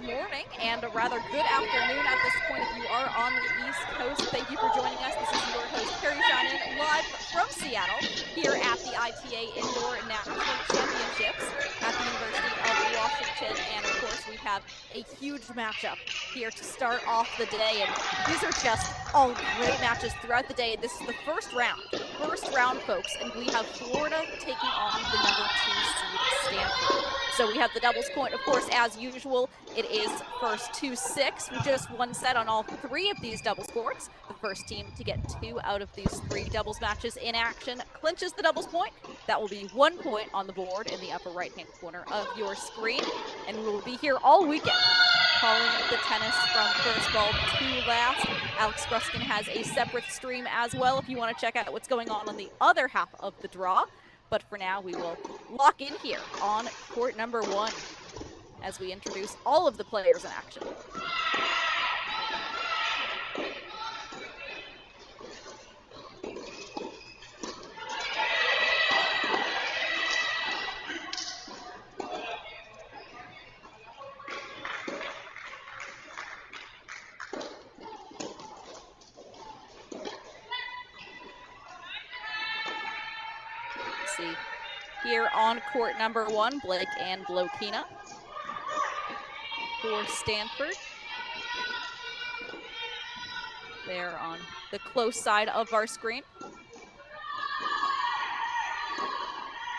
good morning and a rather good afternoon at this point if you are on the East Coast. Thank you for joining us. This is your host, Carrie Shannon, live from Seattle here at the ITA Indoor National Championships at the University of Washington. And of course, we have a huge matchup here to start off the day. And these are just all great matches throughout the day. This is the first round, folks. And we have Florida taking on the number 2 seed, Stanford. So we have the doubles point, of course, as usual. It is first 2-6 with just one set on all 3 of these doubles courts. The first team to get 2 out of these 3 doubles matches in action clinches the doubles point. That will be 1 point on the board in the upper right-hand corner of your screen. And we will be here all weekend calling the tennis from first ball to last. Alex Gruskin has a separate stream as well if you want to check out what's going on the other half of the draw. But for now, we will lock in here on court number 1 as we introduce all of the players in action. See here on court number 1, Blake and Blokina for Stanford. They're on the close side of our screen.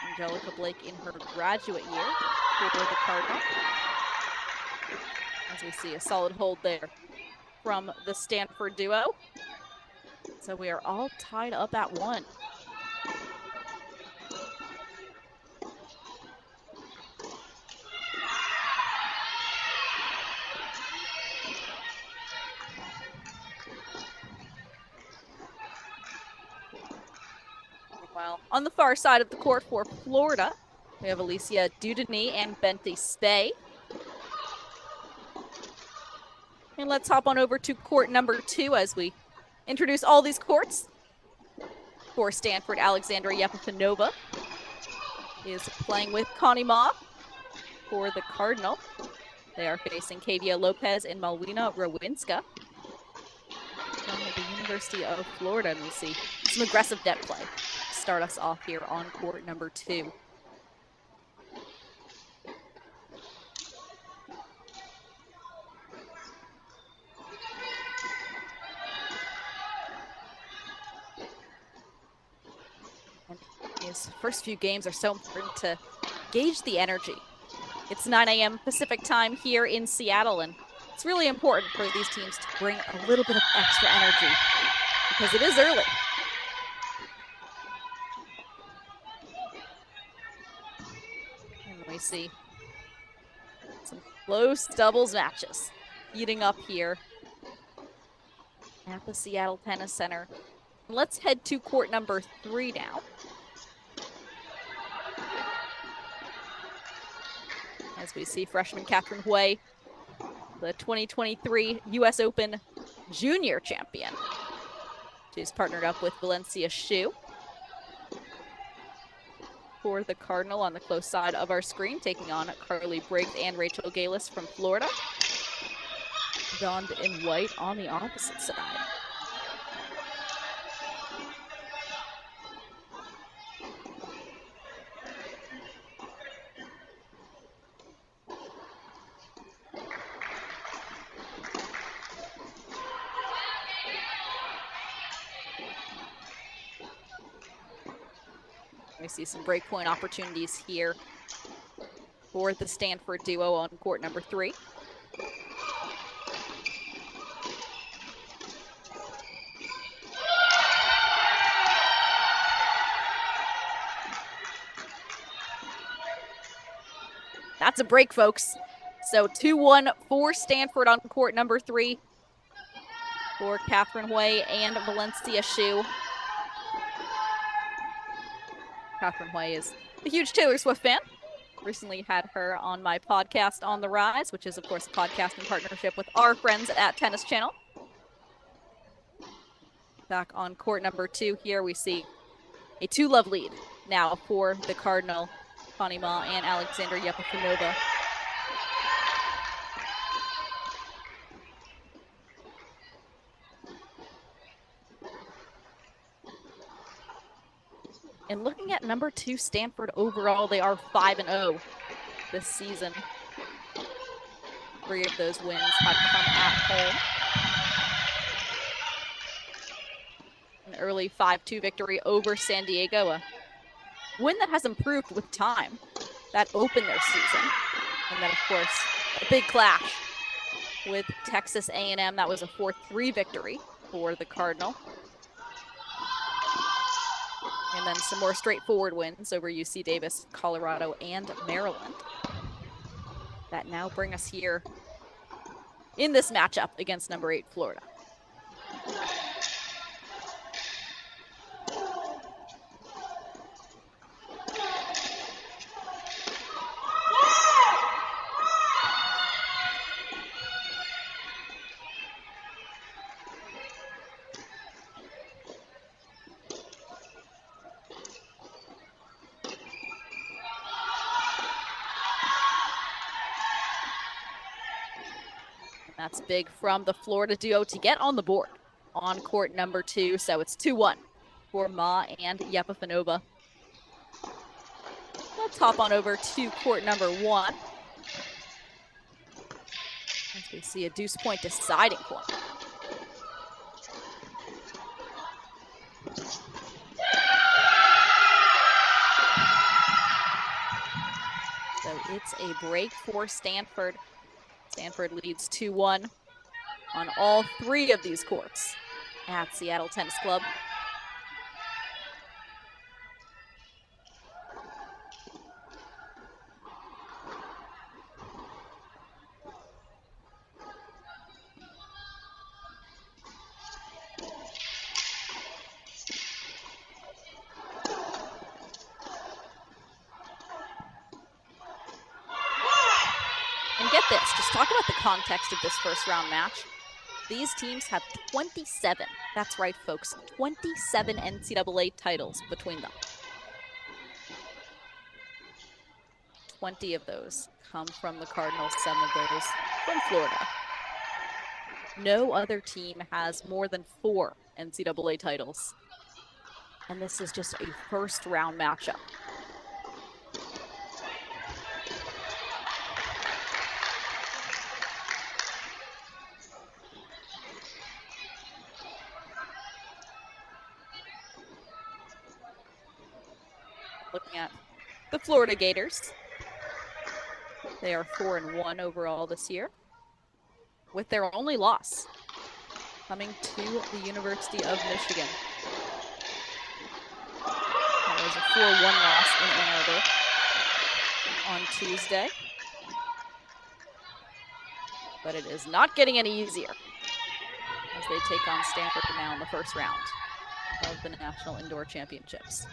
Angelica Blake in her graduate year for the Cardinal. As we see a solid hold there from the Stanford duo. So we are all tied up at 1. Well, on the far side of the court for Florida, we have Alicia Dudeny and Bente Spey. And let's hop on over to court number 2 as we introduce all these courts. For Stanford, Alexandra Yepifanova is playing with Connie Ma. For the Cardinal, they are facing Kavia Lopez and Malwina Rowinska from the University of Florida. And we see some aggressive net play start us off here on court number 2. And these first few games are so important to gauge the energy. It's 9 a.m. Pacific time here in Seattle, and it's really important for these teams to bring a little bit of extra energy because it is early. We see some close doubles matches heating up here at the Seattle Tennis Center. Let's head to court number 3 now. As we see freshman Catherine Hui, the 2023 U.S. Open Junior champion. She's partnered up with Valencia Xu. For the Cardinal on the close side of our screen, taking on Carly Briggs and Rachel Galis from Florida. Donned in white on the opposite side. We see some breakpoint opportunities here for the Stanford duo on court number 3. That's a break, folks. So 2-1 for Stanford on court number 3 for Catherine Hui and Valencia Xu. Catherine Hui is a huge Taylor Swift fan. Recently had her on my podcast On the Rise, which is, of course, a podcast in partnership with our friends at Tennis Channel. Back on court number 2 here, we see a 2-love lead now for the Cardinal, Connie Ma and Alexandra Yepifanova. at number 2 Stanford overall. They are 5-0 this season. 3 of those wins have come at home. An early 5-2 victory over San Diego, a win that has improved with time. That opened their season. And then, of course, a big clash with Texas A&M. That was a 4-3 victory for the Cardinal. And then some more straightforward wins over UC Davis, Colorado, and Maryland. That now bring us here in this matchup against number 8 Florida. That's big from the Florida duo to get on the board on court number 2. So it's 2-1 for Ma and Yepifanova. Let's hop on over to court number 1. As we see a deuce point deciding point. So it's a break for Stanford. Stanford leads 2-1 on all 3 of these courts at Seattle Tennis Club. Get this, just talk about the context of this first round match. These teams have 27, that's right folks, 27 NCAA titles between them. 20 of those come from the Cardinals, 7 of those from Florida. No other team has more than 4 NCAA titles. And this is just a first round matchup. Looking at the Florida Gators. They are 4-1 overall this year, with their only loss coming to the University of Michigan. That was a 4-1 loss in Ann Arbor on Tuesday. But it is not getting any easier as they take on Stanford now in the first round of the National Indoor Championships.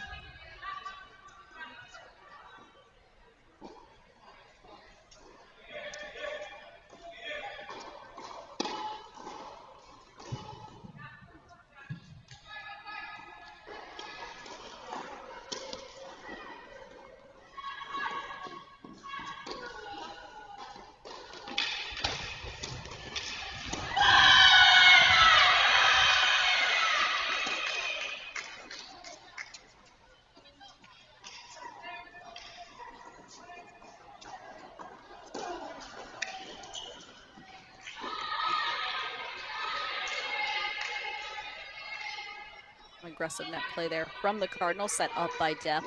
Aggressive net play there from the Cardinals, set up by Depp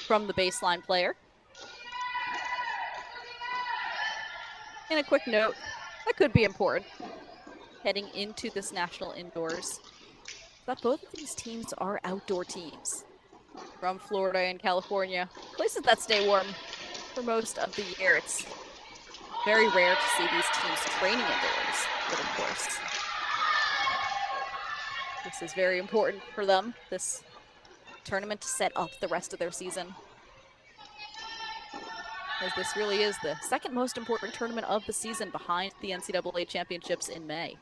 from the baseline player. And a quick note that could be important heading into this national indoors, that both of these teams are outdoor teams from Florida and California, places that stay warm for most of the year. It's very rare to see these teams training indoors, but of course, this is very important for them, this tournament, to set up the rest of their season. As this really is the second most important tournament of the season behind the NCAA championships in May.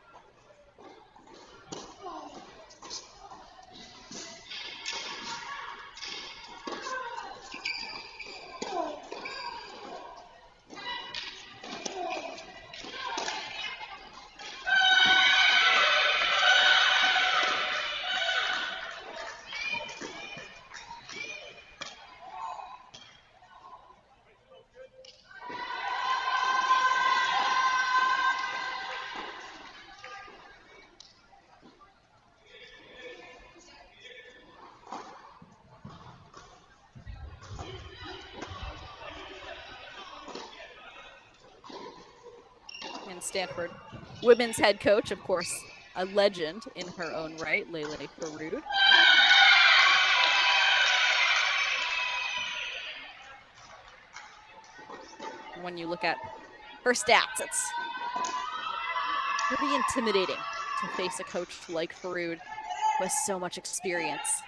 and Stanford women's head coach, of course, a legend in her own right, Lele Faroud. When you look at her stats, it's pretty intimidating to face a coach like Faroud who has so much experience.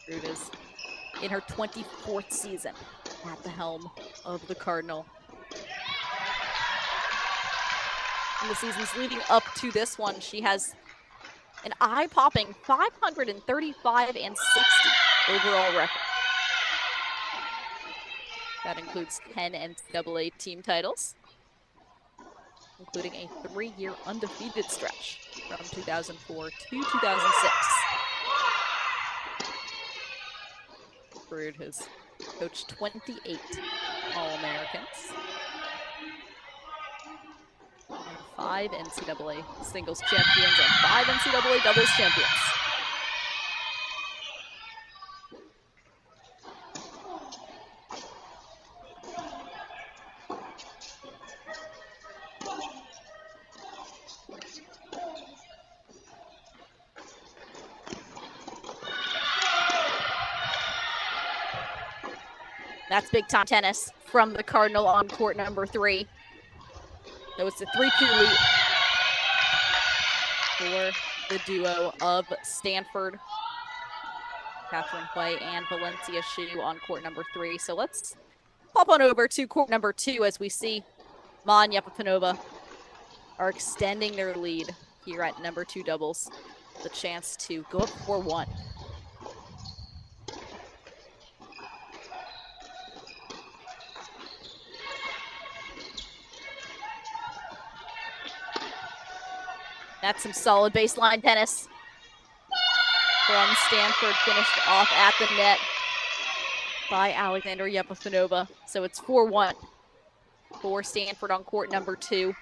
Faroud is in her 24th season at the helm of the Cardinal. In the seasons leading up to this one, she has an eye-popping 535 and 60 overall record. That includes 10 NCAA team titles, including a 3-year undefeated stretch from 2004 to 2006. Faroud has coached 28 All-Americans, 5 NCAA singles champions, and 5 NCAA doubles champions. That's big time tennis from the Cardinal on court number 3. So it's a 3-2 lead for the duo of Stanford, Catherine Hui and Valencia Xu on court number 3. So let's pop on over to court number 2 as we see Ma and Yepifanova are extending their lead here at number 2 doubles. The chance to go up 4-1. That's some solid baseline tennis from Stanford, finished off at the net by Alexandra Yepifanova. So it's 4-1 for Stanford on court number 2.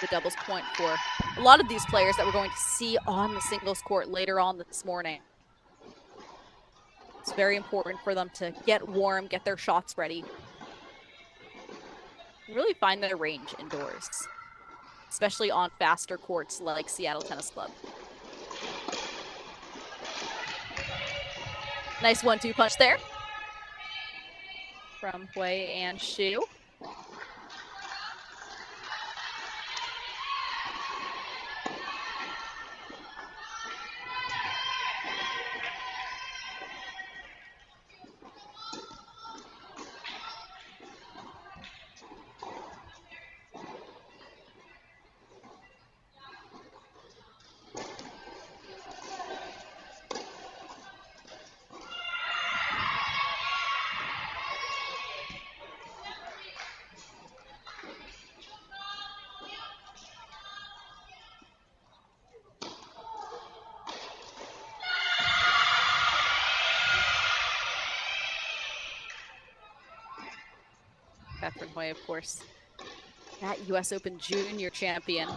The doubles point for a lot of these players that we're going to see on the singles court later on this morning. It's very important for them to get warm, get their shots ready, really find their range indoors, especially on faster courts like Seattle Tennis Club. Nice 1-2 punch there from Hui and Xu. Catherine Hui, of course, that U.S. Open junior champion,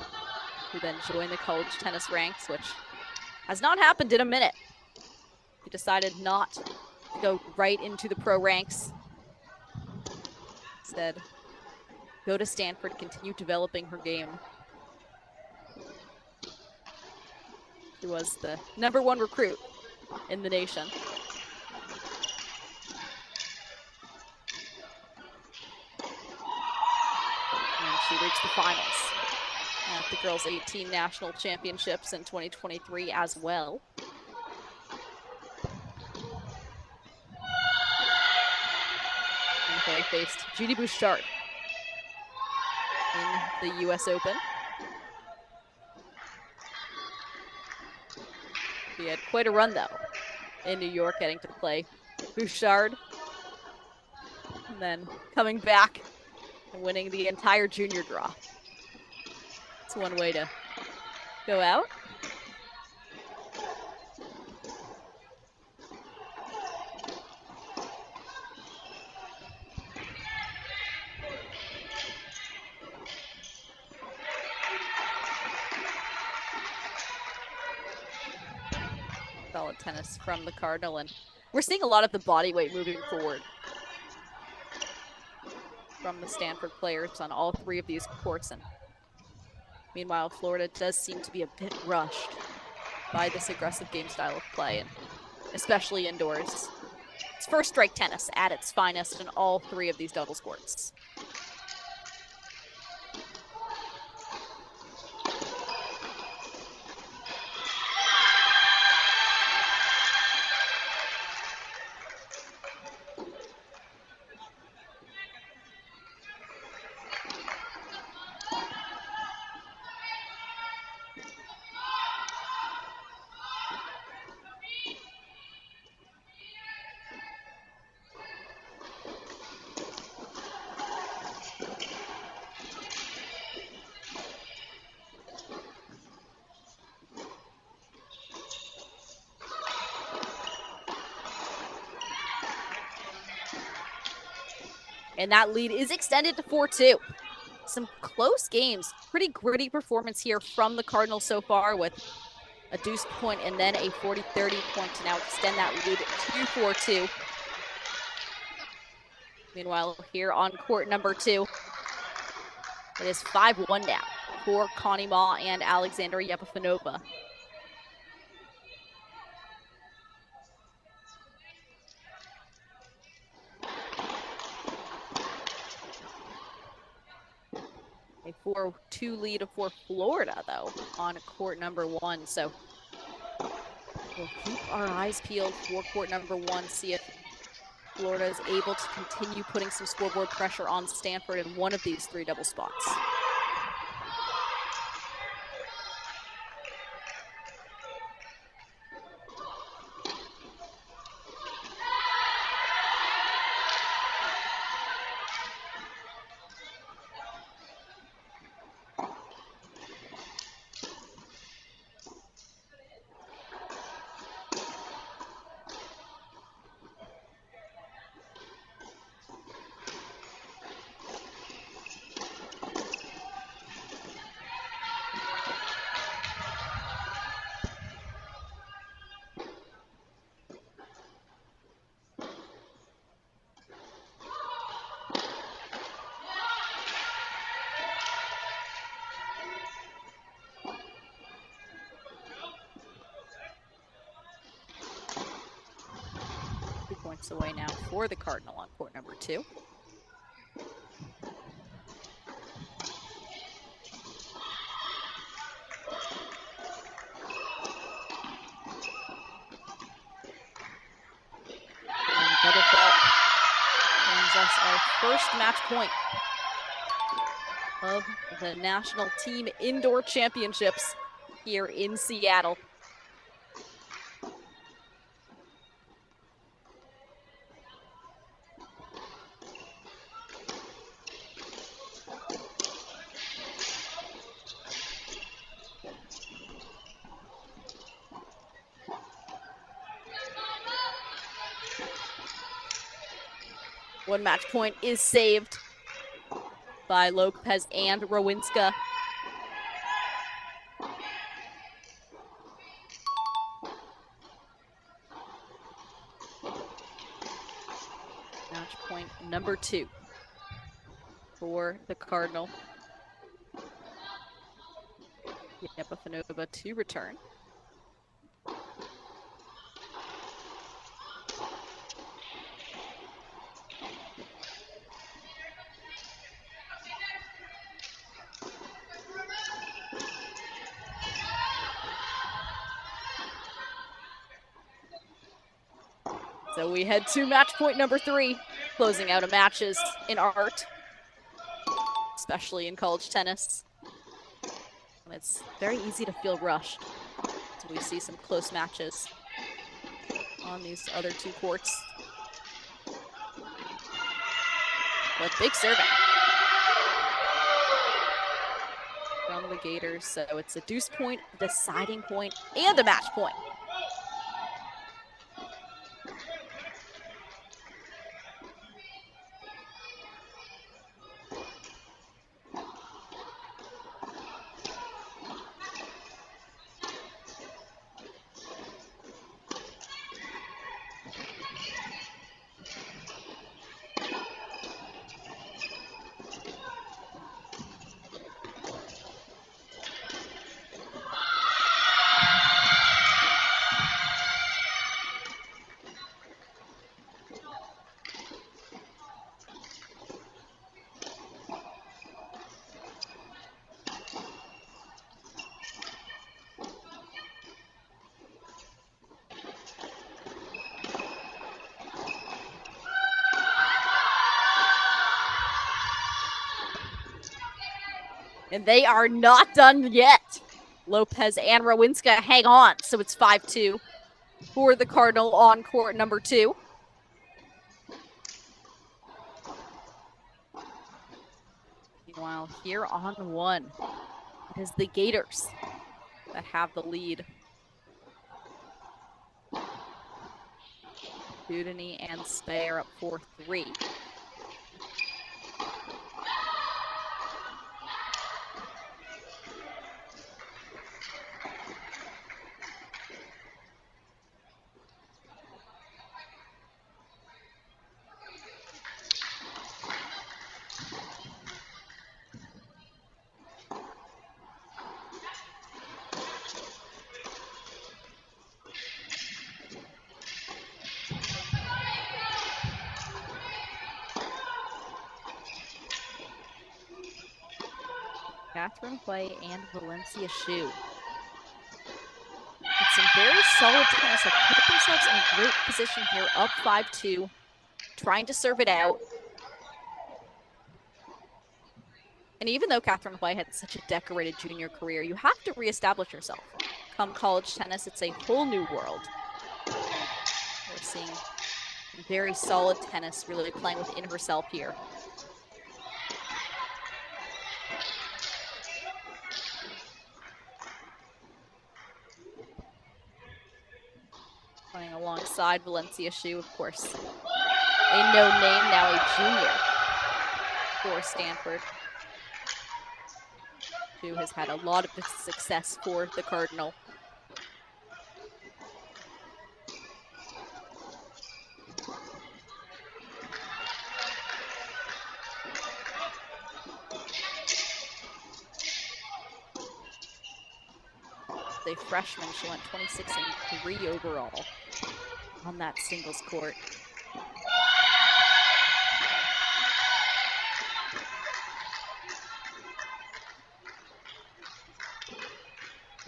who then joined the college tennis ranks, which has not happened in a minute. He decided not to go right into the pro ranks. Instead, go to Stanford, continue developing her game. She was the #1 recruit in the nation. She reached the finals at the Girls 18 National Championships in 2023 as well. And they faced Judy Bouchard in the U.S. Open. She had quite a run, though, in New York, getting to play Bouchard. And then coming back and winning the entire junior draw. It's one way to go out. solid tennis from the Cardinal, and we're seeing a lot of the body weight moving forward from the Stanford players on all three of these courts. And meanwhile, Florida does seem to be a bit rushed by this aggressive game style of play, and especially indoors. It's first strike tennis at its finest in all three of these doubles courts. And that lead is extended to 4-2. Some close games. Pretty gritty performance here from the Cardinals so far, with a deuce point and then a 40-30 point to now extend that lead to 4-2. Meanwhile, here on court number 2, it is 5-1 now for Connie Ma and Alexandra Yepifanova. A 4-2 lead for Florida, though, on court number 1. So we'll keep our eyes peeled for court number 1, see if Florida is able to continue putting some scoreboard pressure on Stanford in one of these 3 double spots. Points away now for the Cardinal on court number 2. And double fault earns us our first match point of the National Team Indoor Championships here in Seattle. One match point is saved by Lopez and Rowinska. Match point number 2 for the Cardinal. Yepifanova to return. So we head to match point number 3, closing out of matches in art, especially in college tennis. And it's very easy to feel rushed. So we see some close matches on these other 2 courts. But big serving from the Gators. So it's a deuce point, deciding point, and a match point. And they are not done yet. Lopez and Rowinska hang on, so it's 5-2 for the Cardinal on court number 2. Meanwhile, here on 1, it is the Gators that have the lead. Dudany and Spey are up 4-3. Catherine Hui and Valencia Xu. It's some very solid tennis. Have put themselves in a great position here, up 5-2, trying to serve it out. And even though Catherine Hui had such a decorated junior career, you have to reestablish yourself. Come college tennis, it's a whole new world. We're seeing very solid tennis, really playing within herself here. Playing alongside Valencia Xu, of course. A no-name, now a junior for Stanford. Xu has had a lot of success for the Cardinal. A freshman, she went 26-3 overall on that singles court.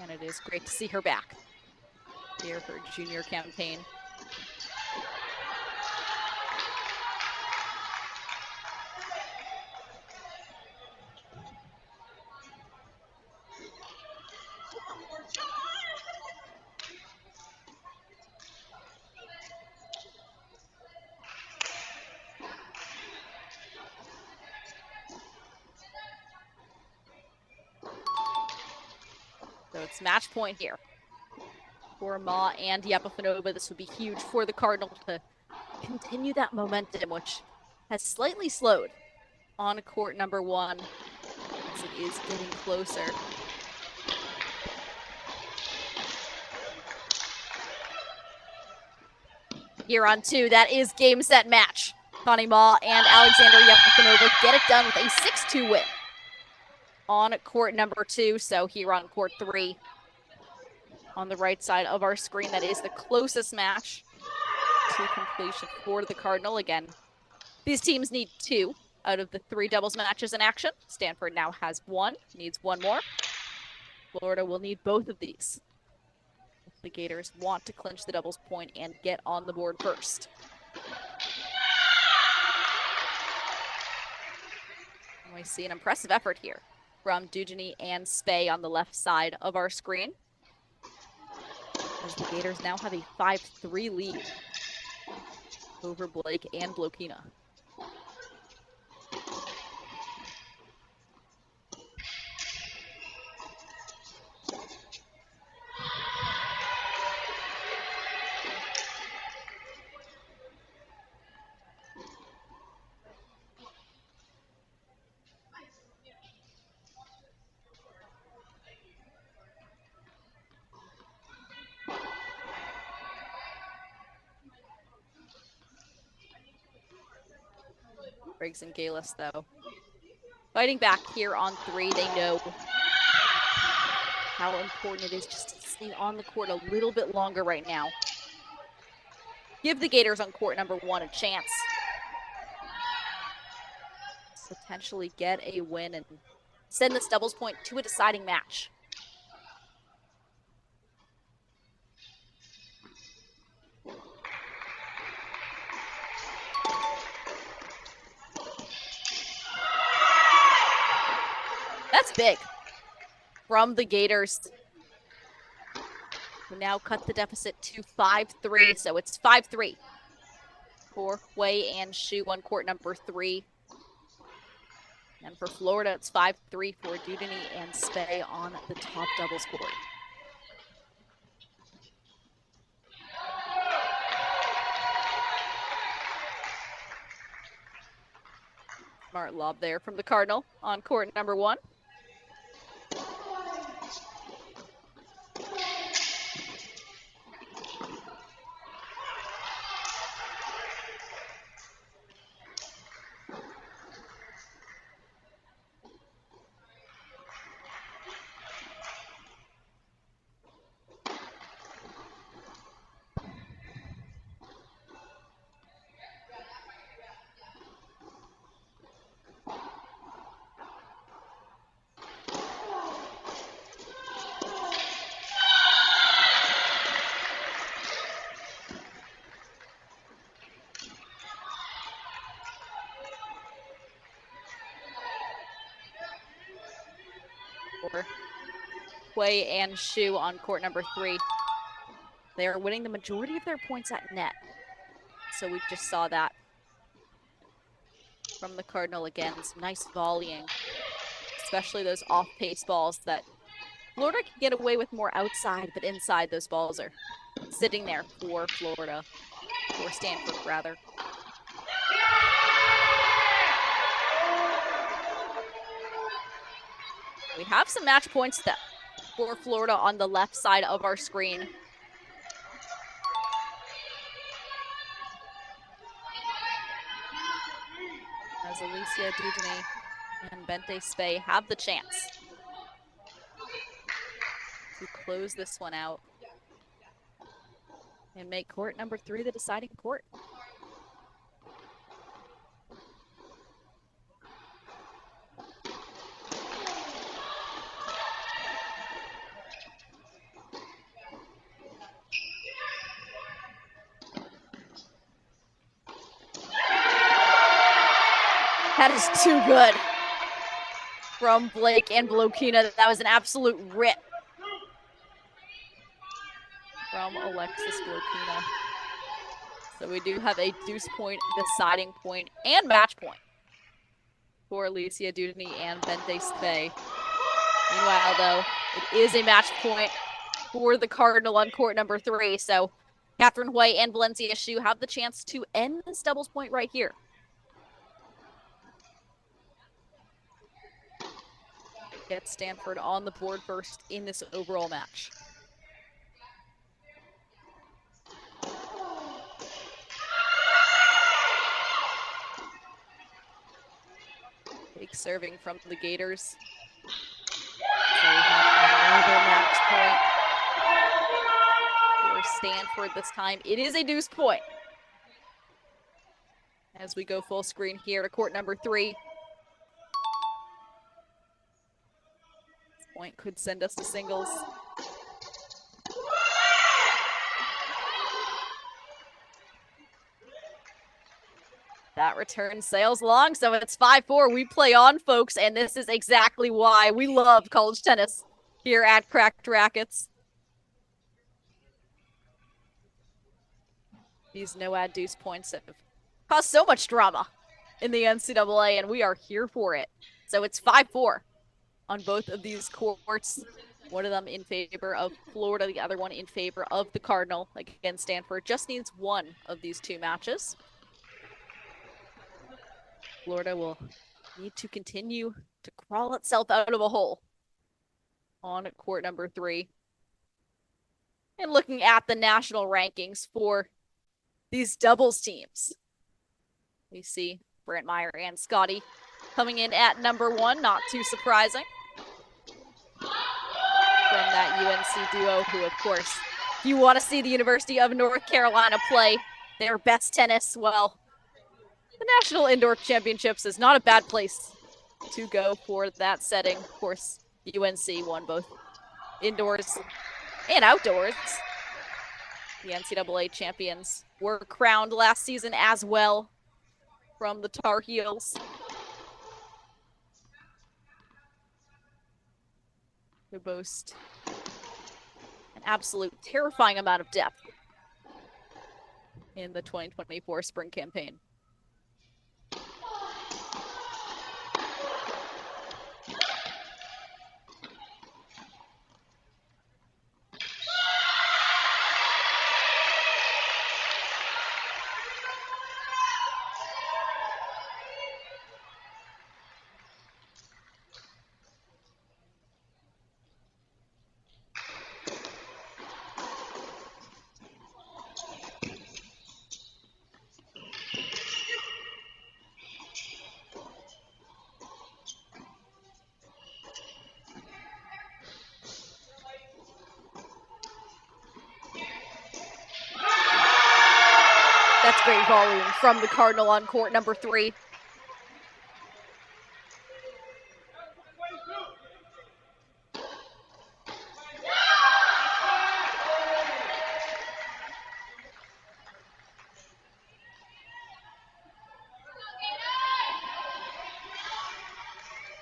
And it is great to see her back here for junior campaign. So it's match point here for Ma and Yepafanova. This would be huge for the Cardinal to continue that momentum, which has slightly slowed on court number 1 as it is getting closer. Here on 2, that is game, set, match. Connie Ma and Alexander Yepafanova get it done with a 6-2 win on court number 2. So here on court 3, on the right side of our screen, that is the closest match to completion for the Cardinal. Again, these teams need 2 out of the 3 doubles matches in action. Stanford now has 1, needs 1 more. Florida will need both of these. The Gators want to clinch the doubles point and get on the board first. And we see an impressive effort here from Dudany and Spey on the left side of our screen, as the Gators now have a 5-3 lead over Blake and Blokina. Briggs and Galis, though, fighting back here on 3. They know how important it is just to stay on the court a little bit longer right now. Give the Gators on court number 1 a chance to potentially get a win and send this doubles point to a deciding match. That's big from the Gators. We now cut the deficit to 5-3, so it's 5-3 for Hui and Shu on court number 3. And for Florida, it's 5-3 for Dudeny and Spey on the top doubles court. Smart lob there from the Cardinal on court number 1. Hui and Shu on court number 3. They are winning the majority of their points at net. So we just saw that from the Cardinal again. Some nice volleying, especially those off-pace balls that Florida can get away with more outside, but inside those balls are sitting there for Florida, or Stanford rather. We have some match points for Florida on the left side of our screen. As Alicia Dudeny and Bente Spey have the chance to close this one out and make court number 3 the deciding court. That is too good from Blake and Blokina. That was an absolute rip from Alexis Blokina. So we do have a deuce point, deciding point, and match point for Alicia Dudeny and Bente Spey. Meanwhile, though, it is a match point for the Cardinal on court number 3. So Catherine Hui and Valencia Shu have the chance to end this doubles point right here. Get Stanford on the board first in this overall match. Big serving from the Gators. So we have another match point for Stanford this time. It is a deuce point. As we go full screen here to court number 3. Point could send us to singles. That return sails long, so it's 5-4. We play on, folks, and this is exactly why we love college tennis here at Cracked Racquets. These no-ad deuce points have caused so much drama in the NCAA, and we are here for it. So it's 5-4. On both of these courts, one of them in favor of Florida, the other one in favor of the Cardinal. Again, Stanford just needs one of these 2 matches. Florida will need to continue to crawl itself out of a hole on court number 3. And looking at the national rankings for these doubles teams, we see Brent Meyer and Scotty coming in at number 1, not too surprising. From that UNC duo, who, of course, if you want to see the University of North Carolina play their best tennis, well, the National Indoor Championships is not a bad place to go for that setting. Of course, UNC won both indoors and outdoors. The NCAA champions were crowned last season as well from the Tar Heels. They boast an absolute terrifying amount of depth in the 2024 spring campaign. That's great volume from the Cardinal on court number 3.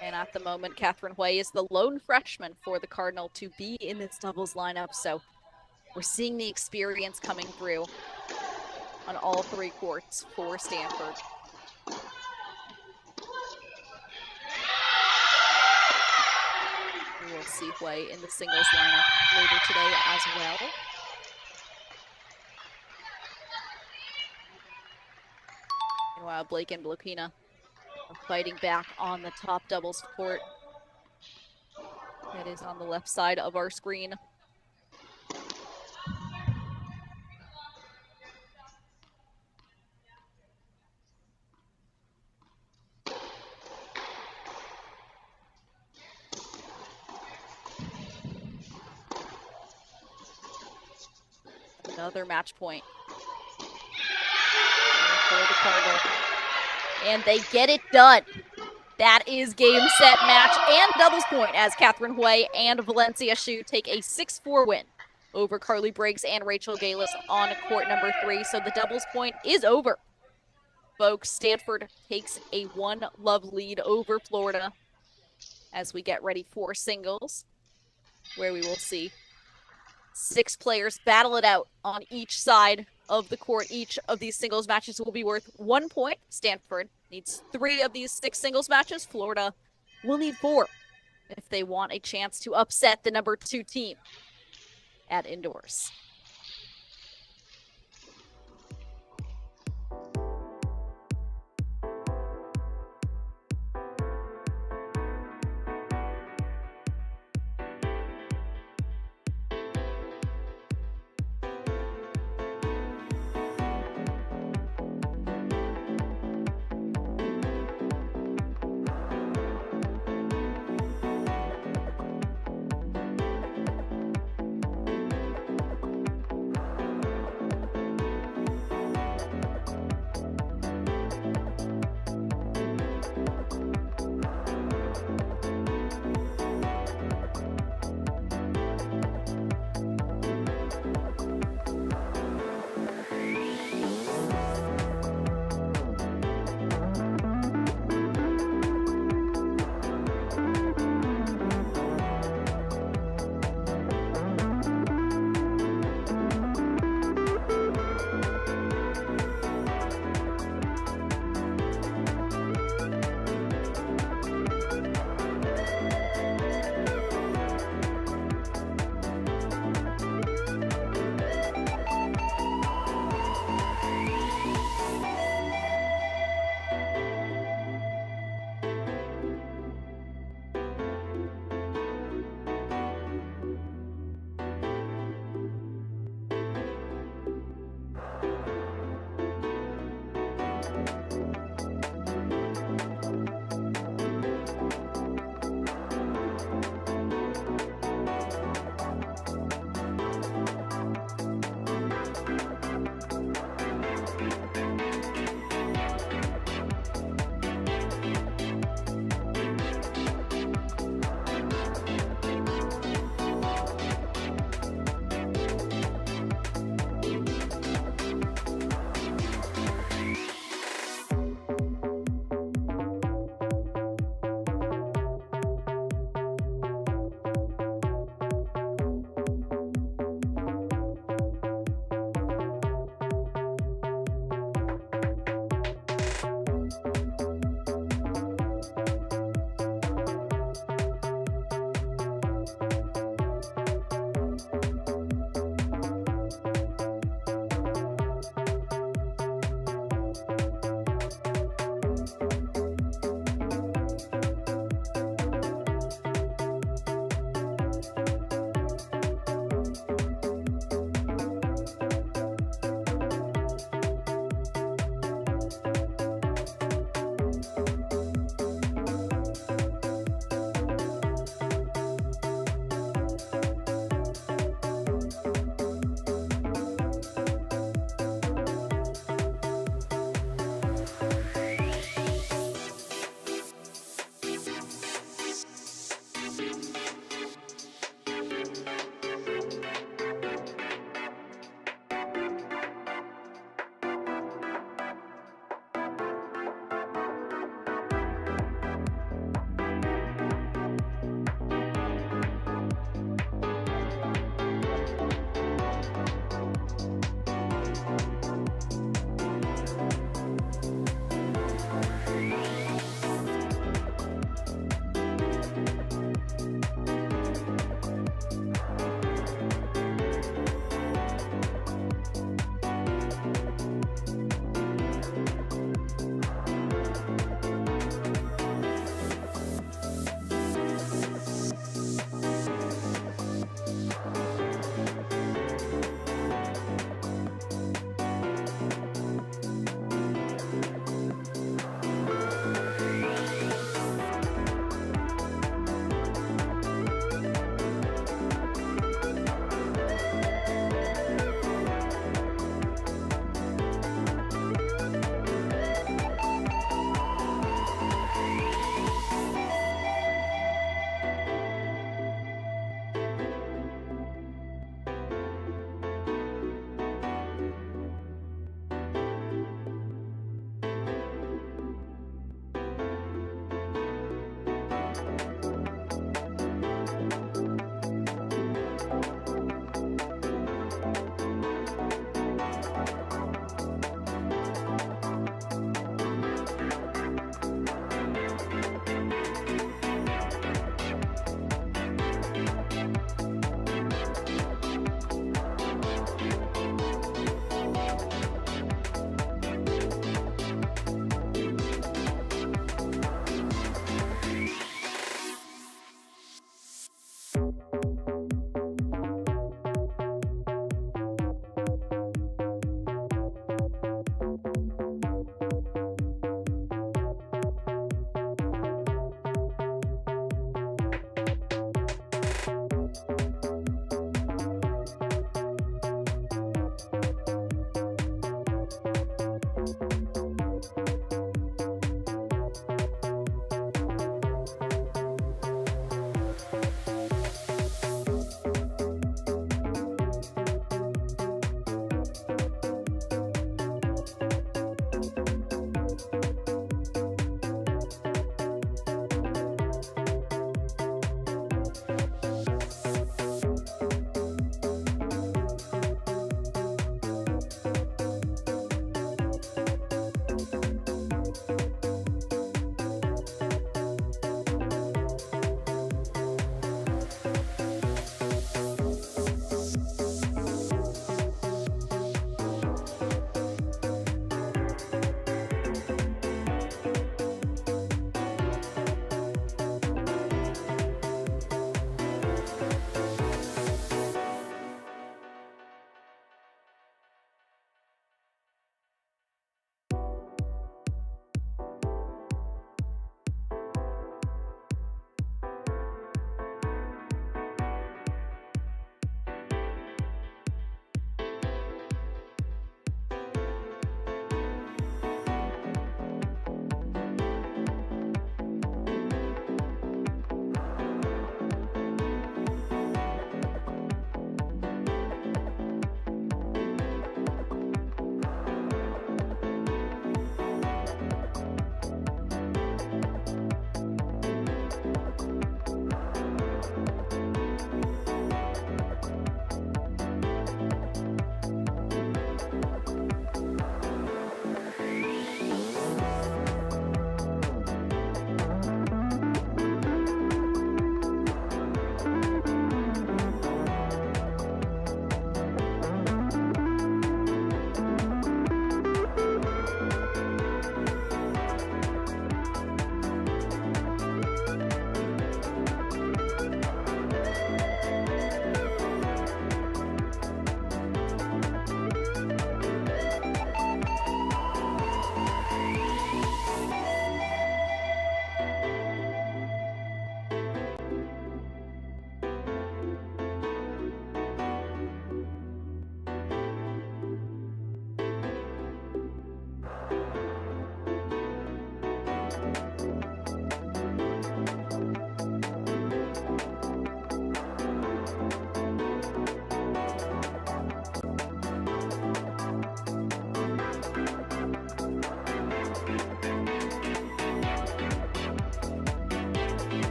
And at the moment, Catherine Hui is the lone freshman for the Cardinal to be in this doubles lineup. So we're seeing the experience coming through on all 3 courts for Stanford. We will see Hui in the singles lineup later today as well. Meanwhile, Blake and Blokina are fighting back on the top doubles court. That is on the left side of our screen. Another match point for the Cardinal. And they get it done. That is game, set, match, and doubles point as Catherine Hui and Valencia Xu take a 6-4 win over Carly Briggs and Rachel Galis on court number 3. So the doubles point is over. Folks, Stanford takes a 1-love lead over Florida as we get ready for singles, where we will see 6 players battle it out on each side of the court. Each of these singles matches will be worth 1 point. Stanford needs 3 of these 6 singles matches. Florida will need 4 if they want a chance to upset the number 2 team at indoors.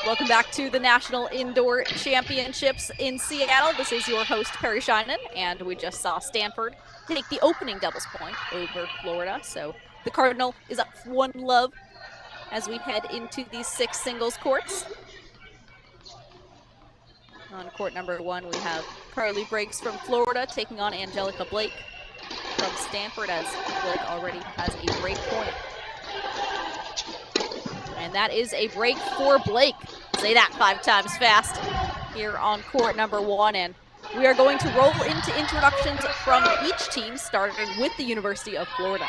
Welcome back to the National Indoor Championships in Seattle. This is your host, Perry Scheinen, and we just saw Stanford take the opening doubles point over Florida. So the Cardinal is up 1-love as we head into these 6 singles courts. On court number 1, we have Carly Briggs from Florida taking on Angelica Blake from Stanford, as Blake already has a break point. And that is a break for Blake. Say that 5 times fast here on court number 1. And we are going to roll into introductions from each team, starting with the University of Florida.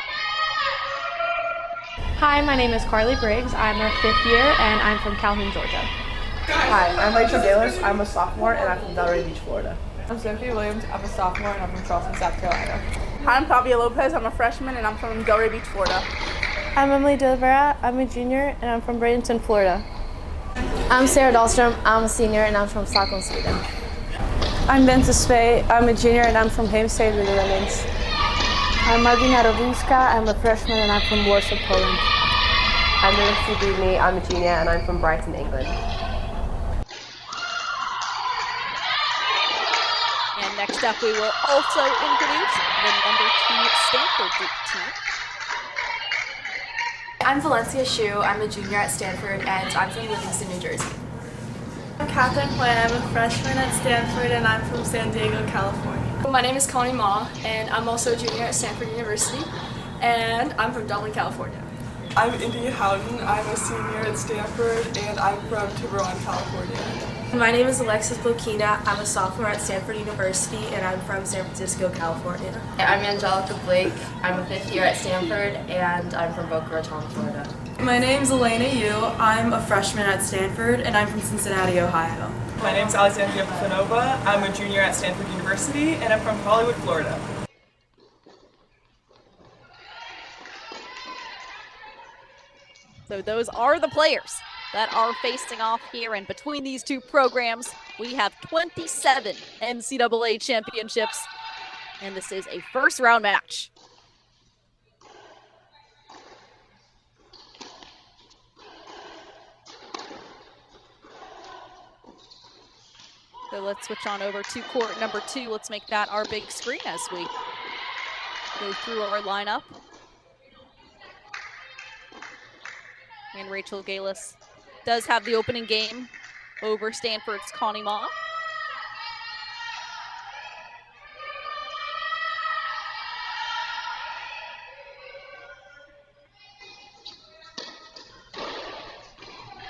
Hi, my name is Carly Briggs. I'm a 5th year and I'm from Calhoun, Georgia. Hi, I'm Rachel Galis. I'm a sophomore and I'm from Delray Beach, Florida. I'm Sophie Williams. I'm a sophomore and I'm from Charleston, South Carolina. Hi, I'm Fabia Lopez. I'm a freshman and I'm from Delray Beach, Florida. I'm Emily De Vera. I'm a junior and I'm from Bradenton, Florida. I'm Sarah Dahlstrom. I'm a senior and I'm from Stockholm, Sweden. I'm Bente Spey. I'm a junior and I'm from Heemstede with the women's. I'm Martina Rowińska. I'm a freshman and I'm from Warsaw, Poland. I'm Melissa Dudney. I'm a junior and I'm from Brighton, England. Next up, we will also introduce the number 2 Stanford team. I'm Valencia Shu. I'm a junior at Stanford, and I'm from Livingston, New Jersey. I'm Catherine Hoy. I'm a freshman at Stanford, and I'm from San Diego, California. My name is Connie Ma, and I'm also a junior at Stanford University, and I'm from Dublin, California. I'm India Howden. I'm a senior at Stanford, and I'm from Tiburon, California. My name is Alexis Bokina. I'm a sophomore at Stanford University, and I'm from San Francisco, California. I'm Angelica Blake. I'm a 5th year at Stanford, and I'm from Boca Raton, Florida. My name's Elena Yu. I'm a freshman at Stanford, and I'm from Cincinnati, Ohio. My name's Alexandria Pafanova. I'm a junior at Stanford University, and I'm from Hollywood, Florida. So those are the players that are facing off here, and between these two programs, we have 27 NCAA championships, and this is a first round match. So let's switch on over to court number 2. Let's make that our big screen as we go through our lineup. And Rachel Galis does have the opening game over Stanford's Connie Ma.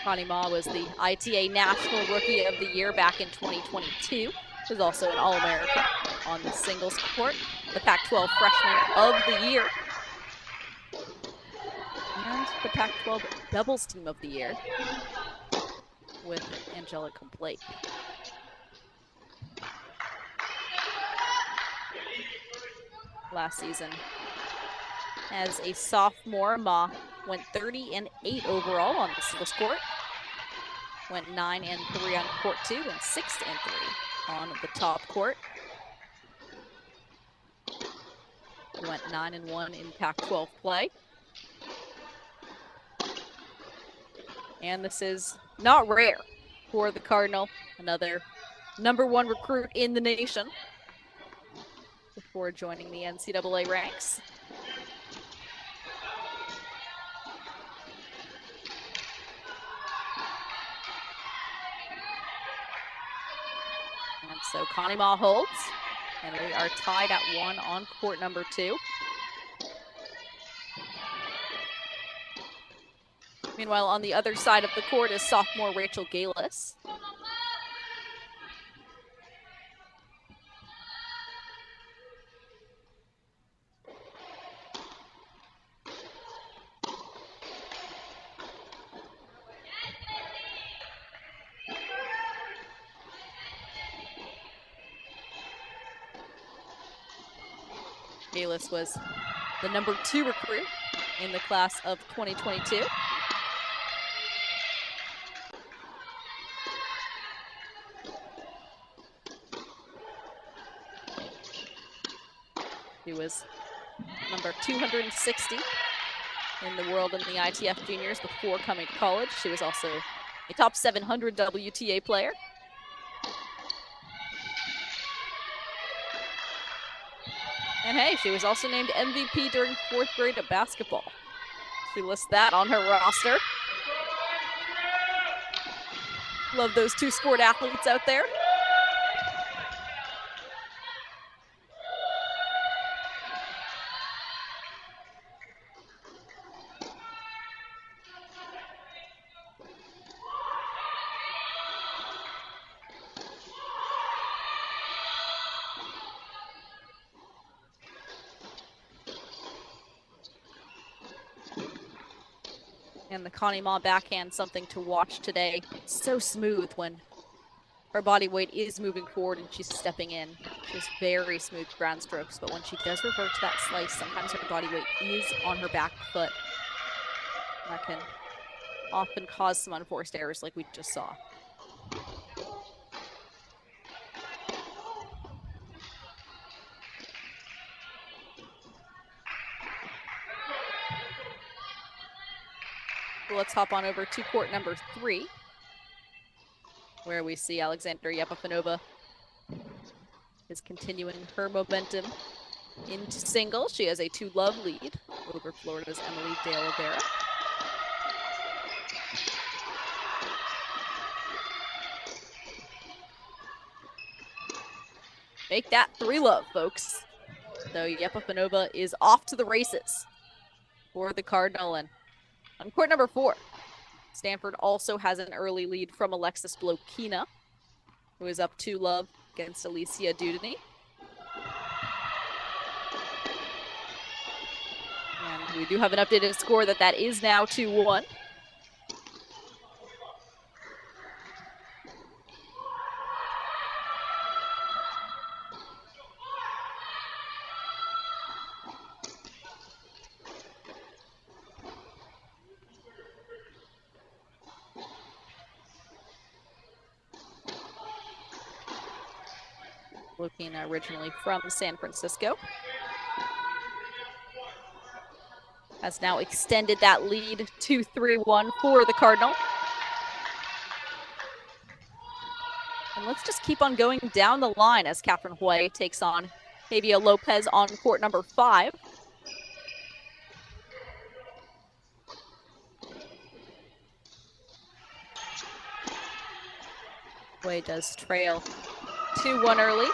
Connie Ma was the ITA National Rookie of the Year back in 2022. Was also an All-American on the singles court, the Pac-12 Freshman of the Year, and the Pac-12 Doubles Team of the Year with Angelica Blake. Last season, as a sophomore, Ma went 30-8 overall on the singles court, went 9-3 on court 2, and 6-3 on the top court. He went 9-1 in Pac-12 play. And this is not rare for the Cardinal, another #1 recruit in the nation before joining the NCAA ranks. And so Connie Ma holds, and we are tied at 1 on court number 2. Meanwhile, on the other side of the court is sophomore Rachel Galis. Galis was the #2 recruit in the class of 2022. She was number 260 in the world in the ITF juniors before coming to college. She was also a top 700 WTA player. And hey, she was also named MVP during 4th grade at basketball. She lists that on her roster. Love those 2 sport athletes out there. And the Connie Ma backhand, something to watch today. It's so smooth when her body weight is moving forward and she's stepping in. She has very smooth ground strokes, but when she does revert to that slice, sometimes her body weight is on her back foot. That can often cause some unforced errors like we just saw. Let's hop on over to court number 3, where we see Alexandria Pafanova is continuing her momentum into singles. She has a 2-love lead over Florida's Emily De Oliveira. Make that 3-love, folks. So Yepafanova is off to the races for the Cardinal. And on court number 4, Stanford also has an early lead from Alexis Blokina, who is up 2-love against Alicia Dudeny. And we do have an updated score that is now 2-1. Blokina originally from San Francisco, has now extended that lead to 3-1 for the Cardinal. And let's just keep on going down the line as Catherine Hui takes on Javier Lopez on court number 5. Hui does trail 2-1 early.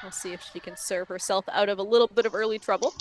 We'll see if she can serve herself out of a little bit of early trouble.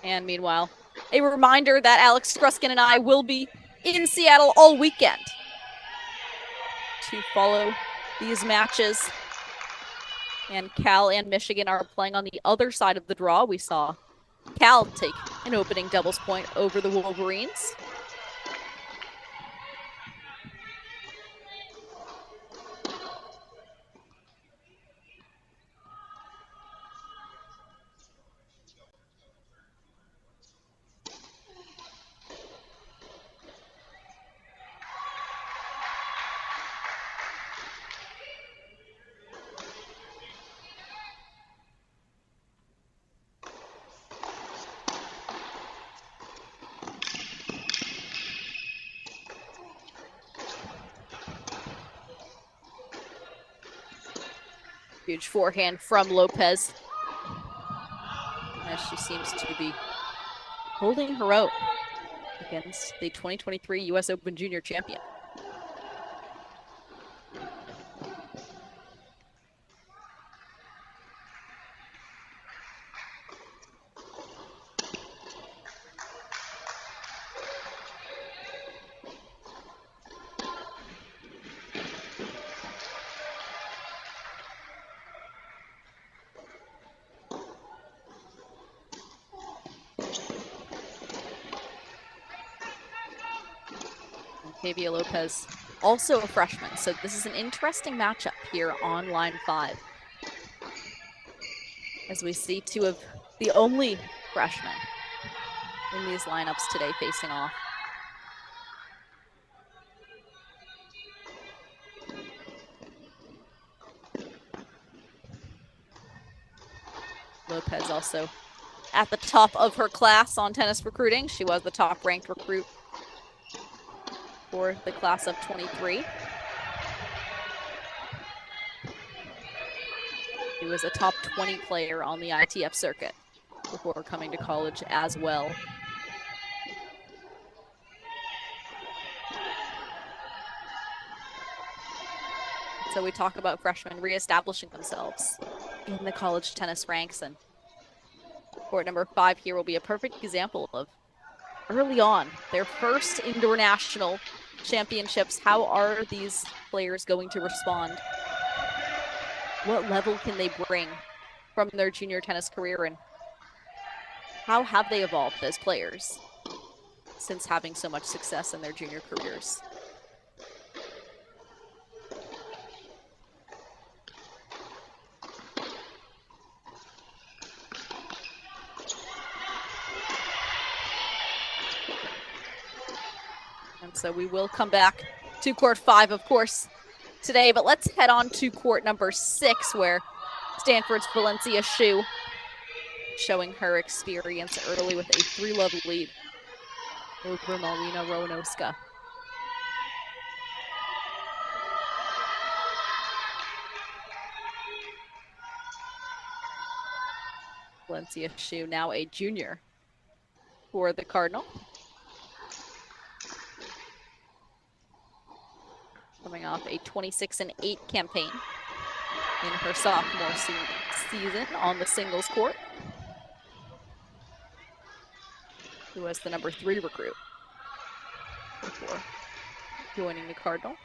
And meanwhile, a reminder that Alex Gruskin and I will be in Seattle all weekend to follow these matches. And Cal and Michigan are playing on the other side of the draw. We saw Cal take an opening doubles point over the Wolverines. Huge forehand from Lopez, as she seems to be holding her own against the 2023 U.S. Open Junior champion. Javier Lopez, also a freshman, so this is an interesting matchup here on line 5. As we see 2 of the only freshmen in these lineups today facing off. Lopez also at the top of her class on tennis recruiting. She was the top ranked recruit for the class of 23. He was a top 20 player on the ITF circuit before coming to college as well. So we talk about freshmen reestablishing themselves in the college tennis ranks, and court number 5 here will be a perfect example of early on, their first indoor national championships. How are these players going to respond? What level can they bring from their junior tennis career, and how have they evolved as players since having so much success in their junior careers? So we will come back to court 5, of course, today. But let's head on to court number 6, where Stanford's Valencia Shu showing her experience early with a 3-love lead over Marina Rowanowska. Valencia Shu, now a junior for the Cardinal. Coming off a 26-8 campaign in her sophomore season on the singles court. Who was the number 3 recruit before joining the Cardinal.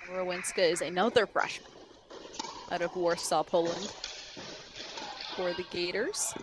Rowinska is another freshman out of Warsaw, Poland for the Gators.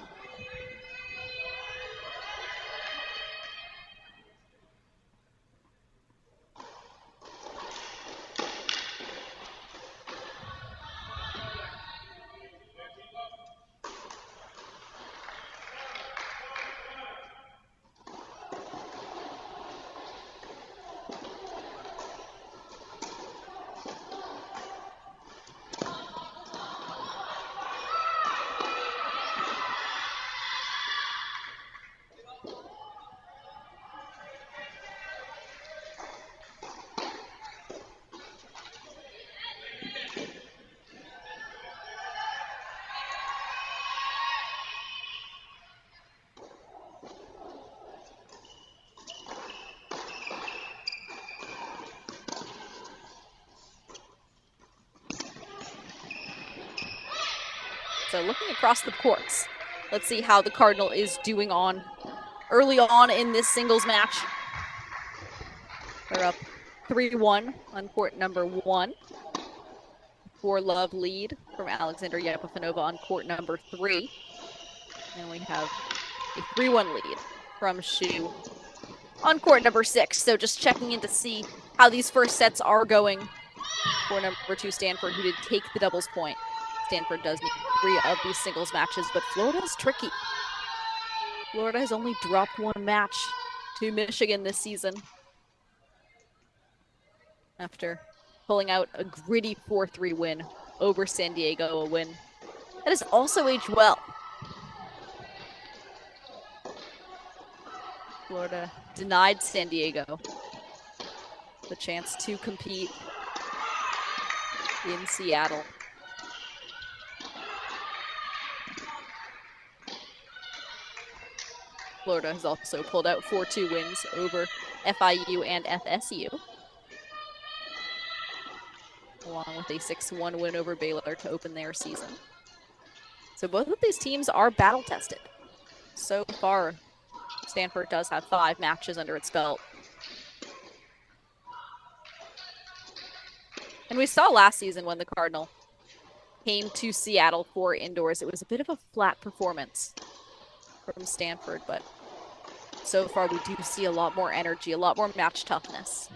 So looking across the courts, let's see how the Cardinal is doing early on in this singles match. They're up 3-1 on court number 1. 4-love lead from Alexandra Yepifanova on court number 3. And we have a 3-1 lead from Shu on court number 6. So just checking in to see how these first sets are going for number 2 Stanford, who did take the doubles point. Stanford does need 3 of these singles matches, but Florida's tricky. Florida has only dropped 1 match to Michigan this season after pulling out a gritty 4-3 win over San Diego, a win that has also aged well. Florida denied San Diego the chance to compete in Seattle. Florida has also pulled out 4-2 wins over FIU and FSU, along with a 6-1 win over Baylor to open their season. So both of these teams are battle-tested. So far, Stanford does have 5 matches under its belt. And we saw last season when the Cardinal came to Seattle for indoors, it was a bit of a flat performance from Stanford, but so far we do see a lot more energy, a lot more match toughness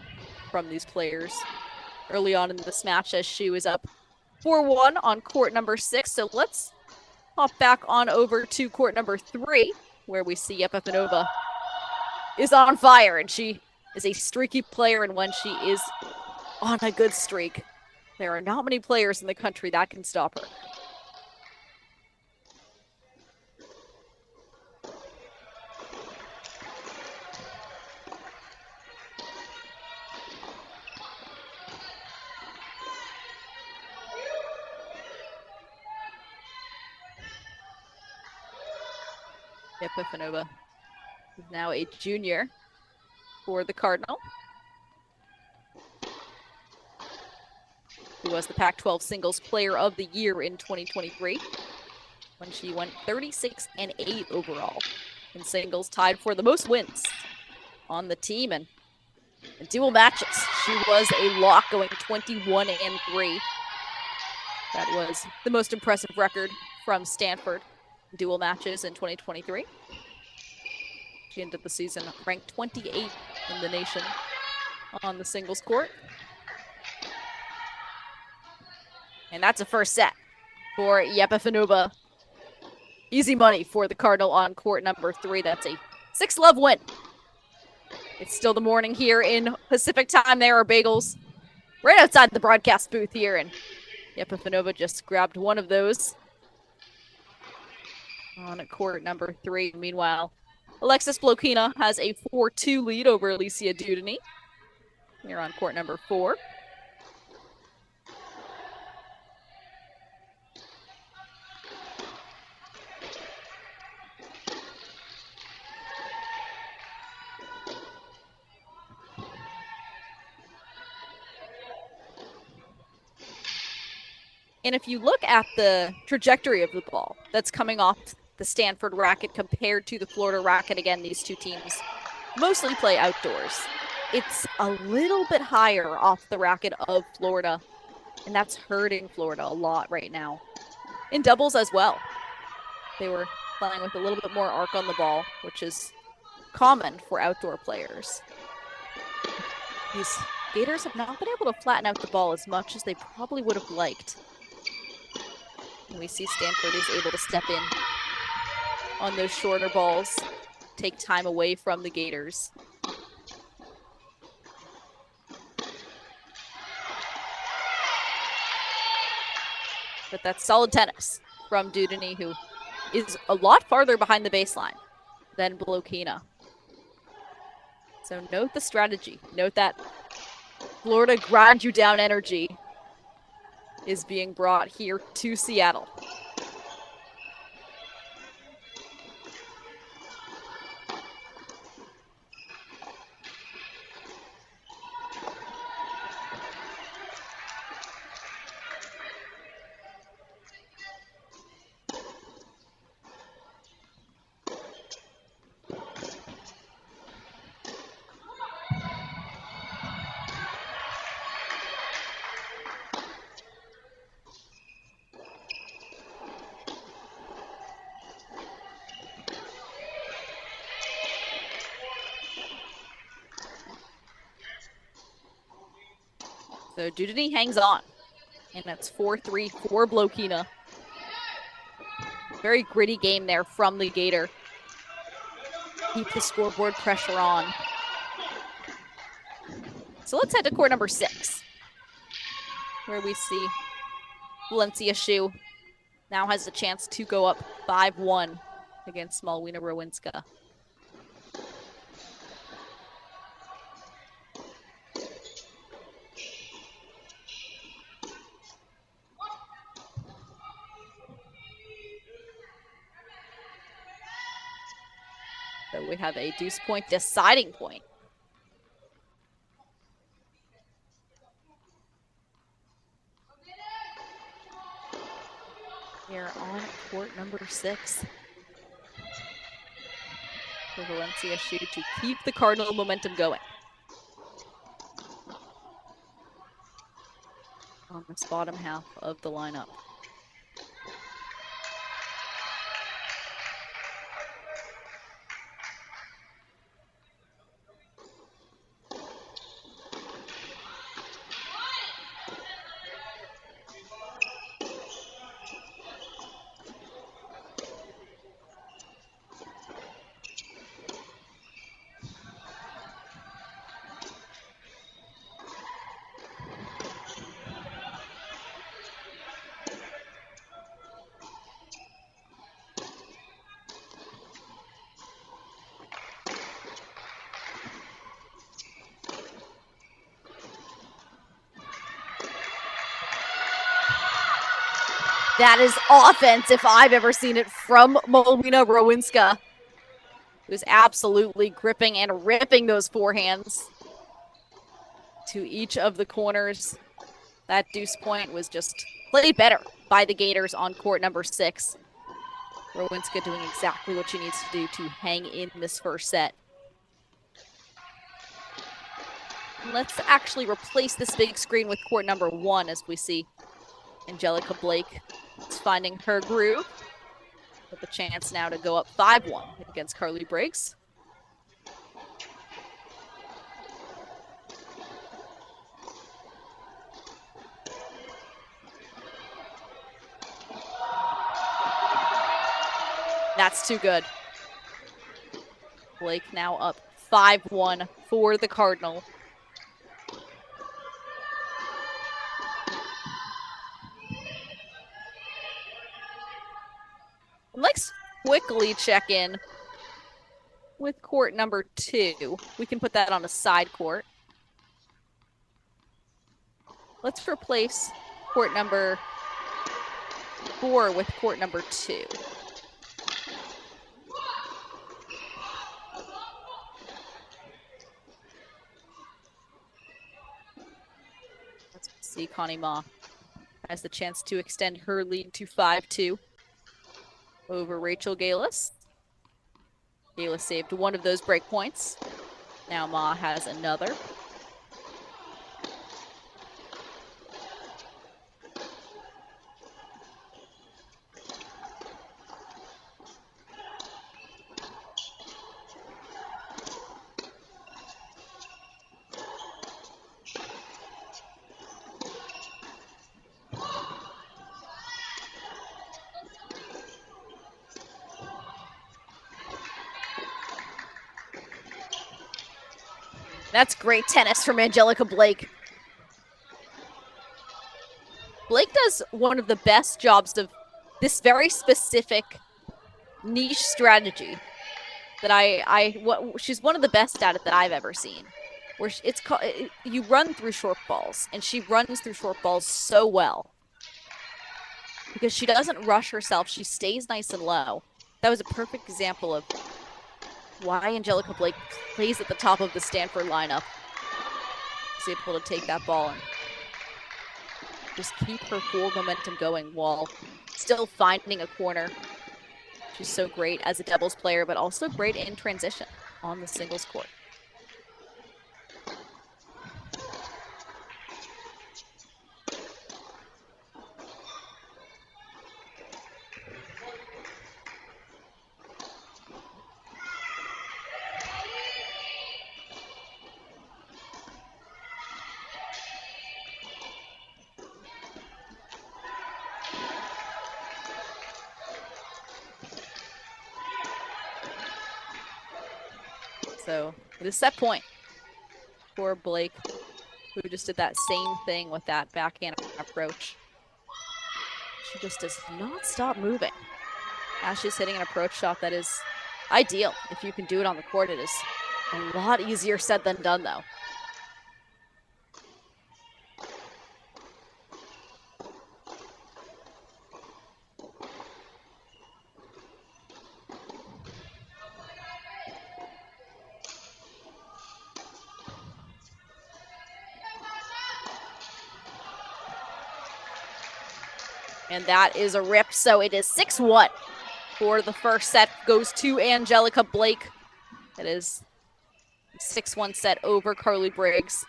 from these players early on in this match, as Shu is up 4-1 on court number 6. So let's hop back on over to court number 3, where we see Yepifanova is on fire, and she is a streaky player, and when she is on a good streak, there are not many players in the country that can stop her. Yepifanova is now a junior for the Cardinal, who was the Pac-12 Singles Player of the Year in 2023, when she went 36-8 overall in singles, tied for the most wins on the team. And in dual matches, she was a lock, going 21-3. That was the most impressive record from Stanford in dual matches in 2023. She ended the season ranked 28 in the nation on the singles court. And that's a first set for Yepifanova. Easy money for the Cardinal on court number 3. That's a 6-love win. It's still the morning here in Pacific time. There are bagels right outside the broadcast booth here, and Yepifanova just grabbed one of those on court number 3. Meanwhile, Alexis Blokina has a 4-2 lead over Alicia Dudeny here on court number 4. And if you look at the trajectory of the ball that's coming off the Stanford racket compared to the Florida racket, again, these two teams mostly play outdoors. It's a little bit higher off the racket of Florida, and that's hurting Florida a lot right now. In doubles as well. They were playing with a little bit more arc on the ball, which is common for outdoor players. These Gators have not been able to flatten out the ball as much as they probably would have liked. And we see Stanford is able to step in on those shorter balls, take time away from the Gators. But that's solid tennis from Dudeny, who is a lot farther behind the baseline than Blokina. So note the strategy. Note that Florida grind you down energy is being brought here to Seattle. So Dudeny hangs on, and that's 4-3 for Blokina. Very gritty game there from the Gator. Keep the scoreboard pressure on. So let's head to court number 6, where we see Valencia Shu now has a chance to go up 5-1 against Malwina Rowinska. So we have a deuce point deciding point. Here on court number 6. For Valencia Shu to keep the Cardinal momentum going. On this bottom half of the lineup. That is offense if I've ever seen it from Malwina Rowinska, who's absolutely gripping and ripping those forehands to each of the corners. That deuce point was just played better by the Gators on court number 6. Rowinska doing exactly what she needs to do to hang in this first set. Let's actually replace this big screen with court number 1 as we see Angelica Blake is finding her groove with a chance now to go up 5-1 against Carly Briggs. That's too good. Blake now up 5-1 for the Cardinal. Let's quickly check in with court number 2. We can put that on a side court. Let's replace court number 4 with court number 2. Let's see, Connie Ma has the chance to extend her lead to 5-2 over Rachel Galis. Galis saved one of those break points. Now Ma has another. That's great tennis from Angelica Blake. Blake does one of the best jobs of this very specific niche strategy that she's one of the best at it that I've ever seen. Where it's called, you run through short balls, and she runs through short balls so well. Because she doesn't rush herself, she stays nice and low. That was a perfect example of why Angelica Blake plays at the top of the Stanford lineup. She's able to take that ball and just keep her forward momentum going while still finding a corner. She's so great as a doubles player, but also great in transition on the singles court. So it is set point for Blake, who just did that same thing with that backhand approach. She just does not stop moving. As she's hitting an approach shot that is ideal. If you can do it on the court, it is a lot easier said than done, though. And that is a rip, so it is 6-1 for the first set. Goes to Angelica Blake. It is a 6-1 set over Carly Briggs.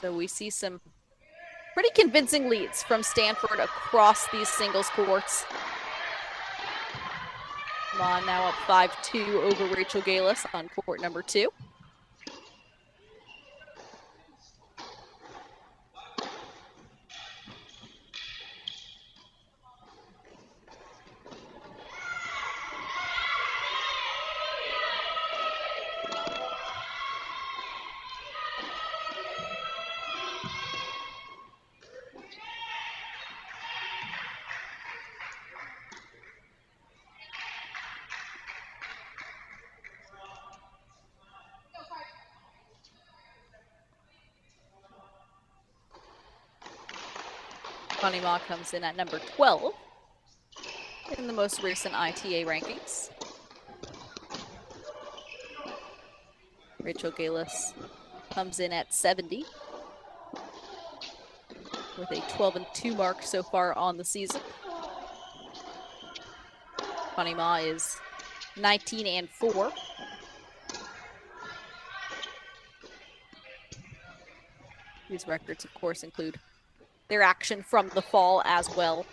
So we see some pretty convincing leads from Stanford across these singles courts. Ma now up 5-2 over Rachel Galis on court number 2. Connie Ma comes in at number 12 in the most recent ITA rankings. Rachel Galis comes in at 70 with a 12-2 mark so far on the season. Connie Ma is 19-4. These records, of course, include their action from the fall as well.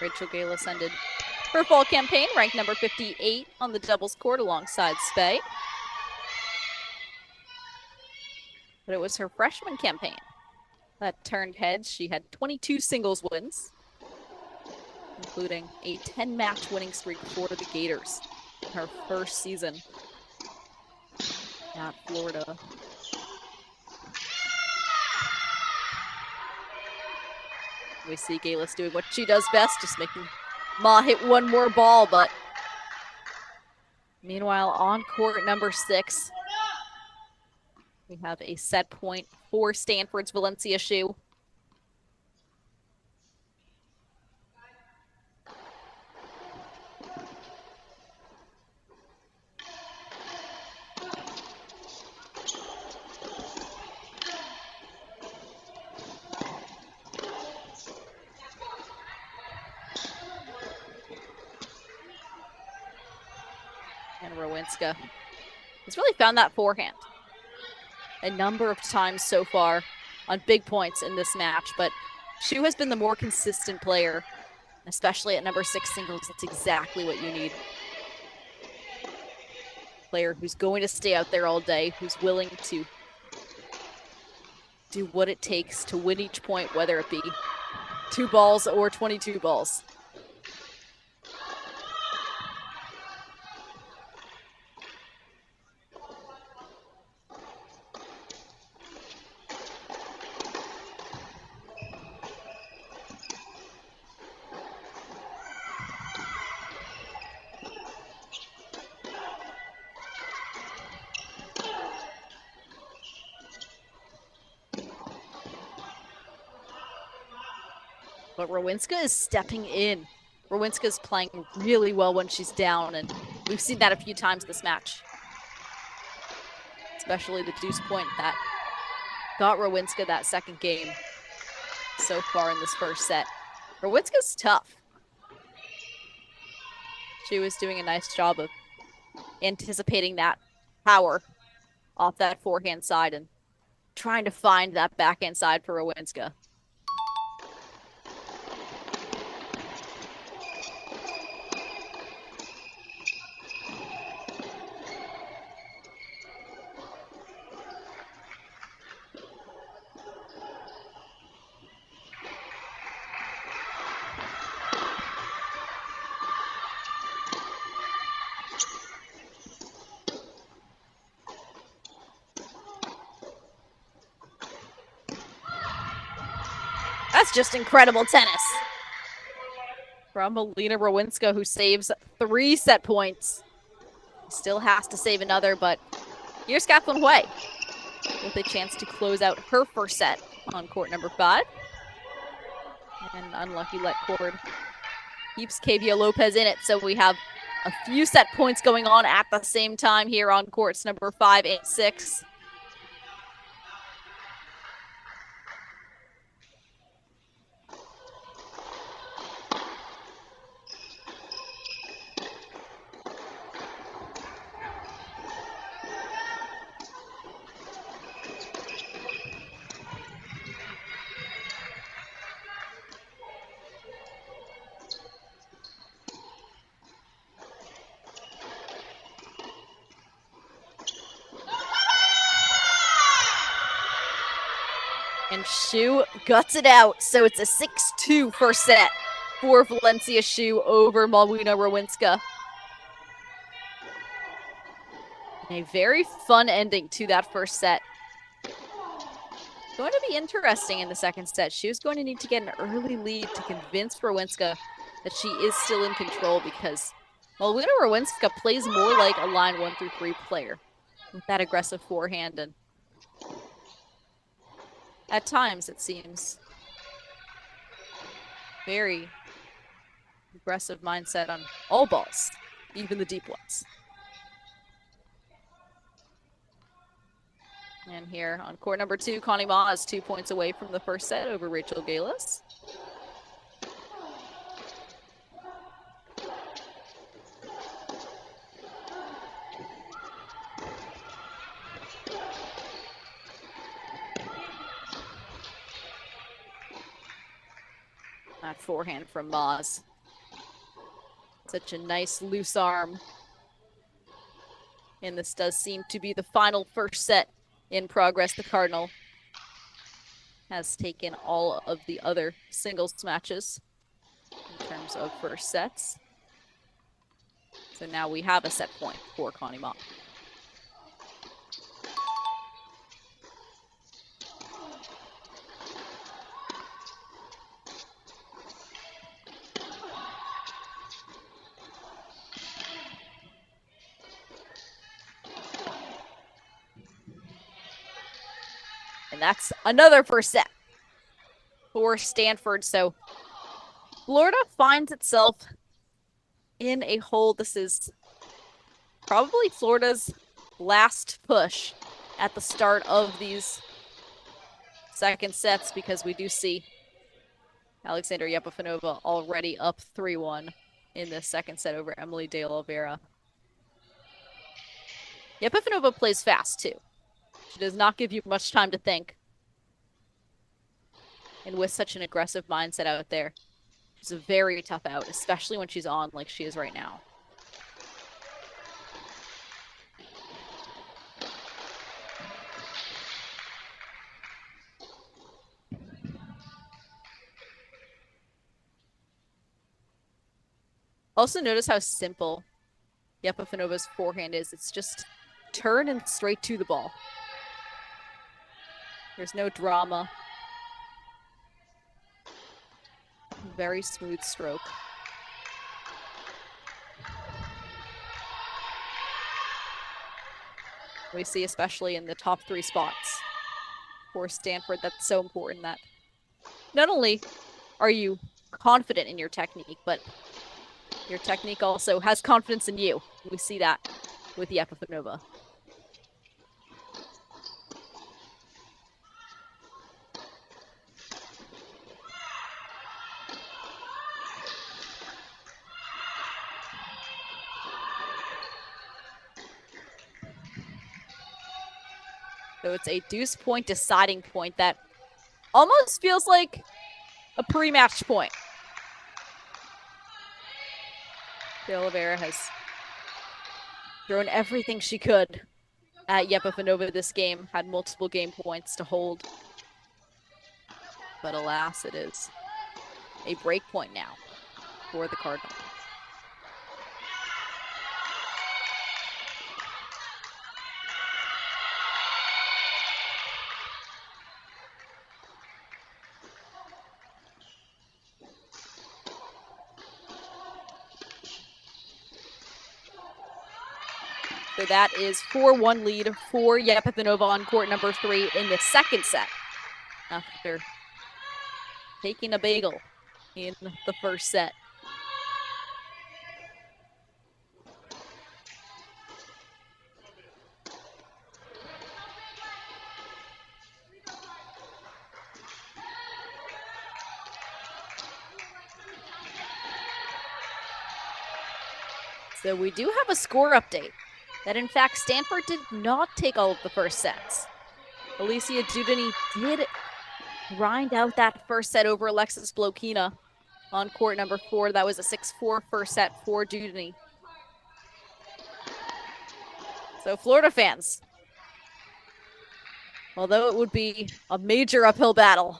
Rachel Galis ended her fall campaign ranked number 58 on the doubles court alongside Spey. But it was her freshman campaign that turned heads. She had 22 singles wins, including a 10-match winning streak for the Gators in her first season at Florida. We see Galis doing what she does best, just making Ma hit one more ball, but meanwhile on court number 6, we have a set point for Stanford's Valencia Shu. And Rowinska has really found that forehand a number of times so far on big points in this match, but Shu has been the more consistent player, especially at number 6 singles. That's exactly what you need. Player who's going to stay out there all day, who's willing to do what it takes to win each point, whether it be 2 balls or 22 balls. But Rowinska is stepping in. Rowinska is playing really well when she's down, and we've seen that a few times this match. Especially the deuce point that got Rowinska that second game so far in this first set. Rowinska's tough. She was doing a nice job of anticipating that power off that forehand side and trying to find that backhand side for Rowinska. That's just incredible tennis from Melina Rowinska, who saves 3 set points. Still has to save another, but here's Kathleen Hui with a chance to close out her first set on court number 5. And unlucky let cord keeps Kavia Lopez in it, so we have a few set points going on at the same time here on courts number 5 and 6. And Shu guts it out, so it's a 6-2 first set for Valencia Shu over Melina Rowinska. A very fun ending to that first set. Going to be interesting in the second set. Shu's going to need to get an early lead to convince Rowinska that she is still in control, because Melina Rowinska plays more like a line 1 through 3 player with that aggressive forehand, and at times, it seems, very aggressive mindset on all balls, even the deep ones. And here on court number 2, Connie Ma is 2 points away from the first set over Rachel Galis. That forehand from Maz Such a nice loose arm. And this does seem to be the final first set in progress. The Cardinal has taken all of the other singles matches in terms of first sets. So now we have a set point for Connie Ma. And that's another first set for Stanford. So Florida finds itself in a hole. This is probably Florida's last push at the start of these second sets, because we do see Alexandra Yepifanova already up 3-1 in this second set over Emily De Oliveira. Yepifanova plays fast too. She does not give you much time to think. And with such an aggressive mindset out there, it's a very tough out, especially when she's on like she is right now. Also notice how simple Yepifanova's forehand is. It's just turn and straight to the ball. There's no drama. Very smooth stroke. We see, especially in the top 3 spots for Stanford, that's so important that not only are you confident in your technique, but your technique also has confidence in you. We see that with Yepifanova. So it's a deuce point deciding point that almost feels like a pre-match point. De Oliveira has thrown everything she could at Yepifanova this game, had multiple game points to hold. But alas, it is a break point now for the Cardinal. So that is 4-1 lead for Yepifanova on court number 3 in the second set, after taking a bagel in the first set. So we do have a score update that, in fact, Stanford did not take all of the first sets. Alicia Dudany did grind out that first set over Alexis Blokina on court number 4. That was a 6-4 first set for Dudany. So Florida fans, although it would be a major uphill battle,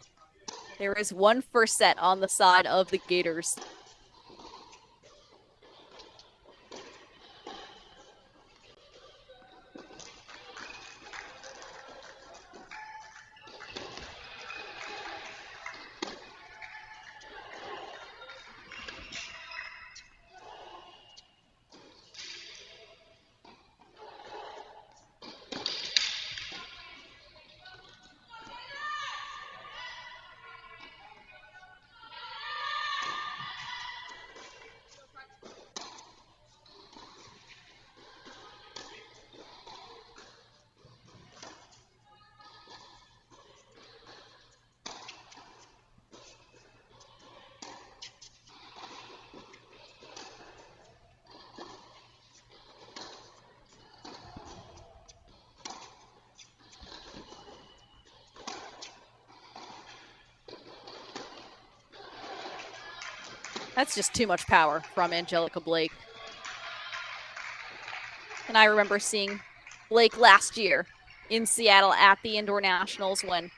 there is one first set on the side of the Gators. That's just too much power from Angelica Blake. And I remember seeing Blake last year in Seattle at the Indoor Nationals when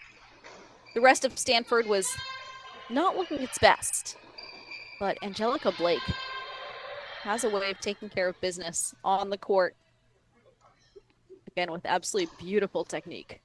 the rest of Stanford was not looking its best. But Angelica Blake has a way of taking care of business on the court. Again, with absolutely beautiful technique.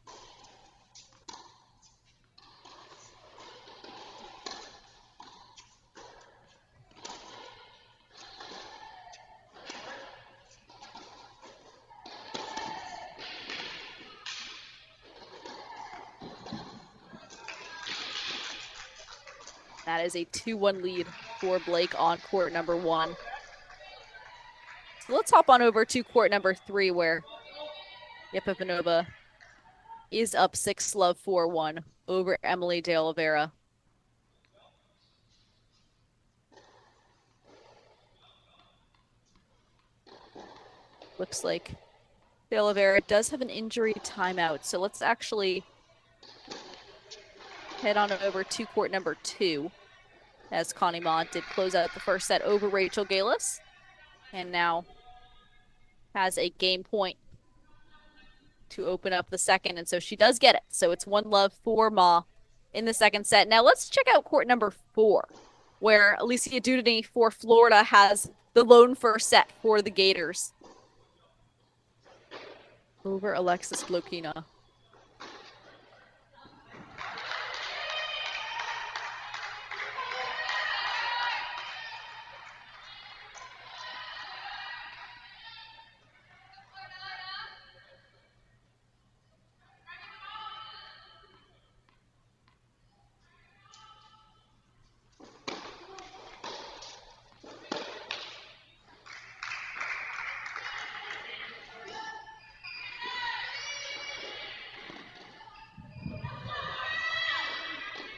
That is a 2-1 lead for Blake on court number 1. So let's hop on over to court number 3 where Yepifanova is up 6-love 4-1 over Emily De Oliveira. Looks like De Oliveira does have an injury timeout, so let's actually head on over to court number 2 as Connie Ma did close out the first set over Rachel Galis and now has a game point to open up the second, and so she does get it. So it's 1-love for Ma in the second set. Now let's check out court number 4, where Alicia Dudeny for Florida has the lone first set for the Gators over Alexis Blokina.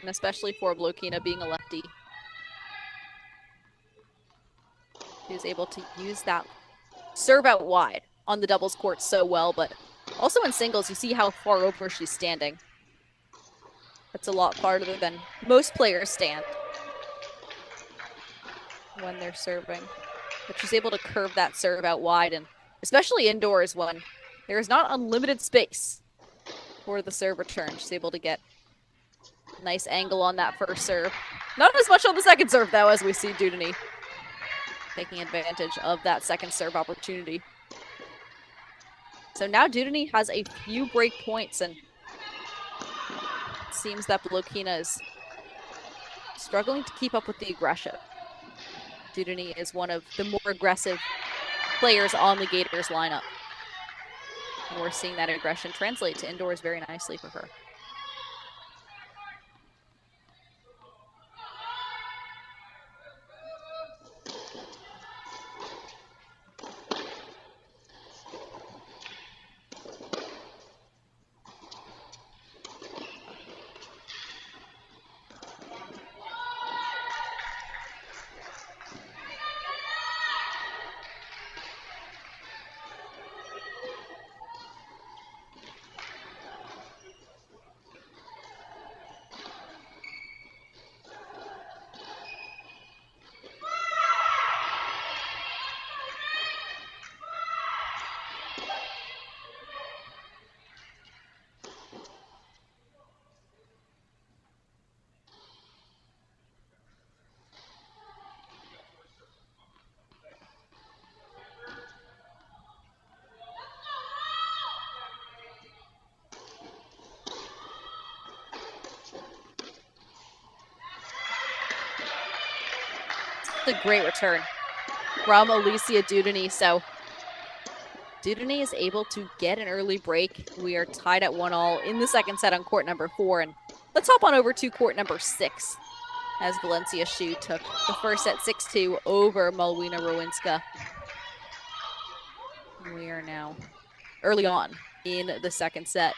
And especially for Blokina being a lefty, she is able to use that serve out wide on the doubles court so well, but also in singles, you see how far over she's standing. That's a lot farther than most players stand when they're serving. But she's able to curve that serve out wide, and especially indoors when there is not unlimited space for the serve return. She's able to get a nice angle on that first serve. Not as much on the second serve, though, as we see Dudeny taking advantage of that second serve opportunity. So now Dudeny has a few break points, and it seems that Blokina is struggling to keep up with the aggression. Dudeny is one of the more aggressive players on the Gators lineup. And we're seeing that aggression translate to indoors very nicely for her. A great return from Alicia Dudeny. So Dudeny is able to get an early break. We are tied at 1-all in the second set on court number 4. And let's hop on over to court number 6 as Valencia Hsu took the first set 6-2 over Malwina Rowinska. We are now early on in the second set.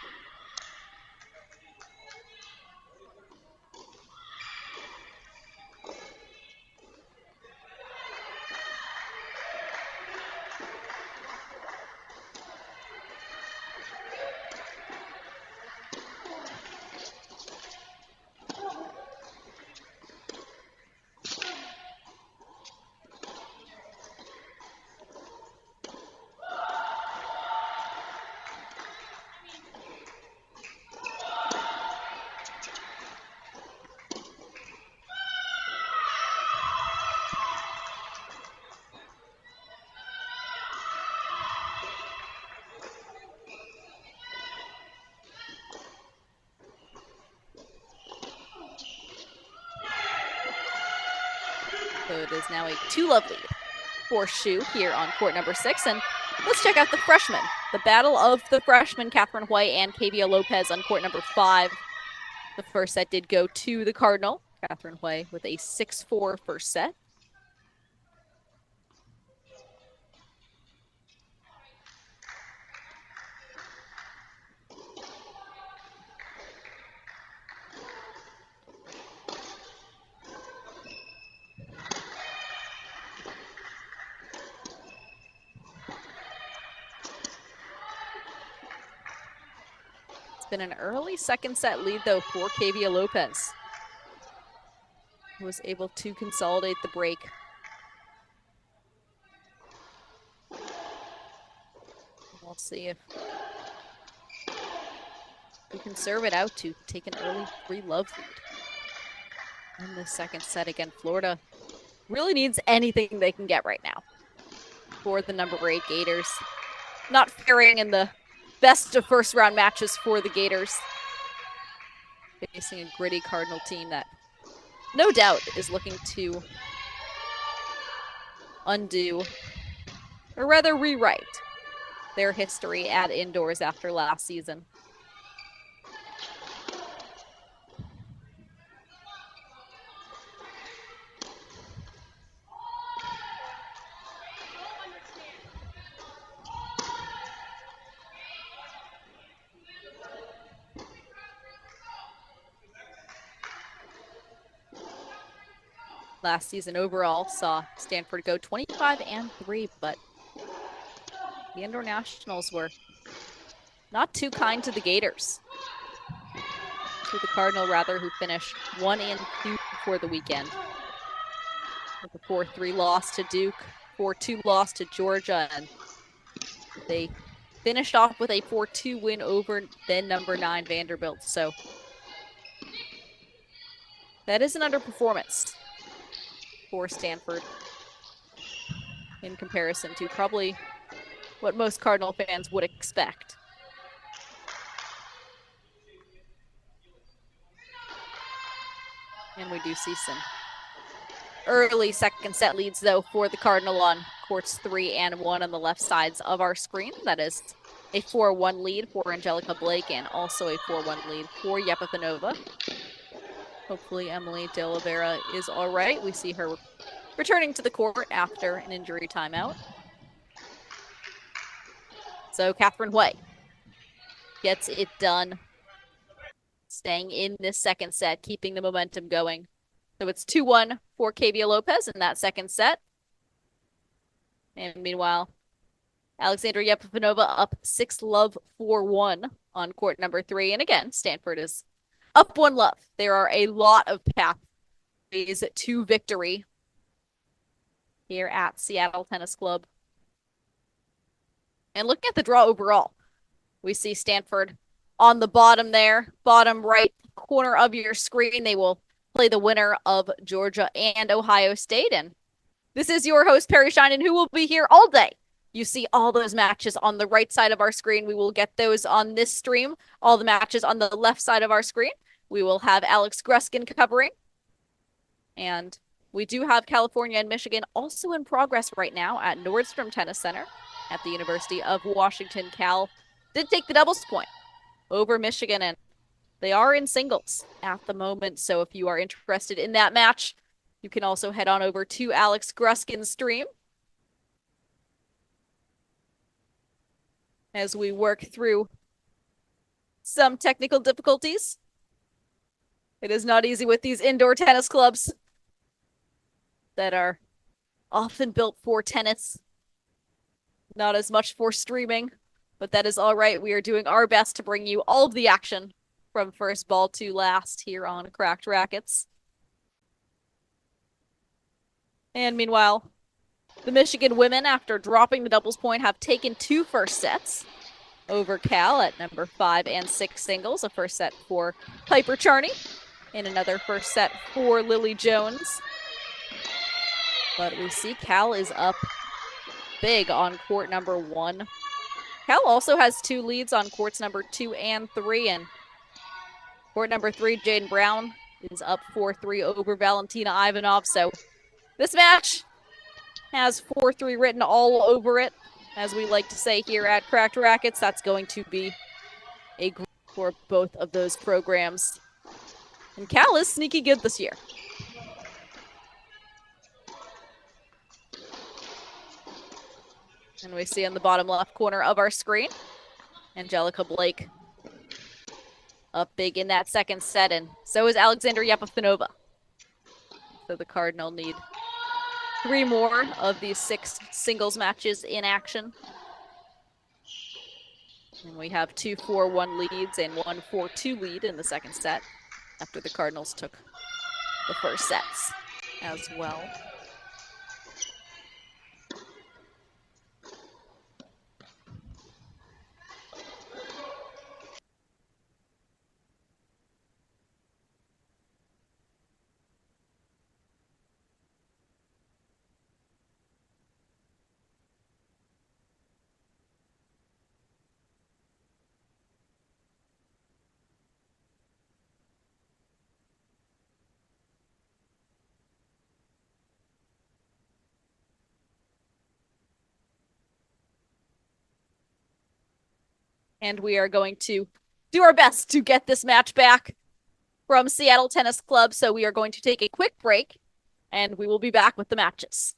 So it is now a 2-love lead for Shu here on court number 6. And let's check out the freshmen. The battle of the freshmen, Catherine White and Kavia Lopez on court number 5. The first set did go to the Cardinal. Catherine White with a 6-4 first set. Been an early second set lead though for Kavia Lopez, who was able to consolidate the break. We'll see if we can serve it out to take an early 3-love lead in the second set. Again, Florida really needs anything they can get right now for the number 8 Gators. Not faring in the best of first round matches for the Gators, facing a gritty Cardinal team that no doubt is looking to undo, or rather rewrite, their history at indoors after last season. Last season overall saw Stanford go 25-3, but the indoor nationals were not too kind to the Gators. To the Cardinal, rather, who finished 1-2 for the weekend. With a 4-3 loss to Duke, 4-2 loss to Georgia, and they finished off with a 4-2 win over then number 9 Vanderbilt. So that is an underperformance for Stanford in comparison to probably what most Cardinal fans would expect. And we do see some early second set leads though for the Cardinal on courts 3 and 1 on the left sides of our screen. That is a 4-1 lead for Angelica Blake and also a 4-1 lead for Yepifanova. Hopefully Emily De Oliveira is all right. We see her returning to the court after an injury timeout. So Catherine White gets it done, staying in this second set, keeping the momentum going. So it's 2-1 for Kavia Lopez in that second set. And meanwhile, Alexandra Yepifanova up 6-love 4-1 on court number 3. And again, Stanford is up 1-love. There are a lot of pathways to victory here at Seattle Tennis Club. And looking at the draw overall, we see Stanford on the bottom there, bottom right corner of your screen. They will play the winner of Georgia and Ohio State. And this is your host, Perry Shinen, who will be here all day. You see all those matches on the right side of our screen. We will get those on this stream. All the matches on the left side of our screen. We will have Alex Gruskin covering. And we do have California and Michigan also in progress right now at Nordstrom Tennis Center at the University of Washington. Cal did take the doubles point over Michigan, and they are in singles at the moment. So if you are interested in that match, you can also head on over to Alex Gruskin's stream as we work through some technical difficulties. It is not easy with these indoor tennis clubs that are often built for tennis, not as much for streaming, but that is all right. We are doing our best to bring you all of the action from first ball to last here on Cracked Racquets. And meanwhile, the Michigan women, after dropping the doubles point, have taken 2 first sets over Cal at number 5 and 6 singles. A first set for Piper Charney and another first set for Lily Jones. But we see Cal is up big on court number 1. Cal also has 2 leads on courts number 2 and 3. And court number 3, Jaden Brown is up 4-3 over Valentina Ivanov. So This match has 4-3 written all over it. As we like to say here at Cracked Racquets, that's going to be a group for both of those programs. And Cal is sneaky good this year. And we see in the bottom left corner of our screen, Angelica Blake up big in that second set, and so is Alexandra Yepifanova. So the Cardinal need 3 more of these 6 singles matches in action. And we have 2 4-1 leads and 1 4-2 lead in the second set after the Cardinals took the first sets as well. And we are going to do our best to get this match back from Seattle Tennis Club. So we are going to take a quick break, and we will be back with the matches.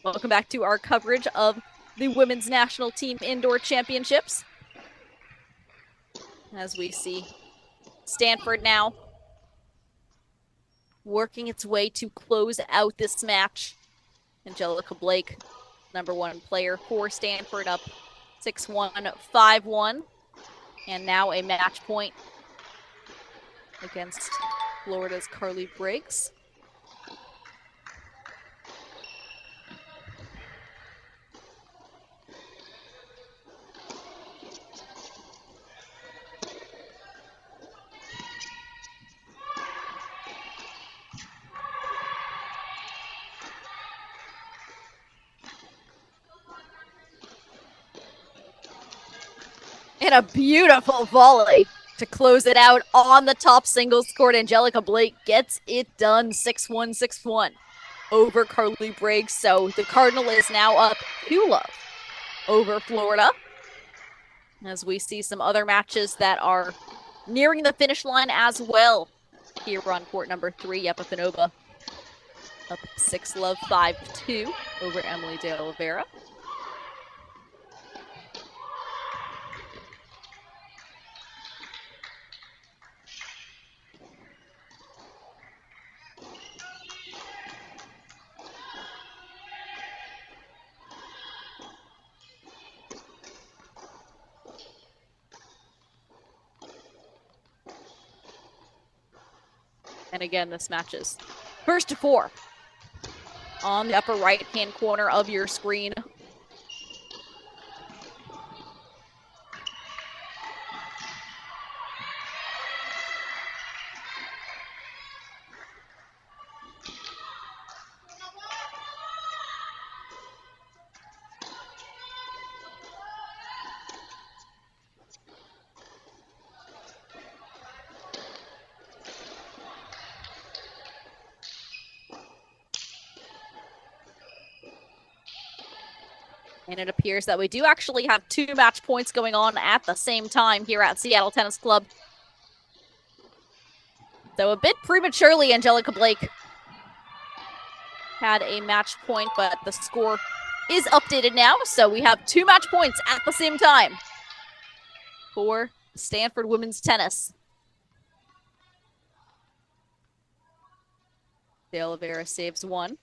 Welcome back to our coverage of the Women's National Team Indoor Championships. As we see Stanford now working its way to close out this match. Angelica Blake, #1 player for Stanford, up 6-1, 5-1. And now a match point against Florida's Carly Briggs. And a beautiful volley to close it out on the top singles court. Angelica Blake gets it done, 6-1, 6-1 over Carly Briggs. So the Cardinal is now up 2-love over Florida. As we see some other matches that are nearing the finish line as well. Here on court #3, Yepifanova up 6-love, 5-2 over Emily De Oliveira. And again, this matches first to 4 on the upper right-hand corner of your screen. And it appears that we do actually have 2 match points going on at the same time here at Seattle Tennis Club. So a bit prematurely, Angelica Blake had a match point, but the score is updated now. So we have 2 match points at the same time for Stanford women's tennis. De Oliveira saves 1.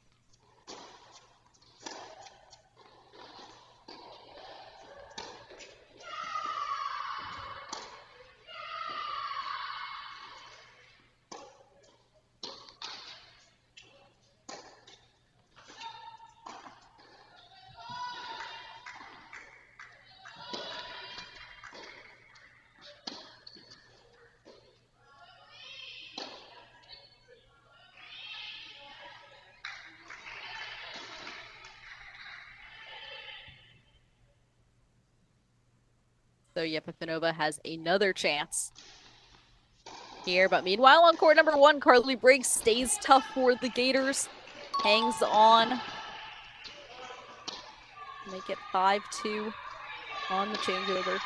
So Yepifanova has another chance here. But meanwhile, on court number 1, Carly Briggs stays tough for the Gators. Hangs on. Make it 5-2 on the changeover.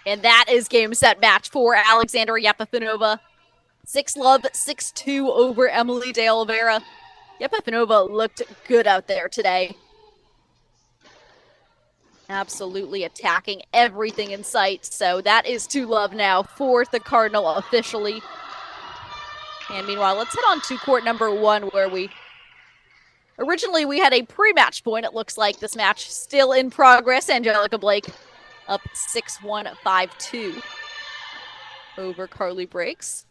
And that is game, set, match for Alexandra Yepifanova. 6-love, 6-2 over Emily De Oliveira. Yepifanova looked good out there today. Absolutely attacking everything in sight. So that is 2-love now for the Cardinal officially. And meanwhile, let's head on to court number 1 where originally we had a pre-match point. It looks like this match still in progress. Angelica Blake up 6-1, 5-2 over Carly Briggs.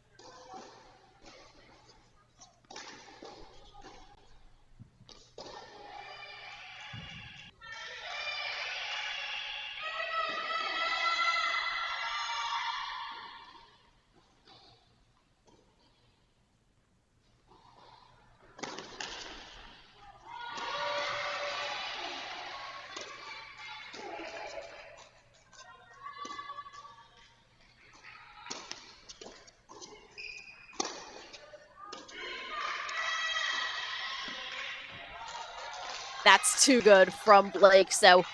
That's too good from Blake. So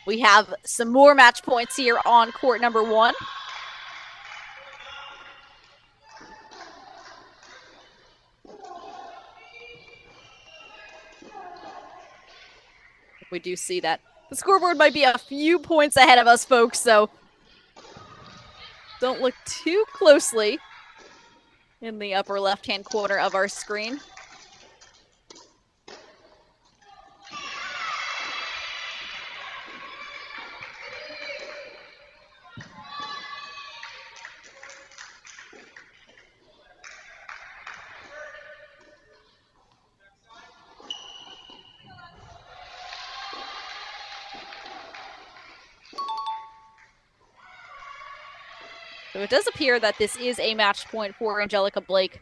we have some more match points here on court number 1. We do see that the scoreboard might be a few points ahead of us, folks, so don't look too closely in the upper left-hand corner of our screen. So it does appear that this is a match point for Angelica Blake.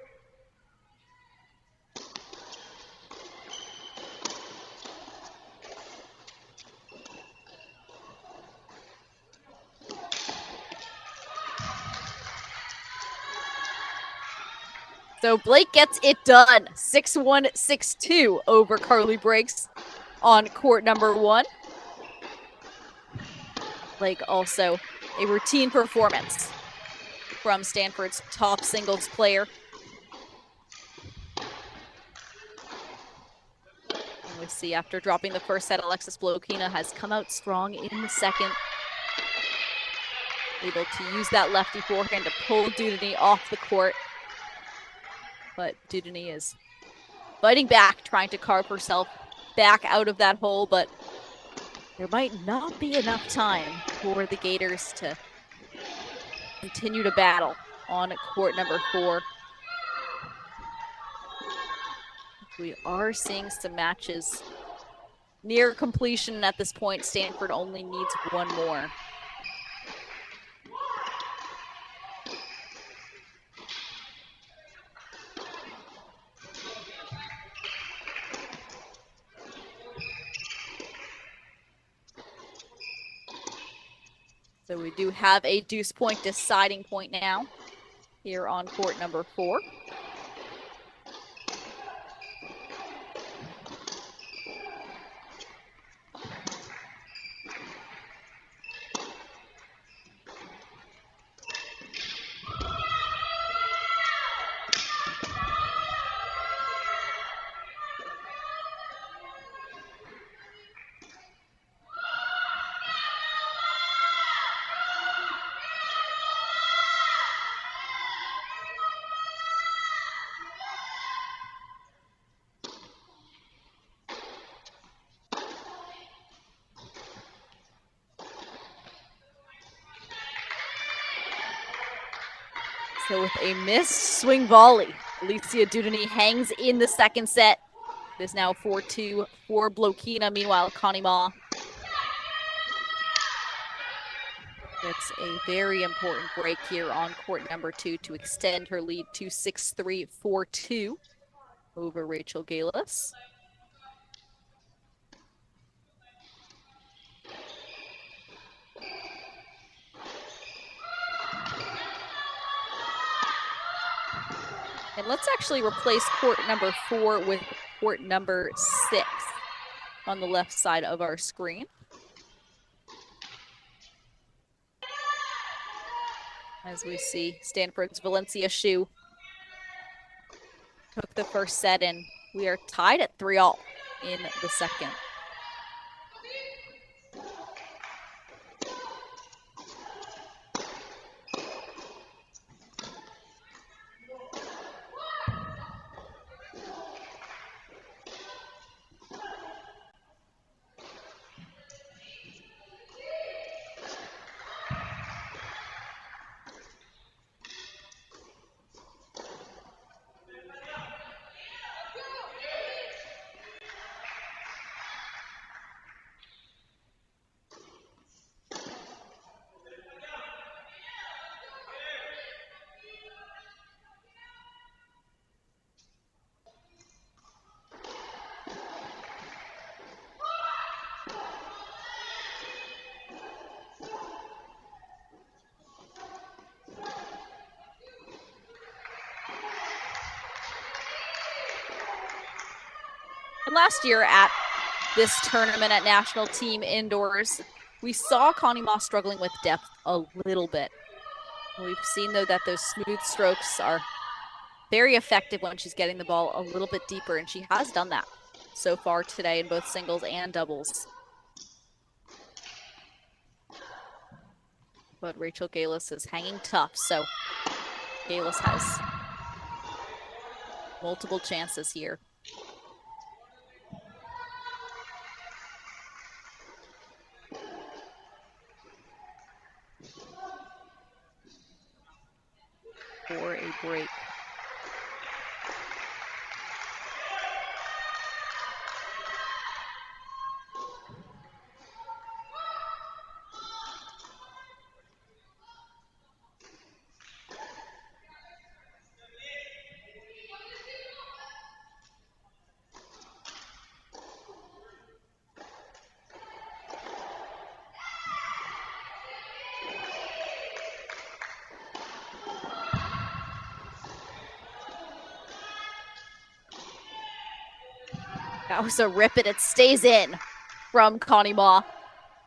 So Blake gets it done. 6-1, 6-2 over Carly Briggs on court number 1. Blake also a routine performance from Stanford's top singles player. And we see after dropping the first set, Alexis Blokina has come out strong in the second. Able to use that lefty forehand to pull Dudany off the court. But Dudeny is fighting back, trying to carve herself back out of that hole, but there might not be enough time for the Gators to continue to battle on court number 4. We are seeing some matches near completion at this point. Stanford only needs one more. So we do have a deuce point deciding point now here on court number 4. So with a missed swing volley, Alicia Dudeny hangs in the second set. It is now 4-2 for Blokina. Meanwhile, Connie Ma gets a very important break here on court number 2 to extend her lead to 6-3, 4-2 over Rachel Galis. And let's actually replace court number 4 with court number 6 on the left side of our screen. As we see, Stanford's Valencia Shu took the first set, and we are tied at 3-all in the second. And last year at this tournament at National Team Indoors, we saw Connie Ma struggling with depth a little bit. We've seen, though, that those smooth strokes are very effective when she's getting the ball a little bit deeper, and she has done that so far today in both singles and doubles. But Rachel Galis is hanging tough, so Galis has multiple chances here. For a break. That was a rip, and it stays in from Connie Ma.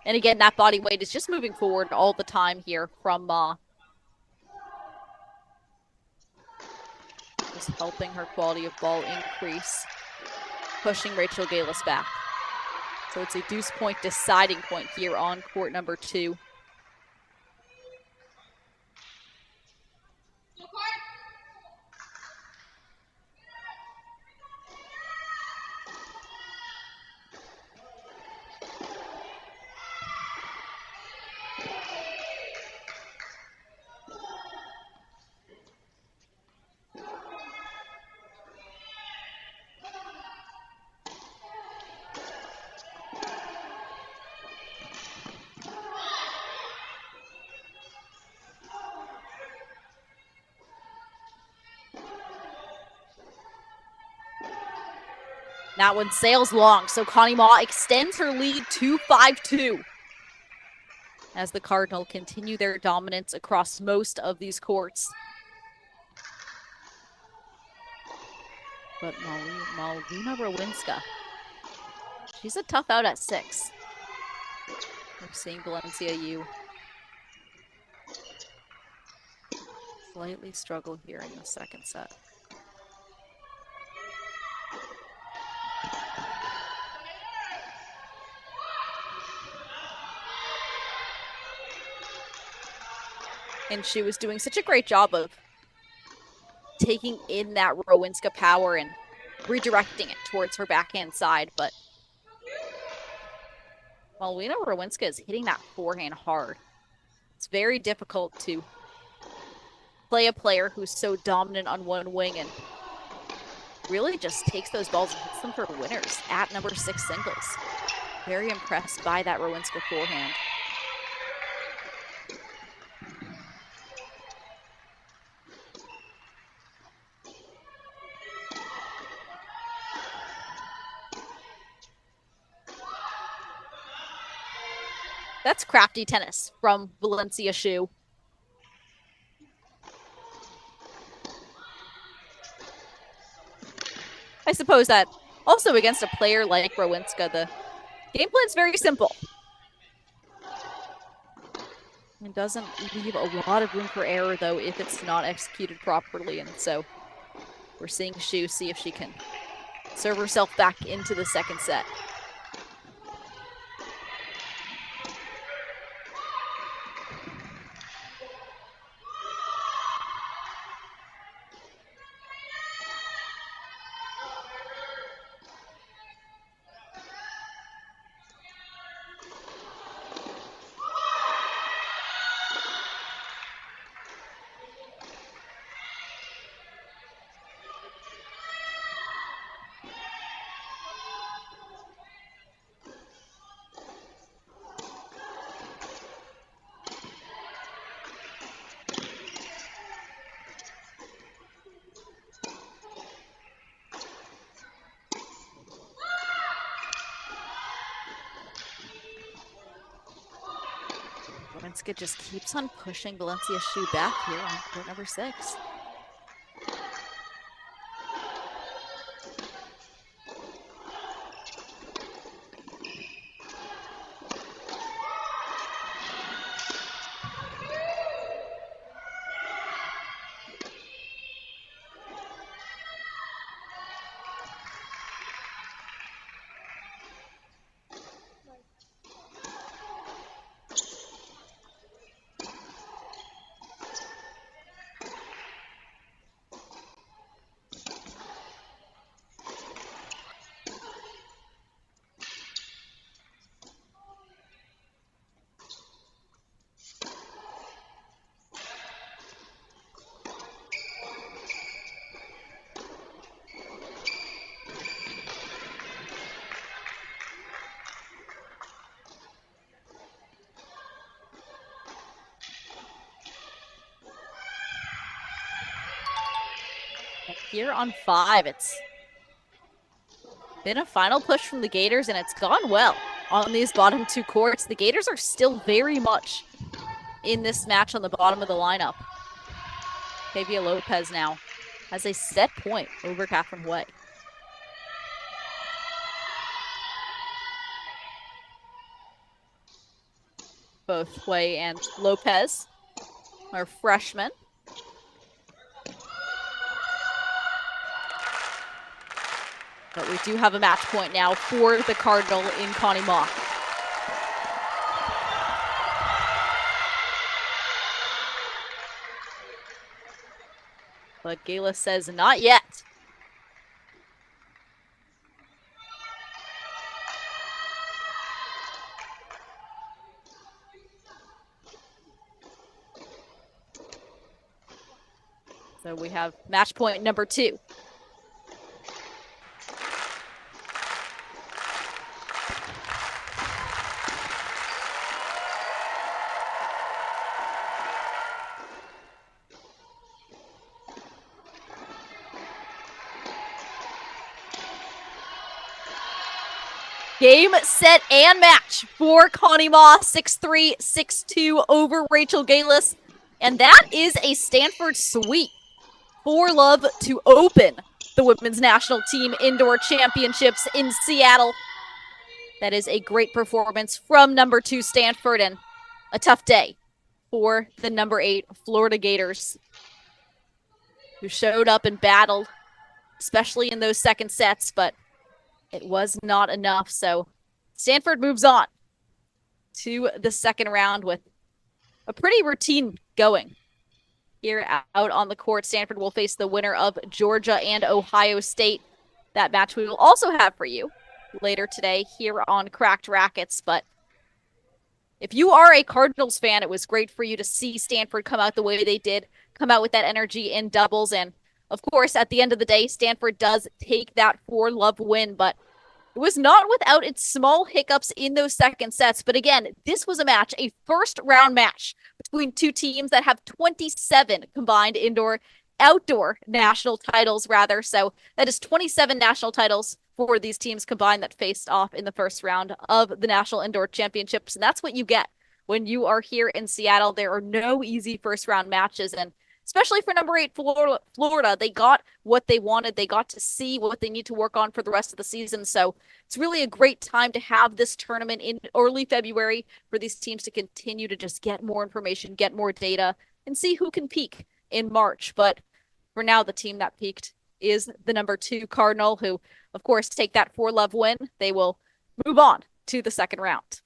And again, that body weight is just moving forward all the time here from Ma. Just helping her quality of ball increase, pushing Rachel Galis back. So it's a deuce point deciding point here on court number 2. That one sails long, so Connie Ma extends her lead to 5-2. As the Cardinal continue their dominance across most of these courts. But Malvina Rowinska, she's a tough out at 6. We're seeing Valencia U slightly struggle here in the second set. And she was doing such a great job of taking in that Rowinska power and redirecting it towards her backhand side, but Malvina Rowinska is hitting that forehand hard. It's very difficult to play a player who's so dominant on one wing and really just takes those balls and hits them for winners at number 6 singles. Very impressed by that Rowinska forehand. That's crafty tennis from Valencia Shu. I suppose that also against a player like Rowinska, the game plan's very simple. It doesn't leave a lot of room for error, though, if it's not executed properly. And so we're seeing Shu see if she can serve herself back into the second set. Rowinska just keeps on pushing Valencia Shu back here on court number 6. Here on 5, it's been a final push from the Gators, and it's gone well on these bottom 2 courts. The Gators are still very much in this match on the bottom of the lineup. Tavia Lopez now has a set point over Catherine Way. Both Way and Lopez are freshmen. But we do have a match point now for the Cardinal in Connie Ma. But Gayla says not yet. So we have match point number 2. Game, set, and match for Connie Ma, 6'3", 6'2" over Rachel Galis. And that is a Stanford sweep. 4-love to open the Women's National Team Indoor Championships in Seattle. That is a great performance from number 2 Stanford, and a tough day for the number 8 Florida Gators, who showed up and battled, especially in those second sets, but it was not enough. So Stanford moves on to the second round with a pretty routine going. Here out on the court, Stanford will face the winner of Georgia and Ohio State. That match we will also have for you later today here on Cracked Racquets. But if you are a Cardinals fan, it was great for you to see Stanford come out the way they did, come out with that energy in doubles. And of course, at the end of the day, Stanford does take that 4-love win, but it was not without its small hiccups in those second sets. But again, this was a match, a first-round match between two teams that have 27 combined outdoor national titles, rather. So that is 27 national titles for these teams combined that faced off in the first round of the National Indoor Championships. And that's what you get when you are here in Seattle. There are no easy first-round matches, and especially for number 8 Florida, they got what they wanted. They got to see what they need to work on for the rest of the season. So it's really a great time to have this tournament in early February for these teams to continue to just get more information, get more data, and see who can peak in March. But for now, the team that peaked is the number 2 Cardinal, who, of course, take that 4-love win. They will move on to the second round.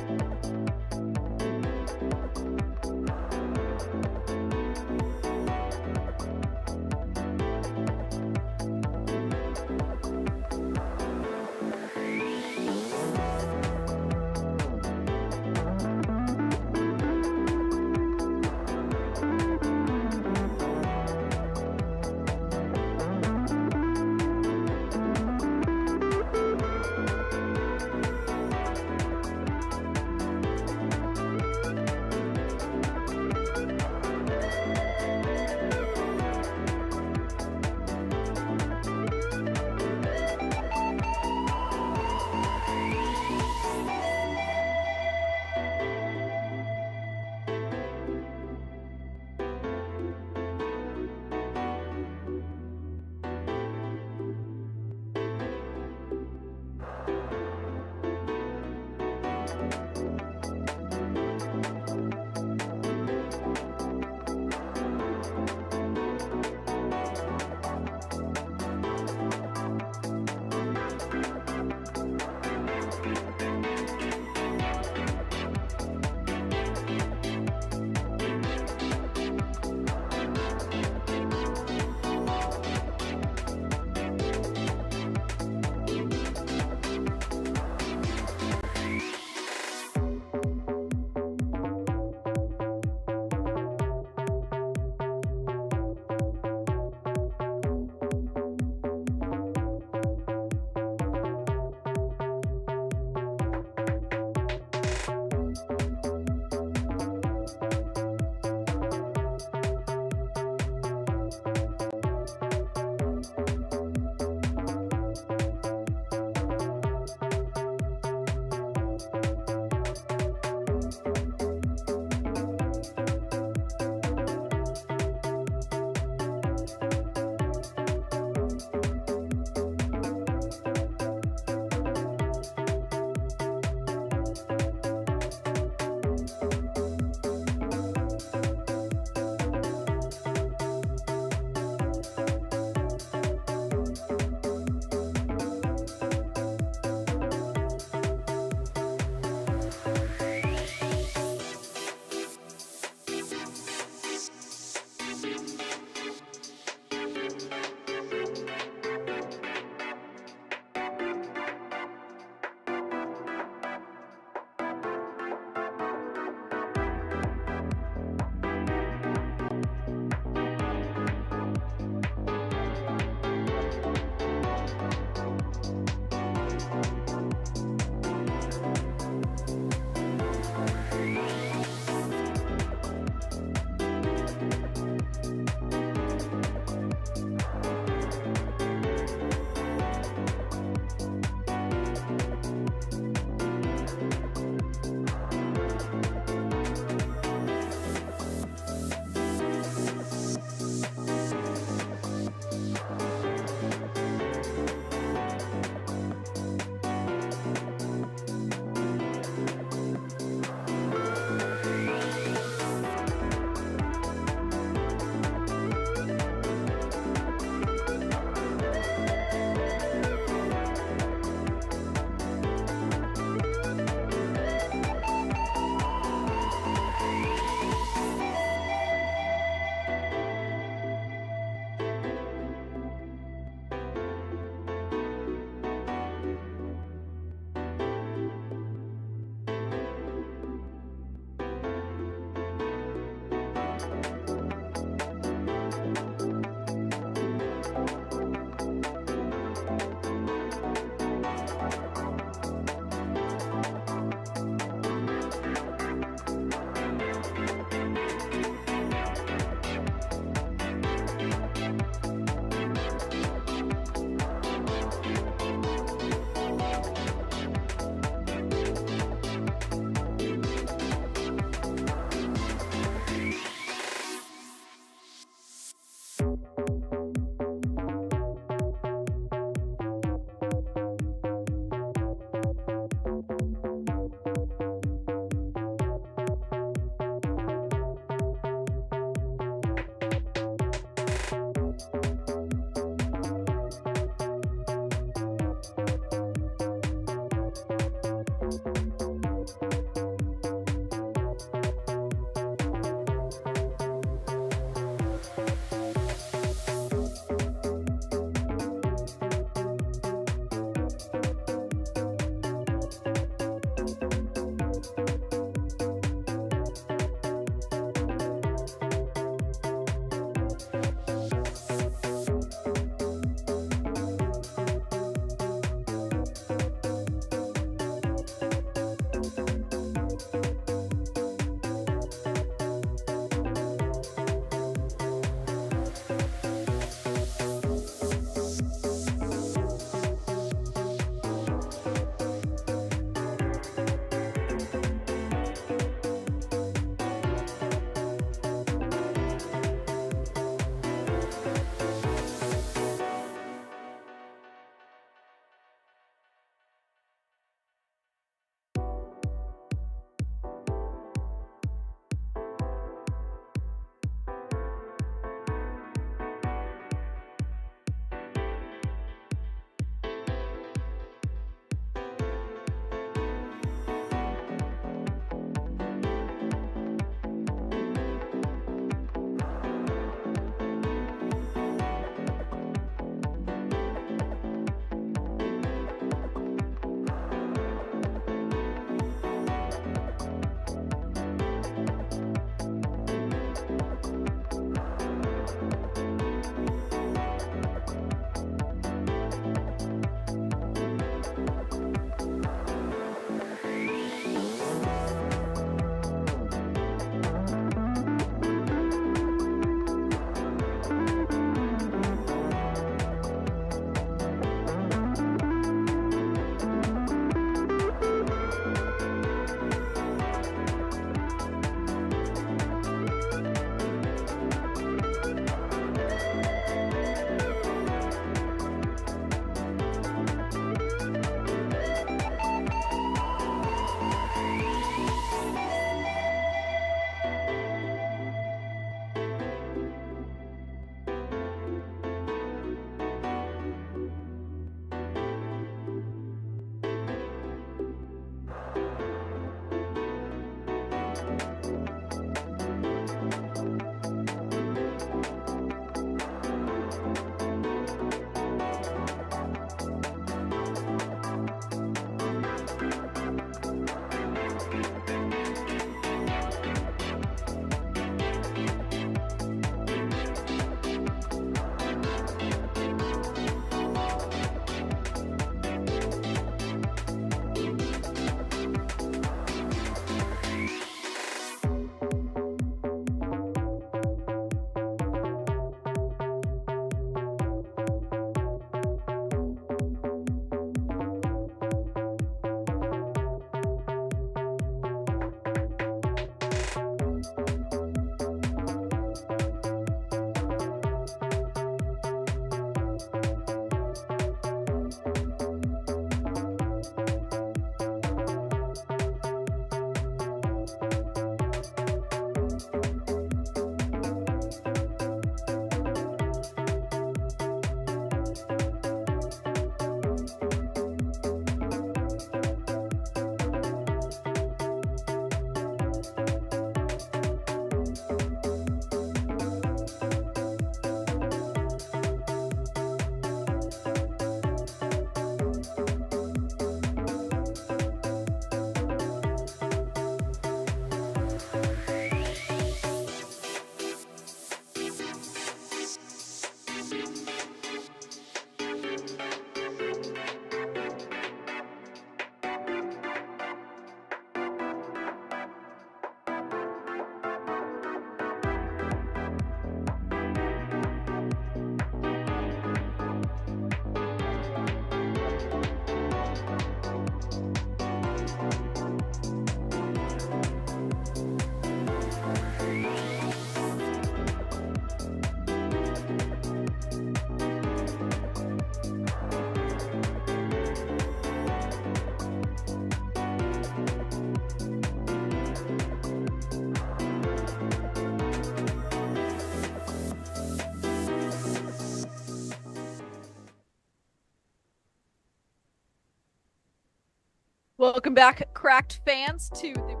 Welcome back, Cracked fans, to the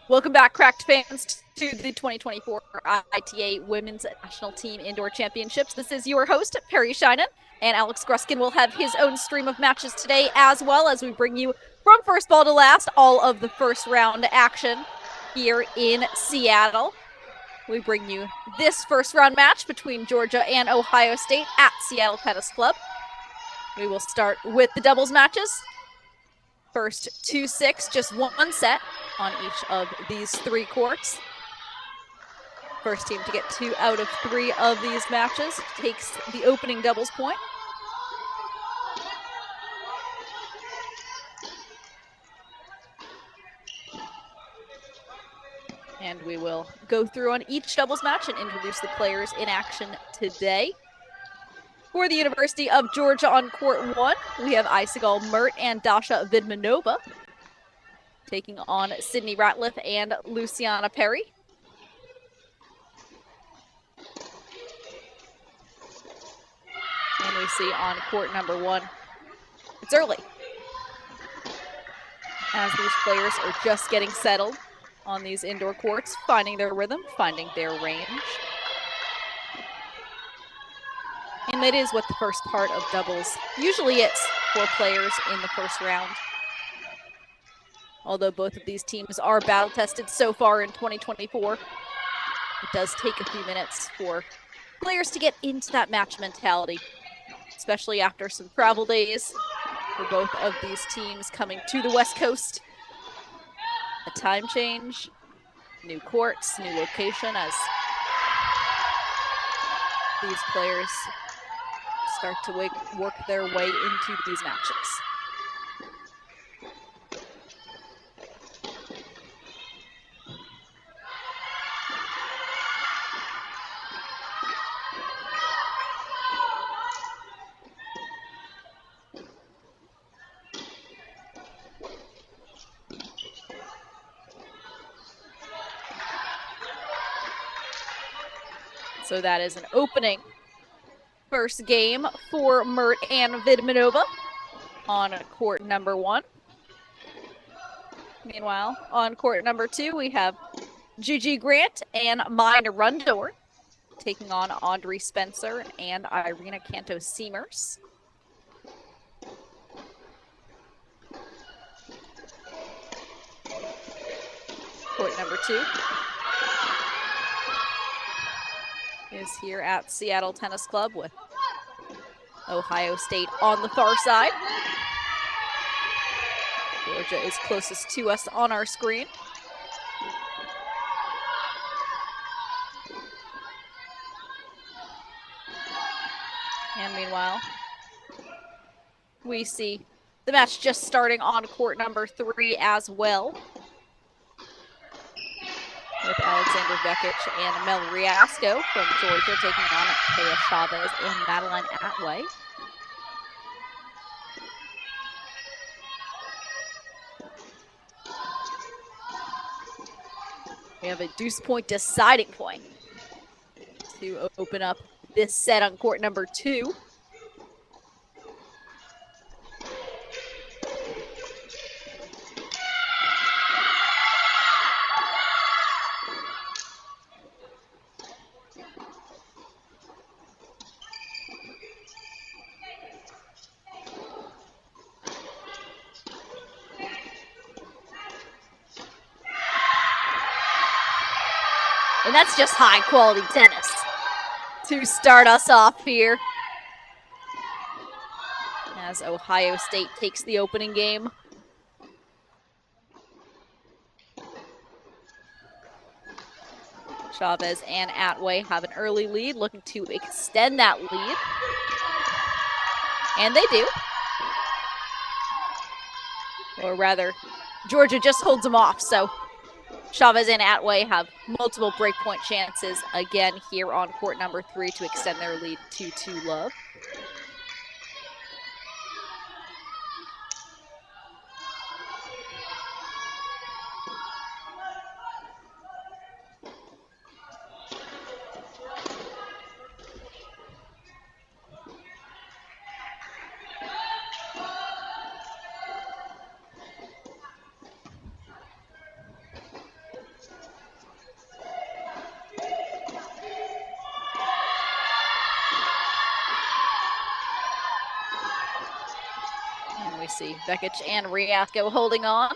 Welcome back, Cracked fans, to the 2024 ITA Women's National Team Indoor Championships. This is your host, Perry Shinen, and Alex Gruskin will have his own stream of matches today, as well as we bring you from first ball to last all of the first round action here in Seattle. We bring you this first round match between Georgia and Ohio State at Seattle Tennis Club. We will start with the doubles matches. First 2-6, just one set on each of these three courts. First team to get 2 out of 3 of these matches takes the opening doubles point. And we will go through on each doubles match and introduce the players in action today. For the University of Georgia on court 1, we have Isigal Mert and Dasha Vidmanova taking on Sydney Ratliff and Luciana Perry. And we see on court number 1, it's early, as these players are just getting settled on these indoor courts, finding their rhythm, finding their range. And that is what the first part of doubles usually is for players in the first round. Although both of these teams are battle tested so far in 2024, it does take a few minutes for players to get into that match mentality, especially after some travel days for both of these teams coming to the West Coast. A time change, new courts, new location as these players start to work their way into these matches. So that is an opening first game for Mert and Vidmanova on court number 1. Meanwhile, on court number 2, we have Gigi Grant and Maya Rundor taking on Audrey Spencer and Irina Cantos-Siemers. Court number 2 is here at Seattle Tennis Club with Ohio State on the far side. Georgia is closest to us on our screen. And meanwhile, we see the match just starting on court number 3 as well, with Alexander Vekic and Mel Riasco from Georgia taking on Taya Chavez and Madeline Atway. We have a deuce point deciding point to open up this set on court number 2. And that's just high quality tennis to start us off here. As Ohio State takes the opening game. Chavez and Atway have an early lead, looking to extend that lead. And they do. Or rather, Georgia just holds them off, so Chavez and Atway have multiple breakpoint chances again here on court number 3 to extend their lead to 2-love. And we see Bekic and Riatko holding on.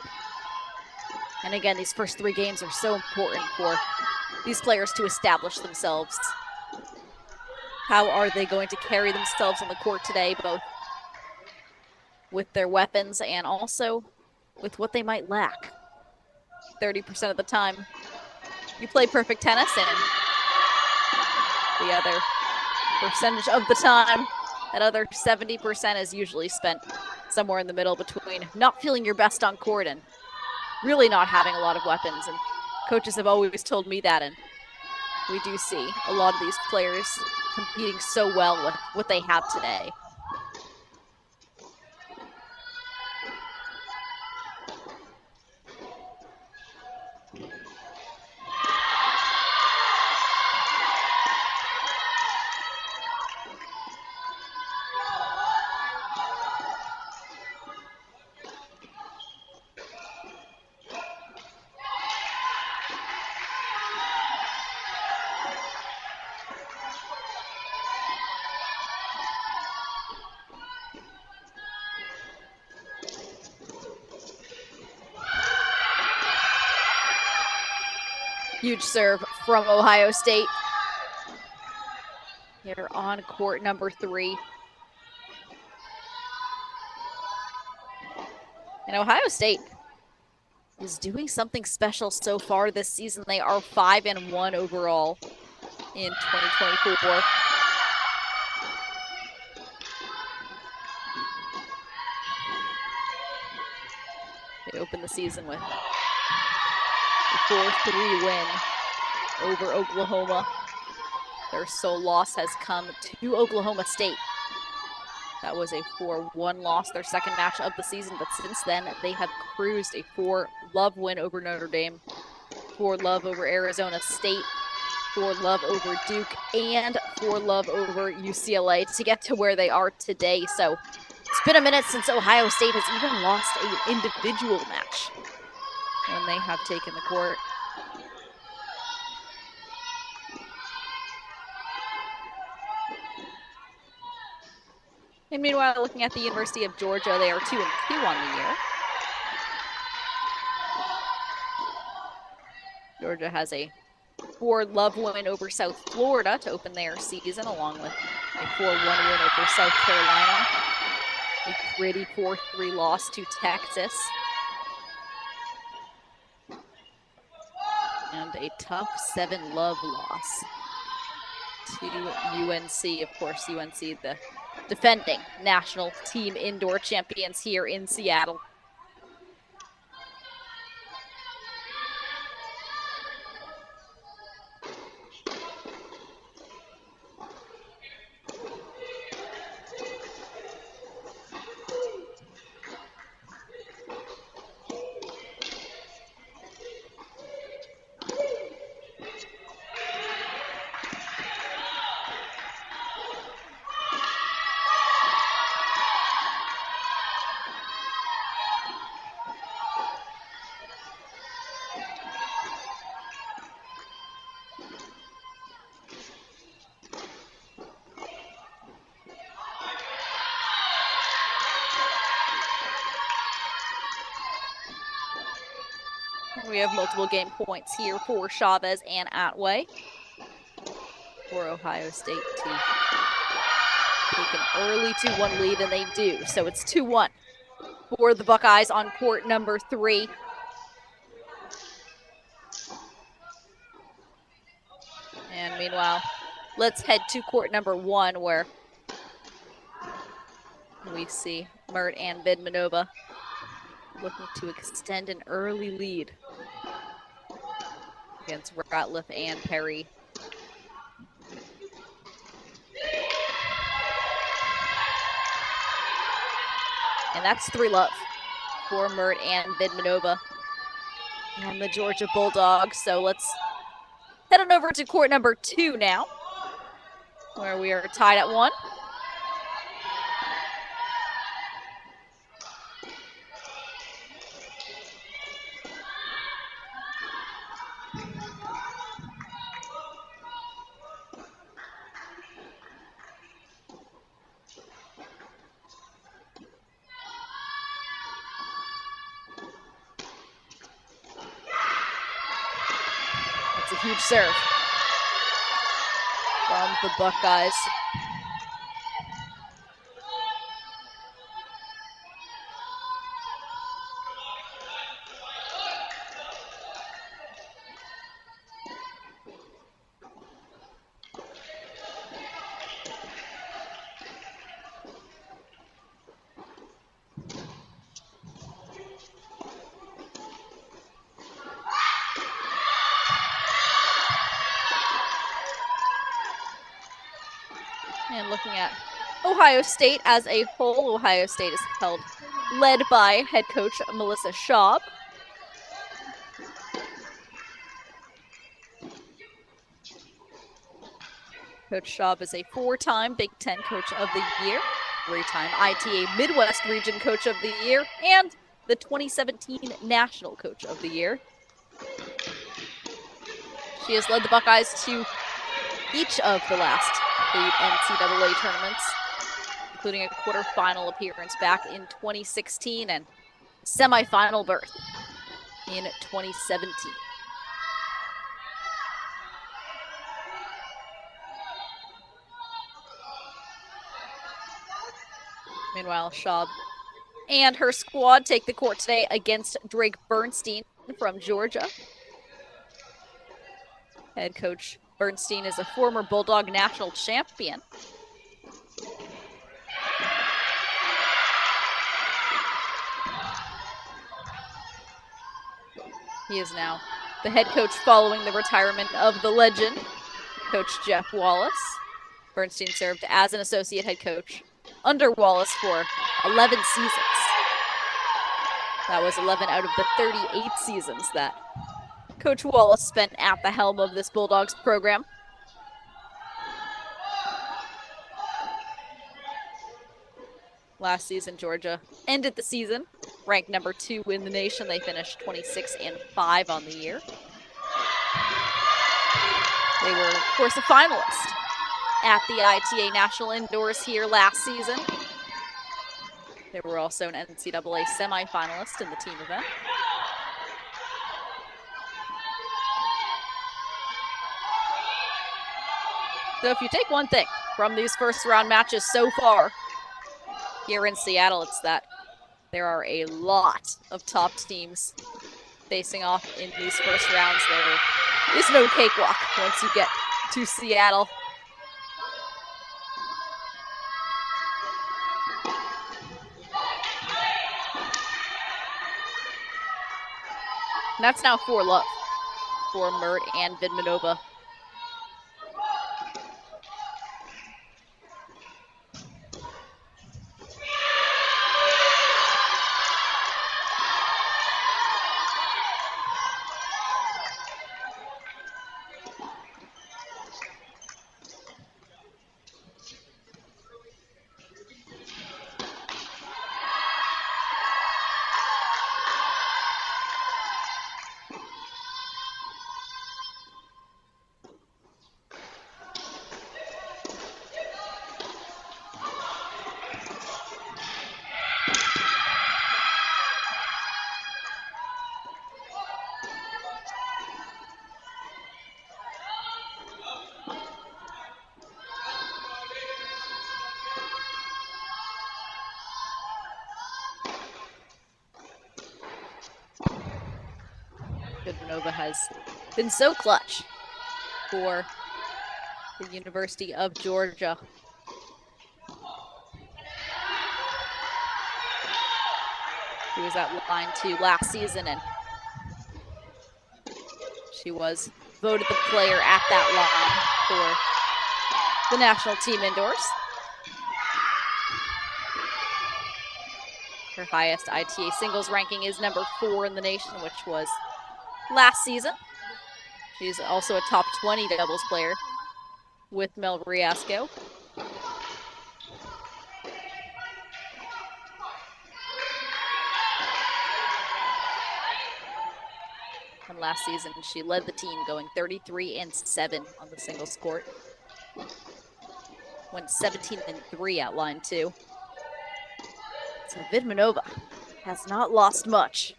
And again, these first 3 games are so important for these players to establish themselves. How are they going to carry themselves on the court today, both with their weapons and also with what they might lack? 30% of the time, you play perfect tennis, and the other percentage of the time, that other 70% is usually spent somewhere in the middle between not feeling your best on court and really not having a lot of weapons. And coaches have always told me that, and we do see a lot of these players competing so well with what they have today. Huge serve from Ohio State here on court number 3. And Ohio State is doing something special so far this season. They are 5-1 overall in 2024. They opened the season with a 4-3 win over Oklahoma. Their sole loss has come to Oklahoma State. That was a 4-1 loss, their second match of the season, but since then they have cruised a 4-love win over Notre Dame, 4-love over Arizona State, 4-love over Duke, and 4-love over UCLA to get to where they are today. So it's been a minute since Ohio State has even lost an individual match when they have taken the court. And meanwhile, looking at the University of Georgia, they are 2-2 on the year. Georgia has a 4-love win over South Florida to open their season, along with a 4-1 win over South Carolina. A gritty 4-3 loss to Texas. And a tough 7-love loss to UNC. Of course, UNC, the defending national team indoor champions here in Seattle. We have multiple game points here for Chavez and Atway. For Ohio State to take an early 2-1 lead, and they do. So it's 2-1 for the Buckeyes on court number 3. And meanwhile, let's head to court number 1, where we see Mert and Vidmanova looking to extend an early lead against Ratliff and Perry. And that's 3-love for Mert and Vidmanova and the Georgia Bulldogs. So let's head on over to court number 2 now, where we are tied at 1. That's a huge serve from the Buckeyes. And looking at Ohio State as a whole, Ohio State is led by head coach Melissa Schaub. Coach Schaub is a 4-time Big Ten Coach of the Year, 3-time ITA Midwest Region Coach of the Year, and the 2017 National Coach of the Year. She has led the Buckeyes to each of the last 8 NCAA tournaments, including a quarterfinal appearance back in 2016 and semifinal berth in 2017. Meanwhile, Schaub and her squad take the court today against Drake Bernstein from Georgia. Head coach Bernstein is a former Bulldog national champion. He is now the head coach following the retirement of the legend, Coach Jeff Wallace. Bernstein served as an associate head coach under Wallace for 11 seasons. That was 11 out of the 38 seasons that Coach Wallace spent at the helm of this Bulldogs program. Last season, Georgia ended the season ranked number 2 in the nation. They finished 26-5 on the year. They were, of course, a finalist at the ITA National Indoors here last season. They were also an NCAA semifinalist in the team event. So if you take one thing from these first round matches so far here in Seattle, it's that there are a lot of top teams facing off in these first rounds. There is no cakewalk once you get to Seattle. And that's now 4-love for Mert and Vidmanova. Villanova has been so clutch for the University of Georgia. She was at line 2 last season, and she was voted the player at that line for the national team indoors. Her highest ITA singles ranking is number 4 in the nation, which was last season. She's also a top 20 doubles player with Mel Riasco. And last season, she led the team, going 33-7 on the singles court. Went 17-3 at line 2. So Vidmanova has not lost much.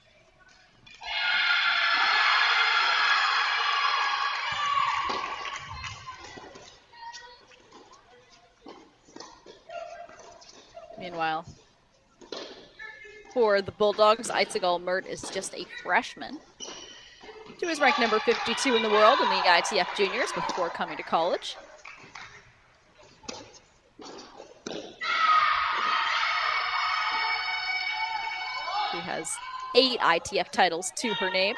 Meanwhile, for the Bulldogs, Itzigal Mert is just a freshman. She was ranked number 52 in the world in the ITF juniors before coming to college. She has 8 ITF titles to her name.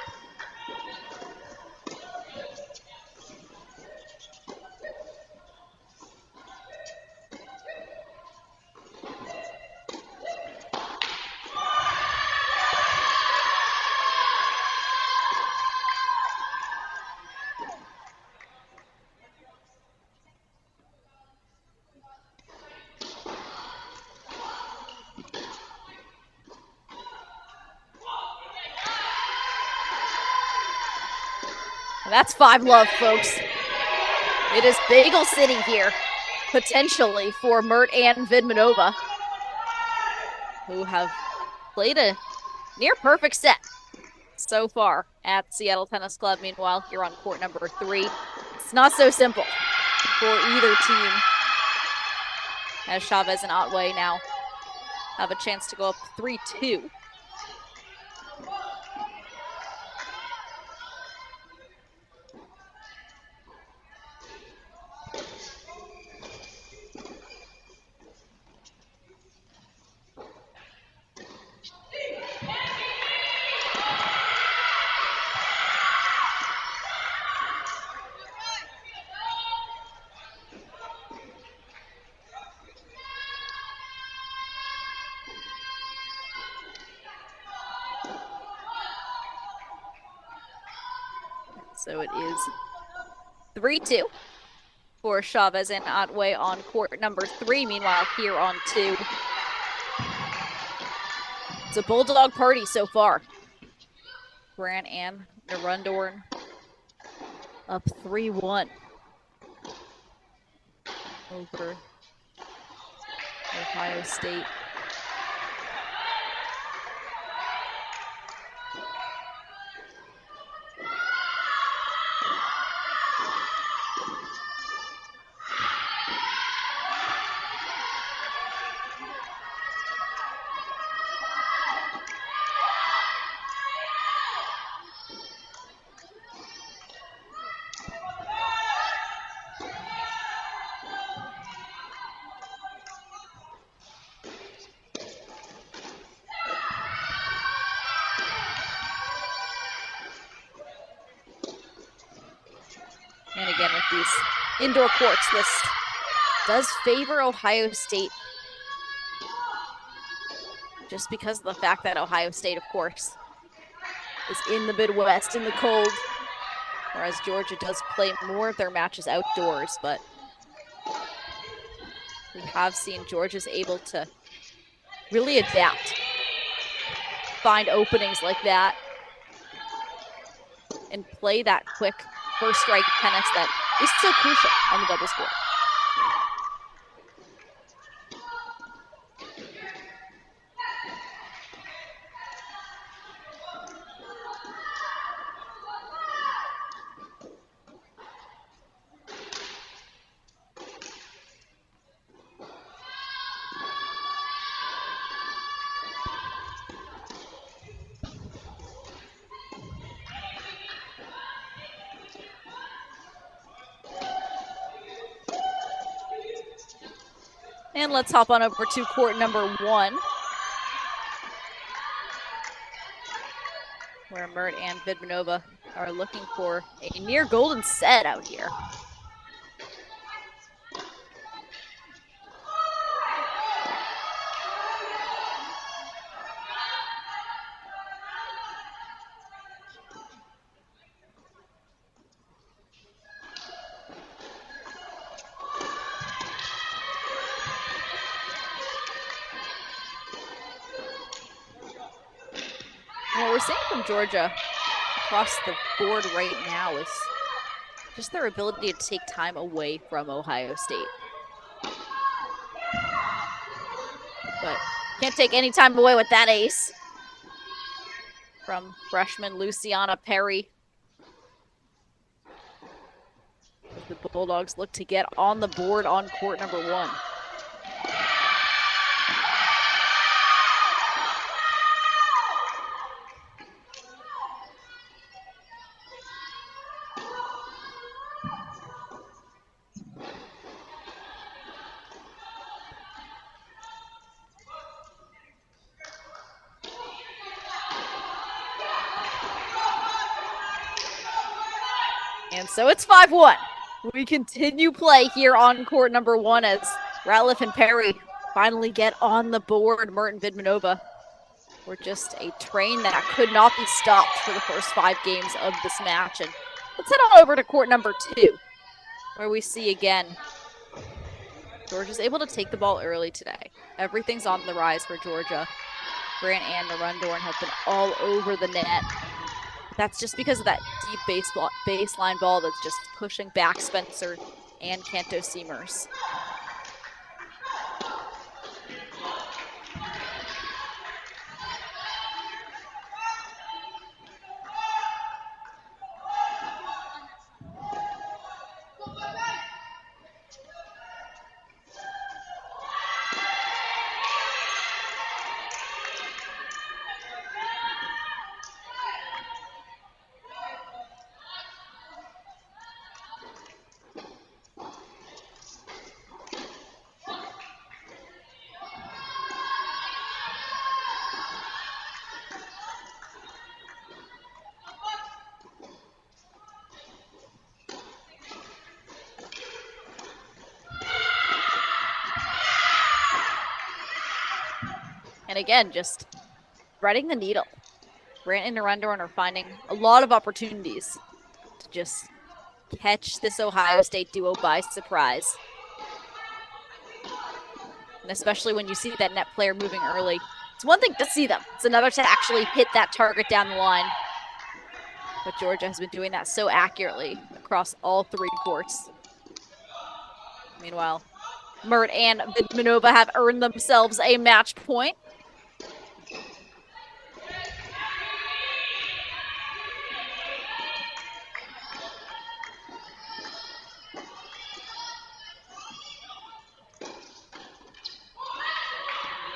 That's 5-love, folks. It is Bagel City here, potentially, for Mert and Vidmanova, who have played a near-perfect set so far at Seattle Tennis Club. Meanwhile, here on court number 3, it's not so simple for either team, as Chavez and Otway now have a chance to go up 3-2. So it is 3-2 for Chavez and Otway on court number 3. Meanwhile, here on 2, it's a Bulldog party so far. Grant and Narundorn up 3-1 over Ohio State. And again, with these indoor courts, this does favor Ohio State, just because of the fact that Ohio State, of course, is in the Midwest, in the cold, whereas Georgia does play more of their matches outdoors. But we have seen Georgia's able to really adapt, find openings like that, and play that quick first strike tennis that is so crucial on the doubles court. And let's hop on over to court number 1, where Mert and Vidmanova are looking for a near golden set out here. What we're seeing from Georgia across the board right now is just their ability to take time away from Ohio State. But can't take any time away with that ace from freshman Luciana Perry. The Bulldogs look to get on the board on court number 1. And so it's 5-1. We continue play here on court number 1 as Ratliff and Perry finally get on the board. Mert and Vidmanova were just a train that could not be stopped for the first 5 games of this match. And let's head on over to court number 2, where we see again Georgia's able to take the ball early today. Everything's on the rise for Georgia. Grant and Narundorn have been all over the net. That's just because of that deep baseline ball that's just pushing back Spencer and Kanto Seamers. And again, just threading the needle. Grant and Narendran are finding a lot of opportunities to just catch this Ohio State duo by surprise. And especially when you see that net player moving early. It's one thing to see them. It's another to actually hit that target down the line. But Georgia has been doing that so accurately across all 3 courts. Meanwhile, Mert and Vidmanova have earned themselves a match point.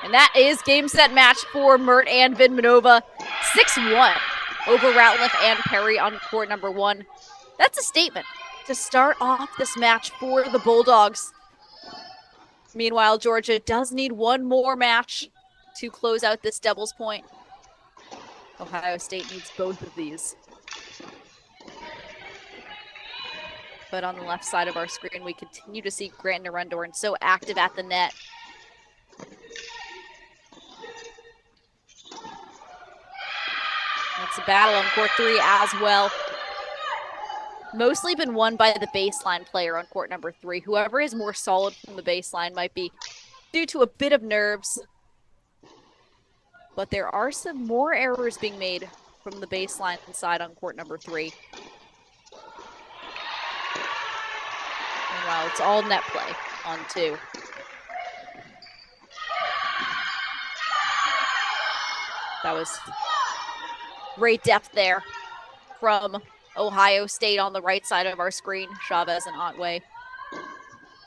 And that is game, set, match for Mert and Vidmanova. 6-1 over Ratliff and Perry on court number 1. That's a statement to start off this match for the Bulldogs. Meanwhile, Georgia does need one more match to close out this doubles point. Ohio State needs both of these. But on the left side of our screen, we continue to see Grant Narendran so active at the net. It's a battle on court 3 as well. Mostly been won by the baseline player on court number 3. Whoever is more solid from the baseline might be due to a bit of nerves. But there are some more errors being made from the baseline side on court number 3. Meanwhile, it's all net play on 2. That was great depth there from Ohio State on the right side of our screen. Chavez and Otway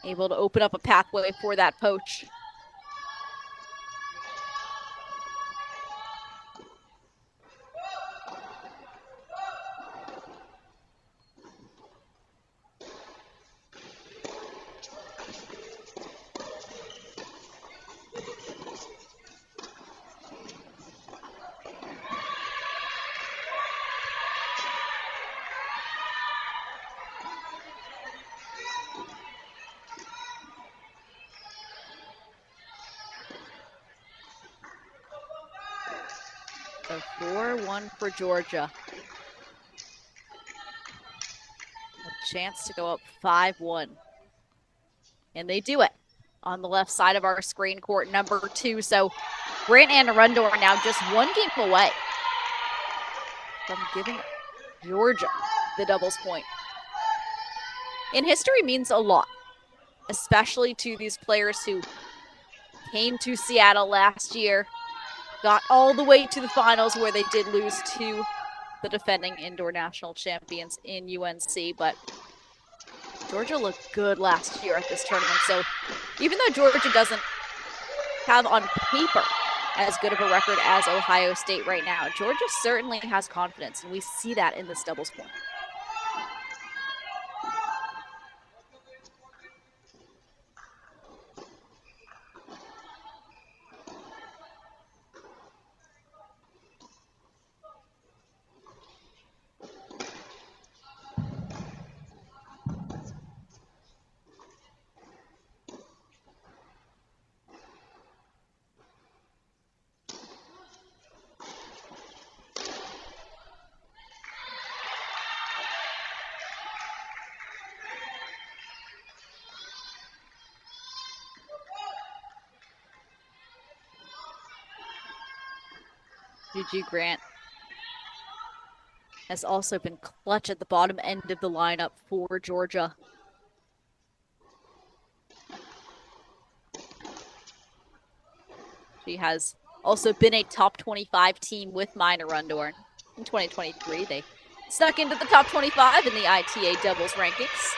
able to open up a pathway for that poach. So 4-1 for Georgia. A chance to go up 5-1. And they do it on the left side of our screen, court number 2. So Grant and Arundel are now just 1 game away from giving Georgia the doubles point. And history means a lot, especially to these players who came to Seattle last year, got all the way to the finals where they did lose to the defending indoor national champions in UNC, but Georgia looked good last year at this tournament. So even though Georgia doesn't have on paper as good of a record as Ohio State right now, Georgia certainly has confidence, and we see that in this doubles point. GG Grant has also been clutch at the bottom end of the lineup for Georgia. She has also been a top 25 team with Minor Rundorn. In 2023, they snuck into the top 25 in the ITA doubles rankings.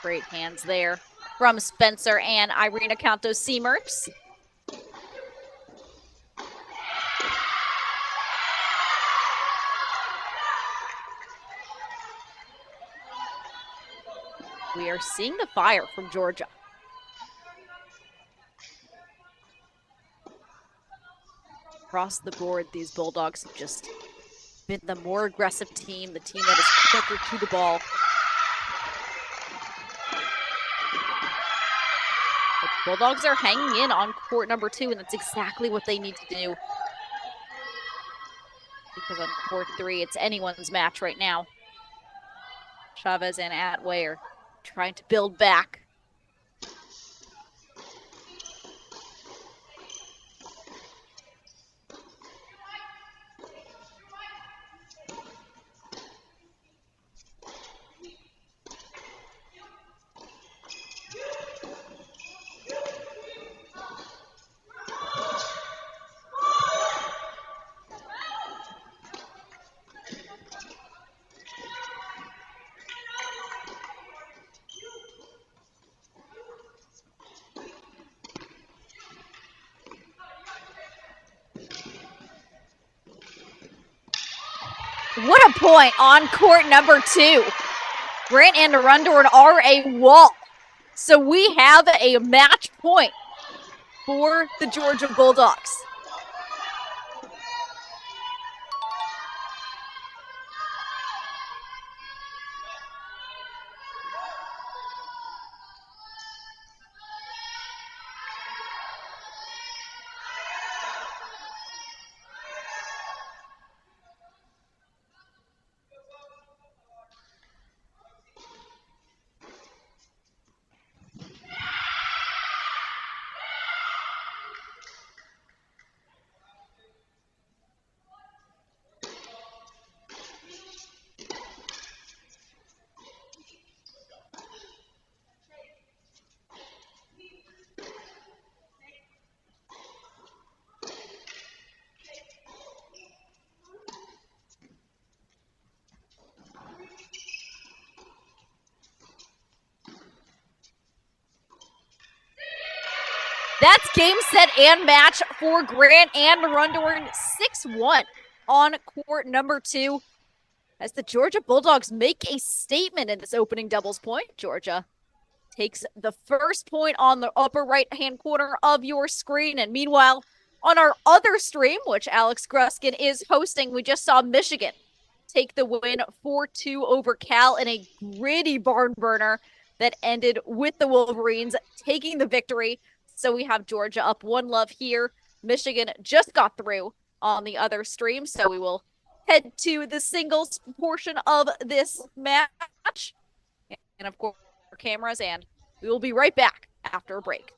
Great hands there from Spencer and Irina Cantos-Siemers. We are seeing the fire from Georgia. Across the board, these Bulldogs have just been the more aggressive team, the team that is quicker to the ball. The Bulldogs are hanging in on court number 2, and that's exactly what they need to do. Because on court 3, it's anyone's match right now. Chavez and Atway are trying to build back. What a point on court number 2. Grant and Arundel are a wall. So we have a match point for the Georgia Bulldogs. That's game, set, and match for Grant and Arundel. 6-1 on court number 2. as the Georgia Bulldogs make a statement in this opening doubles point. Georgia takes the first point on the upper right-hand corner of your screen. And meanwhile, on our other stream, which Alex Gruskin is hosting, we just saw Michigan take the win 4-2 over Cal in a gritty barn burner that ended with the Wolverines taking the victory. So we have Georgia up 1-0 here. Michigan just got through on the other stream, so we will head to the singles portion of this match. And of course, our cameras, and we will be right back after a break.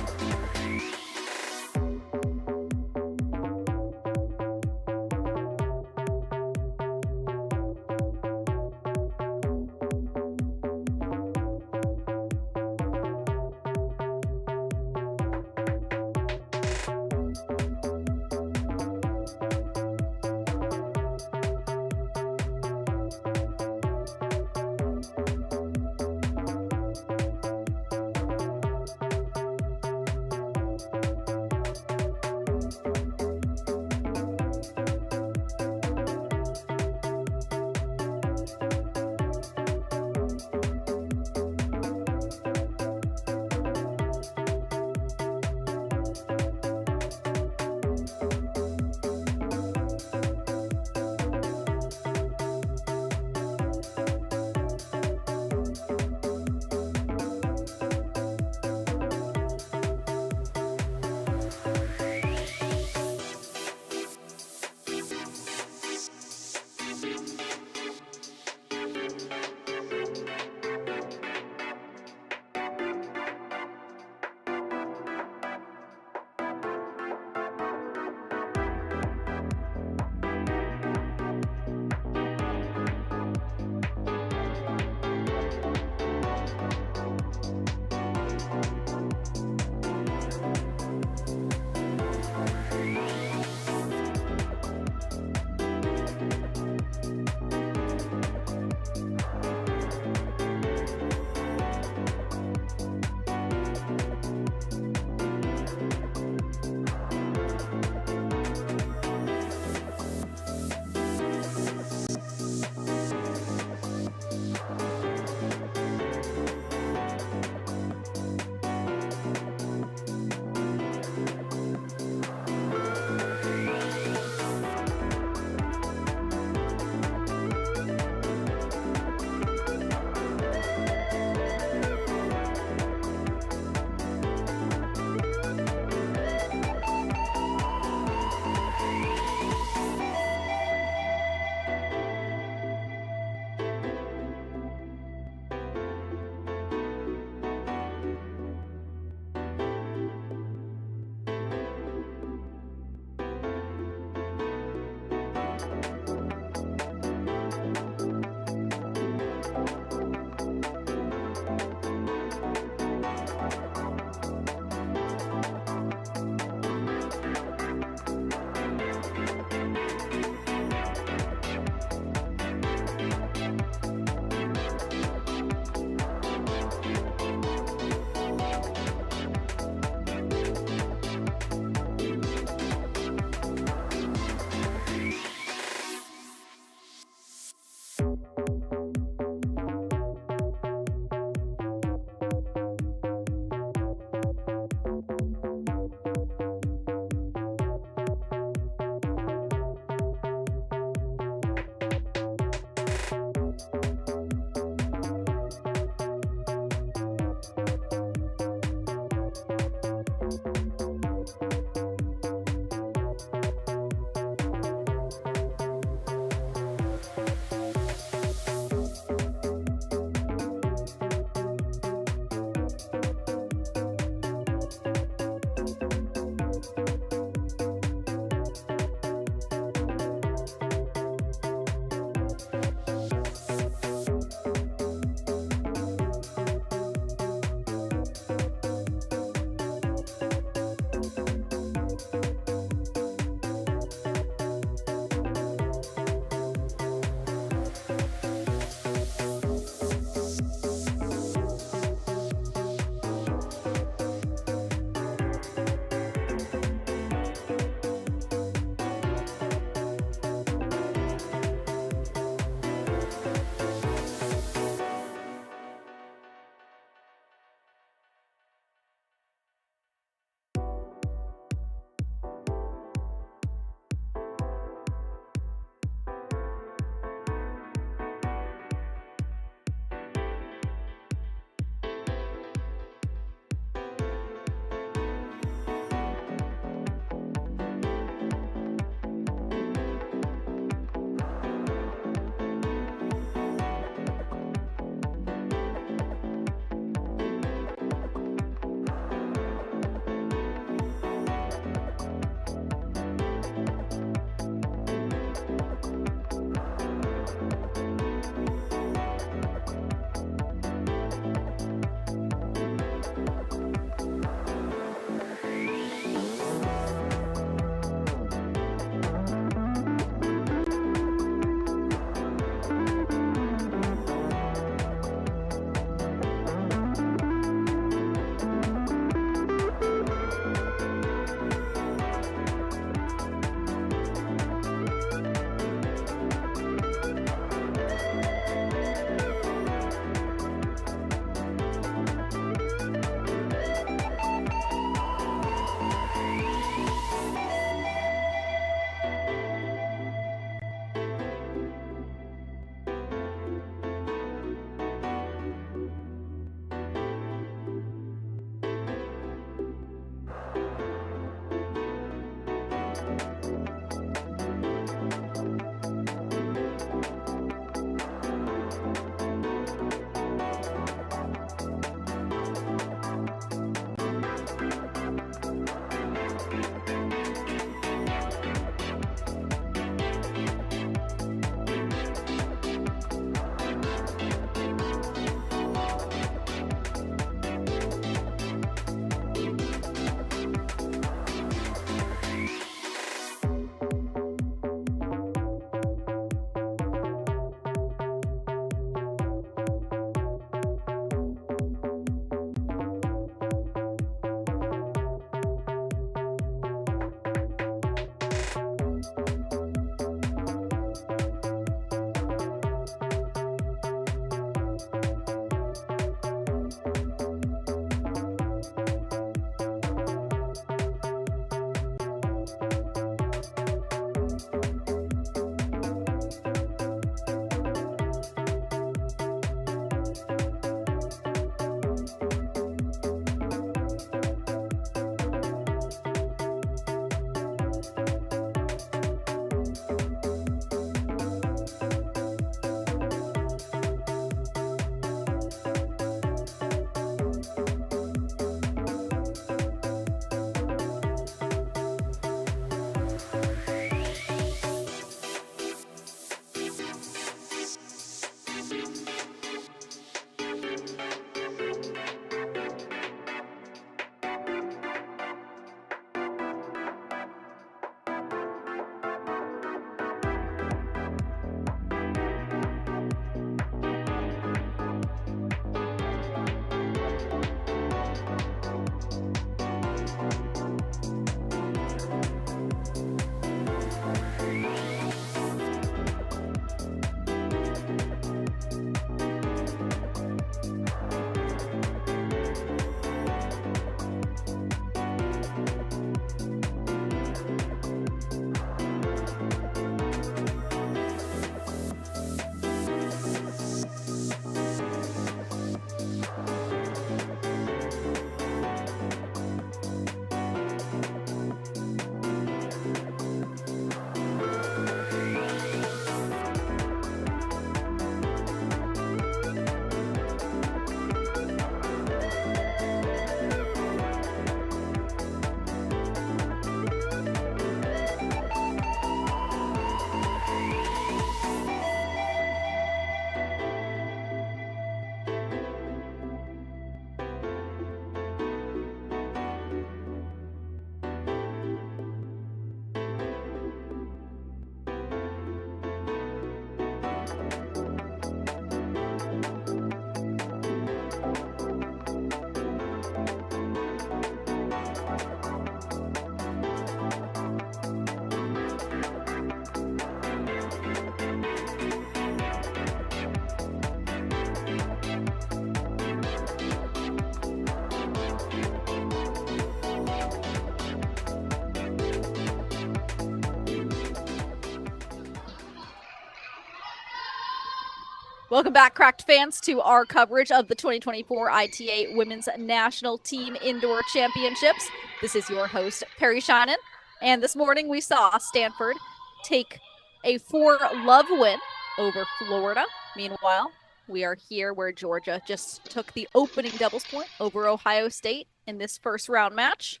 Welcome back, Cracked fans, to our coverage of the 2024 ITA Women's National Team Indoor Championships. This is your host, Perry Shannon, and this morning we saw Stanford take a 4-love win over Florida. Meanwhile, we are here where Georgia just took the opening doubles point over Ohio State in this first round match.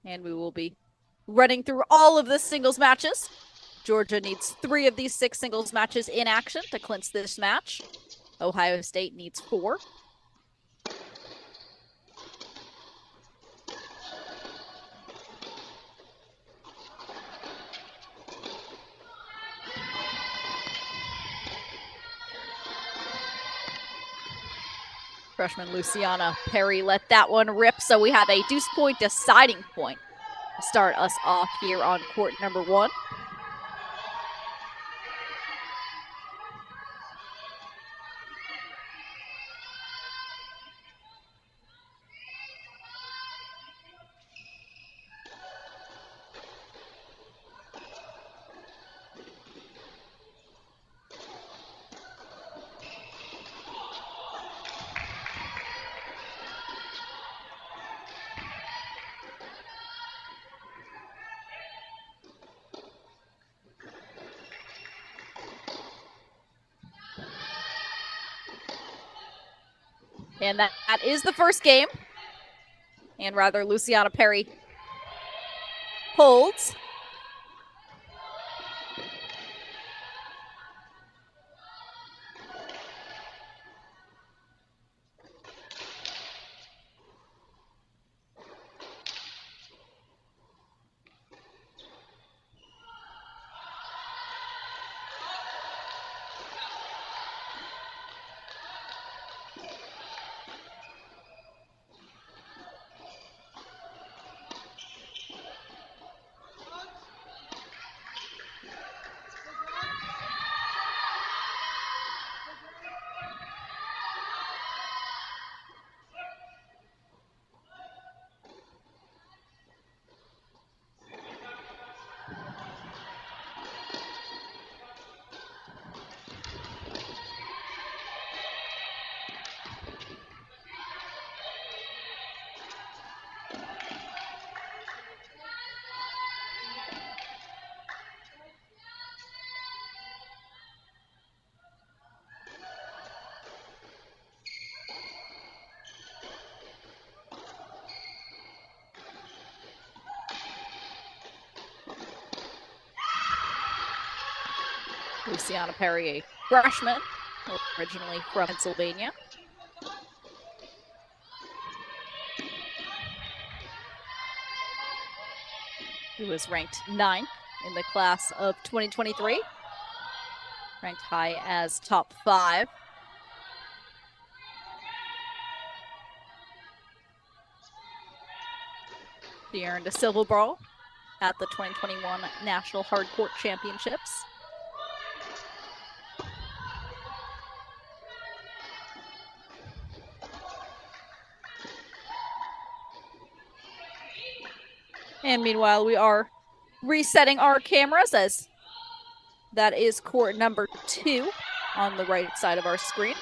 And we will be running through all of the singles matches. Georgia needs 3 of these 6 singles matches in action to clinch this match. Ohio State needs 4. Freshman Luciana Perry let that one rip, so we have a deuce point deciding point to start us off here on court number 1. And that is the first game. And rather, Luciana Perry holds. Luciana Perry, a freshman, originally from Pennsylvania. He was ranked 9th in the class of 2023, ranked high as top 5. He earned a silver ball at the 2021 National Hardcourt Championships. And meanwhile, we are resetting our cameras as that is court number 2 on the right side of our screen.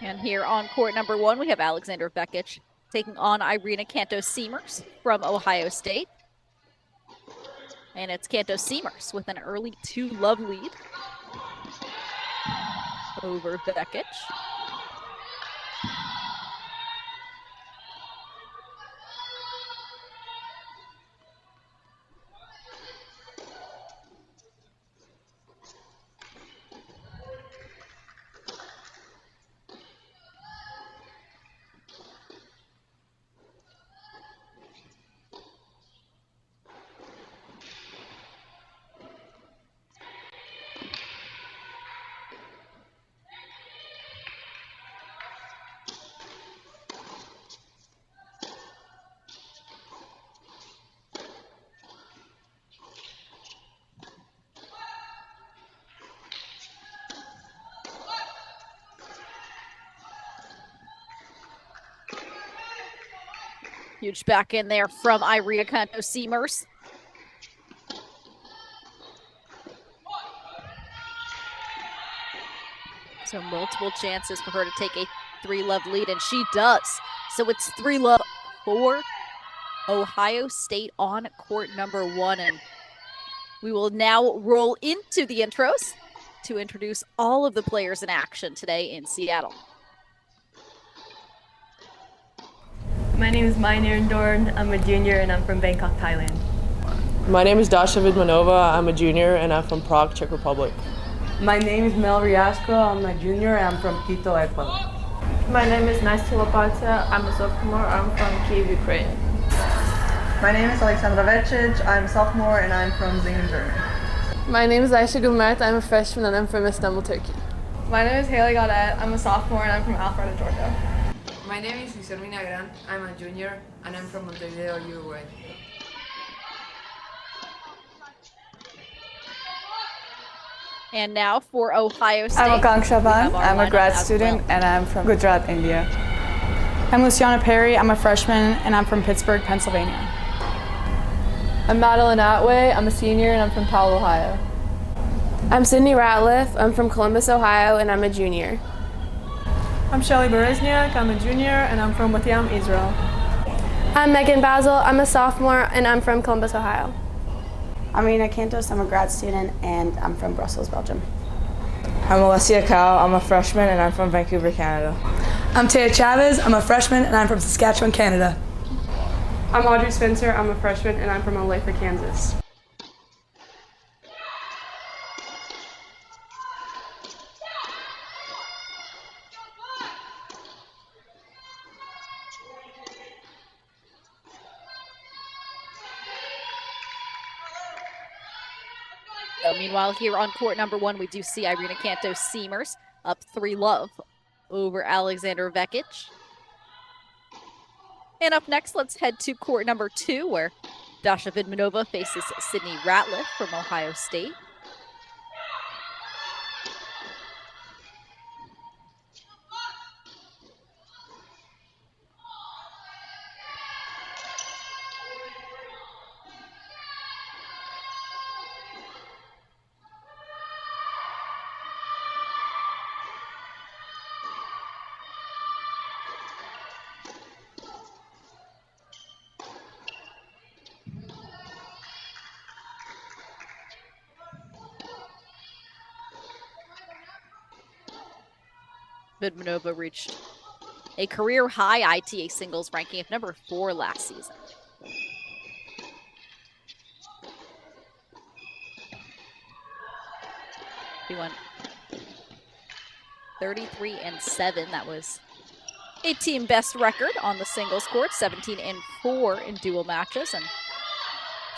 And here on court number 1, we have Alexandra Vekic taking on Irina Cantos-Siemers from Ohio State. And it's Cantos-Siemers with an early 2-love lead over Vekic. Huge back in there from Irina Cantos-Siemers. So multiple chances for her to take a 3-love lead, and she does. So it's 3-love for Ohio State on court number 1. And we will now roll into the intros to introduce all of the players in action today in Seattle. My name is Mainir Ndorn. I'm a junior and I'm from Bangkok, Thailand. My name is Dasha Vidmanova. I'm a junior and I'm from Prague, Czech Republic. My name is Mel Riasco. I'm a junior and I'm from Quito, Ecuador. My name is Настя Lopata. I'm a sophomore. I'm from Kyiv, Ukraine. My name is Alexandra Vekic. I'm a sophomore and I'm from Zingen, Germany. My name is Aisha Gulmert. I'm a freshman and I'm from Istanbul, Turkey. My name is Haley Gaudet. I'm a sophomore and I'm from Alpharetta, Georgia. My name is Guillermina Grant. I'm a junior and I'm from Montevideo, Uruguay. And now for Ohio State. I'm Akanksha Van. I'm a grad student and I'm from Gujarat, India. I'm Luciana Perry. I'm a freshman, and I'm from Pittsburgh, Pennsylvania. I'm Madeline Atway. I'm a senior, and I'm from Powell, Ohio. I'm Sydney Ratliff. I'm from Columbus, Ohio, and I'm a junior. I'm Shelly Berezniak. I'm a junior, and I'm from Bat Yam, Israel. I'm Megan Basil. I'm a sophomore, and I'm from Columbus, Ohio. I'm Rena Cantos. I'm a grad student, and I'm from Brussels, Belgium. I'm Alessia Kyle. I'm a freshman, and I'm from Vancouver, Canada. I'm Taya Chavez. I'm a freshman, and I'm from Saskatchewan, Canada. I'm Audrey Spencer. I'm a freshman, and I'm from Olathe, Kansas. So meanwhile, here on court number 1, we do see Irina Cantos Seamers up 3-love over Alexander Vekic. And up next, let's head to court number 2, where Dasha Vidmanova faces Sydney Ratliff from Ohio State. Vidmanova reached a career-high ITA singles ranking of number 4 last season. He went 33-7. That was a team best record on the singles court, 17-4 in dual matches, and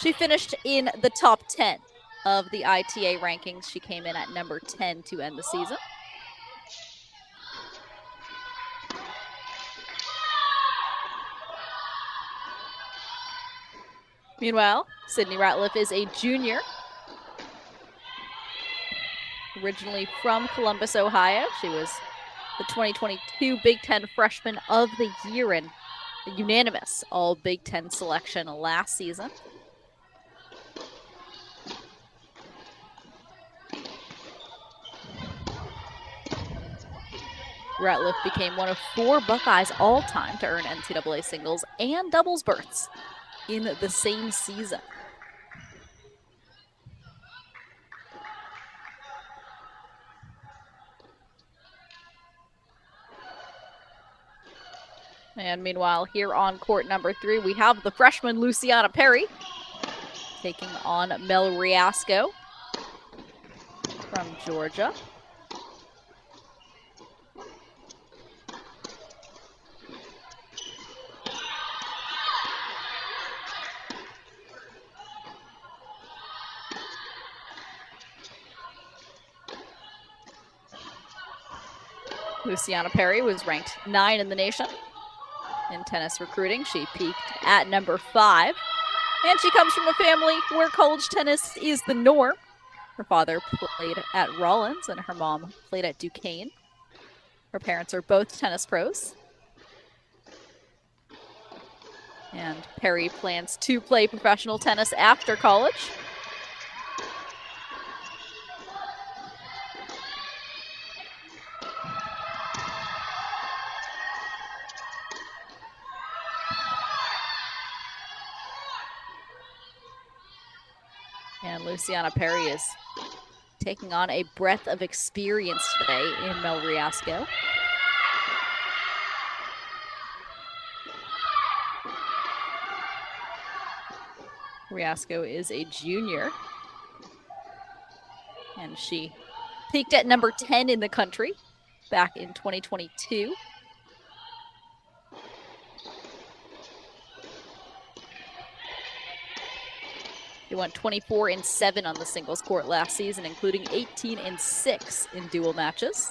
she finished in the top 10 of the ITA rankings. She came in at number 10 to end the season. Meanwhile, Sydney Ratliff is a junior, originally from Columbus, Ohio. She was the 2022 Big Ten Freshman of the Year and a unanimous All Big Ten selection last season. Ratliff became one of 4 Buckeyes all-time to earn NCAA singles and doubles berths in the same season. And meanwhile, here on court number 3, we have the freshman Luciana Perry taking on Mel Riasco from Georgia. Luciana Perry was ranked 9 in the nation in tennis recruiting. She peaked at number 5. And she comes from a family where college tennis is the norm. Her father played at Rollins and her mom played at Duquesne. Her parents are both tennis pros. And Perry plans to play professional tennis after college. And Luciana Perry is taking on a breadth of experience today in Mel Riasco. Riasco is a junior, and she peaked at number 10 in the country back in 2022. He went 24-7 on the singles court last season, including 18-6 in dual matches.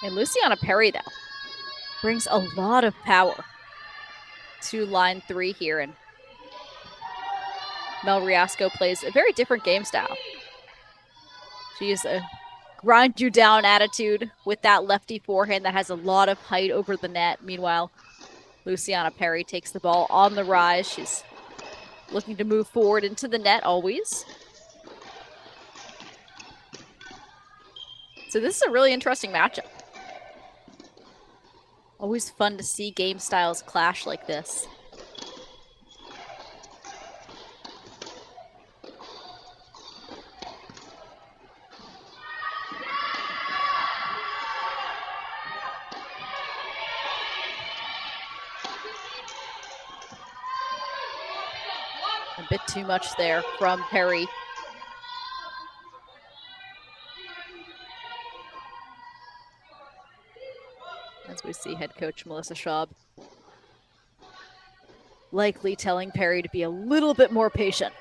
And Luciana Perry, though, brings a lot of power to line 3 here. And Mel Riasco plays a very different game style. She is a grind you down attitude with that lefty forehand that has a lot of height over the net. Meanwhile, Luciana Perry takes the ball on the rise. She's looking to move forward into the net always. So this is a really interesting matchup. Always fun to see game styles clash like this. A bit too much there from Perry. As we see head coach Melissa Schaub likely telling Perry to be a little bit more patient.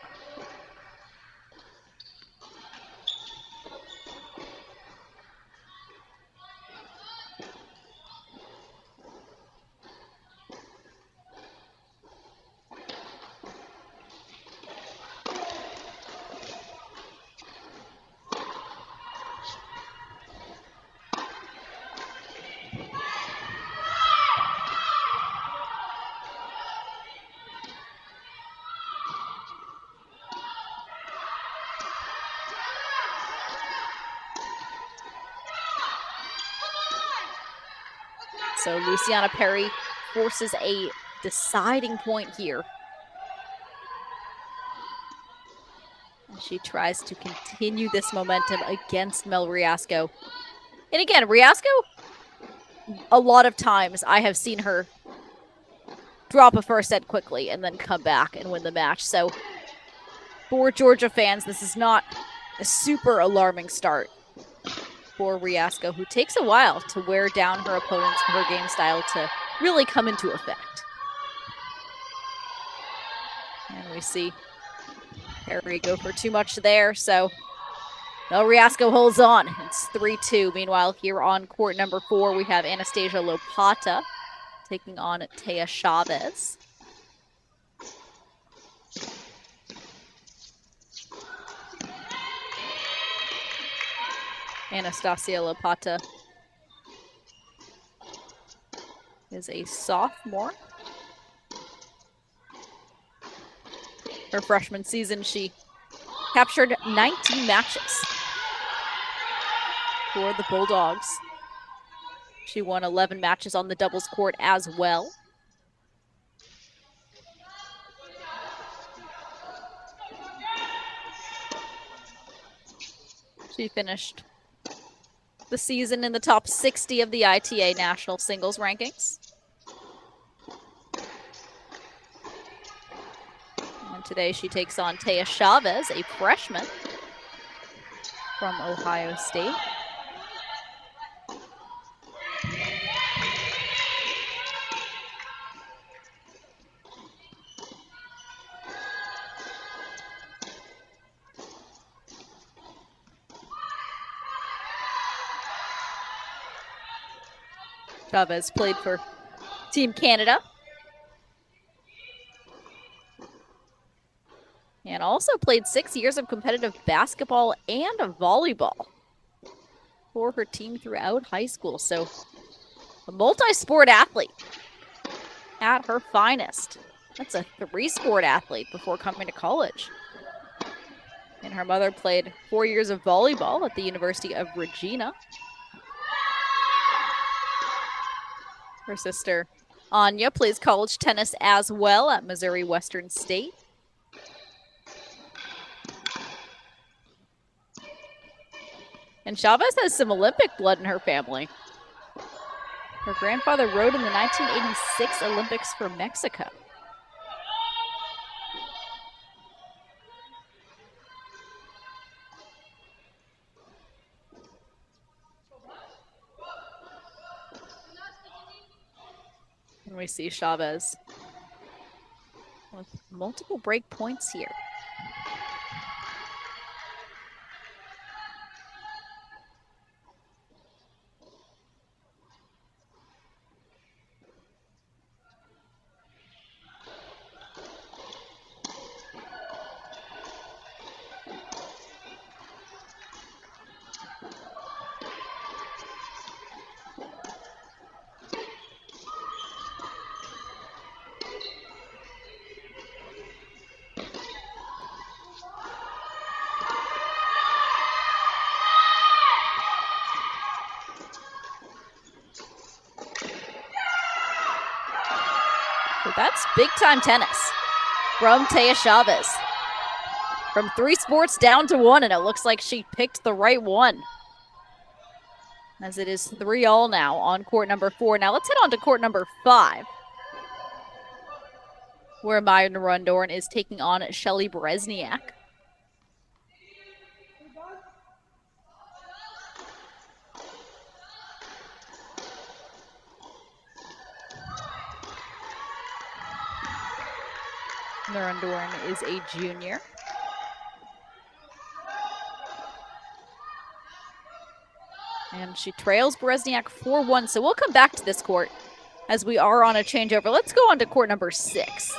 So Luciana Perry forces a deciding point here. And she tries to continue this momentum against Mel Riasco. And again, Riasco, a lot of times I have seen her drop a first set quickly and then come back and win the match. So for Georgia fans, this is not a super alarming start for Riasco, who takes a while to wear down her opponents for her game style to really come into effect. And we see Perry go for too much there, so Mel Riasco holds on. It's 3-2. Meanwhile, here on court number 4, we have Anastasia Lopata taking on Taya Chavez. Anastasia Lopata is a sophomore. Her freshman season, she captured 19 matches for the Bulldogs. She won 11 matches on the doubles court as well. She finished the season in the top 60 of the ITA national singles rankings. And today she takes on Taya Chavez, a freshman from Ohio State. Chavez played for Team Canada and also played 6 years of competitive basketball and volleyball for her team throughout high school. So a multi-sport athlete at her finest. That's a 3-sport athlete before coming to college. And her mother played 4 years of volleyball at the University of Regina. Her sister, Anya, plays college tennis as well at Missouri Western State. And Chavez has some Olympic blood in her family. Her grandfather rode in the 1986 Olympics for Mexico. And we see Chavez with multiple break points here. That's big-time tennis from Taya Chavez. From 3 sports down to 1, and it looks like she picked the right one. As it is 3-all now on court number 4. Now let's head on to court number 5, where Maya Narundorn is taking on Shelly Bresniak. Narundorn is a junior. And she trails Bresniak 4-1, so we'll come back to this court as we are on a changeover. Let's go on to court number 6,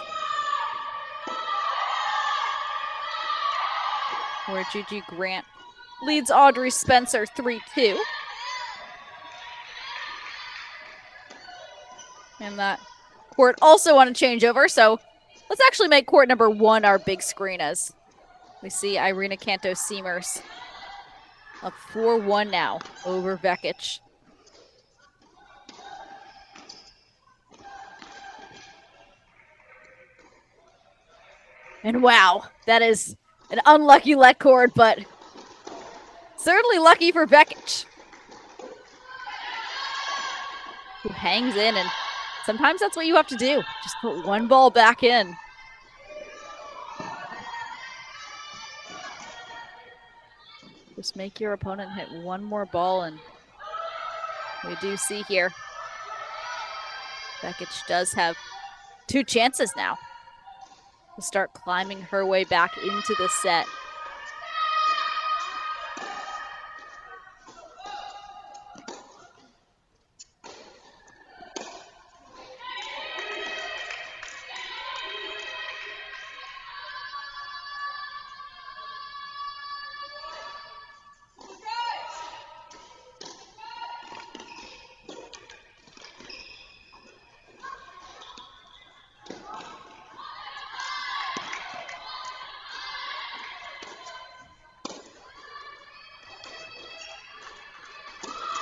where Gigi Grant leads Audrey Spencer 3-2. And that court also on a changeover, so let's actually make court number 1 our big screen as we see Irina Cantos-Siemers up 4-1 now over Vekic. And wow, that is an unlucky let cord, but certainly lucky for Vekic, who hangs in, and sometimes that's what you have to do. Just put one ball back in. Just make your opponent hit one more ball, and we do see here Vekic does have 2 chances now to start climbing her way back into the set.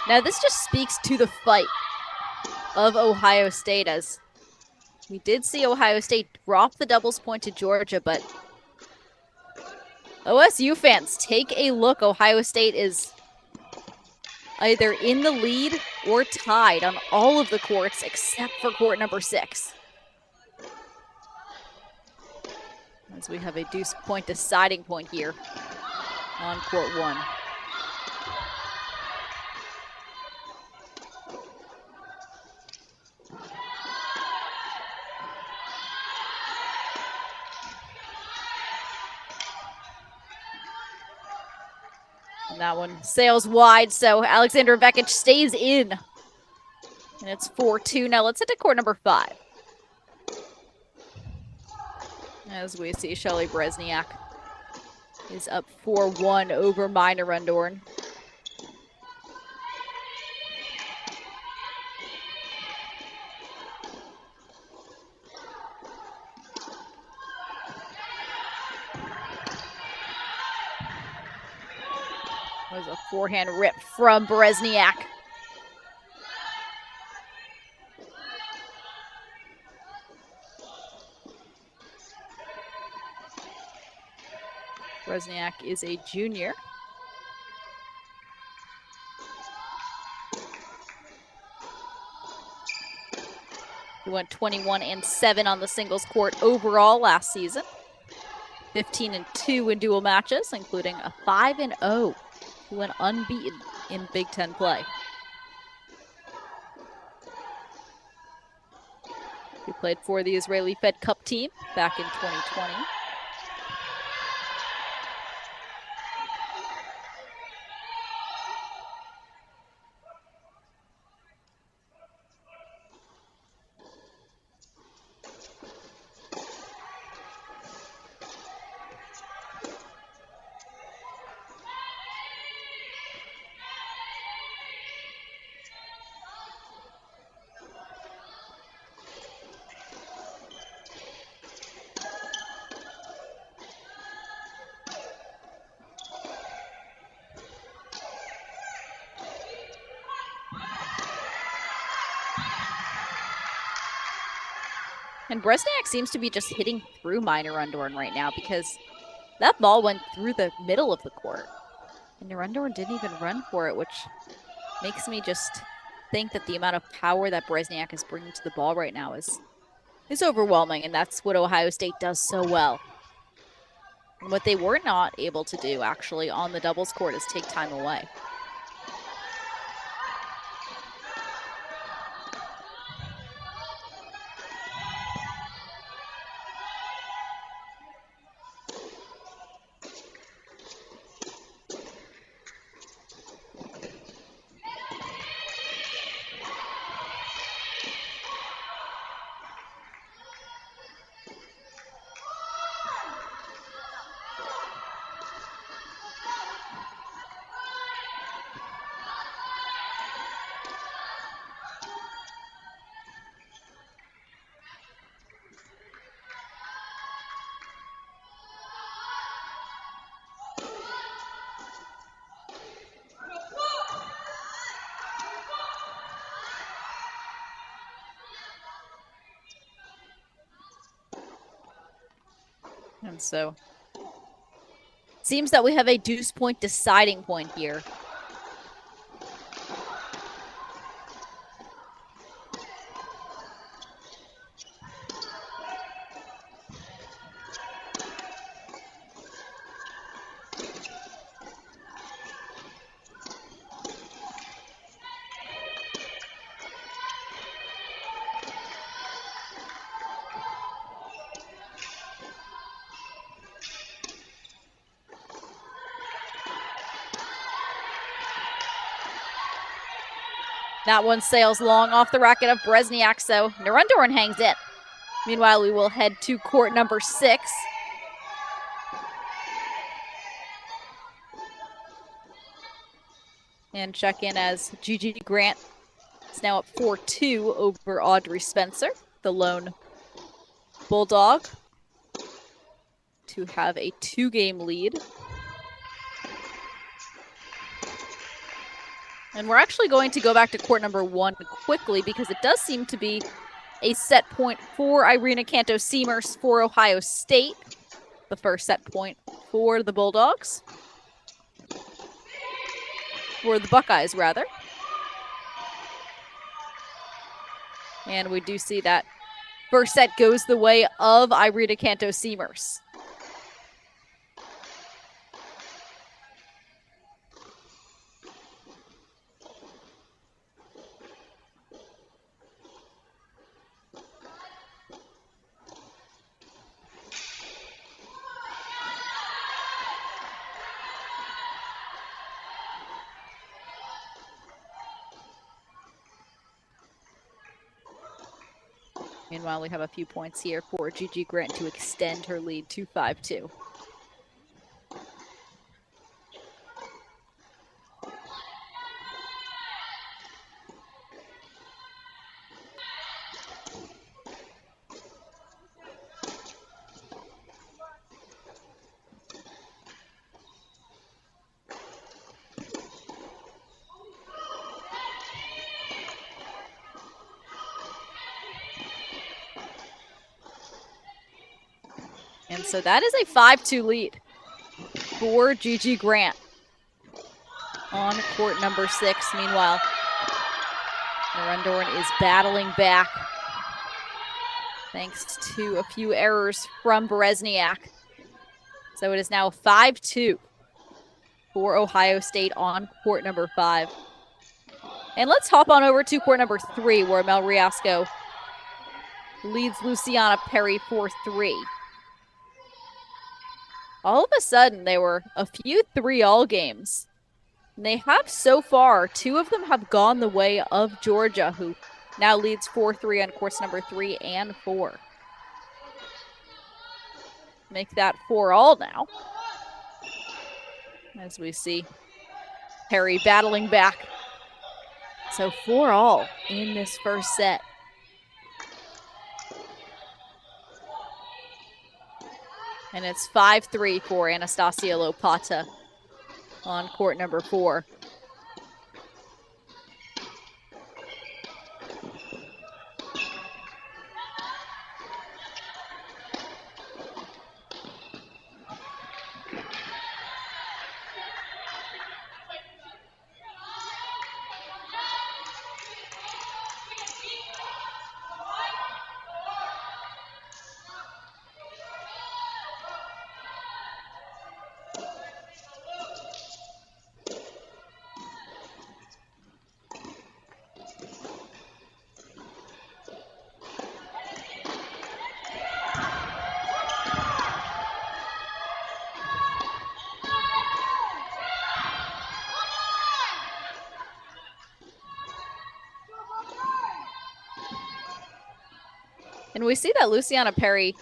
Now this just speaks to the fight of Ohio State, as we did see Ohio State drop the doubles point to Georgia, but OSU fans, take a look. Ohio State is either in the lead or tied on all of the courts except for court number 6. As we have a deuce point deciding point here on court 1. And that one sails wide, so Alexandra Vekic stays in. And it's 4-2. Now let's hit to court number 5, as we see Shelly Bresniak is up 4-1 over Maya Narundorn. Was a forehand rip from Bresniak. Bresniak is a junior. He went 21-7 on the singles court overall last season. 15-2 in dual matches, including a 5-0. He went unbeaten in Big Ten play. He played for the Israeli Fed Cup team back in 2020. And Bresniak seems to be just hitting through Narendorn right now because that ball went through the middle of the court. And Narendorn didn't even run for it, which makes me just think that the amount of power that Bresniak is bringing to the ball right now is overwhelming, and that's what Ohio State does so well. And what they were not able to do, actually, on the doubles court is take time away. And so, seems that we have a deuce point deciding point here. That one sails long off the racket of Bresniak, so Narendorn hangs in. Meanwhile, we will head to court number 6. And check in as Gigi Grant is now up 4-2 over Audrey Spencer, the lone Bulldog, to have a 2-game lead. And we're actually going to go back to court number 1 quickly because it does seem to be a set point for Irina Canto-Seamers for Ohio State. The first set point for the Bulldogs. For the Buckeyes, rather. And we do see that first set goes the way of Irina Canto-Seamers. Meanwhile, we have a few points here for Gigi Grant to extend her lead to 5-2. And so that is a 5-2 lead for Gigi Grant on court number 6. Meanwhile, Narendorn is battling back thanks to a few errors from Bresniak. So it is now 5-2 for Ohio State on court number 5. And let's hop on over to court number 3 where Mel Riasco leads Luciana Perry 4-3. All of a sudden, there were a few 3-all games. And they have so far, 2 of them have gone the way of Georgia, who now leads 4-3 on course number 3 and 4. Make that 4-all now. As we see Perry battling back. So 4-all in this first set. And it's 5-3 for Anastasia Lopata on court number 4. And we see that Luciana Perry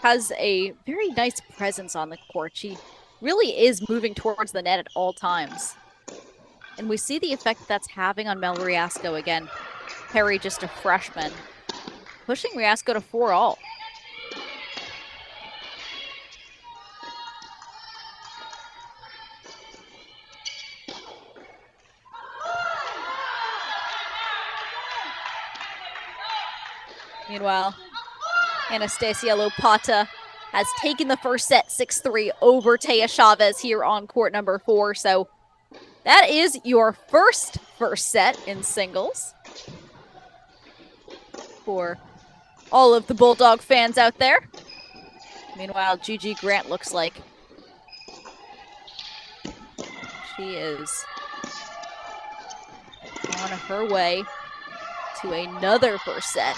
has a very nice presence on the court. She really is moving towards the net at all times. And we see the effect that's having on Mel Riasco again. Perry, just a freshman, pushing Riasco to 4-all. Meanwhile, Anastasia Lopata has taken the first set 6-3 over Taya Chavez here on court number 4. So that is your first set in singles for all of the Bulldog fans out there. Meanwhile, Gigi Grant looks like she is on her way to another first set.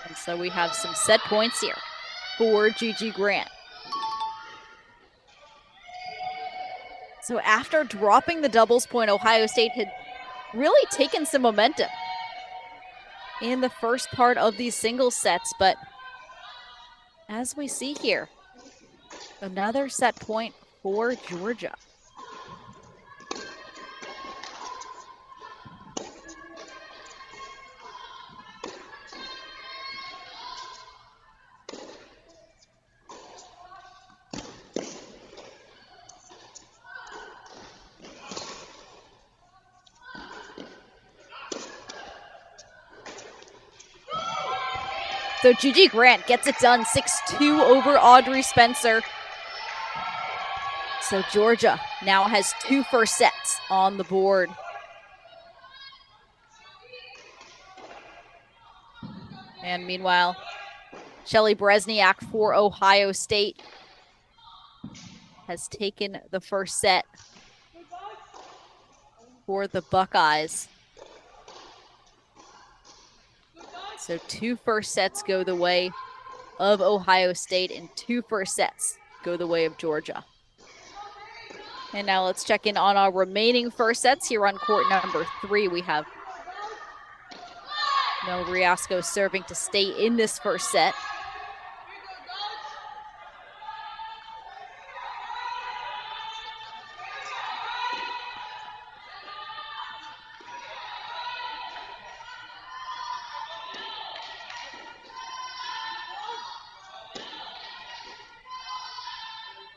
And so we have some set points here for Gigi Grant. So after dropping the doubles point, Ohio State had really taken some momentum in the first part of these singles sets, but as we see here, another set point for Georgia. So Gigi Grant gets it done, 6-2 over Audrey Spencer. So Georgia now has 2 first sets on the board. And meanwhile, Shelly Bresniak for Ohio State has taken the first set for the Buckeyes. So 2 first sets go the way of Ohio State and 2 first sets go the way of Georgia. And now let's check in on our remaining first sets here on court number 3. We have Mel Riasco serving to stay in this first set.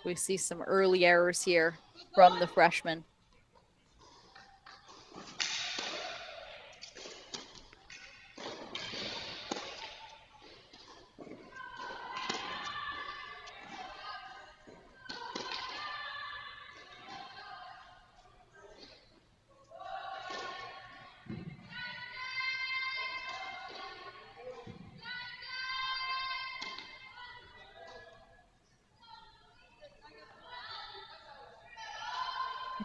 We see some early errors here from the freshman.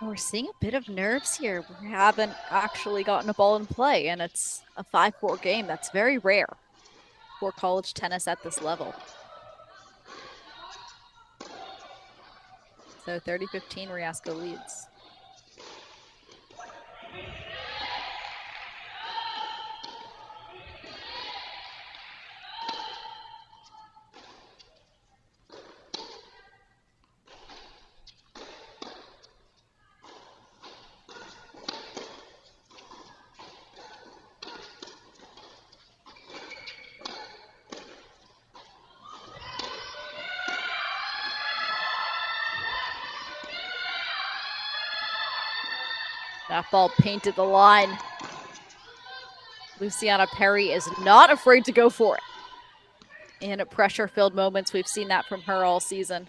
We're seeing a bit of nerves here. We haven't actually gotten a ball in play, and it's a 5-4 game. That's very rare for college tennis at this level. So 30-15, Riasco leads. That ball painted the line. Luciana Perry is not afraid to go for it. In pressure-filled moments, we've seen that from her all season.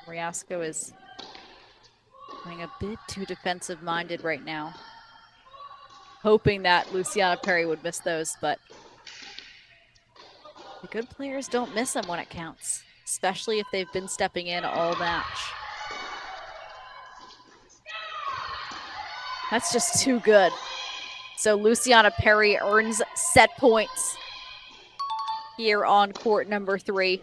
Riasco is being a bit too defensive-minded right now. Hoping that Luciana Perry would miss those, but the good players don't miss them when it counts, especially if they've been stepping in all match. That's just too good. So Luciana Perry earns set points here on court number 3.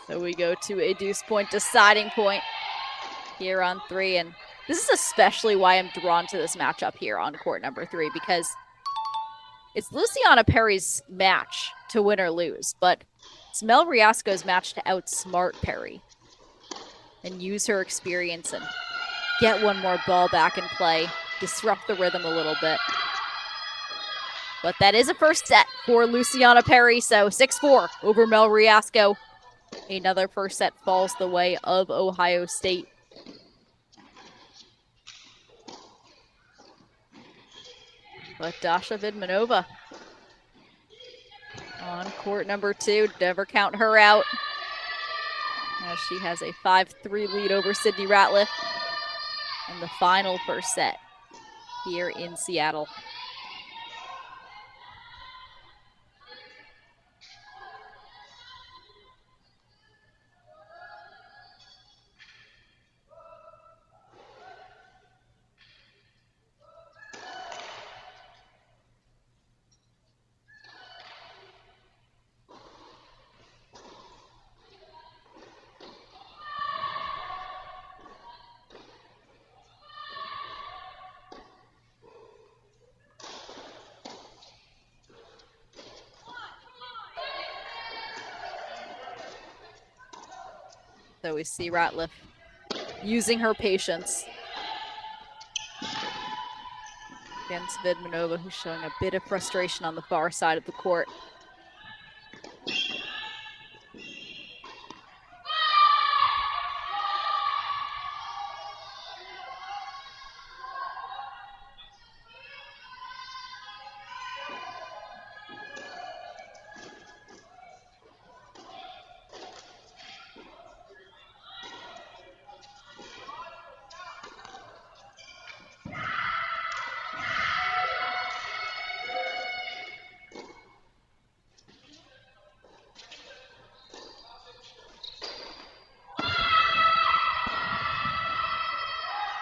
So we go to a deuce point deciding point here on 3. And this is especially why I'm drawn to this matchup here on court number 3, because it's Luciana Perry's match to win or lose, but it's Mel Riasco's match to outsmart Perry and use her experience and get one more ball back in play, disrupt the rhythm a little bit. But that is a first set for Luciana Perry, so 6-4 over Mel Riasco. Another first set falls the way of Ohio State. But Dasha Vidmanova on court number 2. Never count her out, as she has a 5-3 lead over Sydney Ratliff in the final first set here in Seattle. So we see Ratliff using her patience against Vidmanova, who's showing a bit of frustration on the far side of the court.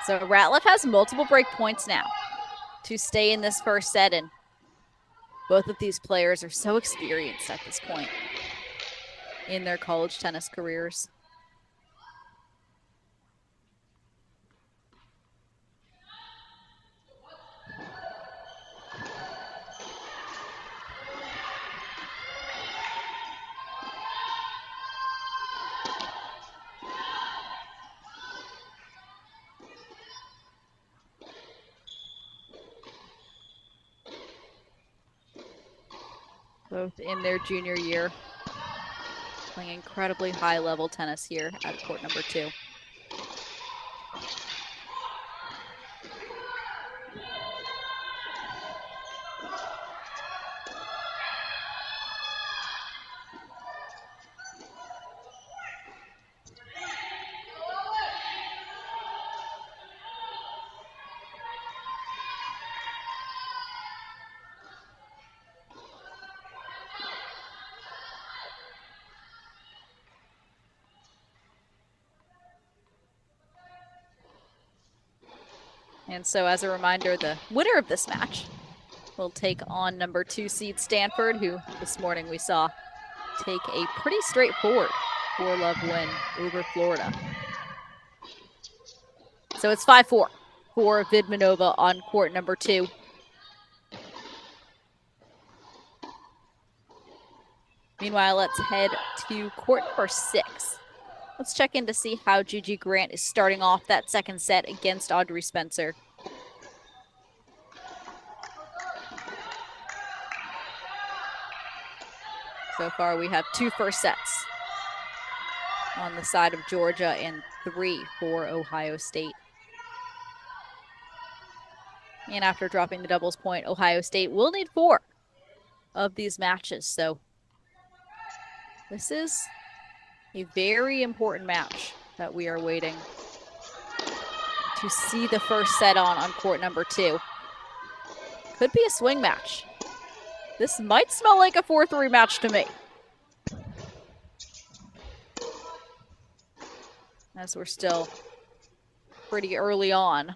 So Ratliff has multiple break points now to stay in this first set, and both of these players are so experienced at this point in their college tennis careers. Both in their junior year, playing incredibly high-level tennis here at court number 2. And so as a reminder, the winner of this match will take on number 2 seed Stanford, who this morning we saw take a pretty straightforward 4-love win over Florida. So it's 5-4 for Vidmanova on court number 2. Meanwhile, let's head to court number 6. Let's check in to see how Gigi Grant is starting off that second set against Audrey Spencer. So far, we have 2 first sets on the side of Georgia and 3 for Ohio State. And after dropping the doubles point, Ohio State will need 4 of these matches. So this is a very important match that we are waiting to see the first set on court number 2. Could be a swing match. This might smell like a 4-3 match to me. As we're still pretty early on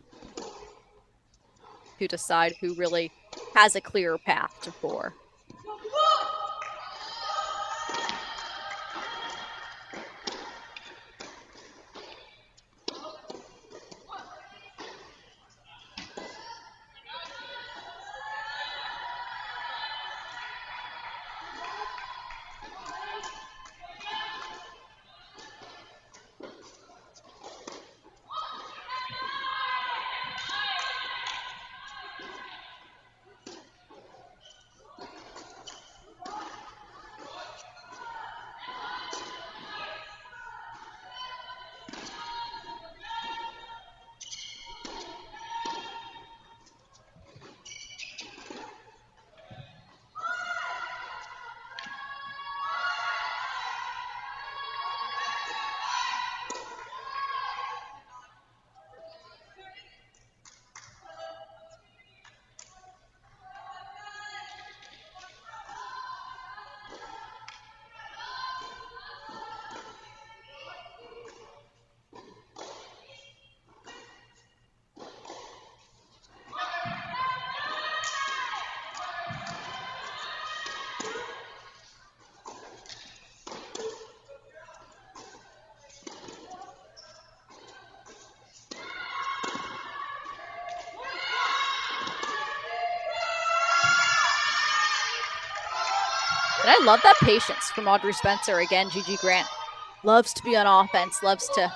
to decide who really has a clearer path to 4. And I love that patience from Audrey Spencer. Again, Gigi Grant loves to be on offense, loves to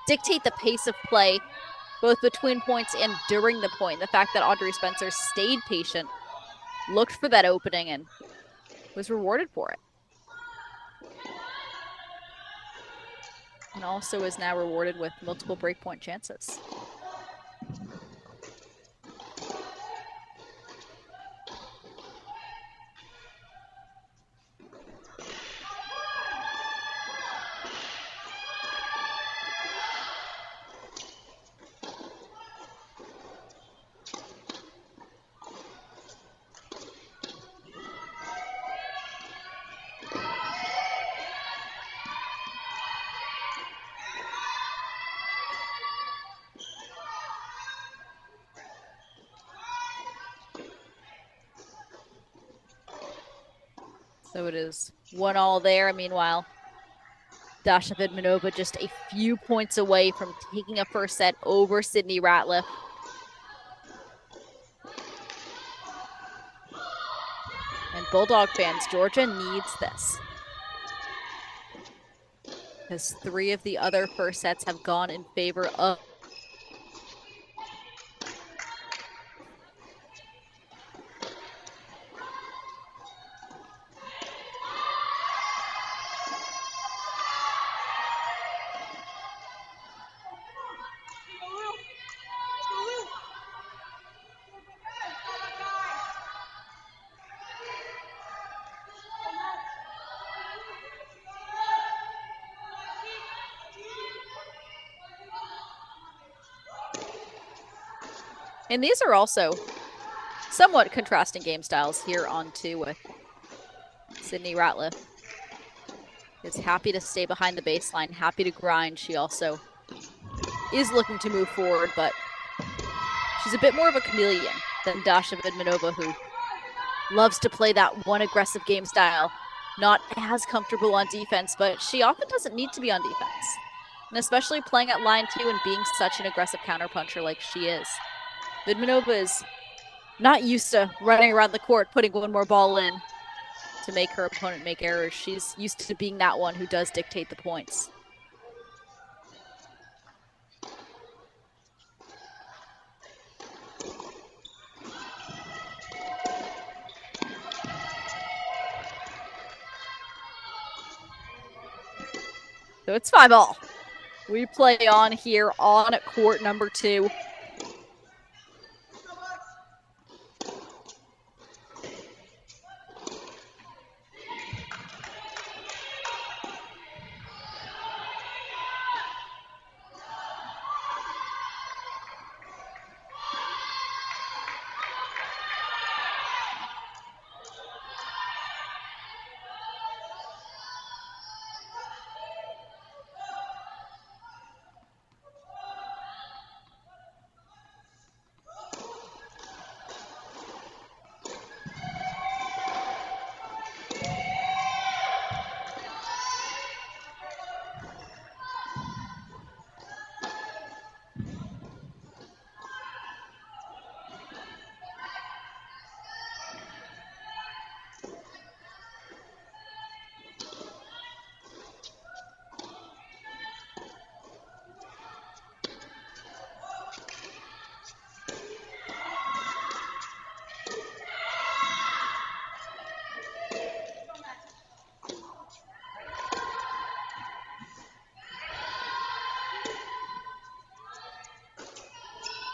dictate the pace of play, both between points and during the point. The fact that Audrey Spencer stayed patient, looked for that opening, and was rewarded for it. And also is now rewarded with multiple breakpoint chances. So it is 1-1 there. Meanwhile, Dasha Vidmanova just a few points away from taking a first set over Sydney Ratliff. And Bulldog fans, Georgia needs this, because 3 of the other first sets have gone in favor of And these are also somewhat contrasting game styles here on 2 with Sydney Ratliff. Is happy to stay behind the baseline, happy to grind. She also is looking to move forward, but she's a bit more of a chameleon than Dasha Vidmanova, who loves to play that one aggressive game style. Not as comfortable on defense, but she often doesn't need to be on defense. And especially playing at line 2 and being such an aggressive counterpuncher like she is. Vidmanova is not used to running around the court, putting one more ball in to make her opponent make errors. She's used to being that one who does dictate the points. So it's 5-all. We play on here on court number 2.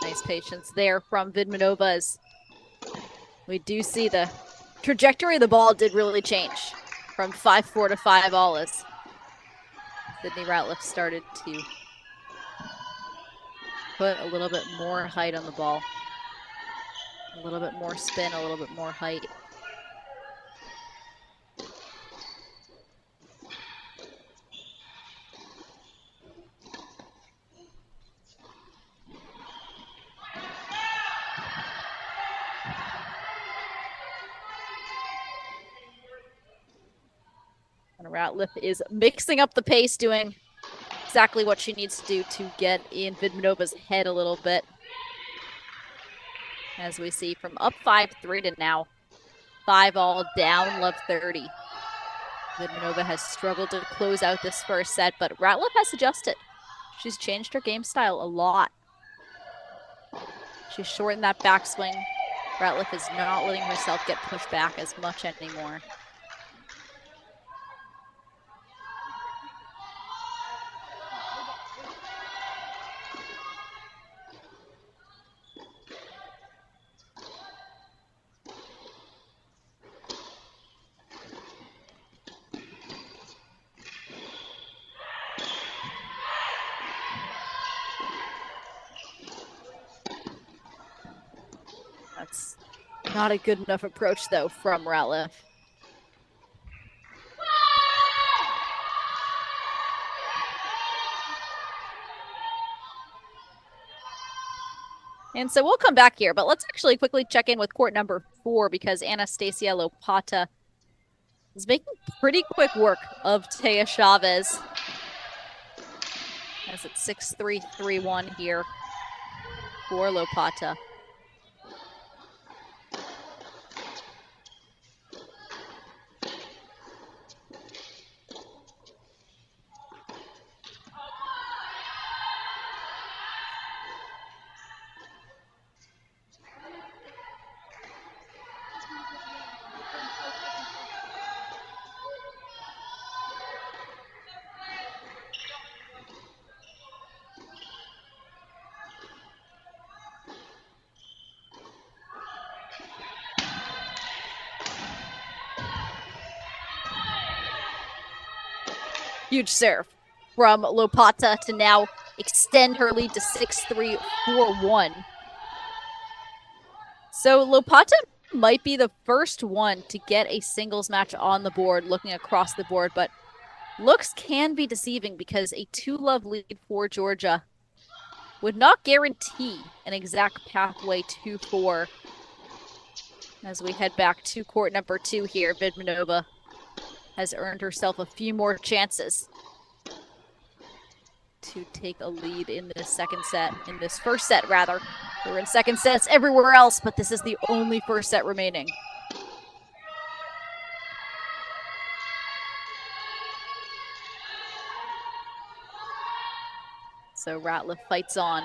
Nice patience there from Vidmanovas. We do see the trajectory of the ball did really change from 5-4 to 5-all as Sydney Ratliff started to put a little bit more height on the ball. A little bit more spin, a little bit more height. Ratliff is mixing up the pace, doing exactly what she needs to do to get in Vidmanova's head a little bit. As we see from up 5-3 to now 5-all, down love 30. Vidmanova has struggled to close out this first set, but Ratliff has adjusted. She's changed her game style a lot. She's shortened that backswing. Ratliff is not letting herself get pushed back as much anymore. That's not a good enough approach, though, from Ratliff. And so we'll come back here, but let's actually quickly check in with court number 4 because Anastasia Lopata is making pretty quick work of Taya Chavez. As it's 6-3, 3-1 here for Lopata. Huge serve from Lopata to now extend her lead to 6-3, 4-1. So Lopata might be the first one to get a singles match on the board, looking across the board, but looks can be deceiving because a 2-love lead for Georgia would not guarantee an exact pathway to 4. As we head back to court number 2 here, Vidmanova has earned herself a few more chances to take a lead in this first set rather. We're in second sets everywhere else, but this is the only first set remaining. So Ratliff fights on.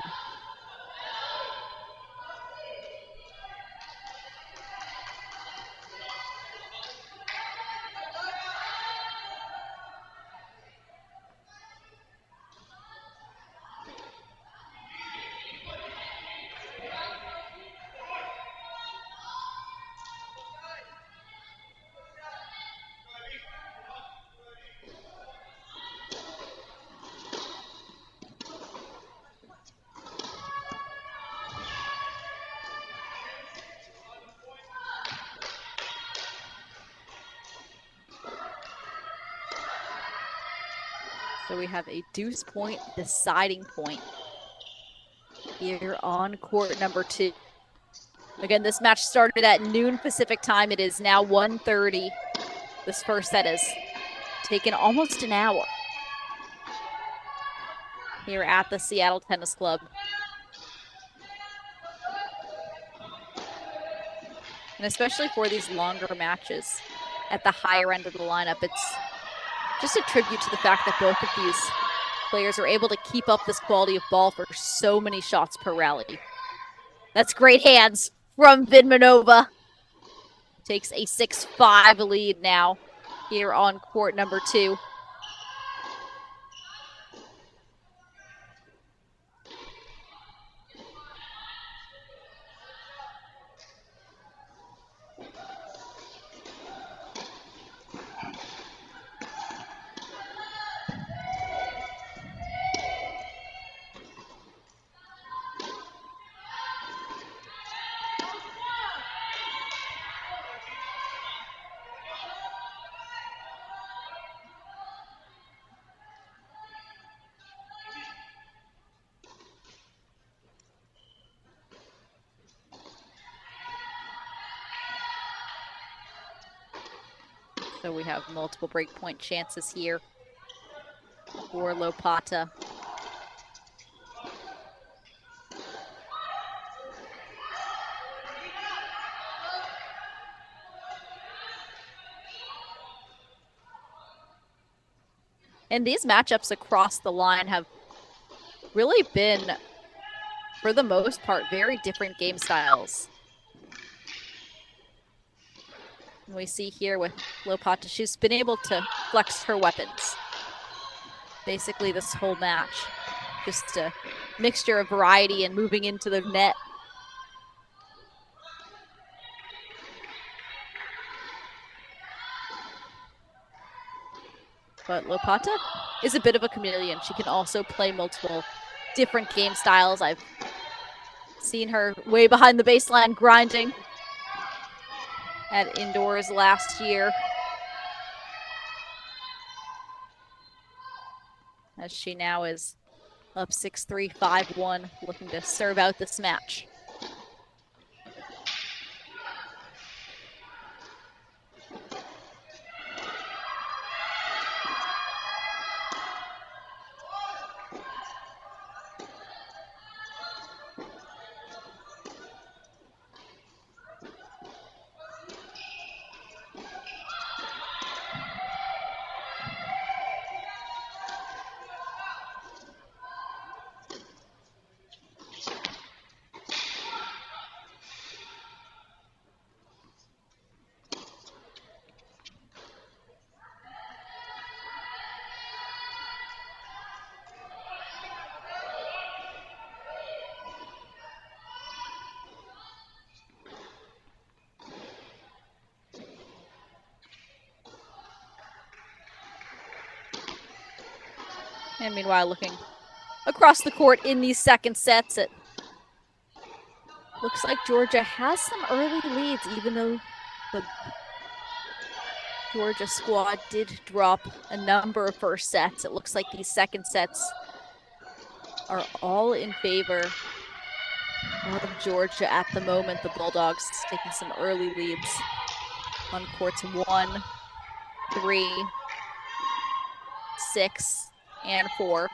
So we have a deuce point deciding point here on court number 2. Again, this match started at noon Pacific time. It is now 1:30. This first set has taken almost an hour here at the Seattle Tennis Club. And especially for these longer matches at the higher end of the lineup, it's just a tribute to the fact that both of these players are able to keep up this quality of ball for so many shots per rally. That's great hands from Vidmanova. Takes a 6-5 lead now here on court number 2. So we have multiple breakpoint chances here for Lopata. And these matchups across the line have really been, for the most part, very different game styles. And we see here with Lopata, she's been able to flex her weapons basically this whole match. Just a mixture of variety and moving into the net. But Lopata is a bit of a chameleon. She can also play multiple different game styles. I've seen her way behind the baseline grinding at indoors last year, as she now is up 6-3, 5-1, looking to serve out this match. And meanwhile, looking across the court in these second sets, it looks like Georgia has some early leads, even though the Georgia squad did drop a number of first sets. It looks like these second sets are all in favor of Georgia at the moment. The Bulldogs taking some early leads on courts 1, 3, 6, and 4.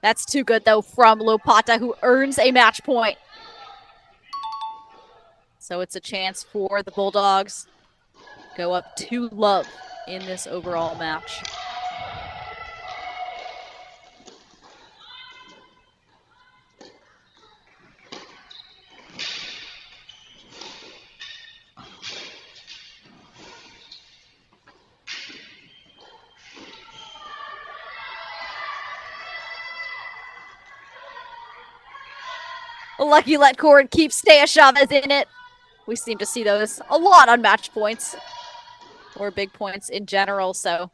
That's too good, though, from Lopata, who earns a match point. So it's a chance for the Bulldogs go up 2-love in this overall match. Lucky let cord keeps Taya Chavez in it. We seem to see those a lot on match points or big points in general, so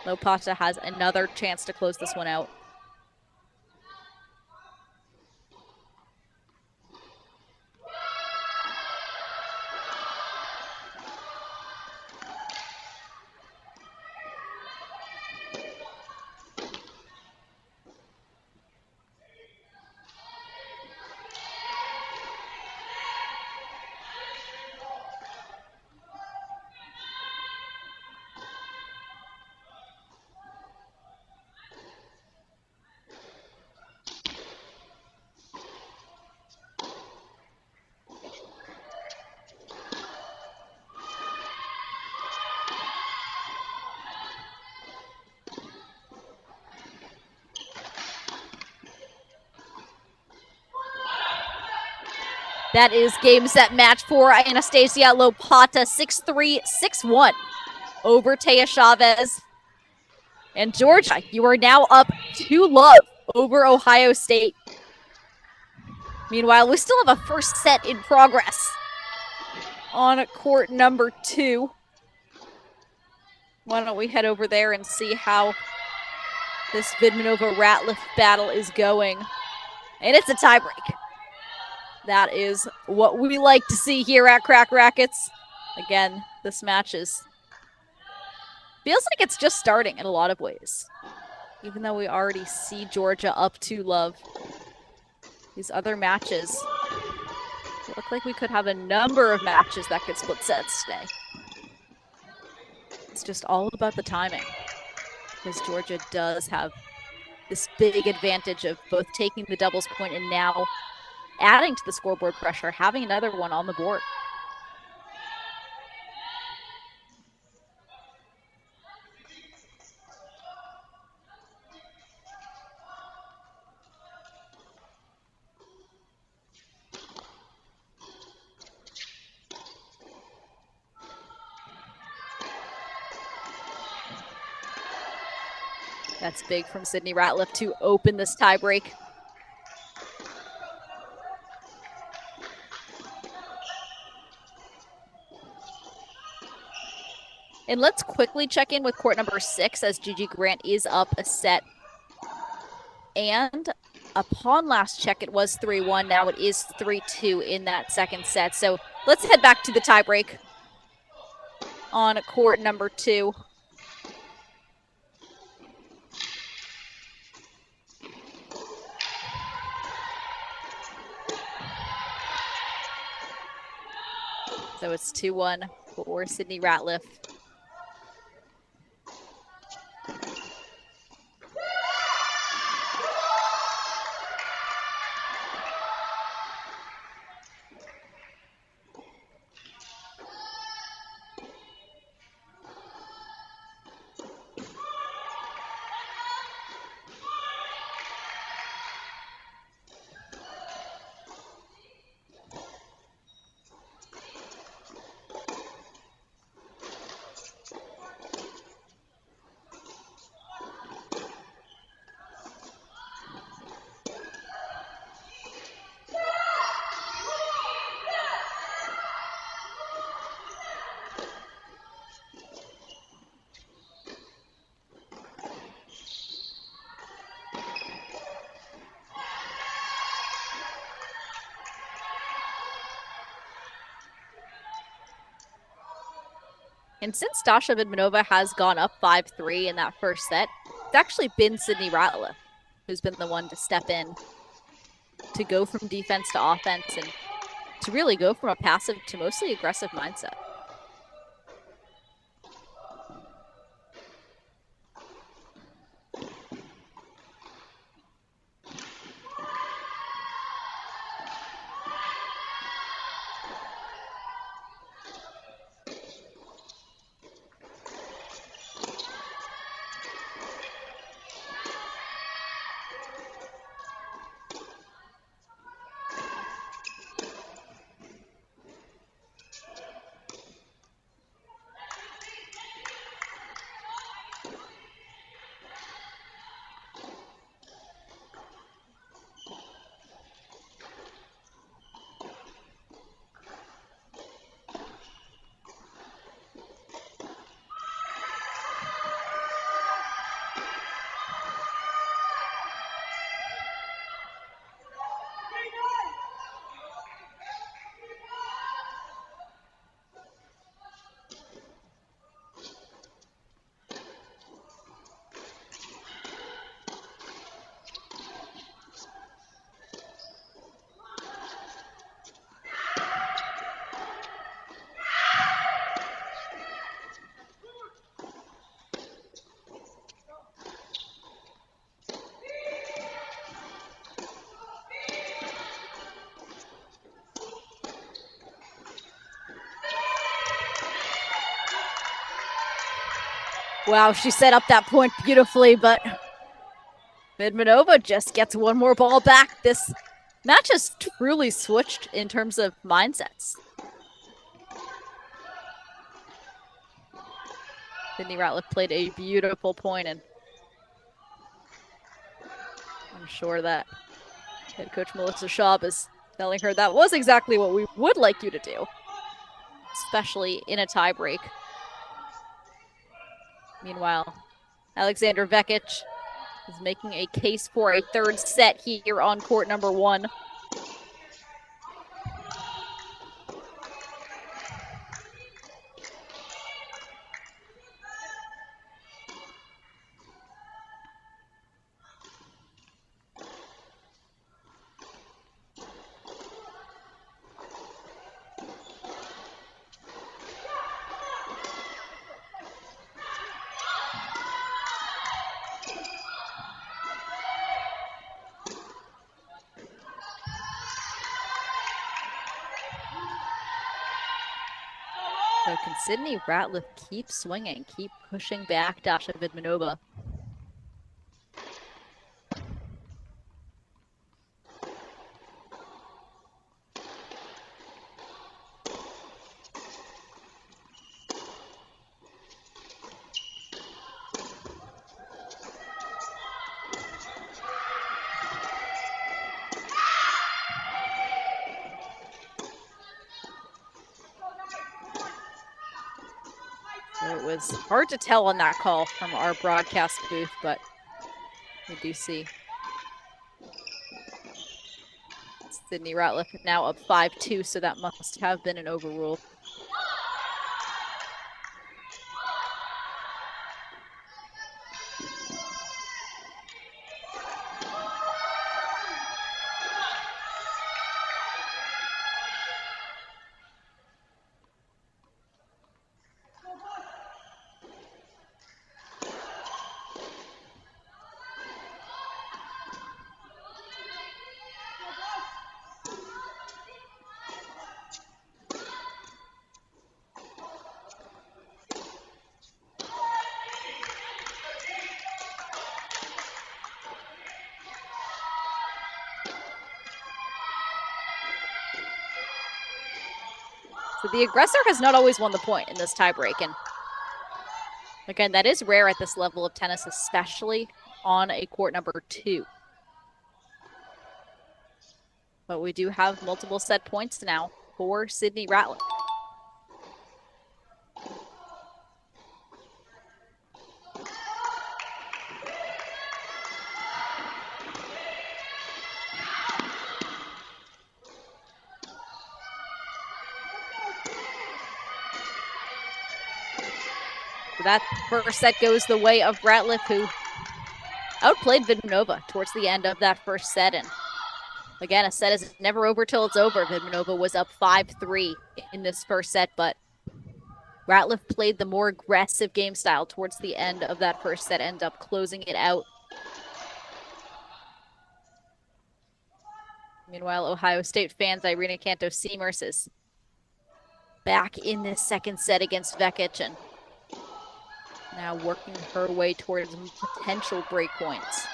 Lopata has another chance to close this one out. That is game, set, match for Anastasia Lopata, 6-3, 6-1 over Taya Chavez. And Georgia, you are now up 2-love over Ohio State. Meanwhile, we still have a first set in progress on court number 2. Why don't we head over there and see how this Vidmanova-Ratliff battle is going. And it's a tiebreak. That is what we like to see here at Crack Rackets. Again, this match feels like it's just starting in a lot of ways. Even though we already see Georgia up 2-love. These other matches look like we could have a number of matches that could split sets today. It's just all about the timing, because Georgia does have this big advantage of both taking the doubles point and now adding to the scoreboard pressure, having another one on the board. That's big from Sydney Ratliff to open this tiebreak. And let's quickly check in with court number 6 as Gigi Grant is up a set. And upon last check, it was 3-1. Now it is 3-2 in that second set. So let's head back to the tiebreak on court number 2. So it's 2-1 for Sydney Ratliff. And since Dasha Vidmanova has gone up 5-3 in that first set, it's actually been Sydney Ratliff who's been the one to step in to go from defense to offense and to really go from a passive to mostly aggressive mindset. Wow, she set up that point beautifully, but Vidmanova just gets one more ball back. This match has truly switched in terms of mindsets. Sydney Ratliff played a beautiful point, and I'm sure that head coach Melissa Schaub is telling her that was exactly what we would like you to do, especially in a tie break. Meanwhile, Alexander Vekic is making a case for a third set here on court number 1. So can Sydney Ratliff keep swinging, keep pushing back Dasha Vidmanova? So it was hard to tell on that call from our broadcast booth, but we do see Sydney Ratliff now up 5-2, so that must have been an overrule. So the aggressor has not always won the point in this tiebreak, and again, that is rare at this level of tennis, especially on a court number 2. But we do have multiple set points now for Sydney Ratliff. So that first set goes the way of Ratliff, who outplayed Vidmanova towards the end of that first set. And again, a set is never over till it's over. Vidmanova was up 5-3 in this first set, but Ratliff played the more aggressive game style towards the end of that first set, ended up closing it out. Meanwhile, Ohio State fans, Irina Cantos-Seamers is back in this second set against Vekic, and now working her way towards potential break points.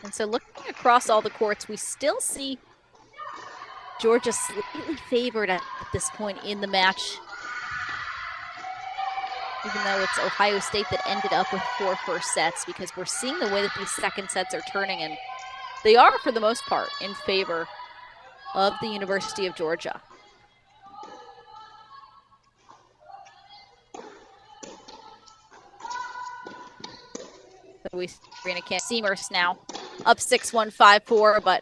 And so looking across all the courts, we still see Georgia slightly favored at this point in the match, even though it's Ohio State that ended up with 4 first sets, because we're seeing the way that these second sets are turning, and they are, for the most part, in favor of the University of Georgia. So we see Seamers now up 6-1, 5-4, but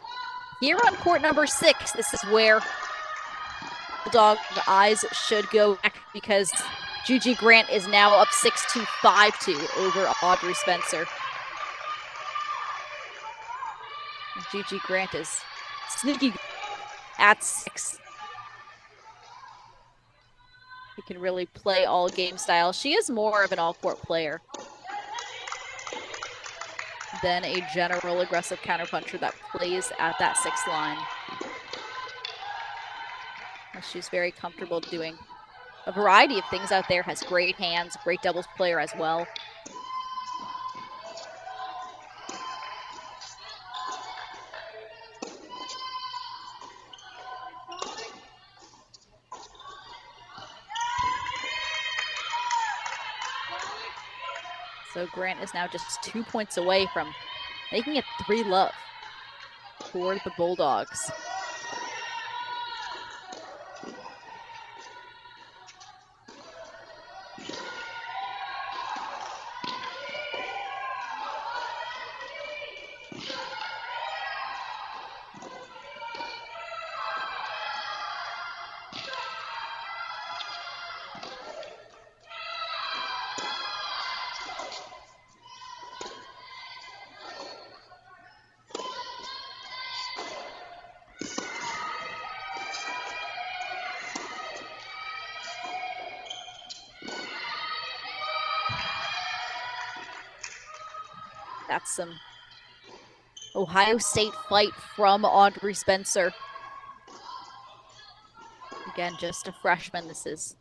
here on court number 6, this is where Bulldog eyes should go back, because Gigi Grant is now up 6-2, 5-2 over Audrey Spencer. Gigi Grant is sneaky at 6. He can really play all game style. She is more of an all-court player than a general aggressive counterpuncher that plays at that 6th line. She's very comfortable doing a variety of things out there, has great hands, great doubles player as well. So Grant is now just 2 points away from making it 3-love for the Bulldogs. That's some Ohio State fight from Audrey Spencer. Again, just a freshman. This is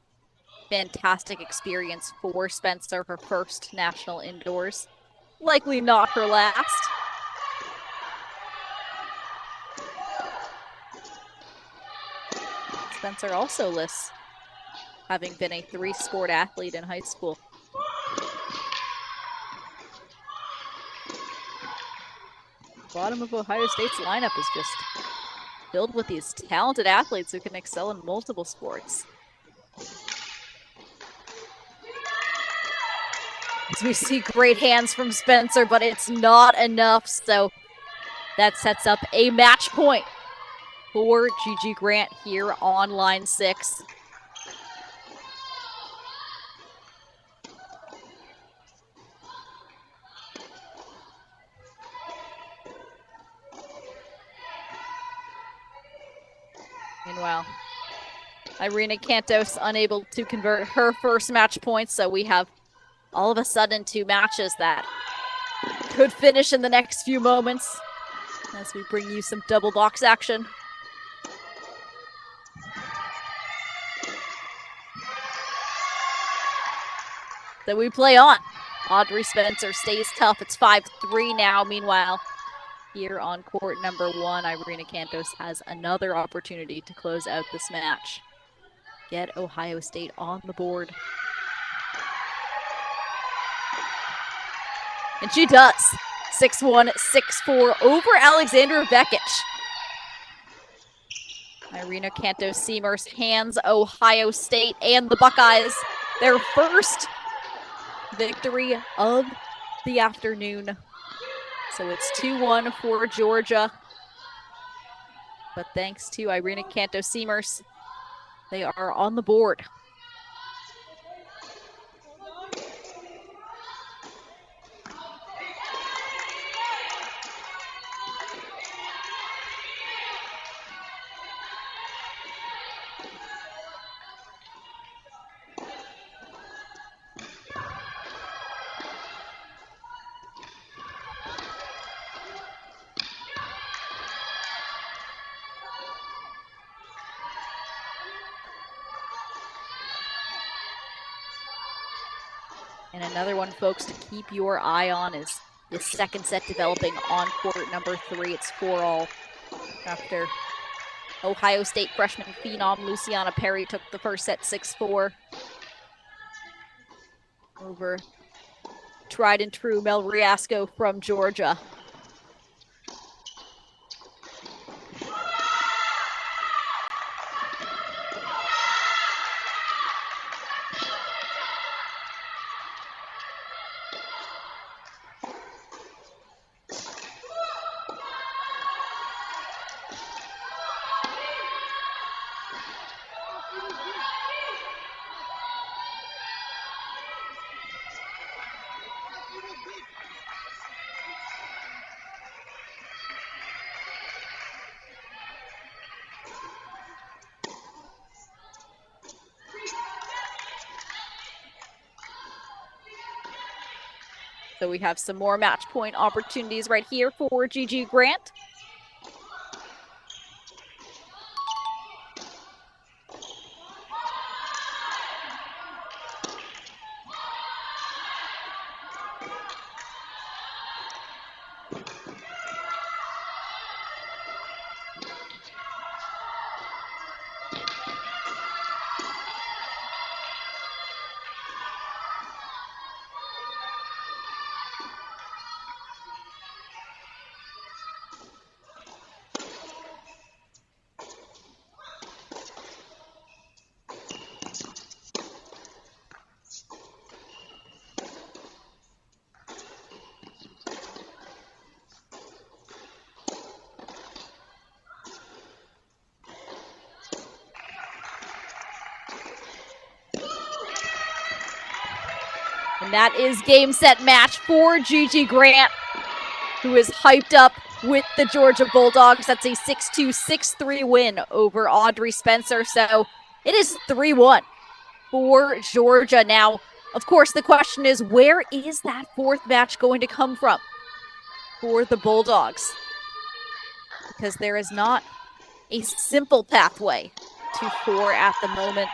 fantastic experience for Spencer, her first national indoors. Likely not her last. Spencer also lists having been a 3-sport athlete in high school. Bottom of Ohio State's lineup is just filled with these talented athletes who can excel in multiple sports. As we see great hands from Spencer, but it's not enough, so that sets up a match point for Gigi Grant here on line 6. Meanwhile, Irina Cantos unable to convert her first match point, so we have all of a sudden 2 matches that could finish in the next few moments as we bring you some double box action. So we play on. Audrey Spencer stays tough. It's 5-3 now. Meanwhile, here on court number 1, Irina Cantos has another opportunity to close out this match. Get Ohio State on the board. And she does. 6-1, 6-4 over Alexandra Vekic. Irina Cantos Seamers hands Ohio State and the Buckeyes their first victory of the afternoon. So it's 2-1 for Georgia. But thanks to Irina Cantos Seamers, they are on the board. And another one, folks, to keep your eye on is The second set developing on court number 3. It's 4-all after Ohio State freshman phenom Luciana Perry took the first set 6-4 over tried and true Mel Riasco from Georgia. So we have some more match point opportunities right here for Gigi Grant. And that is game, set, match for Gigi Grant, who is hyped up with the Georgia Bulldogs. That's a 6-2, 6-3 win over Audrey Spencer. So it is 3-1 for Georgia. Now, of course, the question is, where is that fourth match going to come from for the Bulldogs? Because there is not a simple pathway to 4 at the moment.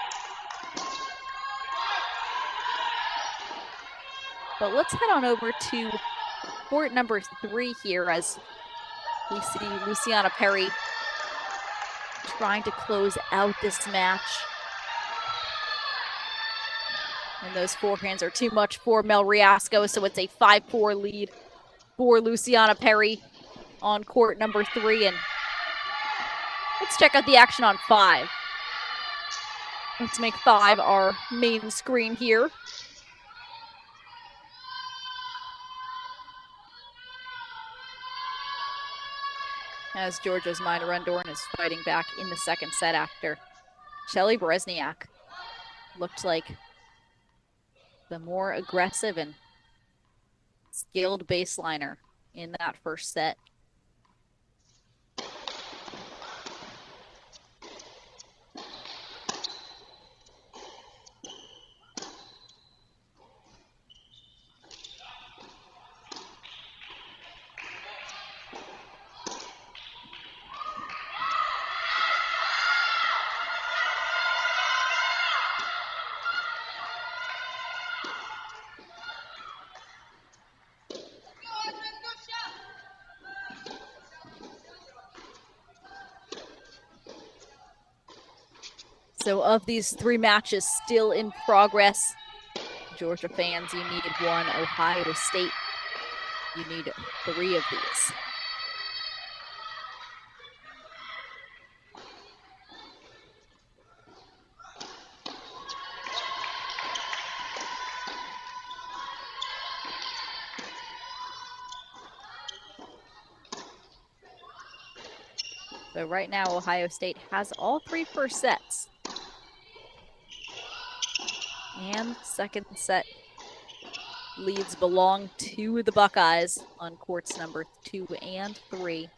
But let's head on over to court number 3 here as we see Luciana Perry trying to close out this match. And those forehands are too much for Mel Riasco, so it's a 5-4 lead for Luciana Perry on court number 3. And let's check out the action on 5. Let's make 5 our main screen here. As Georgia's Mina Rendorn is fighting back in the second set after Shelly Berezniak looked like the more aggressive and skilled baseliner in that first set. So of these 3 matches still in progress, Georgia fans, you needed 1. Ohio State, you need 3 of these. So right now, Ohio State has all 3 first sets. And second set leads belong to the Buckeyes on courts number 2 and 3.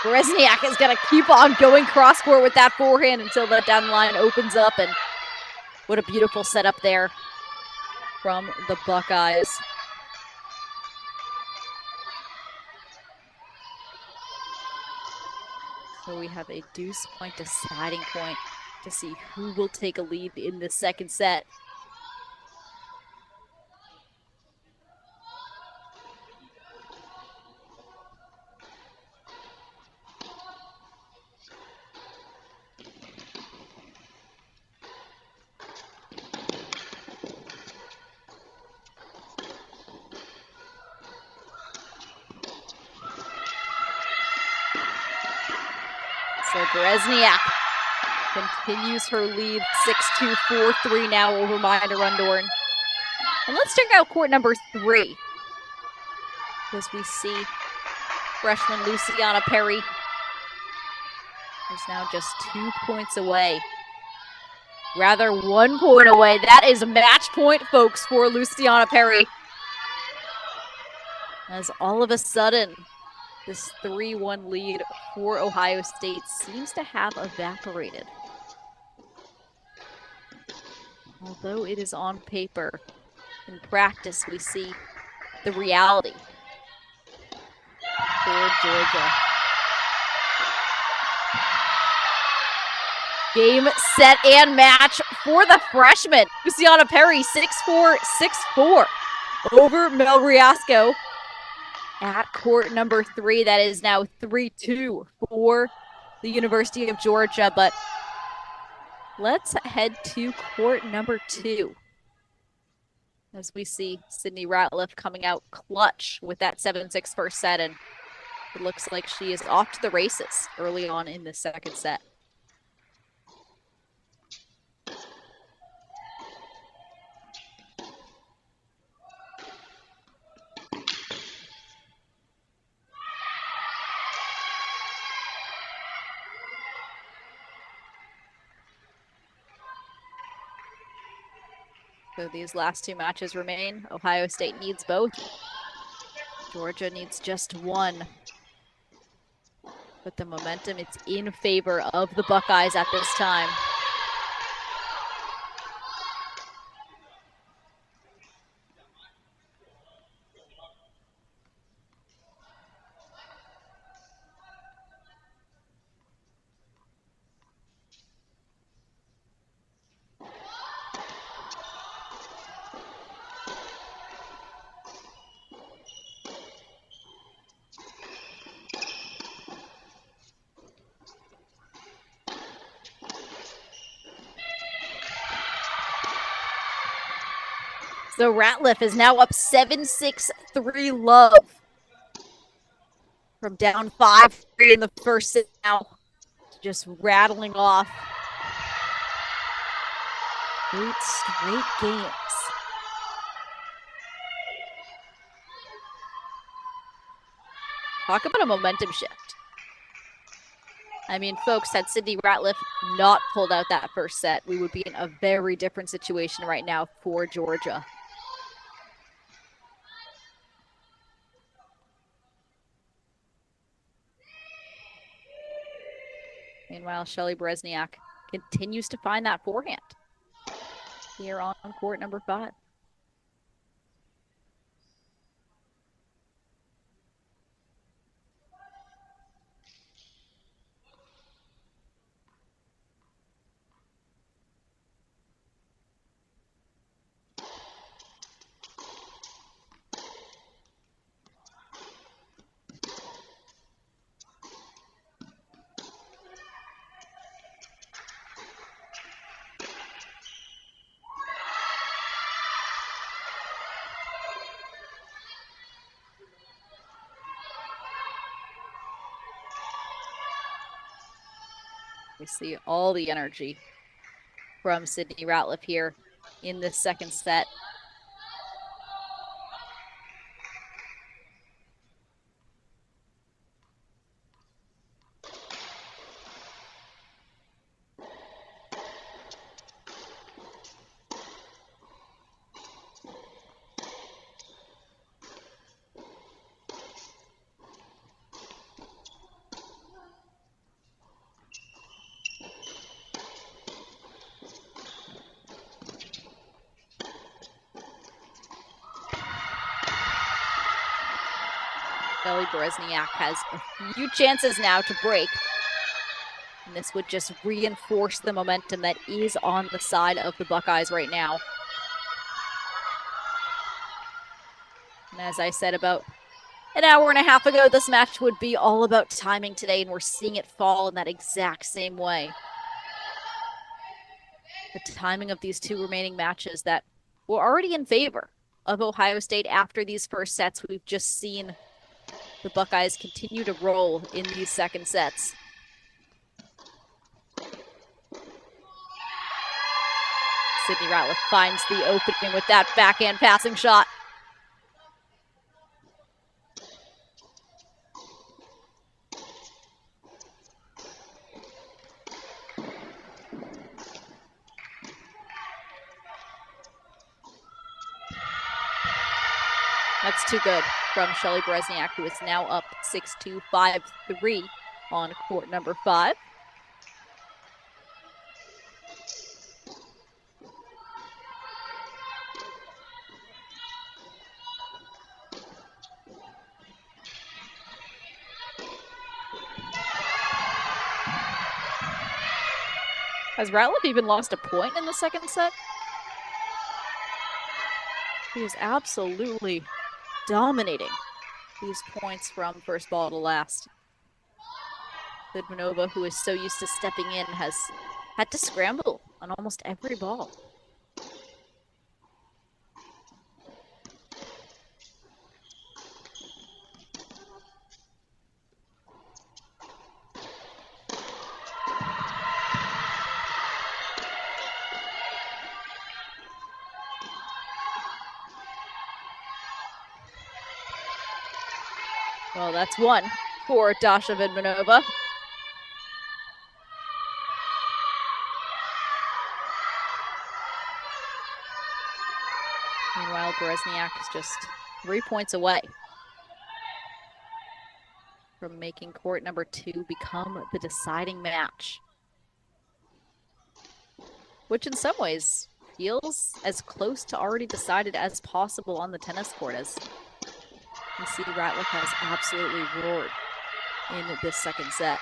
Brezniak is going to keep on going cross-court with that forehand until that down line opens up, and what a beautiful setup there from the Buckeyes. So we have a deuce point deciding point to see who will take a lead in the second set. So Brezniak continues her lead, 6-2, 4-3 now over Maya Rundorn. And let's check out court number 3. As we see freshman Luciana Perry is now just 2 points away. Rather, 1 point away. That is a match point, folks, for Luciana Perry. As all of a sudden, this 3-1 lead for Ohio State seems to have evaporated. Although it is on paper, in practice we see the reality for Georgia. Game, set, and match for the freshman. Luciana Perry, 6-4, 6-4 over Mel Riasco at court number 3. That is now 3-2 for the University of Georgia. But let's head to court number 2. As we see Sydney Ratliff coming out clutch with that 7-6 first set. And it looks like she is off to the races early on in the second set. So these last 2 matches remain. Ohio State needs both. Georgia needs just 1. But the momentum is in favor of the Buckeyes at this time. So Ratliff is now up 7-6, 3-love. From down 5-3 in the first set now. Just rattling off 8 straight games. Talk about a momentum shift. I mean, folks, had Sydney Ratliff not pulled out that first set, we would be in a very different situation right now for Georgia. Meanwhile, Shelly Brezniak continues to find that forehand here on court number 5. We see all the energy from Sydney Ratliff here in this second set. Shelly Berezniak has a few chances now to break. And this would just reinforce the momentum that is on the side of the Buckeyes right now. And as I said about an hour and a half ago, this match would be all about timing today, and we're seeing it fall in that exact same way. The timing of these two remaining matches that were already in favor of Ohio State after these first sets. We've just seen the Buckeyes continue to roll in these second sets. Sydney Ratliff finds the opening with that backhand passing shot. That's too good from Shelly Berezniak, who is now up 6-2, 5-3 on court number 5. Has Ratliff even lost a point in the second set? He is absolutely dominating these points from first ball to last. Lidmanova, who is so used to stepping in, has had to scramble on almost every ball. Well, that's one for Dasha Vidmanova. Meanwhile, Berezniak is just 3 points away from making court number 2 become the deciding match, which in some ways feels as close to already decided as possible on the tennis court, as you see Ratliff has absolutely roared in this second set.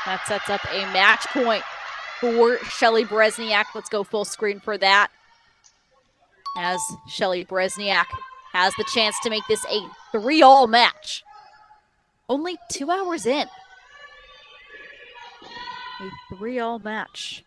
That sets up a match point for Shelly Berezniak. Let's go full screen for that, as Shelly Berezniak has the chance to make this a 3-all match. Only 2 hours in. A 3-all match.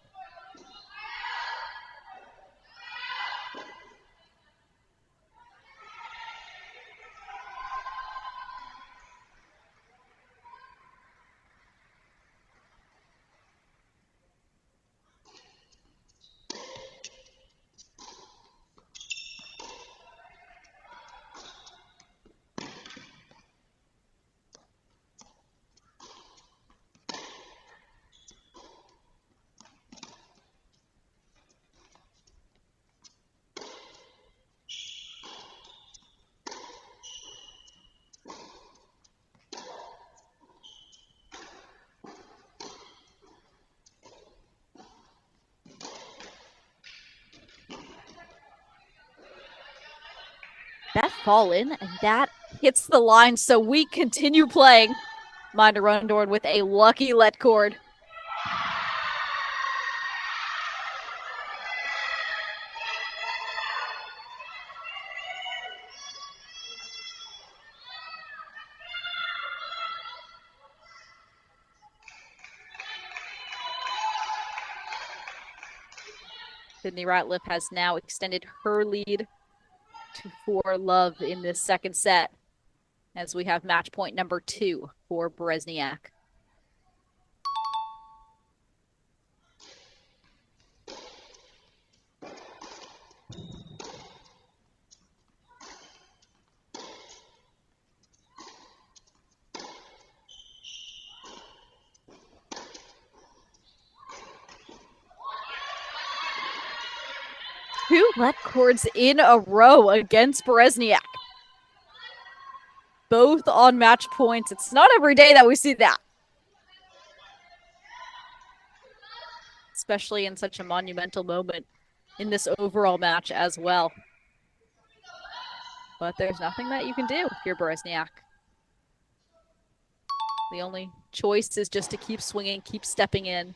That fall in, and that hits the line, so we continue playing. Minda Rundorn with a lucky let cord. Sydney Ratliff has now extended her lead to 4-love in this second set, as we have match point number 2 for Berezniak. 2 let cords in a row against Berezniak. Both on match points. It's not every day that we see that. Especially in such a monumental moment in this overall match as well. But there's nothing that you can do if you're Berezniak. The only choice is just to keep swinging, keep stepping in.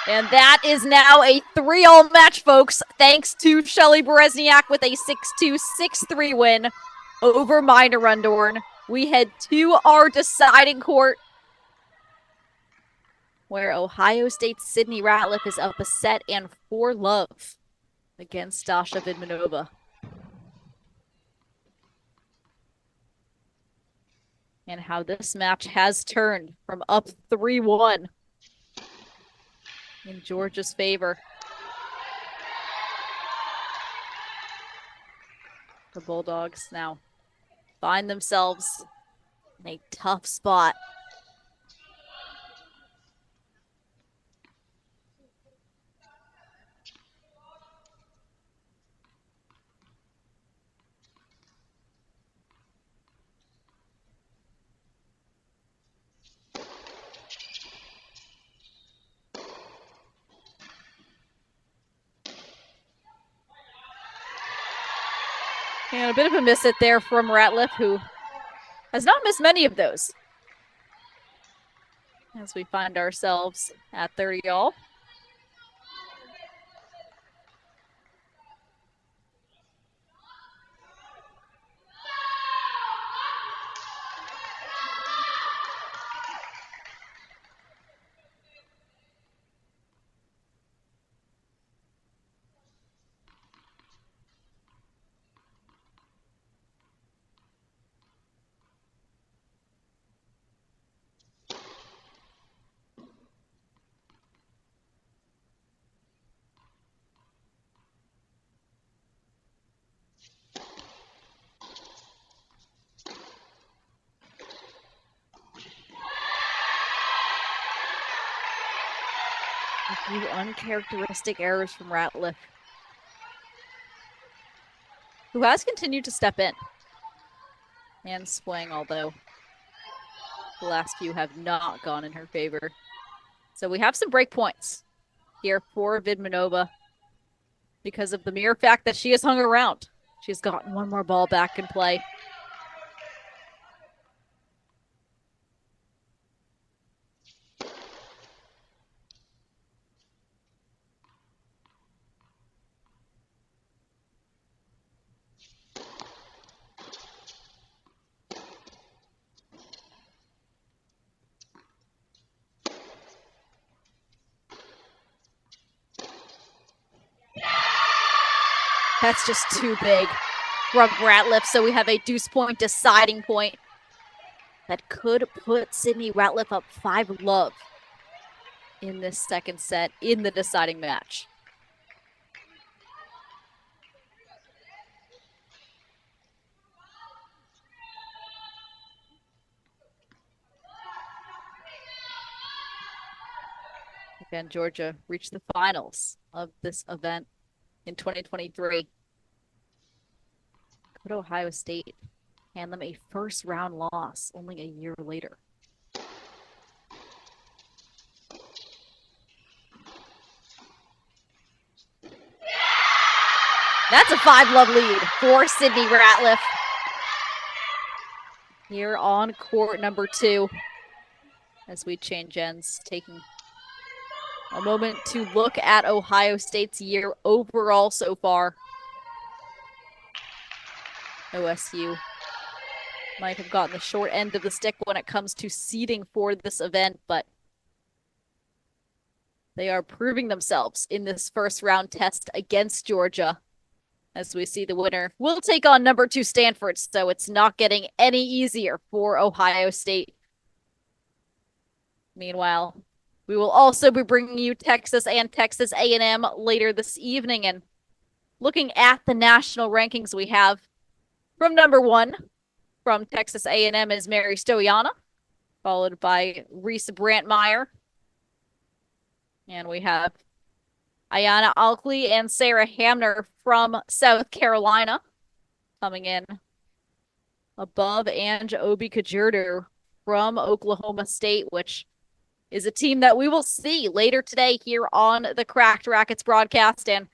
And that is now a 3-all match, folks, thanks to Shelly Berezniak with a 6-2, 6-3 win over Mina Rundorn. We head to our deciding court, where Ohio State's Sydney Ratliff is up a set and 4-love against Dasha Vidmanova. And how this match has turned from up 3-1 in Georgia's favor. The Bulldogs now find themselves in a tough spot. And a bit of a miss it there from Ratliff, who has not missed many of those. As we find ourselves at 30-all. A few uncharacteristic errors from Ratliff, who has continued to step in and swing, although the last few have not gone in her favor. So we have some break points here for Vidmanova because of the mere fact that she has hung around. She's gotten one more ball back in play. That's just too big from Ratliff, so we have a deuce point deciding point that could put Sydney Ratliff up 5-love in this second set in the deciding match. Again, Georgia reached the finals of this event in 2023. Could Ohio State hand them a first-round loss only a year later? That's a 5-love lead for Sydney Ratliff here on court number 2 as we change ends, taking a moment to look at Ohio State's year overall so far. OSU might have gotten the short end of the stick when it comes to seeding for this event, but they are proving themselves in this first round test against Georgia. As we see the winner will take on number 2 Stanford, so it's not getting any easier for Ohio State. Meanwhile, We will also be bringing you Texas and Texas A&M later this evening. And looking at the national rankings, we have from number 1 from Texas A&M is Mary Stoyana, followed by Reese Brantmeyer. And we have Ayana Alkley and Sarah Hamner from South Carolina coming in above Ange Obi-Kajurdu from Oklahoma State, which is a team that we will see later today here on the Cracked Racquets broadcast. And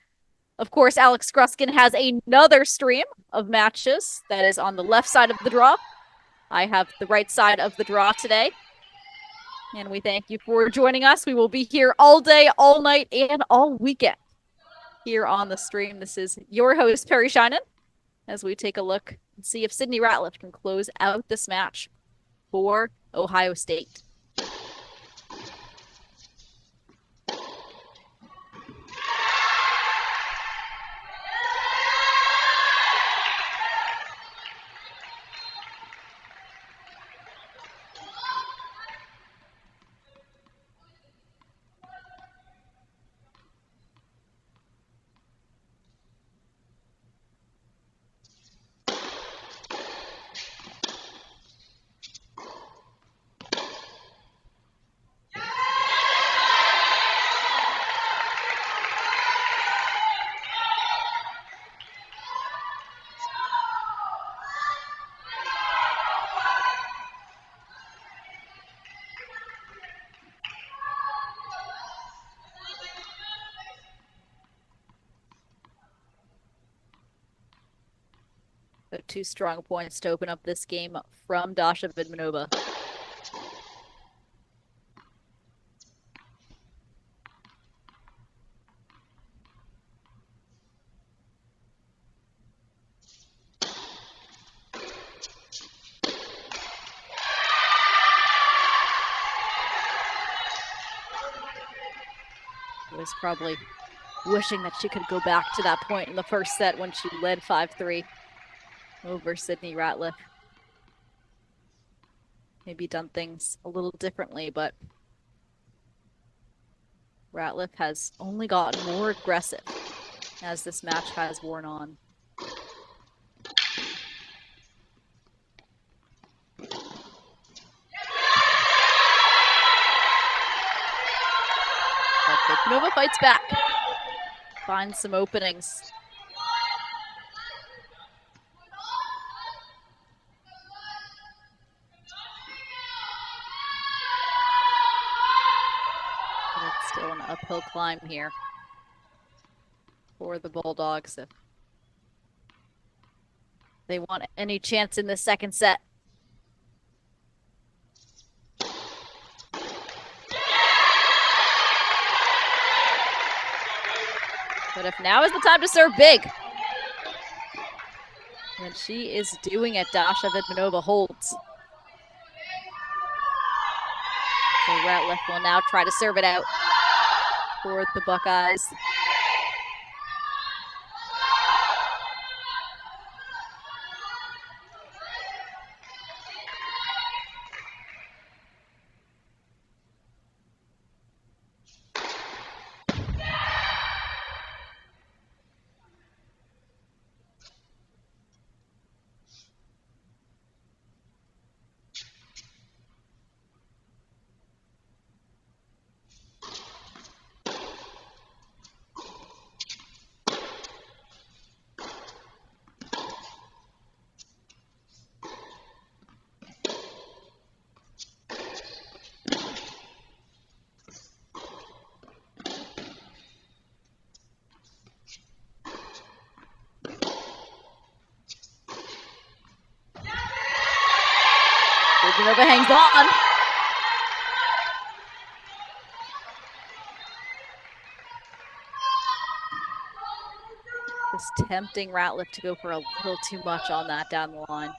of course, Alex Gruskin has another stream of matches that is on the left side of the draw. I have the right side of the draw today. And we thank you for joining us. We will be here all day, all night, and all weekend here on the stream. This is your host, Perry Shinen, as we take a look and see if Sydney Ratliff can close out this match for Ohio State. So 2 strong points to open up this game from Dasha Vidmanova. Was probably wishing that she could go back to that point in the first set when she led 5-3 over Sydney Ratliff. Maybe done things a little differently, but Ratliff has only gotten more aggressive as this match has worn on. But Vidmanova fights back, finds some openings. Still an uphill climb here for the Bulldogs if they want any chance in the second set. But if now is the time to serve big, then she is doing it. Dasha Vidmanova holds. So Ratliff will now try to serve it out for the Buckeyes. Vidmanova hangs on. Just tempting Ratliff to go for a little too much on that down the line.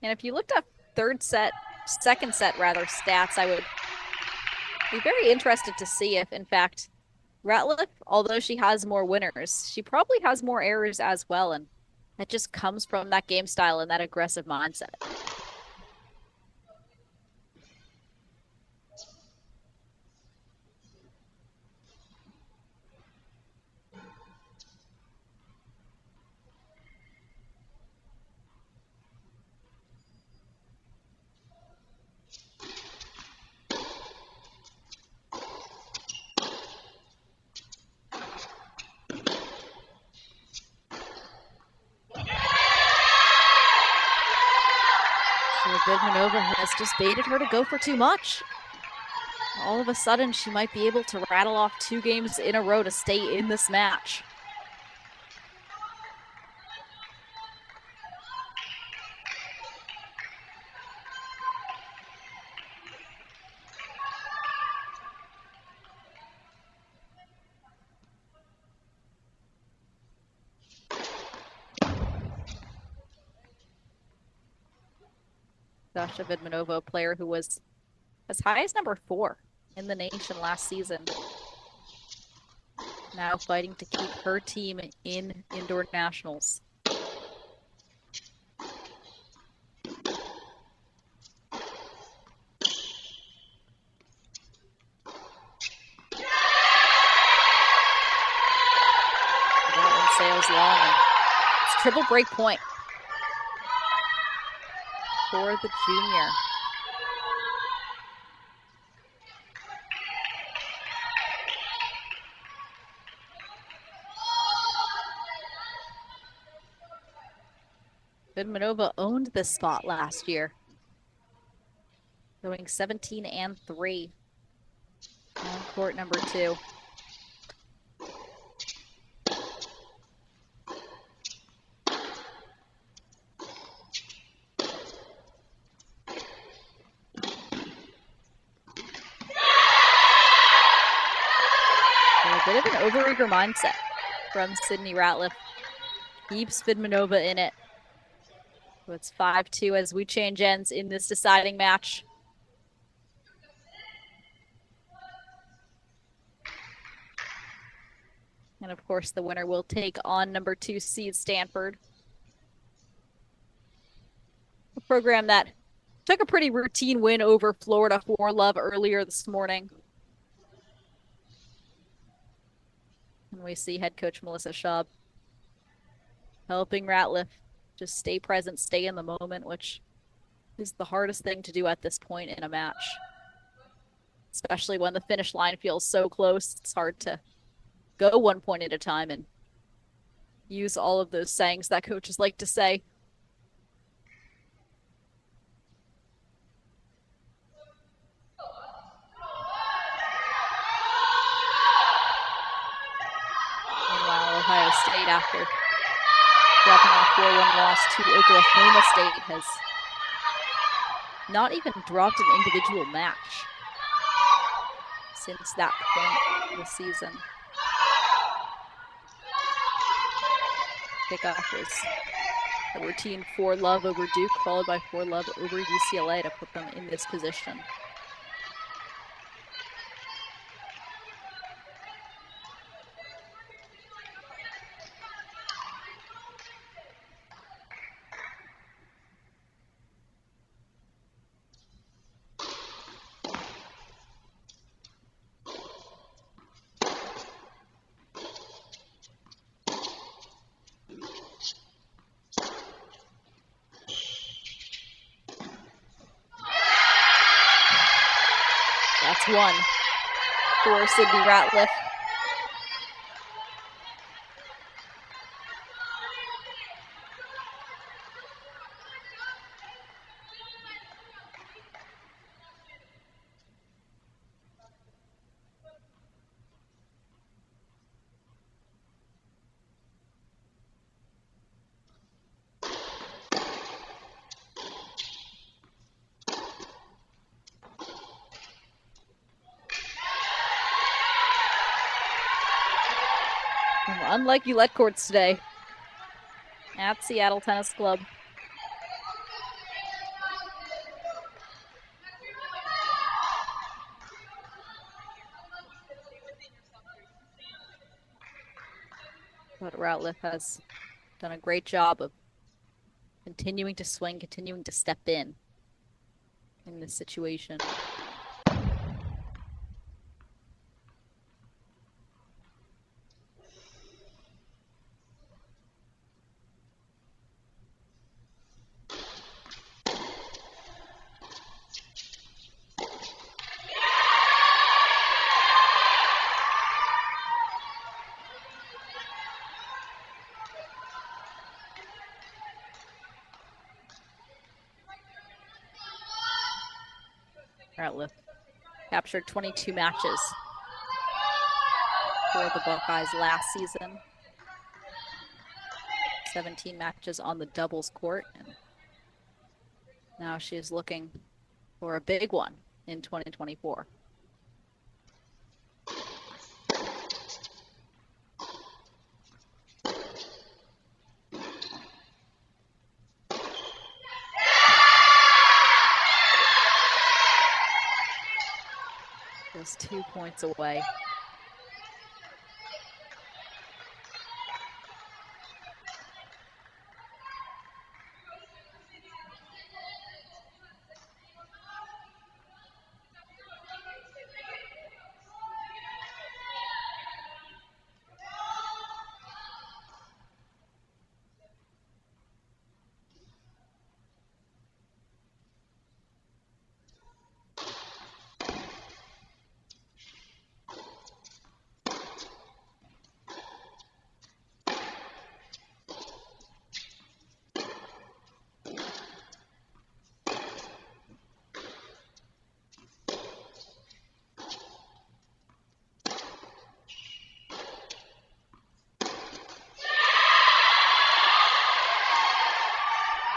And if you looked up second set stats, I would be very interested to see if, in fact, Ratliff, although she has more winners, she probably has more errors as well. And That just comes from that game style and that aggressive mindset. Vidmanova has just baited her to go for too much. All of a sudden, she might be able to rattle off 2 games in a row to stay in this match. Dasha Vidmanova, a player who was as high as number 4 in the nation last season. Now fighting to keep her team in indoor nationals. That one sails long, and it's triple break point for the junior. Vidmanova owned this spot last year, going 17-3 on court number 2. A bit of an overeager mindset from Sydney Ratliff. Keeps Vidmanova in it. So it's 5-2 as we change ends in this deciding match. And of course, the winner will take on number 2 seed Stanford. A program that took a pretty routine win over Florida 4-love earlier this morning. And we see head coach Melissa Schaub helping Ratliff just stay present, stay in the moment, which is the hardest thing to do at this point in a match. Especially when the finish line feels so close, it's hard to go one point at a time and use all of those sayings that coaches like to say. Meanwhile, Ohio State, after dropping a 4-1 loss to Oklahoma State, has not even dropped an individual match since that point this season. Kickoff was a routine 4-love over Duke, followed by 4-love over UCLA to put them in this position. That's one for Sydney Ratliff. Unlike Ulet courts today at Seattle Tennis Club. But Ratliff has Done a great job of continuing to swing, continuing to step in this situation. Ratliff captured 22 matches for the Buckeyes last season. 17 matches on the doubles court. And now she is looking for a big one in 2024. Just 2 points away.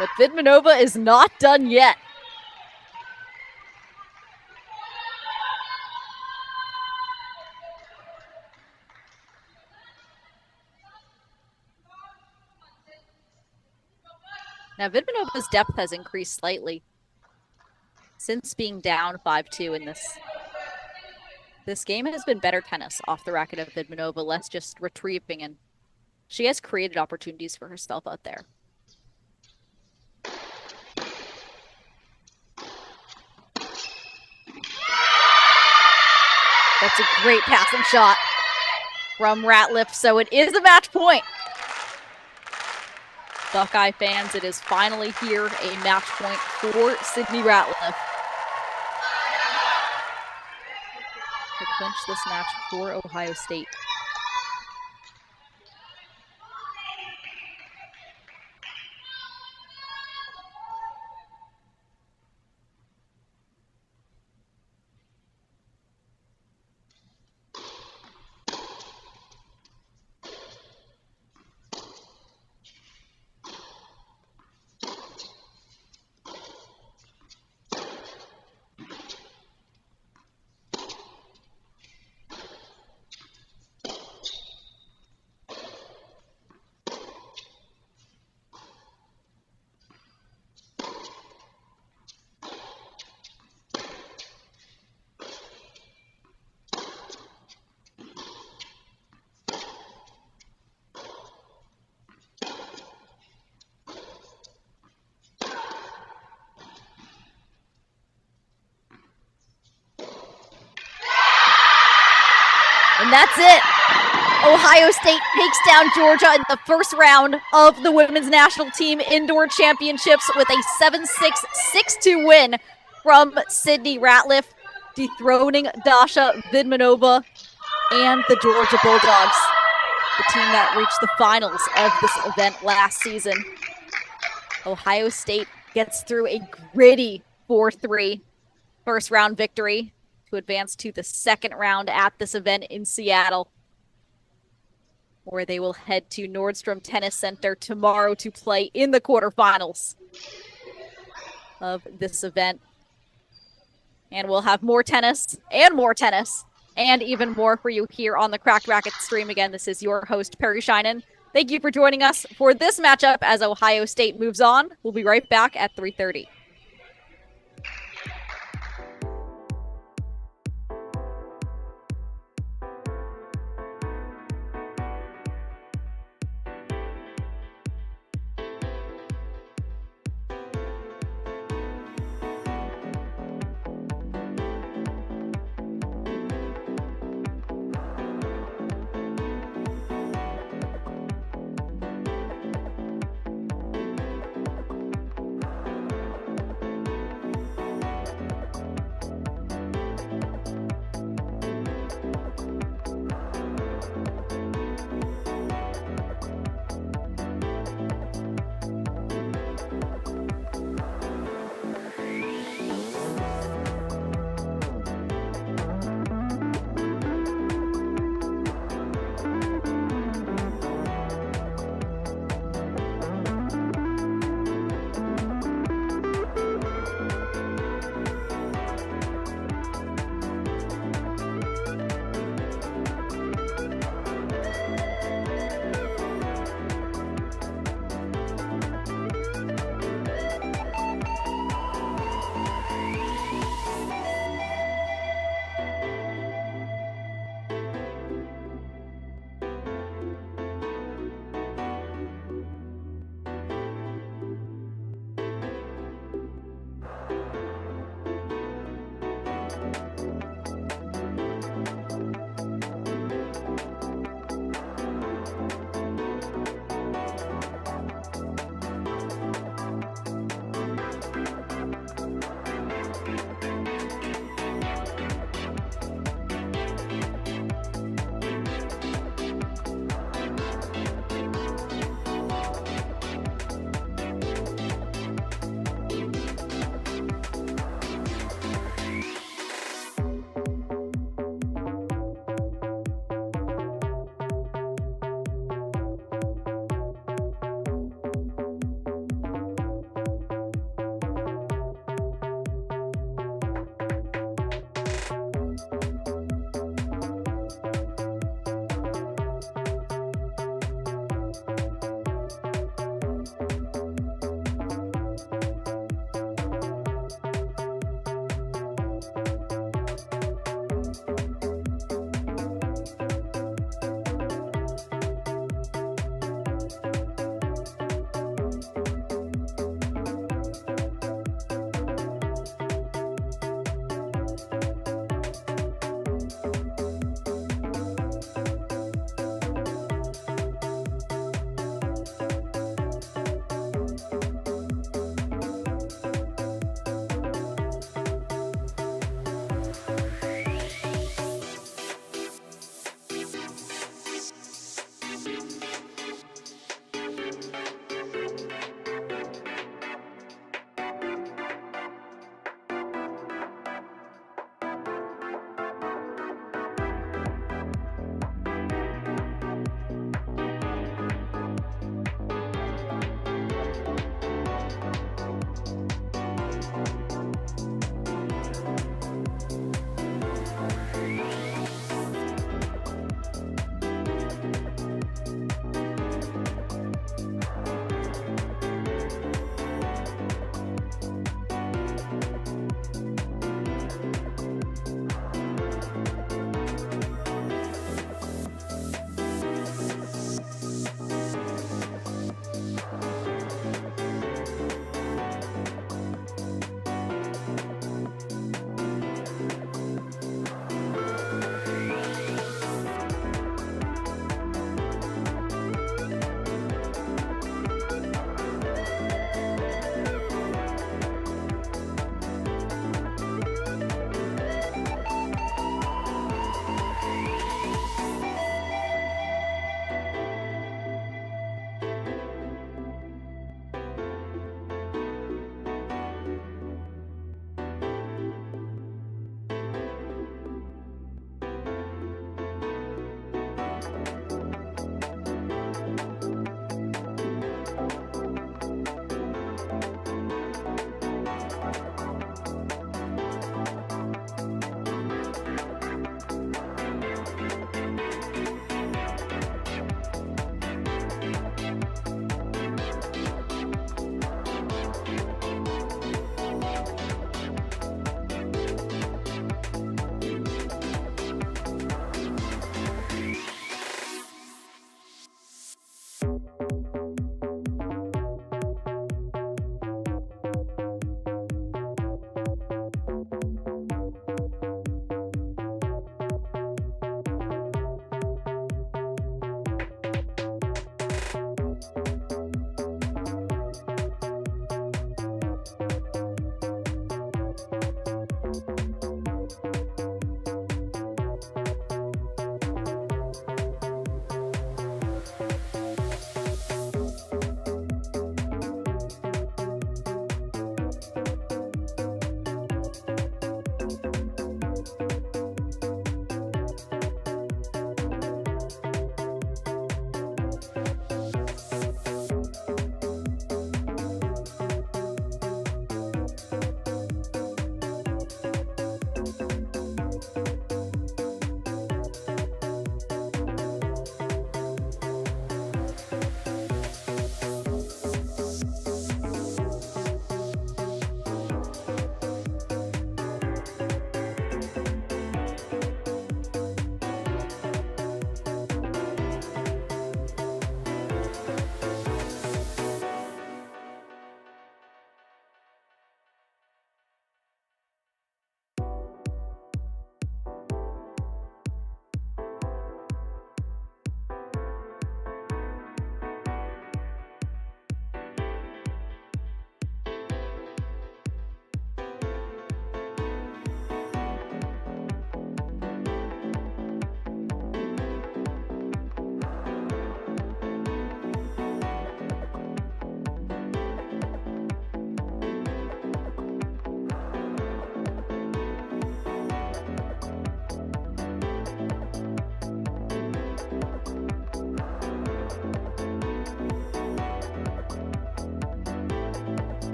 But Vidmanova is not done yet. Now Vidmanova's depth has increased slightly since being down 5-2 in this. This game has been better tennis off the racket of Vidmanova, less just retrieving, and she has created opportunities for herself out there. That's a great passing shot from Ratliff, so it is a match point. Buckeye fans, it is finally here, a match point for Sydney Ratliff to clinch this match for Ohio State. And that's it. Ohio State takes down Georgia in the first round of the Women's National Team Indoor Championships with a 7-6, 6-2 win from Sydney Ratliff, dethroning Dasha Vidmanova and the Georgia Bulldogs, the team that reached the finals of this event last season. Ohio State gets through a gritty 4-3 first round victory to advance to the second round at this event in Seattle, where they will head to Nordstrom Tennis Center tomorrow to play in the quarterfinals of this event. And we'll have more tennis and even more for you here on the Cracked Racquet stream. Again, this is your host, Perry Shinen. Thank you for joining us for this matchup as Ohio State moves on. We'll be right back at 3:30.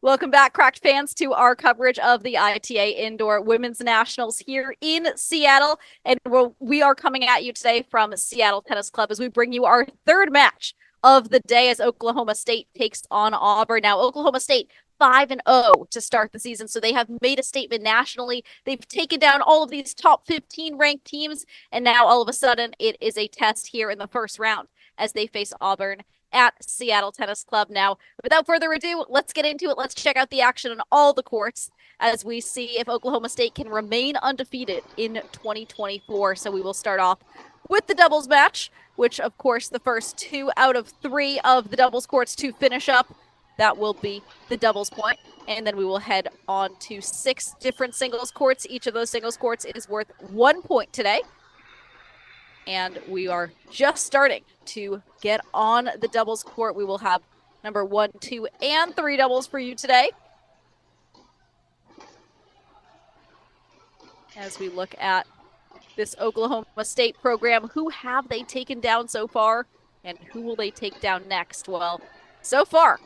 Welcome back, Cracked fans, to our coverage of the ITA Indoor Women's Nationals here in Seattle. And we are coming at you today from Seattle Tennis Club as we bring you our third match of the day as Oklahoma State takes on Auburn. Now, Oklahoma State 5-0 to start the season, so they have made a statement nationally. They've taken down all of these top 15 ranked teams, and now all of a sudden it is a test here in the first round as they face Auburn at Seattle Tennis Club. Now, without further ado, let's get into it. Let's check out the action on all the courts as we see if Oklahoma State can remain undefeated in 2024. So we will start off with the doubles match, which of course the first 2 out of 3 of the doubles courts to finish up, that will be the doubles point. And then we will head on to 6 different singles courts. Each of those singles courts is worth 1 point today. And we are just starting to get on the doubles court. We will have number 1, 2, and 3 doubles for you today. As we look at this Oklahoma State program, who have they taken down so far, and who will they take down next? Well, so far,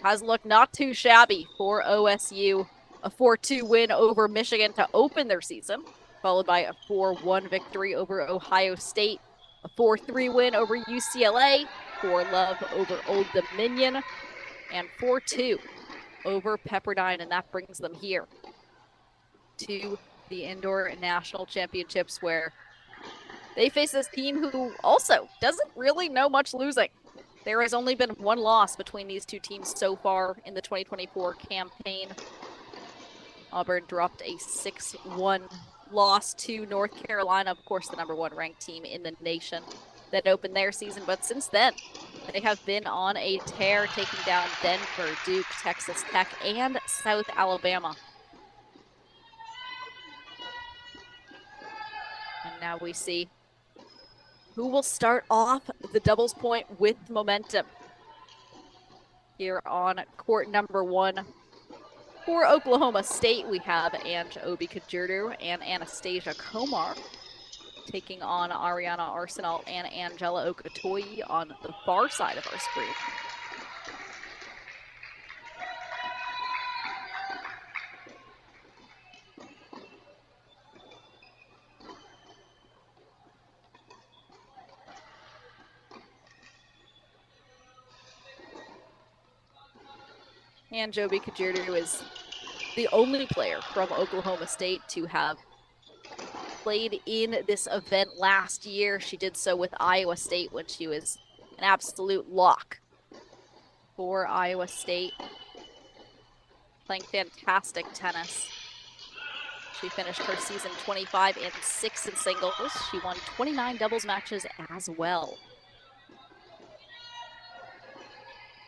has looked not too shabby for OSU. A 4-2 win over Michigan to open their season, followed by a 4-1 victory over Ohio State, a 4-3 win over UCLA, 4-love over Old Dominion, and 4-2 over Pepperdine, and that brings them here to the Indoor National Championships, where they face this team who also doesn't really know much losing. There has only been 1 loss between these two teams so far in the 2024 campaign. Auburn dropped a 6-1 loss to North Carolina, of course, the number 1 ranked team in the nation that opened their season. But since then, they have been on a tear, taking down Denver, Duke, Texas Tech, and South Alabama. And now we see who will start off the doubles point with momentum. Here on court number 1, for Oklahoma State, we have Ange Obi-Kajurdu and Anastasia Komar taking on Ariana Arsenal and Angela Okatoyi on the far side of our screen. And Ange Obi-Kajurdu is the only player from Oklahoma State to have played in this event last year. She did so with Iowa State when she was an absolute lock for Iowa State, playing fantastic tennis. She finished her season 25-6 in singles. She won 29 doubles matches as well.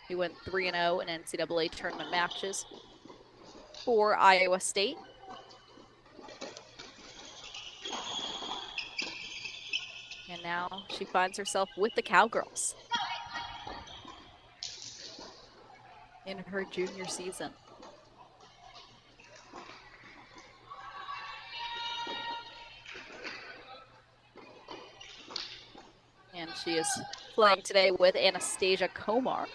She went 3-0 in NCAA tournament matches for Iowa State. And now she finds herself with the Cowgirls in her junior season. And she is playing today with Anastasia Komar.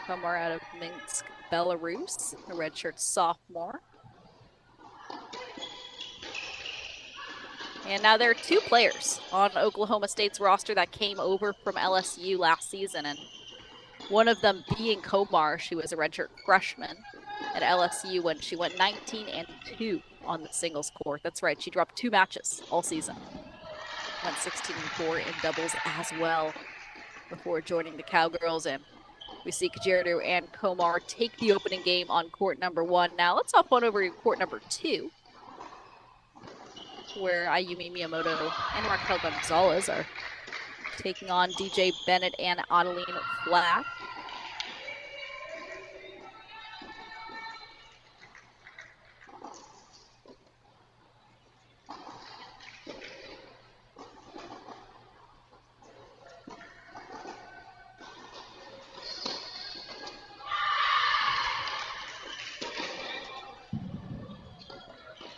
Komar out of Minsk, Belarus, a redshirt sophomore. And now there are 2 players on Oklahoma State's roster that came over from LSU last season, and one of them being Komar. She was a redshirt freshman at LSU when she went 19-2 on the singles court. That's right, she dropped 2 matches all season. Went 16-4 in doubles as well before joining the Cowgirls. And we see Kajurdu and Komar take the opening game on court number 1. Now let's hop on over to court number 2, where Ayumi Miyamoto and Raquel Gonzalez are taking on DJ Bennett and Adeline Flack.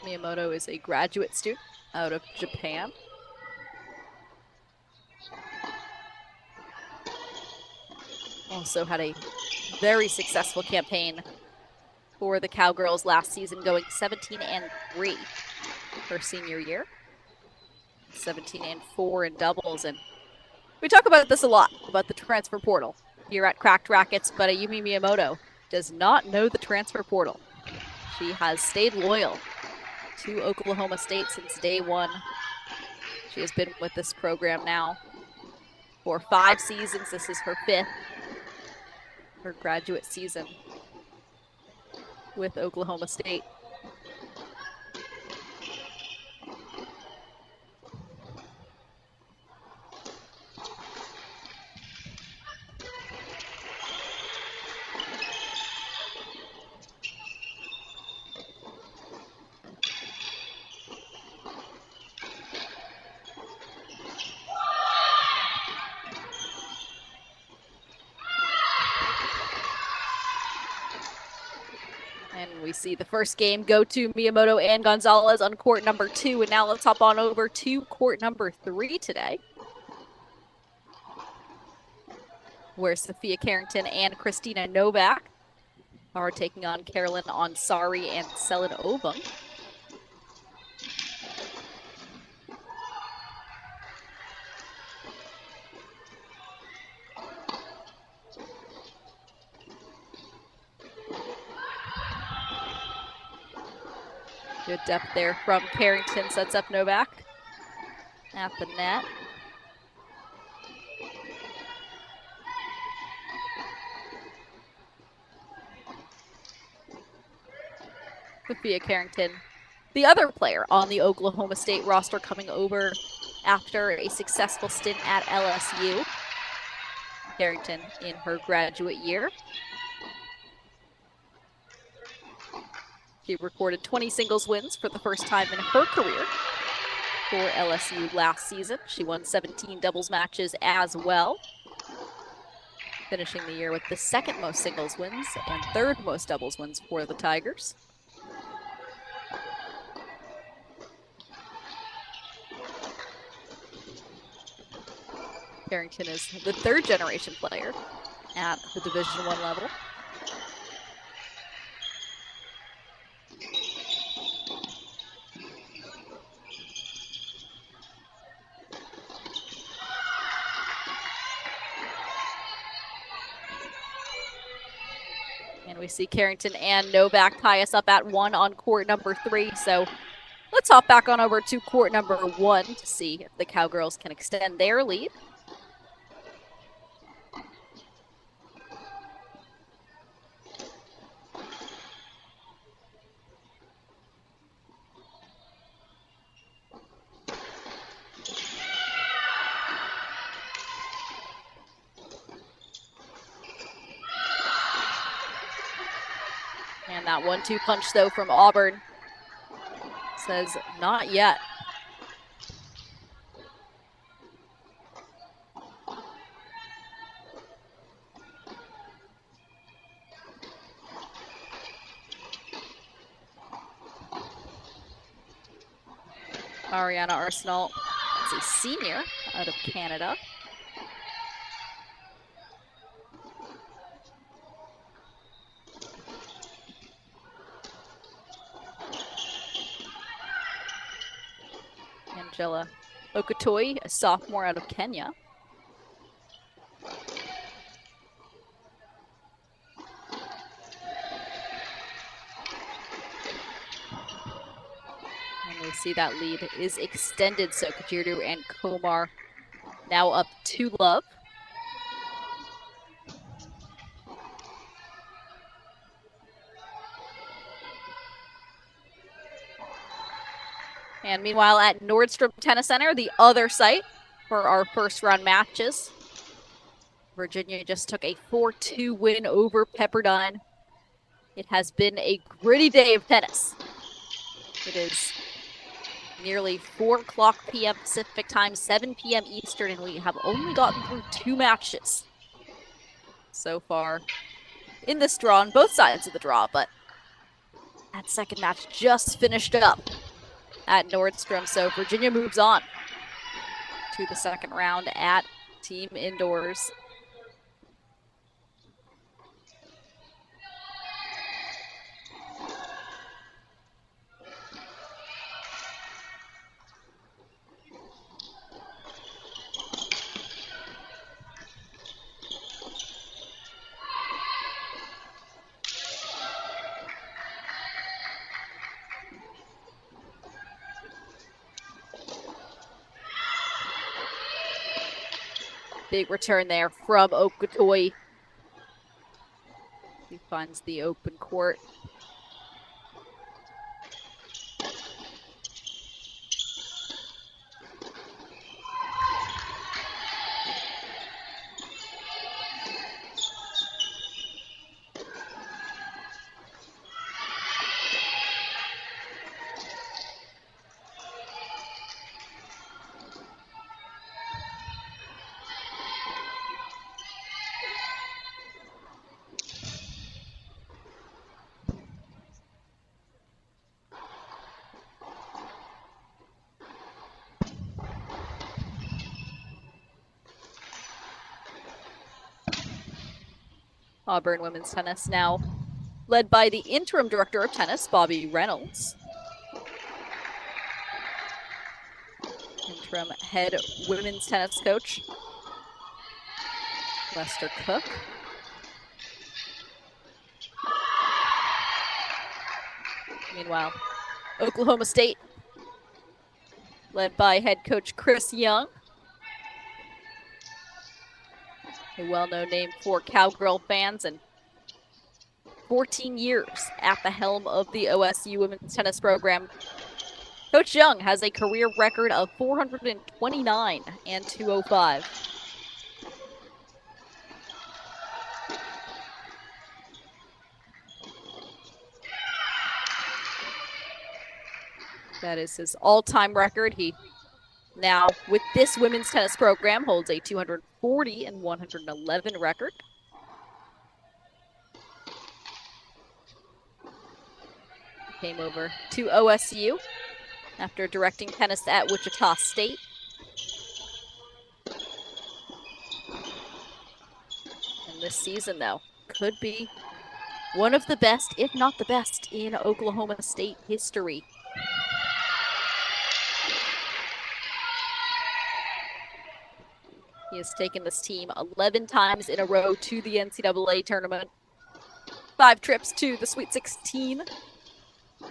Miyamoto is a graduate student out of Japan. Also had a very successful campaign for the Cowgirls last season, going 17-3 her senior year. 17-4 in doubles. And we talk about this a lot, about the transfer portal here at Cracked Racquets, but Ayumi Miyamoto does not know the transfer portal. She has stayed loyal to Oklahoma State since day one. She has been with this program now for 5 seasons. This is her 5th, her graduate season with Oklahoma State. And we see the first game go to Miyamoto and Gonzalez on court number 2. And now let's hop on over to court number 3 today, where Sophia Carrington and Christina Novak are taking on Carolyn Ansari and Selin Obum. Good depth there from Carrington, sets up Novak at the net. Sophia Carrington, the other player on the Oklahoma State roster, coming over after a successful stint at LSU. Carrington in her graduate year. She recorded 20 singles wins for the first time in her career for LSU last season. She won 17 doubles matches as well, finishing the year with the 2nd most singles wins and 3rd most doubles wins for the Tigers. Carrington is the 3rd generation player at the Division I level. And we see Carrington and Novak tie us up at 1 on court number 3. So let's hop back on over to court number 1 to see if the Cowgirls can extend their lead. And that 1-2 punch, though, from Auburn says not yet. Ariana Arsenal is a senior out of Canada. Angela Okatoi, a sophomore out of Kenya. And we see that lead is extended, so Kajiru and Komar now up 2-love. And meanwhile at Nordstrom Tennis Center, the other site for our first round matches, Virginia just took a 4-2 win over Pepperdine. It has been a gritty day of tennis. It is nearly 4 o'clock p.m. Pacific time, 7 p.m. Eastern, and we have only gotten through 2 matches so far in this draw on both sides of the draw, but that second match just finished up at Nordstrom. So Virginia moves on to the second round at Team Indoors. Big return there from Okotoy. He finds the open court. Auburn women's tennis now led by the interim director of tennis, Bobby Reynolds. Interim head women's tennis coach, Lester Cook. Meanwhile, Oklahoma State, led by head coach Chris Young, a well-known name for Cowgirl fans, and 14 years at the helm of the OSU women's tennis program. Coach Young has a career record of 429 and 205. That is his all-time record. He now, with this women's tennis program, holds a 240 and 111 record. Came over to OSU after directing tennis at Wichita State. And this season, though, could be one of the best, if not the best, in Oklahoma State history. He has taken this team 11 times in a row to the NCAA tournament, 5 trips to the Sweet 16,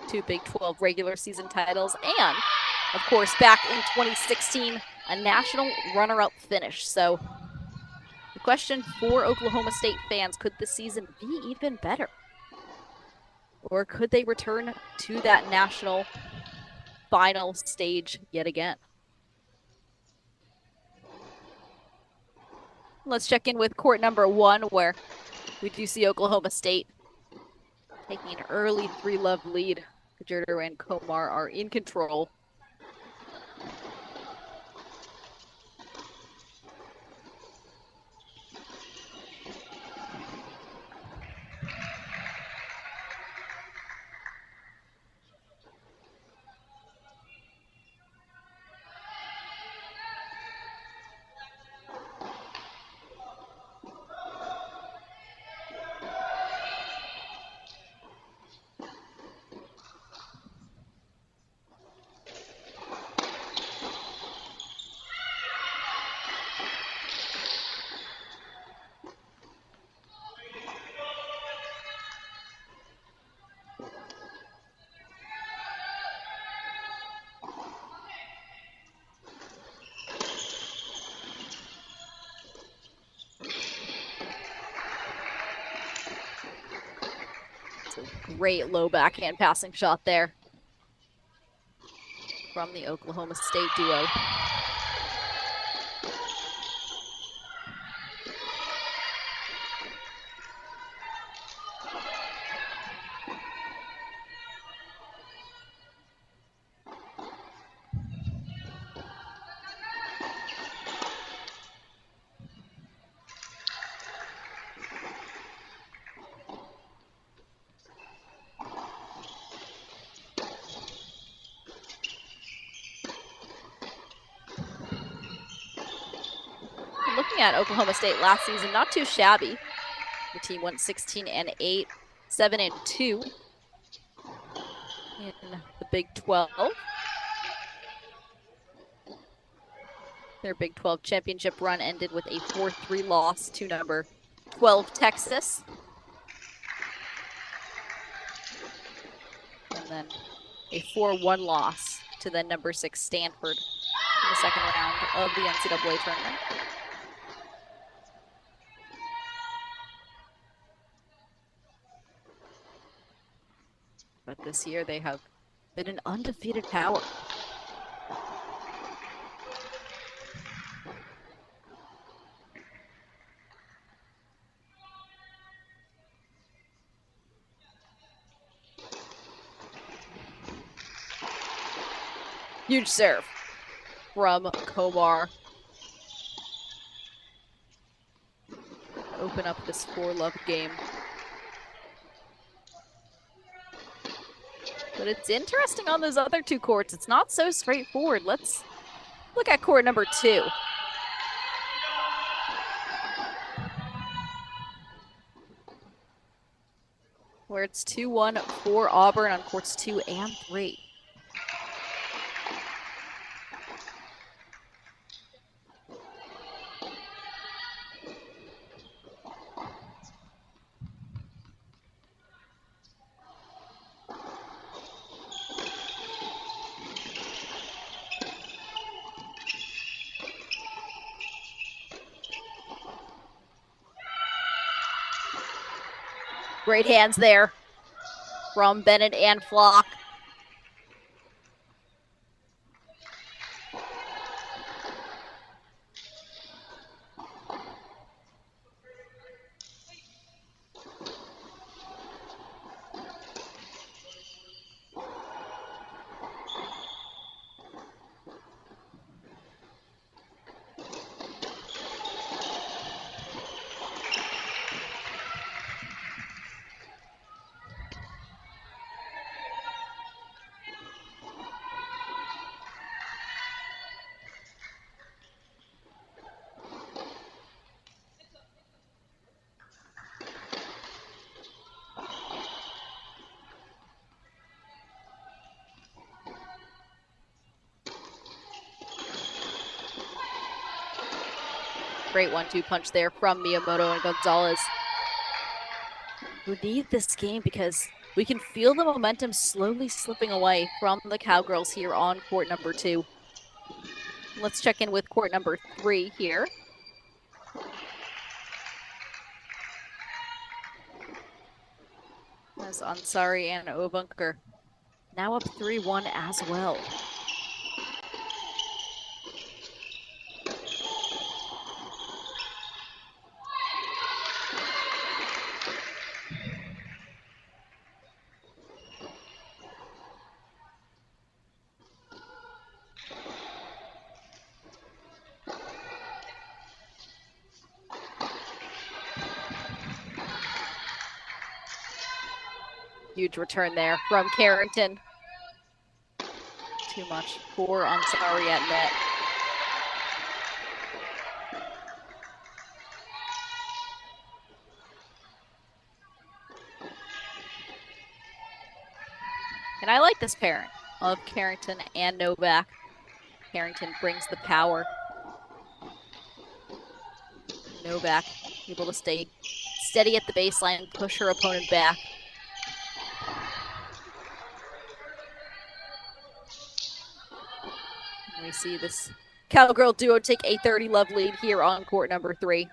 2 Big 12 regular season titles, and, of course, back in 2016, a national runner-up finish. So the question for Oklahoma State fans, could this season be even better? Or could they return to that national final stage yet again? Let's check in with court number 1, where we do see Oklahoma State taking an early 3-love lead. Kajerter and Komar are in control. Great low backhand passing shot there from the Oklahoma State duo. Looking at Oklahoma State last season, not too shabby. The team went 16-8, 7-2 in the Big 12. Their Big 12 championship run ended with a 4-3 loss to number 12 Texas. And then a 4-1 loss to then number 6 Stanford in the second round of the NCAA tournament. But this year they have been an undefeated power. Huge serve from Komar. Open up this 4-love game. But it's interesting on those other two courts. It's not so straightforward. Let's look at court number 2. Where it's 2-1 for Auburn on courts 2 and 3. Great hands there from Bennett and Flock. Great 1-2 punch there from Miyamoto and Gonzalez. We need this game because we can feel the momentum slowly slipping away from the Cowgirls here on court number 2. Let's check in with court number 3 here. As Ansari and Obunker now up 3-1 as well. Huge return there from Carrington. Too much for Ansari at net. And I like this pairing of Carrington and Novak. Carrington brings the power. Novak able to stay steady at the baseline, push her opponent back. We see this Cowgirl duo take a 30-love lead here on court number 3.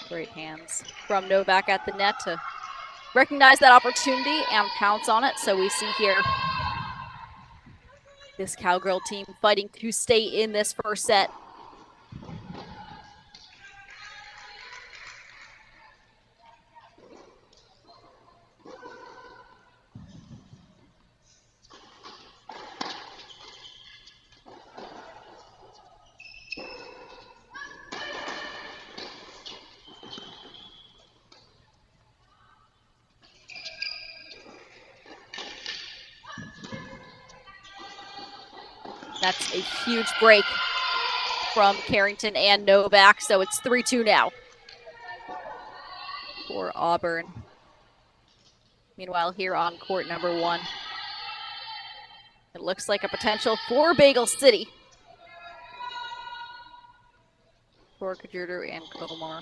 Great hands from Novak at the net to recognize that opportunity and pounce on it. So we see here this Cowgirl team fighting to stay in this first set. That's a huge break from Carrington and Novak, so it's 3-2 now for Auburn. Meanwhile, here on court number 1, it It looks like a potential for Bagel City. For Kajuru and Komar.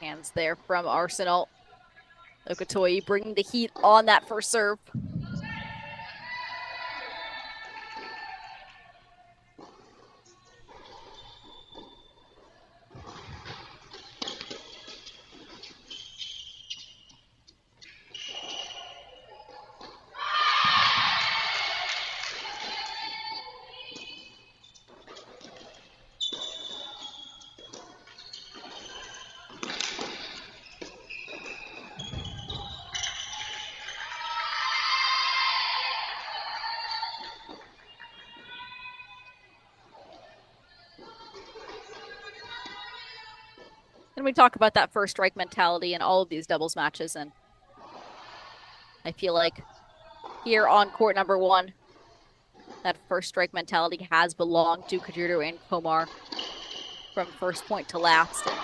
Hands there from Arsenal. Okotoyi bringing the heat on that first serve. And we talk about that first strike mentality in all of these doubles matches, and I feel like here on court number 1, that first strike mentality has belonged to Kajuru and Komar from first point to last. And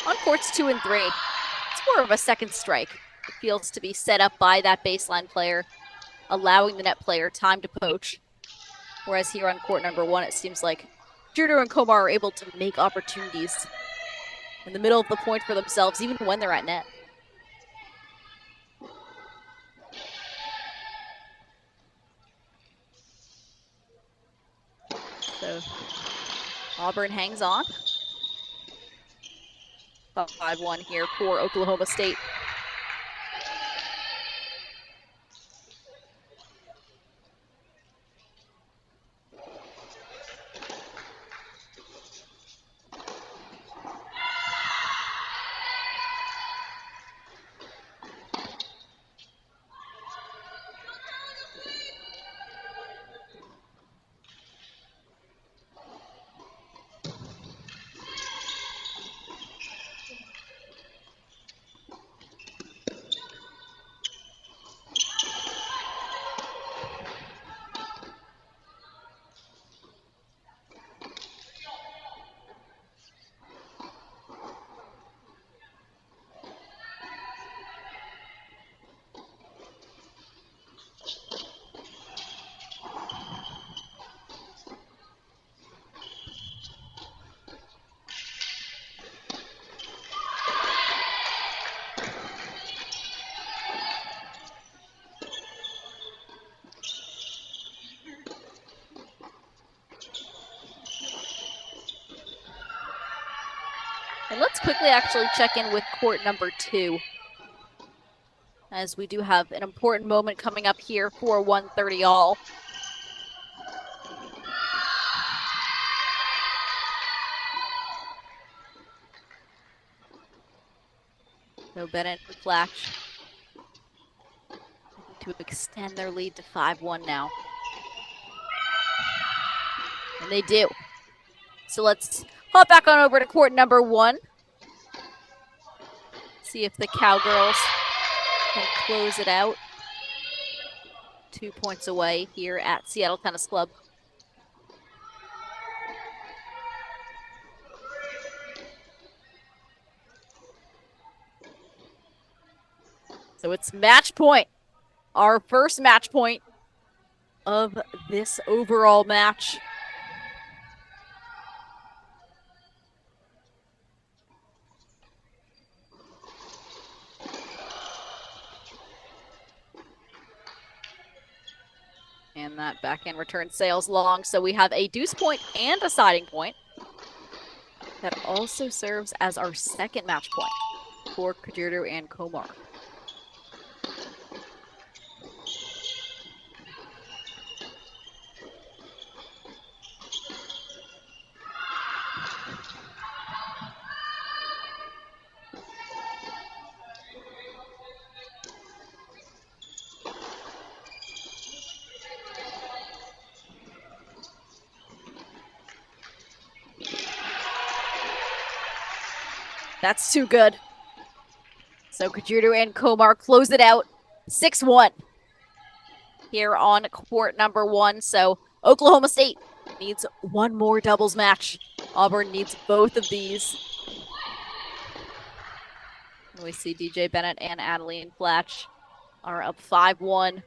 on courts 2 and 3, it's more of a second strike. It feels to be set up by that baseline player, allowing the net player time to poach. Whereas here on court number 1, it seems like Kajuru and Komar are able to make opportunities in the middle of the point for themselves, even when they're at net. So Auburn hangs on. 5-1 here for Oklahoma State. And let's quickly actually check in with court number 2, as we do have an important moment coming up here for 1:30 all. So Bennett and Flash to extend their lead to 5-1 now. And they do. So let's hop back on over to court number 1. See if the Cowgirls can close it out. 2 points away here at Seattle Tennis Club. So it's match point. Our first match point of this overall match. And that backhand return sails long, so we have a deuce point and a siding point. That also serves as our second match point for Kajuru and Komar. That's too good. So Kajuru and Komar close it out 6-1 here on court number 1. So Oklahoma State needs one more doubles match. Auburn needs both of these. We see DJ Bennett and Adeline Flatch are up 5-1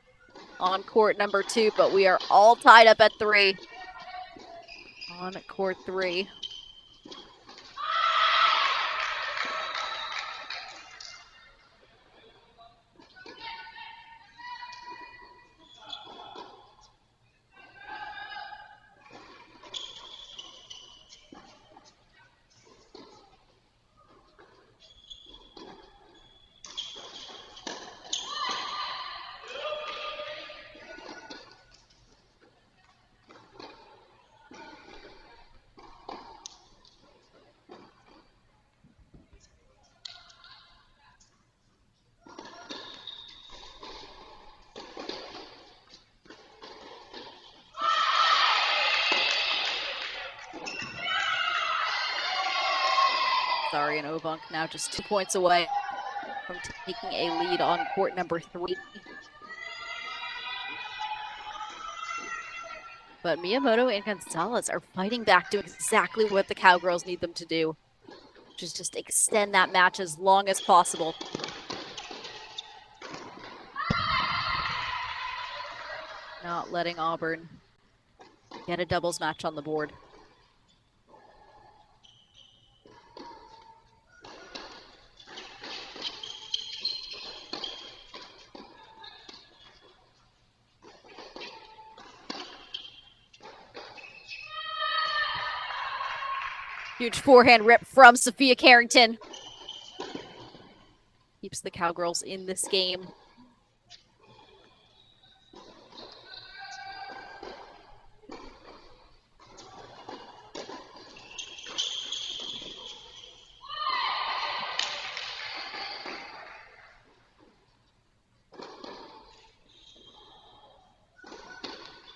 on court number 2, but we are all tied up at 3 on court 3. Zari and Ovunk now just 2 points away from taking a lead on court number 3. But Miyamoto and Gonzalez are fighting back, doing exactly what the Cowgirls need them to do, which is just extend that match as long as possible. Not letting Auburn get a doubles match on the board. Huge forehand rip from Sophia Carrington. Keeps the Cowgirls in this game.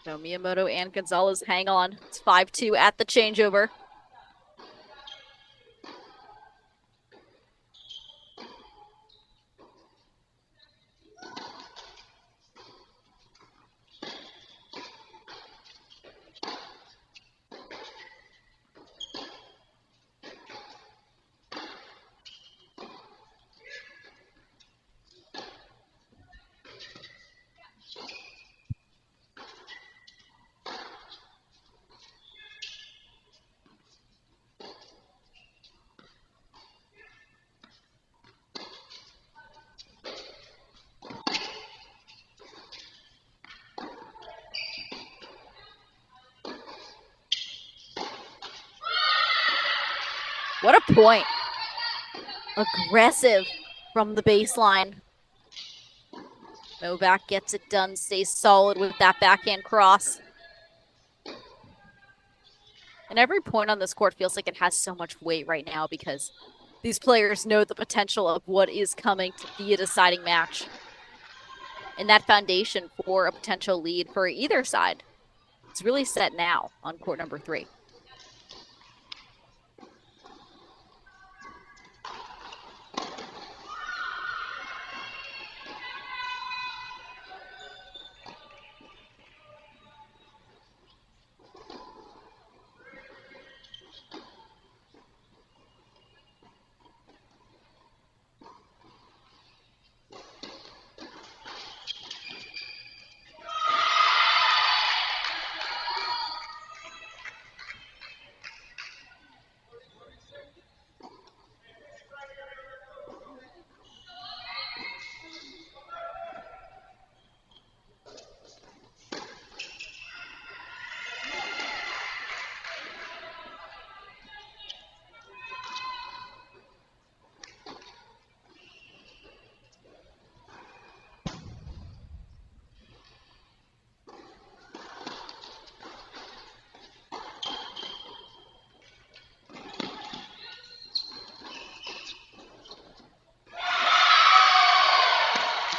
So Miyamoto and Gonzalez hang on. It's 5-2 at the changeover. What a point. Aggressive from the baseline. Novak gets it done, stays solid with that backhand cross. And every point on this court feels like it has so much weight right now because these players know the potential of what is coming to be a deciding match. And that foundation for a potential lead for either side is really set now on court number 3.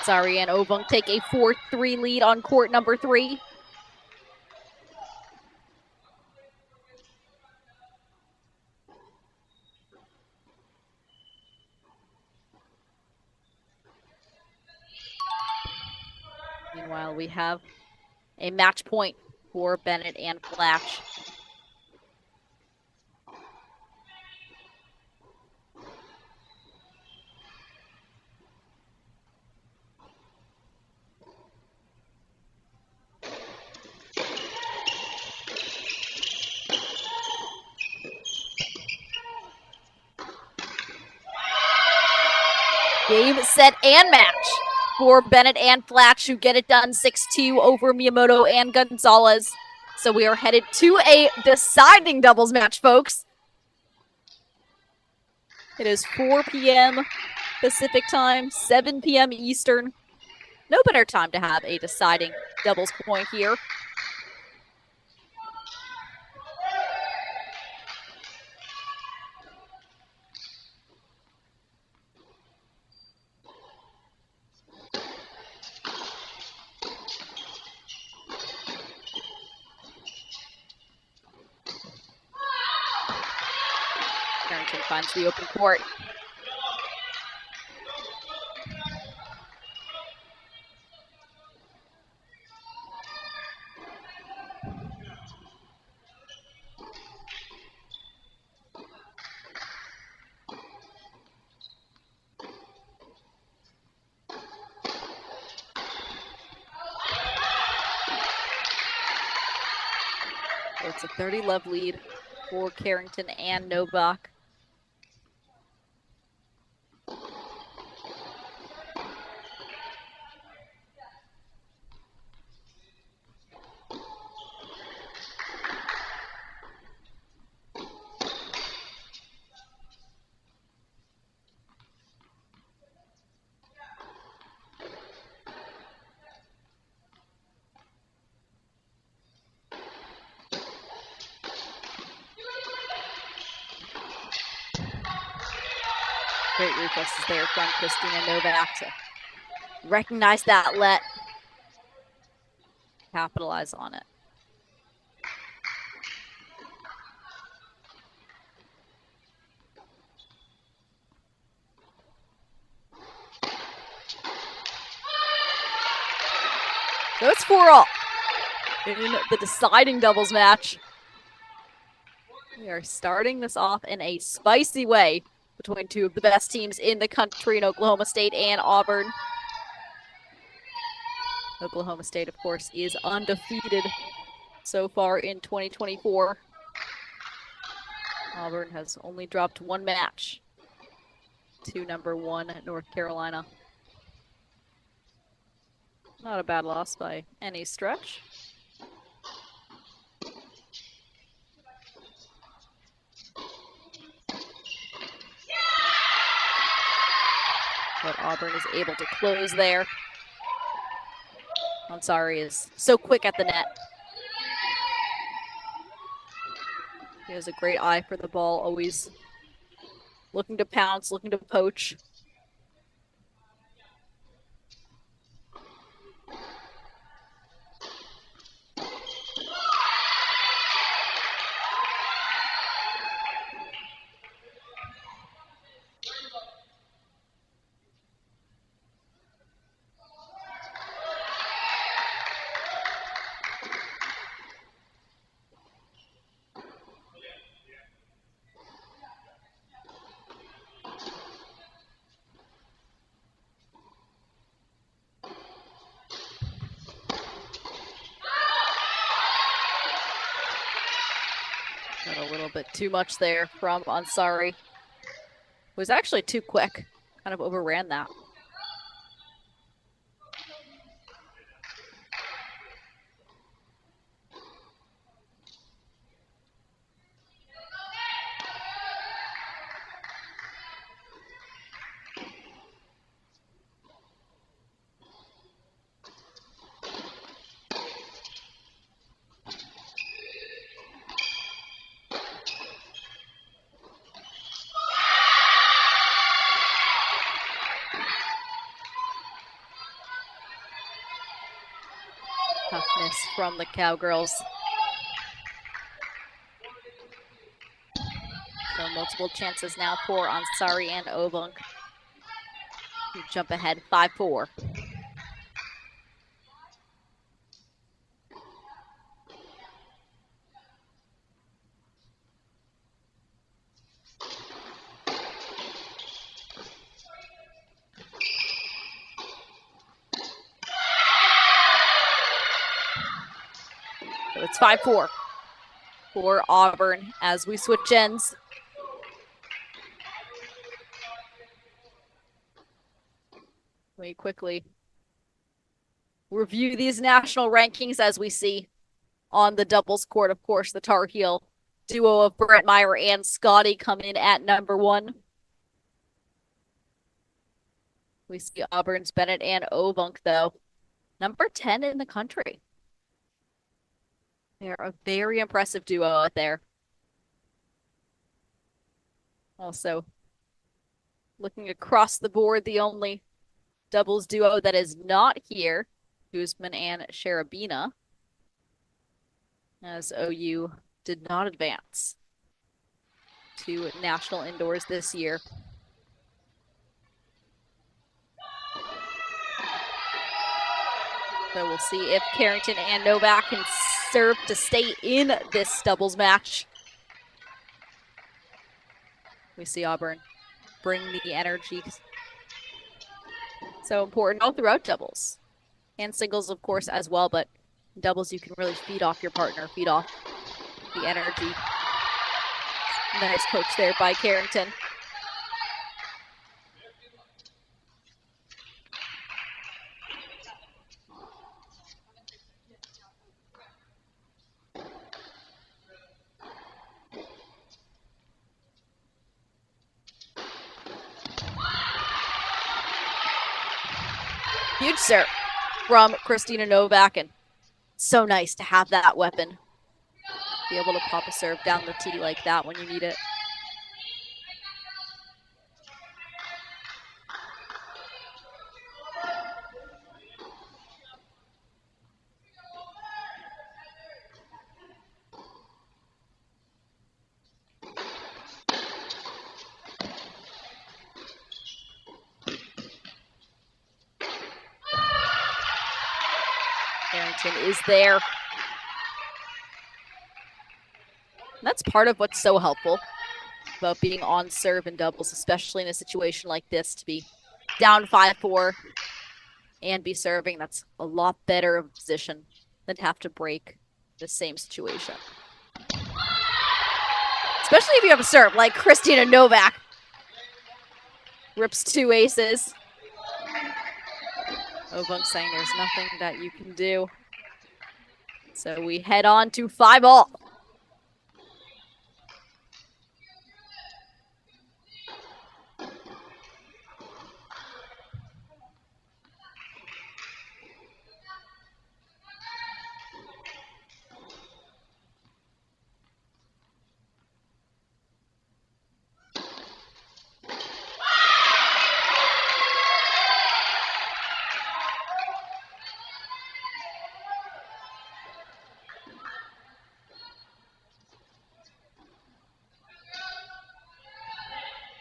Zari and Ovung take a 4-3 lead on court number 3. We have a match point for Bennett and Flash. Game, set, and match for Bennett and Flash, who get it done 6-2 over Miyamoto and Gonzalez. So we are headed to a deciding doubles match, folks. It is 4 p.m. Pacific time, 7 p.m. Eastern. No better time to have a deciding doubles point here. Carrington finds the open court. It's a 30-love lead for Carrington and Novak. Great reflexes there from Christina Novak to recognize that let, capitalize on it. So it's 4-all in the deciding doubles match. We are starting this off in a spicy way between two of the best teams in the country in Oklahoma State and Auburn. Oklahoma State, of course, is undefeated so far in 2024. Auburn has only dropped one match to number 1 North Carolina. Not a bad loss by any stretch. But Auburn is able to close there. Ansari is so quick at the net. He has a great eye for the ball, always looking to pounce, looking to poach. Got a little bit too much there from Ansari. Was actually too quick. Kind of overran that. Toughness from the Cowgirls. So multiple chances now for Ansari and Obunk. Who jump ahead 5-4. It's 5-4 for Auburn as we switch ends. We quickly review these national rankings as we see on the doubles court. Of course, the Tar Heel duo of Brett Meyer and Scotty come in at number 1. We see Auburn's Bennett and Ovunk, though, number 10 in the country. They're a very impressive duo out there. Also, looking across the board, the only doubles duo that is not here, Guzman and Sharabina, as OU did not advance to national indoors this year. So we'll see if Carrington and Novak can serve to stay in this doubles match. We see Auburn bring the energy. So important all throughout doubles and singles, of course, as well. But in doubles, you can really feed off your partner, feed off the energy. Nice coach there by Carrington. Huge serve from Christina Novak, and so nice to have that weapon. Be able to pop a serve down the tee like that when you need it. Carrington is there. And that's part of what's so helpful about being on serve in doubles, especially in a situation like this, to be down 5-4 and be serving. That's a lot better of a position than to have to break the same situation. Especially if you have a serve like Christina Novak. Rips 2 aces. Ovunk saying there's nothing that you can do. So we head on to 5-all.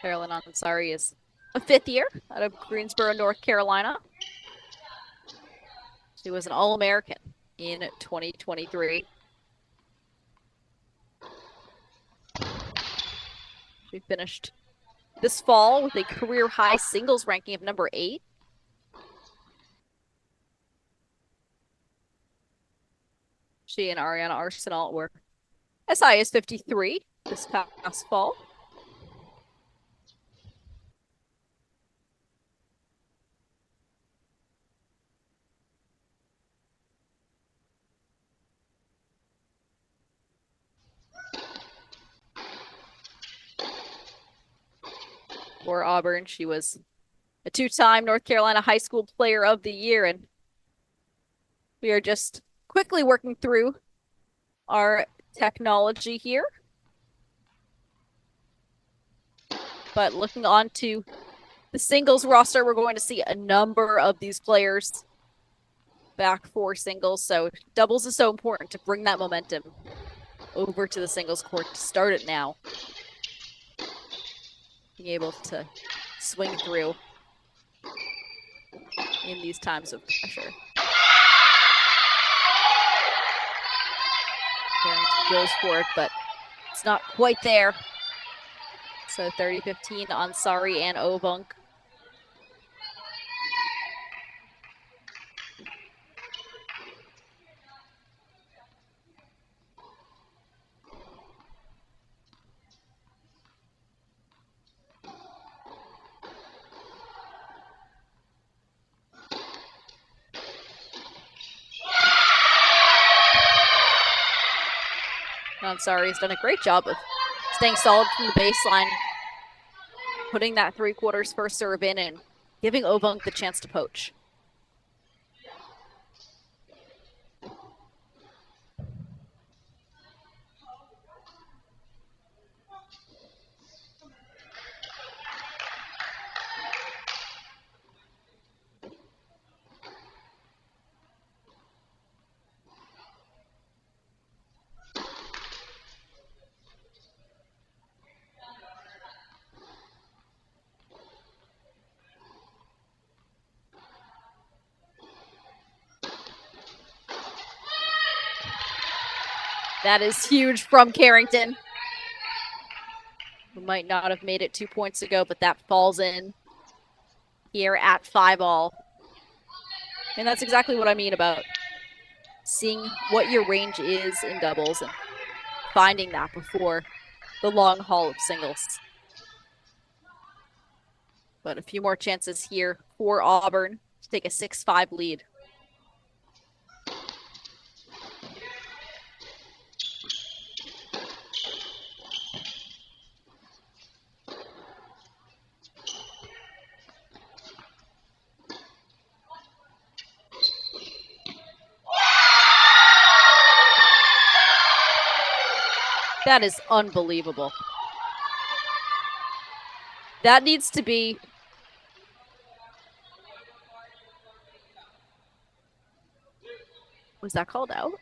Carolyn Ansari is a 5th year out of Greensboro, North Carolina. She was an All-American in 2023. She finished this fall with a career-high singles ranking of number 8. She and Ariana Arsenal were as high as 53 this past fall. For Auburn, she was a 2-time North Carolina High School Player of the Year, and we are just quickly working through our technology here. But looking on to the singles roster, we're going to see a number of these players back for singles, so doubles is so important to bring that momentum over to the singles court to start it now. Being able to swing through in these times of pressure. Carrington goes for it, but it's not quite there. So 30-15 on Sari and Ovunk. Ansari has done a great job of staying solid from the baseline, putting that three-quarters first serve in and giving Obunk the chance to poach. That is huge from Carrington, who might not have made it 2 points ago, but that falls in here at 5-all. And that's exactly what I mean about seeing what your range is in doubles and finding that before the long haul of singles. But a few more chances here for Auburn to take a 6-5 lead. That is unbelievable. That needs to be was that called out?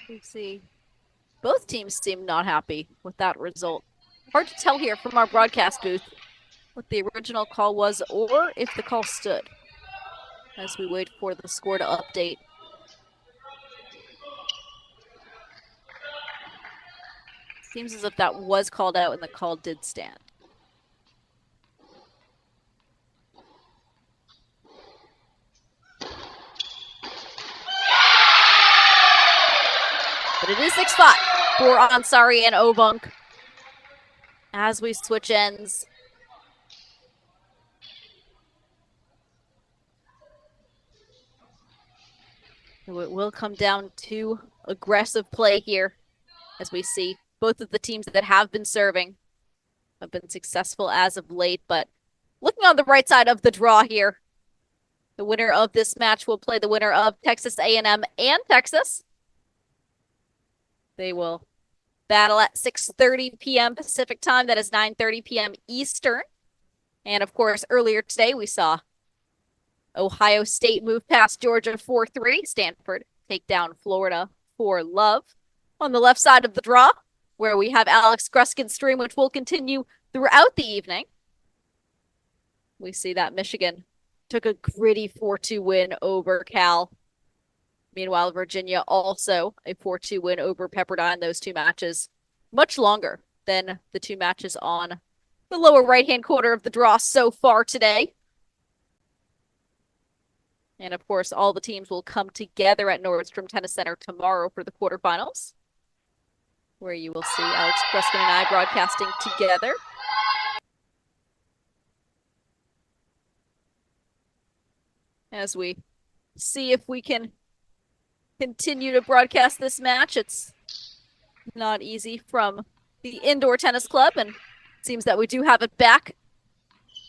Let's see. Both teams seem not happy with that result. Hard to tell here from our broadcast booth what the original call was or if the call stood as we wait for the score to update. Seems as if that was called out and the call did stand. But it is 6-5 for Ansari and Obunk as we switch ends. So it will come down to aggressive play here as we see both of the teams that have been serving have been successful as of late. But looking on the right side of the draw here, the winner of this match will play the winner of Texas A&M and Texas. They will battle at 6:30 p.m. Pacific time. That is 9:30 p.m. Eastern. And of course, earlier today, we saw Ohio State move past Georgia 4-3. Stanford take down Florida 4-love. On the left side of the draw, where we have Alex Gruskin's stream, which will continue throughout the evening. We see that Michigan took a gritty 4-2 win over Cal. Meanwhile, Virginia also a 4-2 win over Pepperdine. Those two matches much longer than the two matches on the lower right-hand corner of the draw so far today. And of course, all the teams will come together at Nordstrom Tennis Center tomorrow for the quarterfinals, where you will see Alex Gruskin and I broadcasting together. As we see if we can continue to broadcast this match. It's not easy from the Indoor Tennis Club, and it seems that we do have it back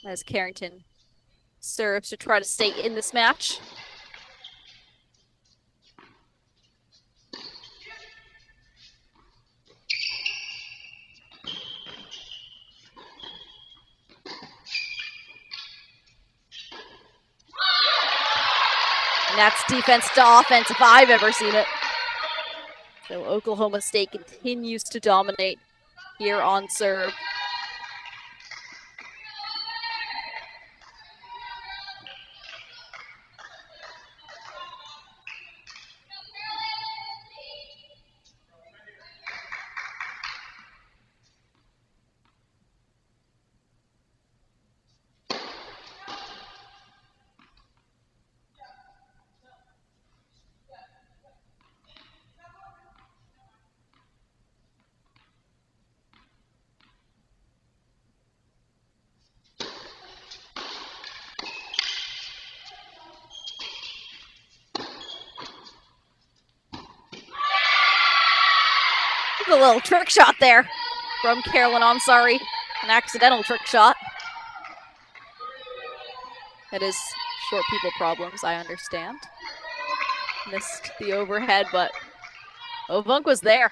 as Carrington serves to try to stay in this match. And that's defense to offense if I've ever seen it. So Oklahoma State continues to dominate here on serve. A little trick shot there from Carolyn Ansari. An accidental trick shot. That is short people problems, I understand. Missed the overhead, but Ovunk was there,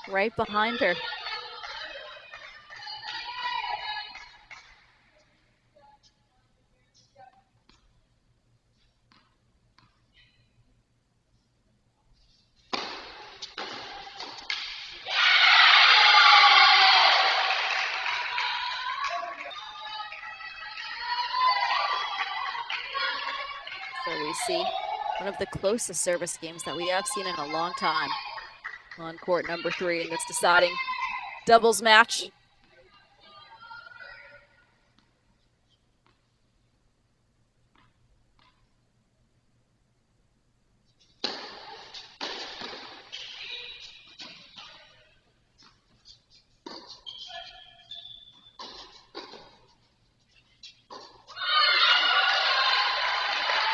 right behind her. So we see one of the closest service games that we have seen in a long time on court number 3 in this deciding doubles match.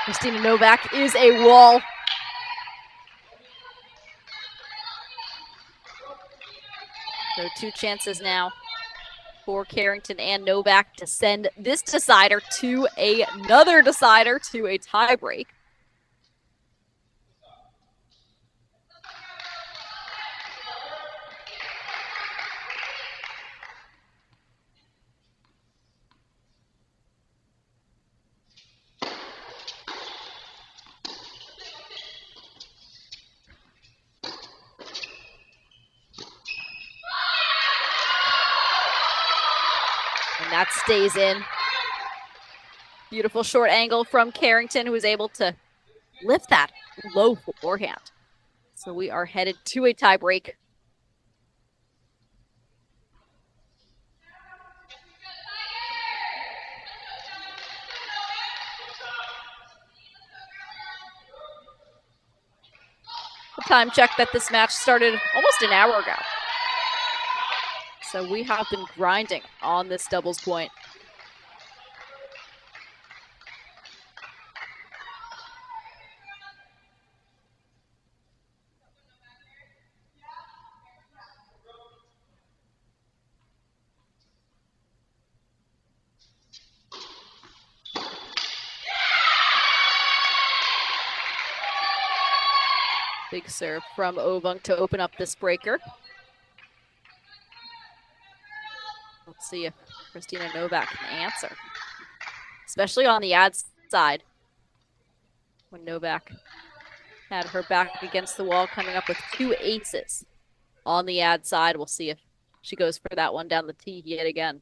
Christina Novak is a wall. So 2 chances now for Carrington and Novak to send this decider to another decider to a tiebreak. And that stays in. Beautiful short angle from Carrington, who was able to lift that low forehand. So we are headed to a tiebreak. The time check that this match started almost an hour ago. So we have been grinding on this doubles point. Big serve from Ovung to open up this breaker. Let's see if Christina Novak can answer, especially on the ad side. When Novak had her back against the wall, coming up with 2 aces on the ad side. We'll see if she goes for that one down the tee yet again.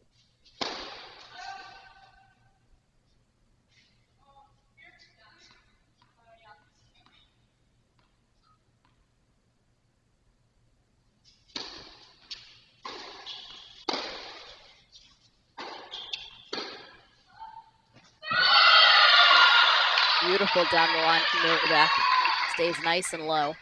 Beautiful down the line from Novak. Stays nice and low.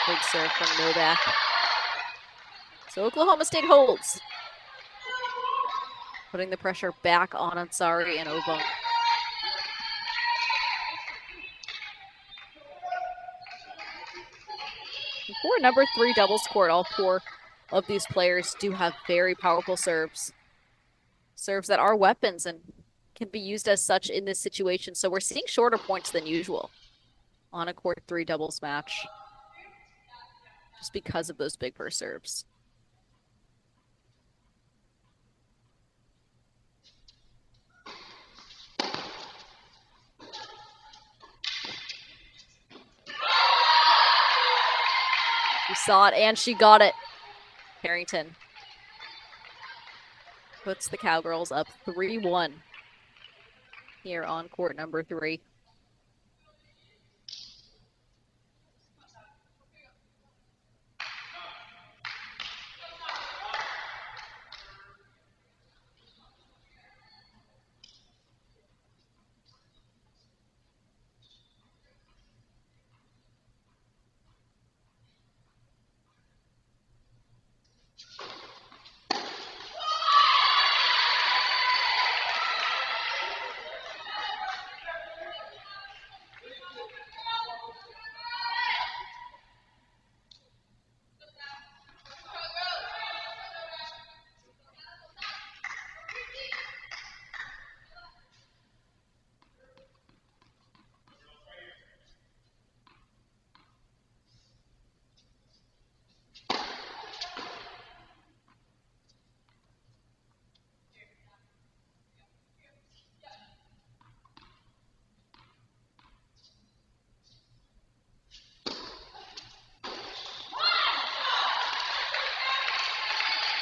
Big serve from Novak. So Oklahoma State holds, putting the pressure back on Ansari and Ovung. For number 3 doubles court, all 4 of these players do have very powerful serves. Serves that are weapons and can be used as such in this situation. So we're seeing shorter points than usual on a court 3 doubles match, just because of those big burst serves. She saw it and she got it. Carrington puts the Cowgirls up 3-1 here on court number 3.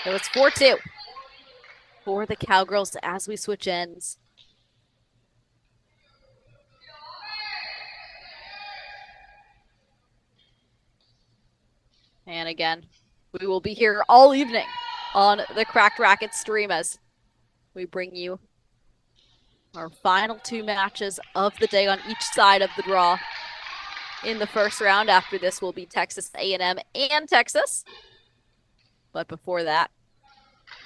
So it's 4-2 for the Cowgirls as we switch ends. And again, we will be here all evening on the Cracked Racquets stream as we bring you our final 2 matches of the day on each side of the draw. In the first round, after this will be Texas A&M and Texas. But before that,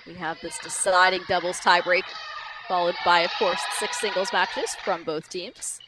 we have this deciding doubles tiebreak, followed by, of course, 6 singles matches from both teams.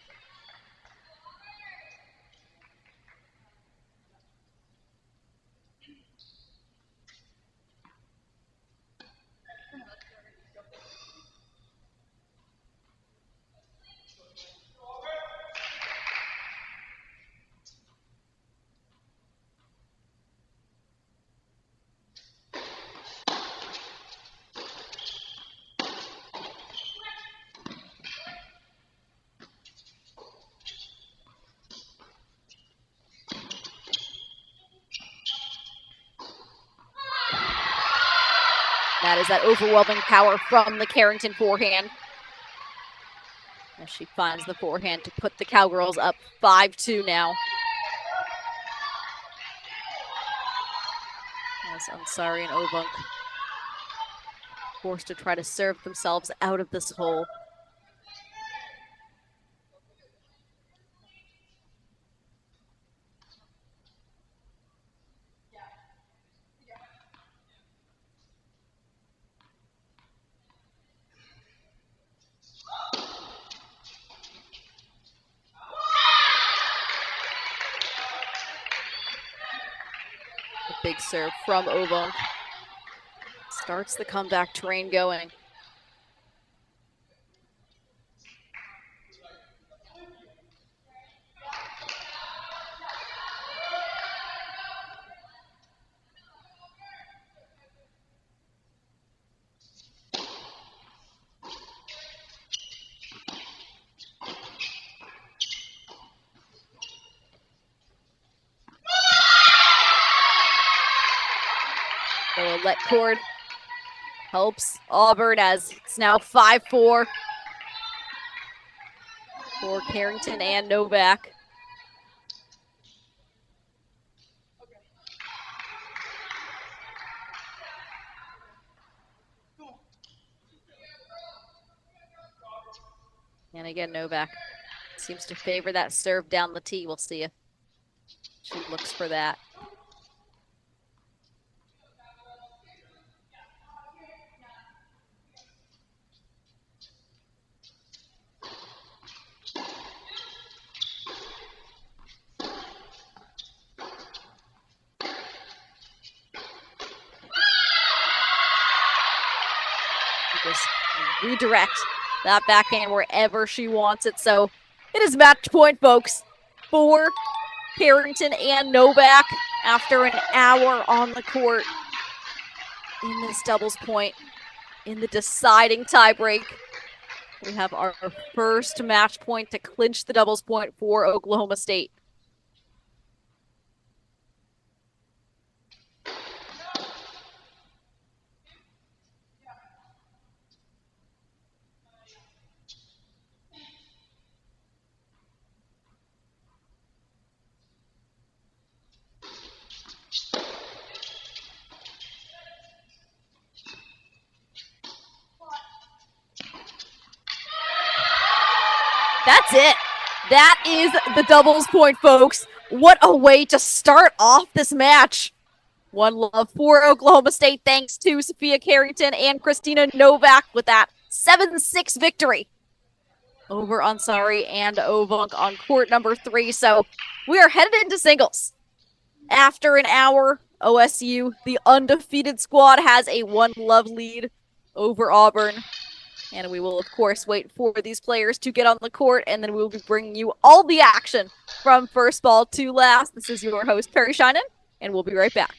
That is that overwhelming power from the Carrington forehand. As she finds the forehand to put the Cowgirls up 5-2 now. As Ansari and Obunk forced to try to serve themselves out of this hole. Big serve from Obunk. Starts the comeback train going. The let cord helps Auburn as it's now 5-4 for Carrington and Novak. And again, Novak seems to favor that serve down the tee. We'll see if she looks for that. Just redirect that backhand wherever she wants it. So it is match point, folks, for Carrington and Novak after an hour on the court in this doubles point in the deciding tiebreak. We have our first match point to clinch the doubles point for Oklahoma State. That's it. That is the doubles point, folks. What a way to start off this match. One love for Oklahoma State, thanks to Sophia Carrington and Christina Novak with that 7-6 victory over Ansari and Ovunk on court number 3. So we are headed into singles. After an hour, OSU, the undefeated squad, has a 1-love lead over Auburn. And we will, of course, wait for these players to get on the court, and then we will be bringing you all the action from first ball to last. This is your host, Perry Shinen, and we'll be right back.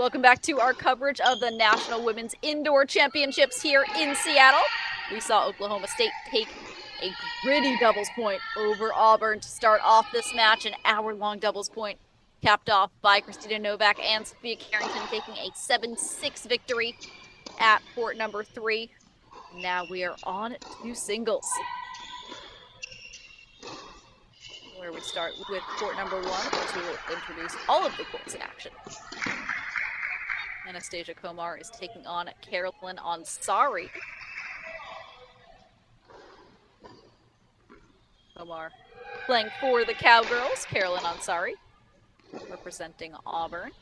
Welcome back to our coverage of the National Women's Indoor Championships here in Seattle. We saw Oklahoma State take a gritty doubles point over Auburn to start off this match, an hour-long doubles point capped off by Christina Novak and Sophia Carrington taking a 7-6 victory at court number 3. Now we are on to singles, where we start with court number 1, which we will introduce all of the courts in action. Anastasia Komar is taking on Carolyn Ansari. Komar playing for the Cowgirls, Carolyn Ansari representing Auburn.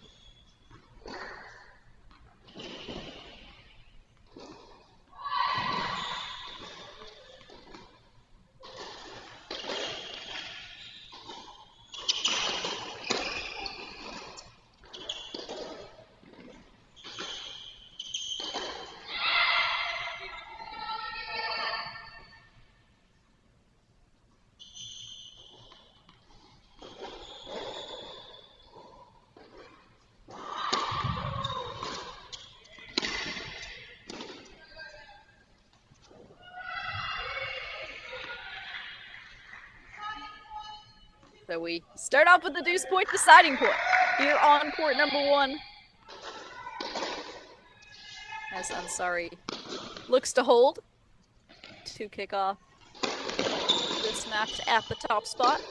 So we start off with the deuce point deciding point here on court number 1. As Ansari looks to hold to kick off this match at the top spot.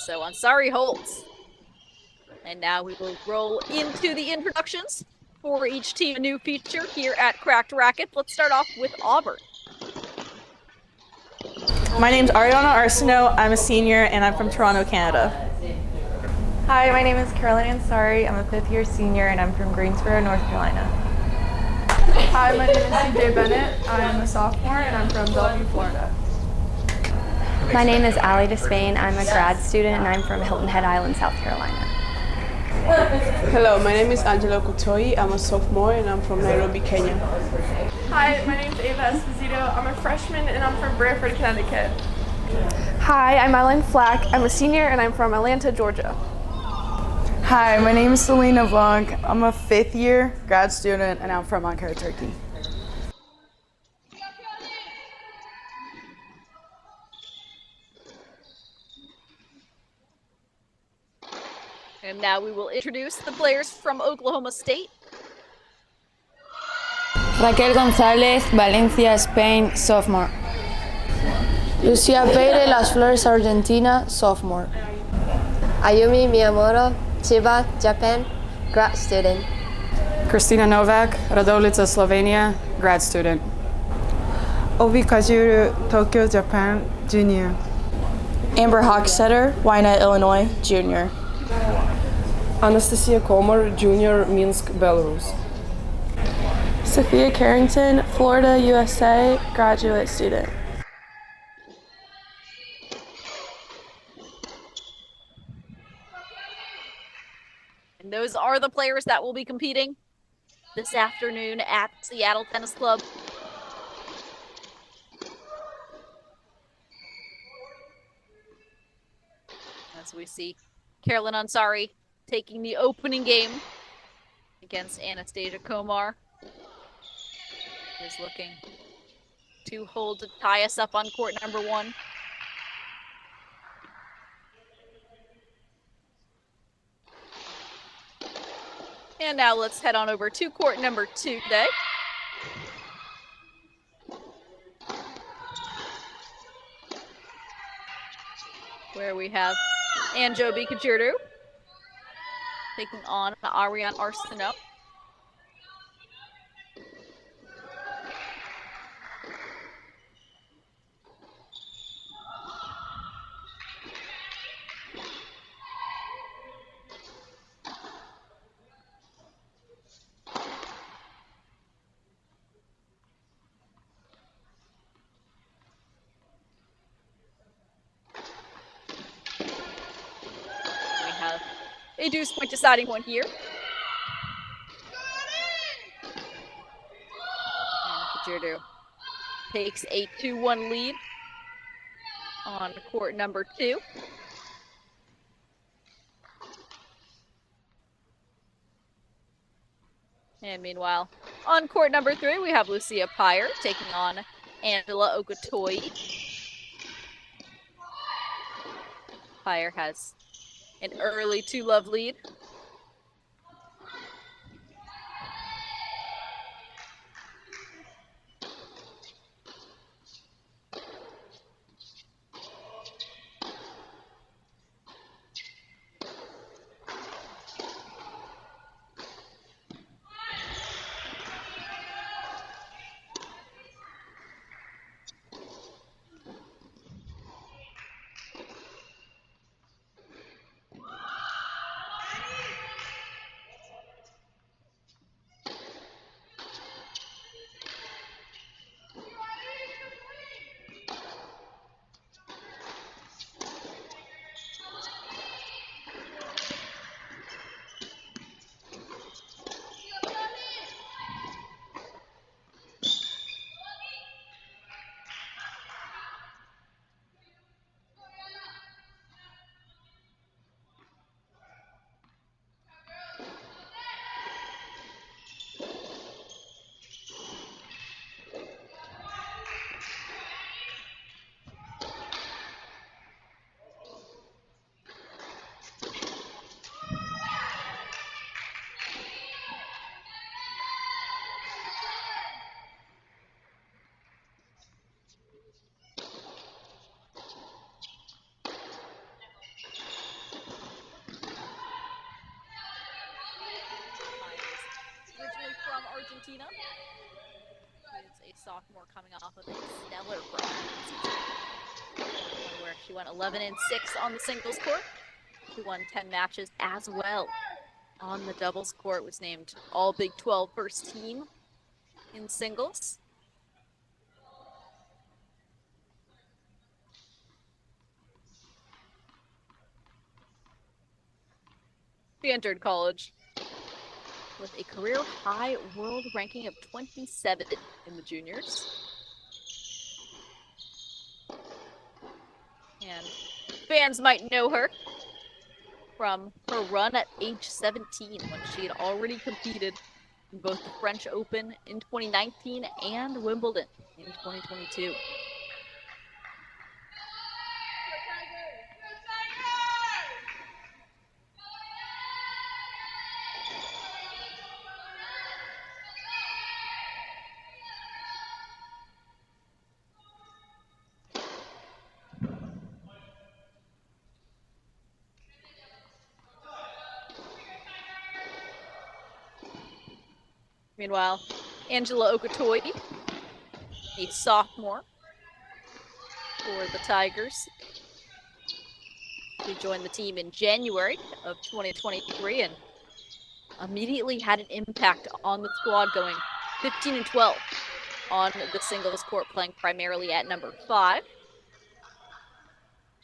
So Ansari holds. And now we will roll into the introductions for each team. A new feature here at Cracked Racquet. Let's start off with Auburn. My name's Ariana Arsenault. I'm a senior and I'm from Toronto, Canada. Hi, my name is Caroline Ansari. I'm a 5th-year senior and I'm from Greensboro, North Carolina. Hi, my name is CJ Bennett. I'm a sophomore and I'm from Bellevue, Florida. My name is Allie Despain. I'm a grad student and I'm from Hilton Head Island, South Carolina. Hello, my name is Angelo Kutoi. I'm a sophomore and I'm from Nairobi, Kenya. Hi, my name is Ava Esposito. I'm a freshman and I'm from Brantford, Connecticut. Hi, I'm Eileen Flack. I'm a senior and I'm from Atlanta, Georgia. Hi, my name is Selena Blanc. I'm a 5th-year grad student and I'm from Ankara, Turkey. And now we will introduce the players from Oklahoma State. Raquel González, Valencia, Spain, sophomore. Lucia Peire, Las Flores, Argentina, sophomore. Ayumi Miyamoto, Chiba, Japan, grad student. Kristina Novak, Radolica, Slovenia, grad student. Obi Kajuru, Tokyo, Japan, junior. Amber Hockstetter, Wynette, Illinois, junior. Anastasia Komar, junior, Minsk, Belarus. Sophia Carrington, Florida, USA, graduate student. And those are the players that will be competing this afternoon at Seattle Tennis Club. As we see Carolyn Ansari taking the opening game against Anastasia Komar. Is looking to hold to tie us up on court number 1. And now let's head on over to court number 2 today. Where we have Anjobi Kajuru taking on Ariane Arsenault. a deuce point deciding point here. And Kajudu takes a 2-1 lead on court number 2. And meanwhile, on court number 3, we have Lucia Pyre taking on Angela Okatoi. Pyre has an early 2-love lead. Originally from Argentina. She is a sophomore coming off of a stellar freshman season, where she went 11-6 on the singles court. She won 10 matches as well on the doubles court, was named All Big 12 first team in singles. She entered college with a career-high world ranking of 27 in the juniors. And fans might know her from her run at age 17 when she had already competed in both the French Open in 2019 and Wimbledon in 2022. Meanwhile, Angela Okatoi, a sophomore for the Tigers, who joined the team in January of 2023 and immediately had an impact on the squad, going 15-12 on the singles court, playing primarily at number 5.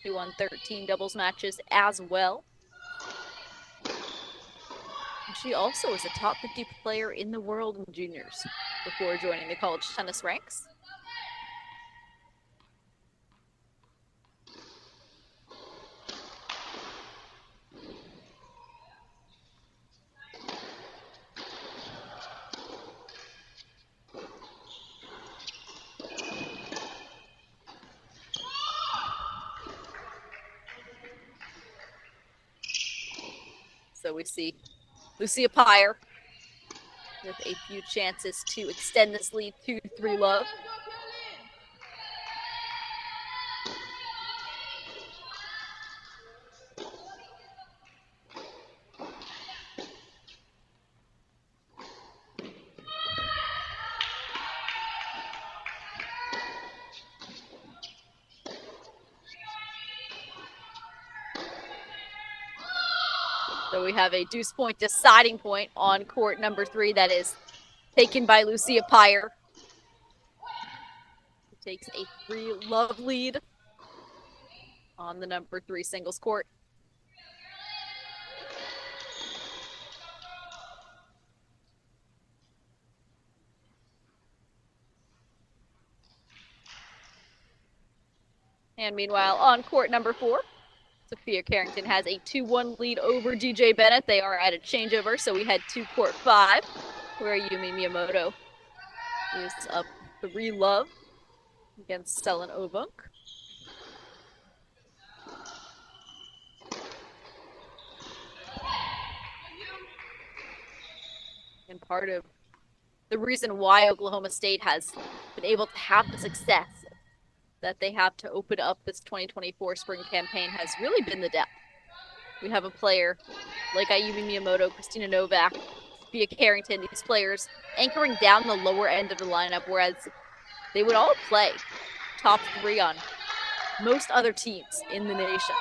She won 13 doubles matches as well. And she also was a top 50 player in the world in juniors before joining the college tennis ranks. So we see Lucia Pyre with a few chances to extend this lead to 3-love. So we have a deuce point deciding point on court number 3 that is taken by Lucia Pyre. She takes a 3-love lead on the number 3 singles court. And meanwhile, on court number 4, Sophia Carrington has a 2-1 lead over DJ Bennett. They are at a changeover, so we head to court 5, where Yumi Miyamoto is up 3-love against Selen Ovunk. And part of the reason why Oklahoma State has been able to have the success that they have to open up this 2024 spring campaign has really been the depth. We have a player like Ayumi Miyamoto, Christina Novak, Sophia Carrington, these players anchoring down the lower end of the lineup, whereas they would all play top 3 on most other teams in the nation.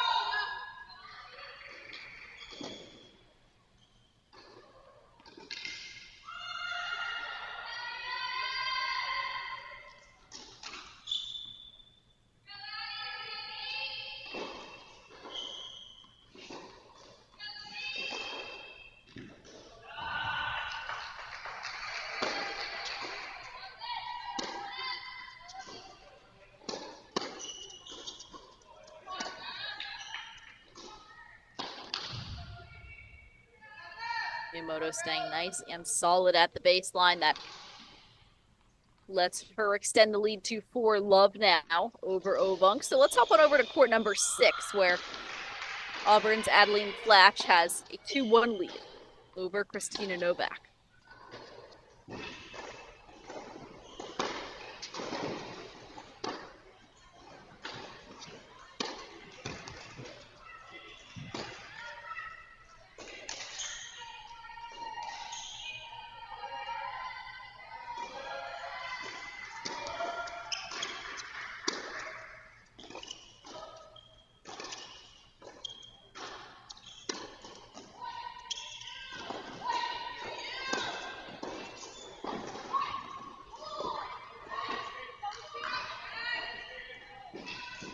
Miyamoto staying nice and solid at the baseline. That lets her extend the lead to 4-love now over Ovunk. So let's hop on over to court number 6, where Auburn's Adeline Flash has a 2-1 lead over Christina Novak.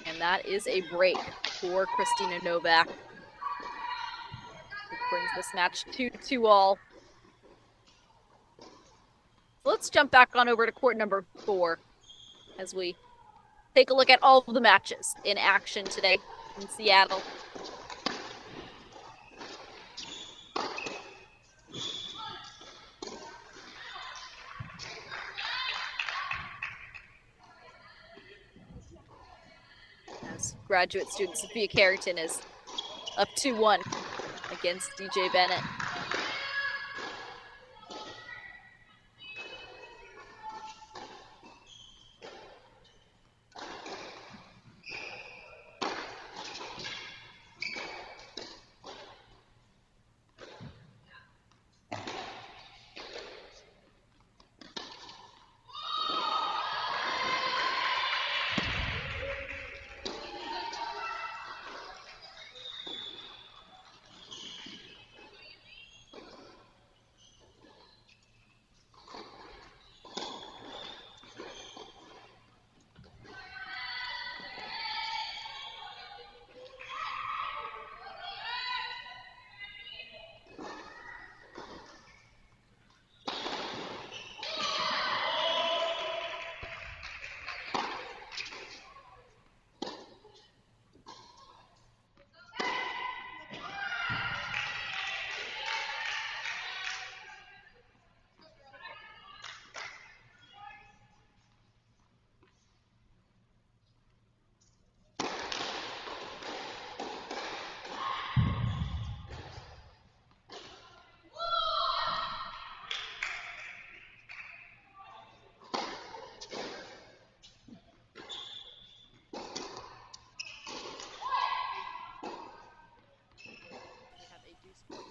And that is a break for Christina Novak. It brings this match 2-2 Let's jump back on over to court number 4 as we take a look at all of the matches in action today in Seattle. As graduate student Sophia Carrington is up 2-1 against DJ Bennett.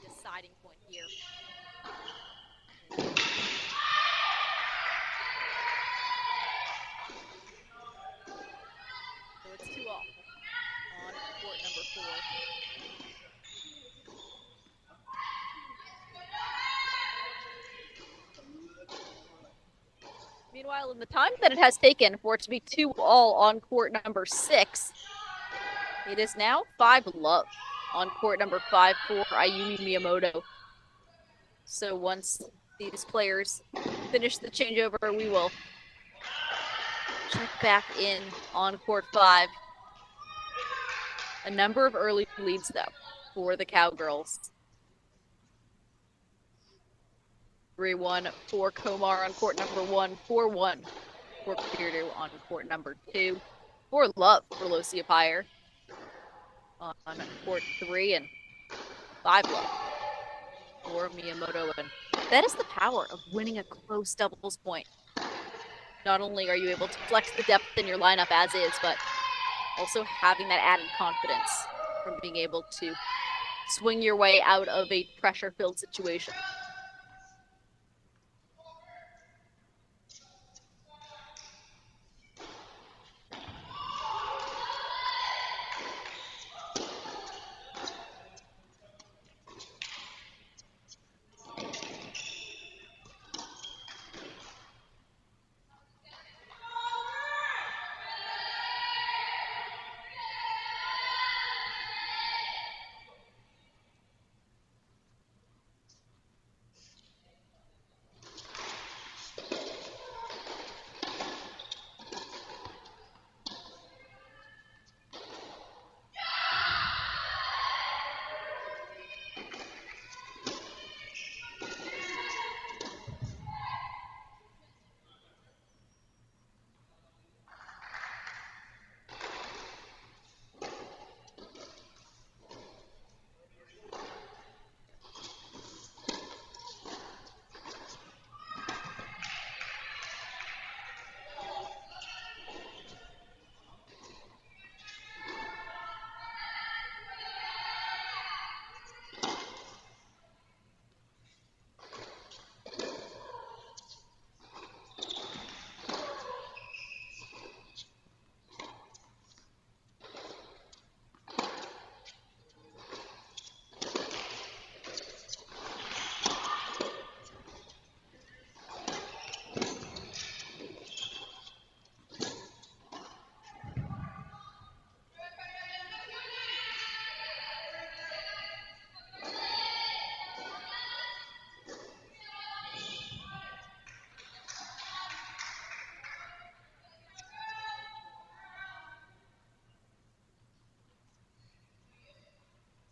Deciding point here. So it's 2-2 on court number 4. Meanwhile, in the time that it has taken for it to be 2-2 on court number 6, it is now 5-love on court number 5 for Ayumi Miyamoto. So once these players finish the changeover, we will check back in on court 5 A number of early leads, though, for the Cowgirls. 3-1 for Komar on court number 1, 4-1 for Kajuru on court number 2, 4-love for Lucia Pyre on court 3, and 5-love for Miyamoto. And that is the power of winning a close doubles point. Not only are you able to flex the depth in your lineup as is, but also having that added confidence from being able to swing your way out of a pressure-filled situation.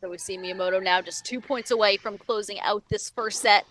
So we see Miyamoto now just 2 points away from closing out this first set.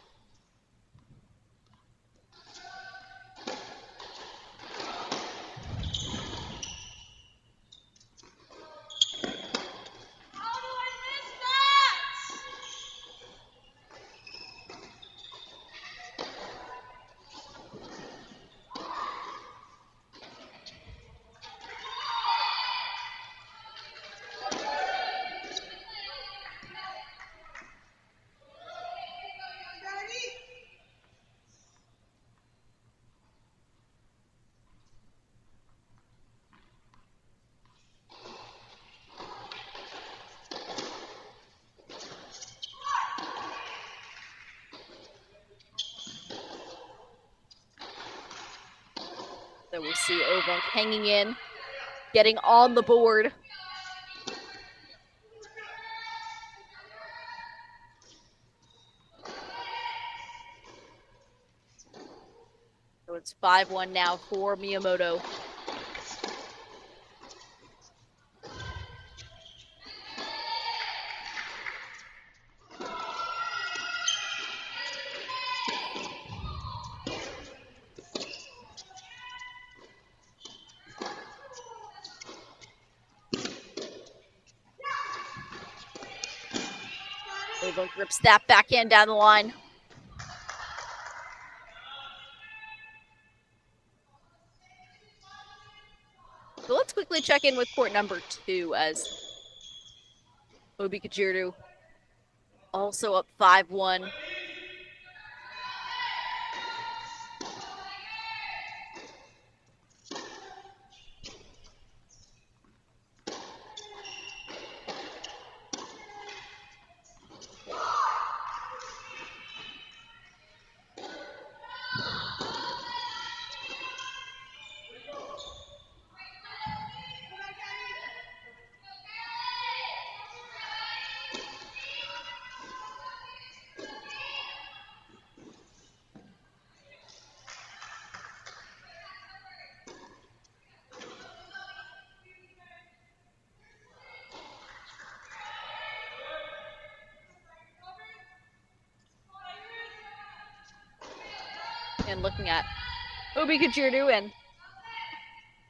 So we see Ovunk hanging in, getting on the board. So it's 5-1 now for Miyamoto. Ovunk rips that backhand down the line. So let's quickly check in with court number 2 as Obi Kajiru also up 5-1. And looking at Obi Kajirdu and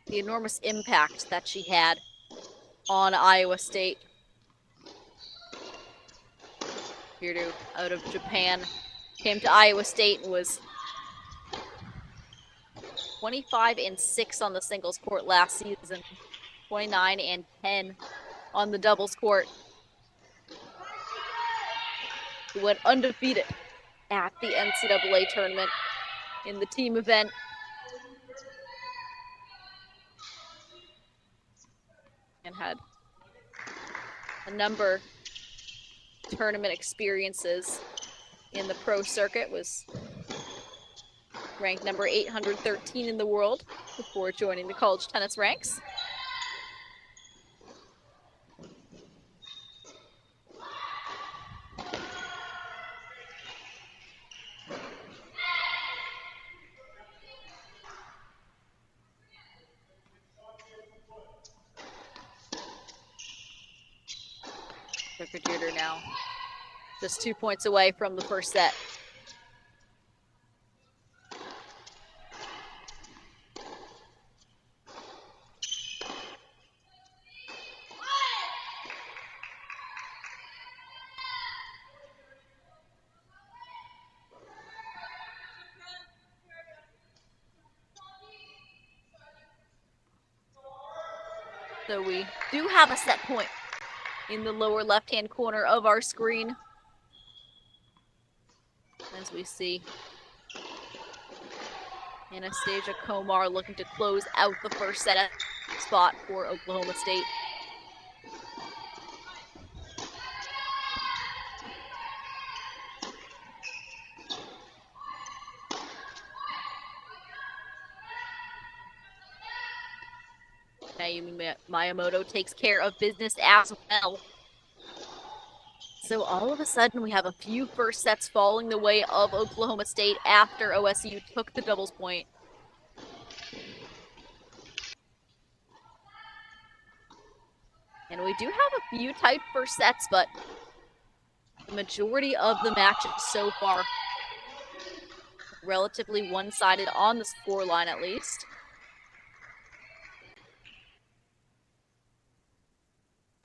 the enormous impact that she had on Iowa State. Kajirdu out of Japan came to Iowa State and was 25-6 on the singles court last season, 29-10 on the doubles court. He went undefeated at the NCAA tournament in the team event. And had a number of tournament experiences in the pro circuit, was ranked number 813 in the world before joining the college tennis ranks. Kajirdu now just 2 points away from the first set. So we do have a set point in the lower left-hand corner of our screen. As we see Anastasia Komar looking to close out the first set spot for Oklahoma State. Mayumi Miyamoto takes care of business as well. So all of a sudden we have a few first sets falling the way of Oklahoma State after OSU took the doubles point. And we do have a few tight first sets, but the majority of the matches so far relatively one-sided on the scoreline at least.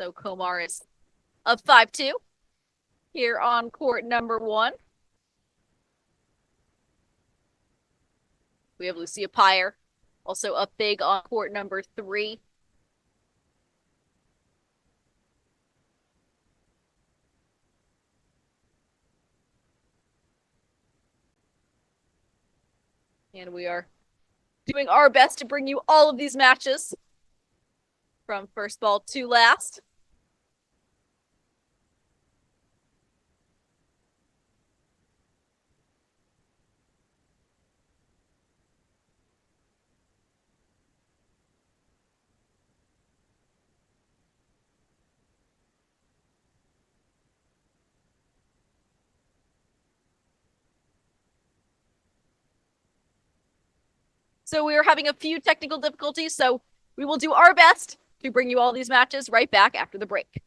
So Komar is up 5-2 here on court number 1. We have Lucia Pyre also up big on court number 3. And we are doing our best to bring you all of these matches from first ball to last. So we are having a few technical difficulties, so we will do our best to bring you all these matches right back after the break.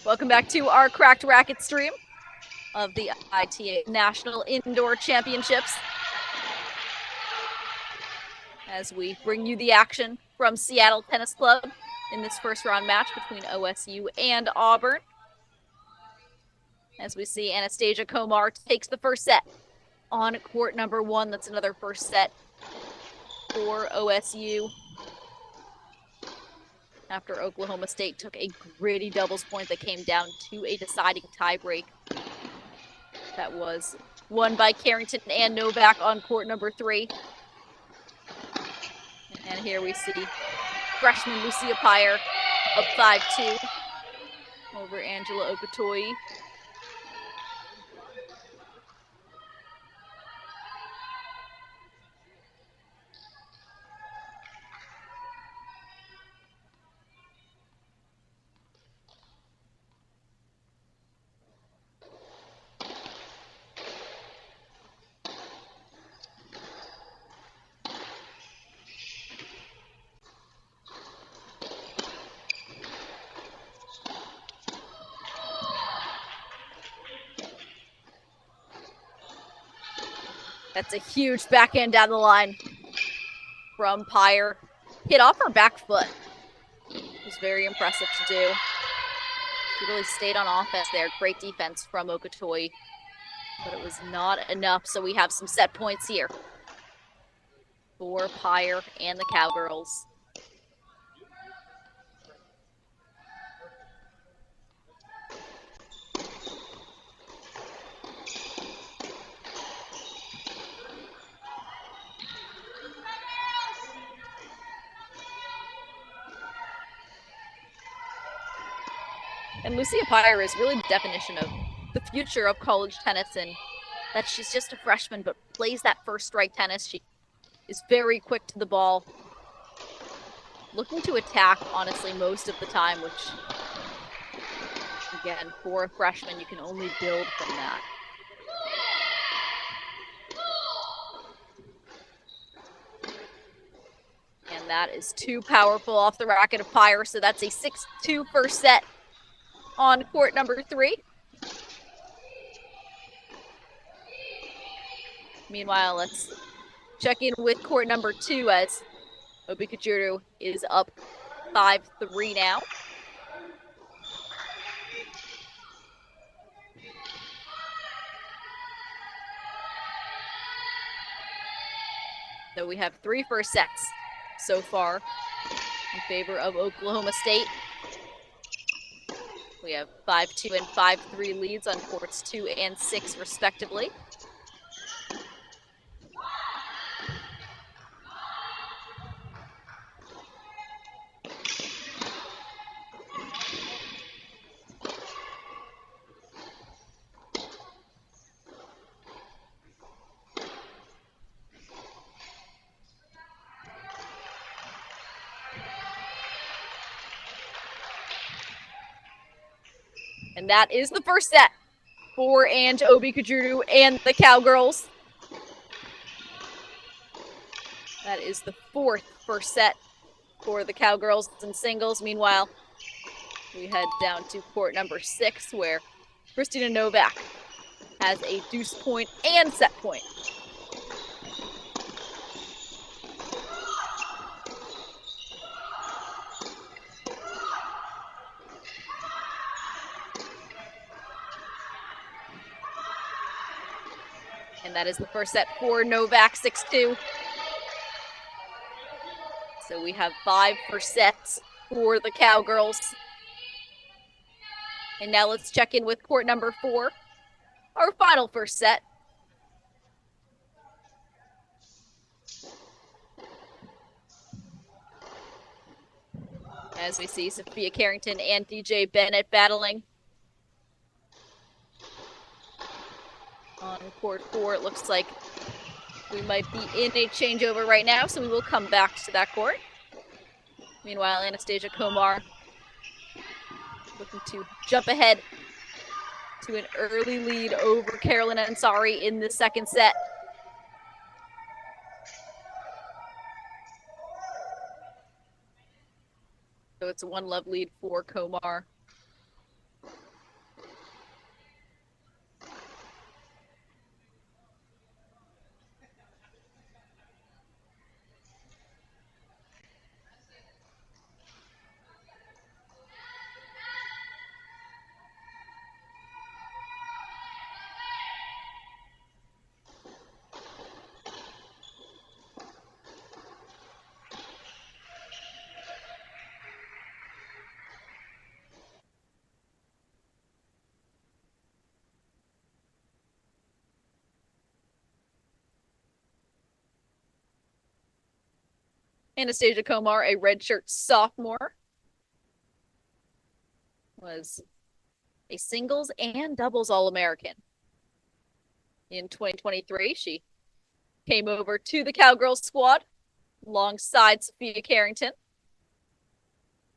Welcome back to our Cracked Racket stream of the ITA National Indoor Championships. As we bring you the action from Seattle Tennis Club in this first round match between OSU and Auburn. As we see Anastasia Komar takes the first set on court number 1. That's another first set for OSU. After Oklahoma State took a gritty doubles point that came down to a deciding tiebreak. That was won by Carrington and Novak on court number 3. And here we see freshman Lucia Pyer up 5-2 over Angela Okatoyi. That's a huge backhand down the line from Pyer. Hit off her back foot. It was very impressive to do. She really stayed on offense there. Great defense from Okatoyi. But it was not enough, so we have some set points here for Pyer and the Cowgirls. And Lucia Pyer is really the definition of the future of college tennis, and that she's just a freshman but plays that first strike tennis. She is very quick to the ball, looking to attack, honestly, most of the time, which, again, for a freshman, you can only build from that. And that is too powerful off the racket of Pyer, so that's a 6-2 first set on court number 3. Meanwhile, let's check in with court number 2 as Obi Kajuru is up 5-3 now. So we have 3 first sets so far in favor of Oklahoma State. We have 5-2 and 5-3 leads on courts 2 and 6 respectively. And that is the first set for Ange Obi Kajuru and the Cowgirls. That is the 4th first set for the Cowgirls in singles. Meanwhile, we head down to court number 6 where Christina Novak has a deuce point and set point. And that is the first set for Novak, 6-2. So we have 5 first sets for the Cowgirls. And now let's check in with court number 4, our final first set. As we see Sophia Carrington and DJ Bennett battling. On court 4, it looks like we might be in a changeover right now, so we will come back to that court. Meanwhile, Anastasia Komar looking to jump ahead to an early lead over Carolyn Ansari in the second set. So it's a 1-love lead for Komar. Anastasia Komar, a redshirt sophomore, was a singles and doubles All-American. In 2023, she came over to the Cowgirls squad alongside Sophia Carrington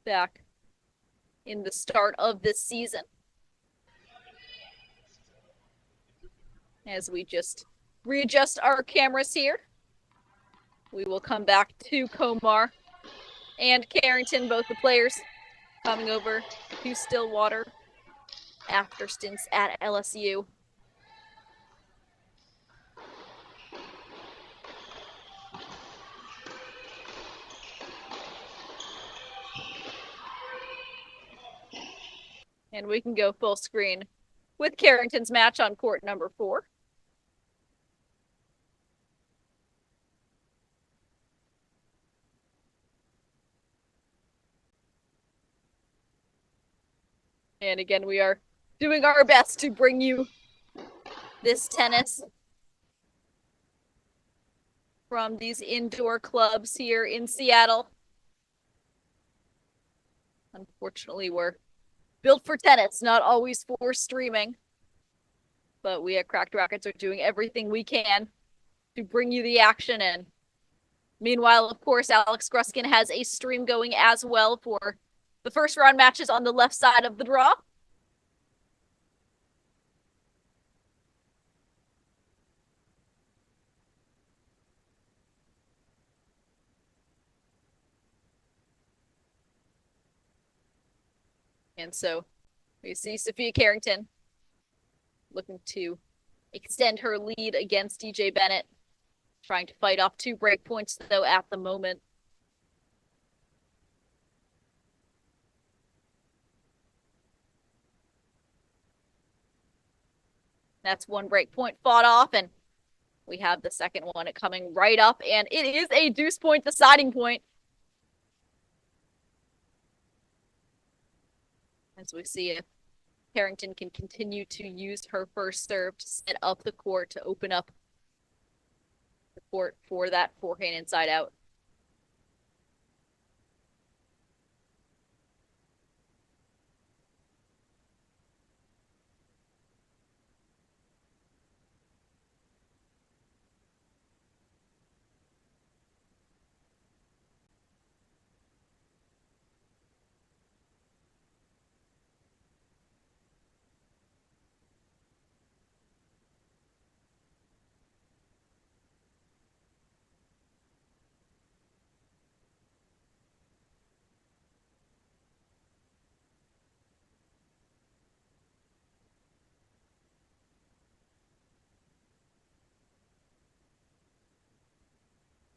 back in the start of this season. As we just readjust our cameras here, we will come back to Komar and Carrington, both the players coming over to Stillwater after stints at LSU. And we can go full screen with Carrington's match on court number 4. And again, we are doing our best to bring you this tennis from these indoor clubs here in Seattle. Unfortunately, we're built for tennis, not always for streaming. But we at Cracked Racquets are doing everything we can to bring you the action. And meanwhile, of course, Alex Gruskin has a stream going as well for the first round matches on the left side of the draw. And so we see Sophia Carrington looking to extend her lead against DJ Bennett, trying to fight off 2 break points, though, at the moment. That's 1 break point fought off, and we have the second one coming right up, and it is a deuce point deciding point. As we see if Carrington can continue to use her first serve to set up the court, to open up the court for that forehand inside out.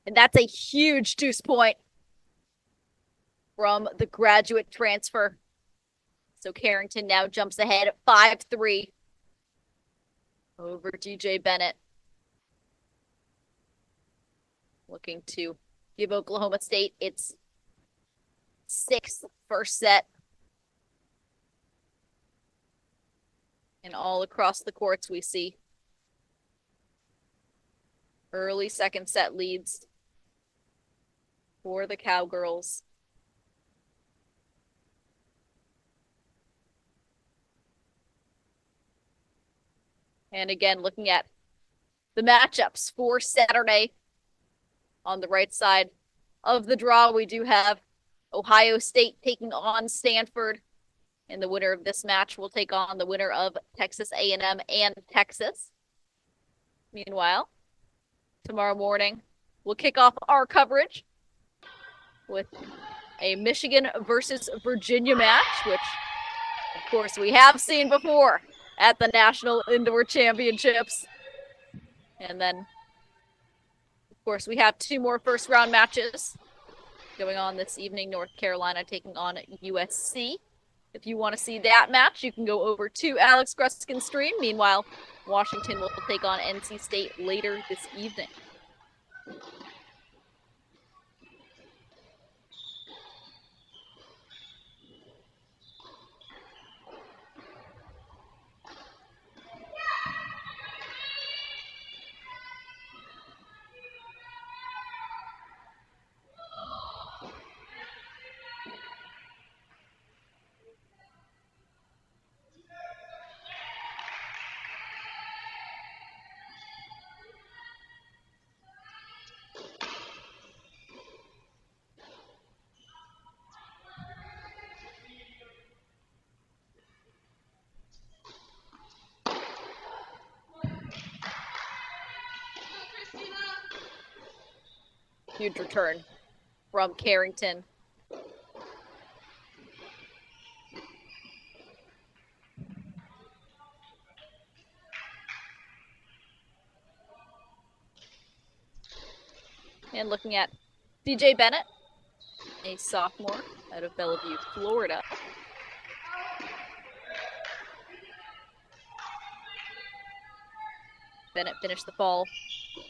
And that's a huge deuce point from the graduate transfer. So Carrington now jumps ahead at 5-3 over DJ Bennett. Looking to give Oklahoma State its 6th first set. And all across the courts we see early second set leads for the Cowgirls. And again, looking at the matchups for Saturday on the right side of the draw, we do have Ohio State taking on Stanford. And the winner of this match will take on the winner of Texas A&M and Texas. Meanwhile, tomorrow morning, we'll kick off our coverage with a Michigan versus Virginia match, which, of course, we have seen before at the National Indoor Championships. And then, of course, we have 2 more first-round matches going on this evening. North Carolina taking on USC. If you want to see that match, you can go over to Alex Gruskin's stream. Meanwhile, Washington will take on NC State later this evening. Huge return from Carrington. And looking at DJ Bennett, a sophomore out of Bellevue, Florida. Bennett finished the fall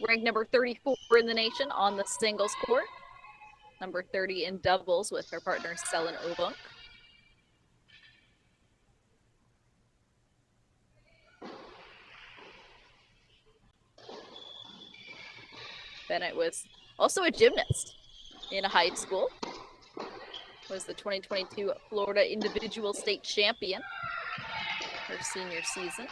ranked number 34 in the nation on the singles court, number 30 in doubles with her partner Selin Ovunk. Bennett was also a gymnast in high school, was the 2022 Florida Individual State Champion her senior season.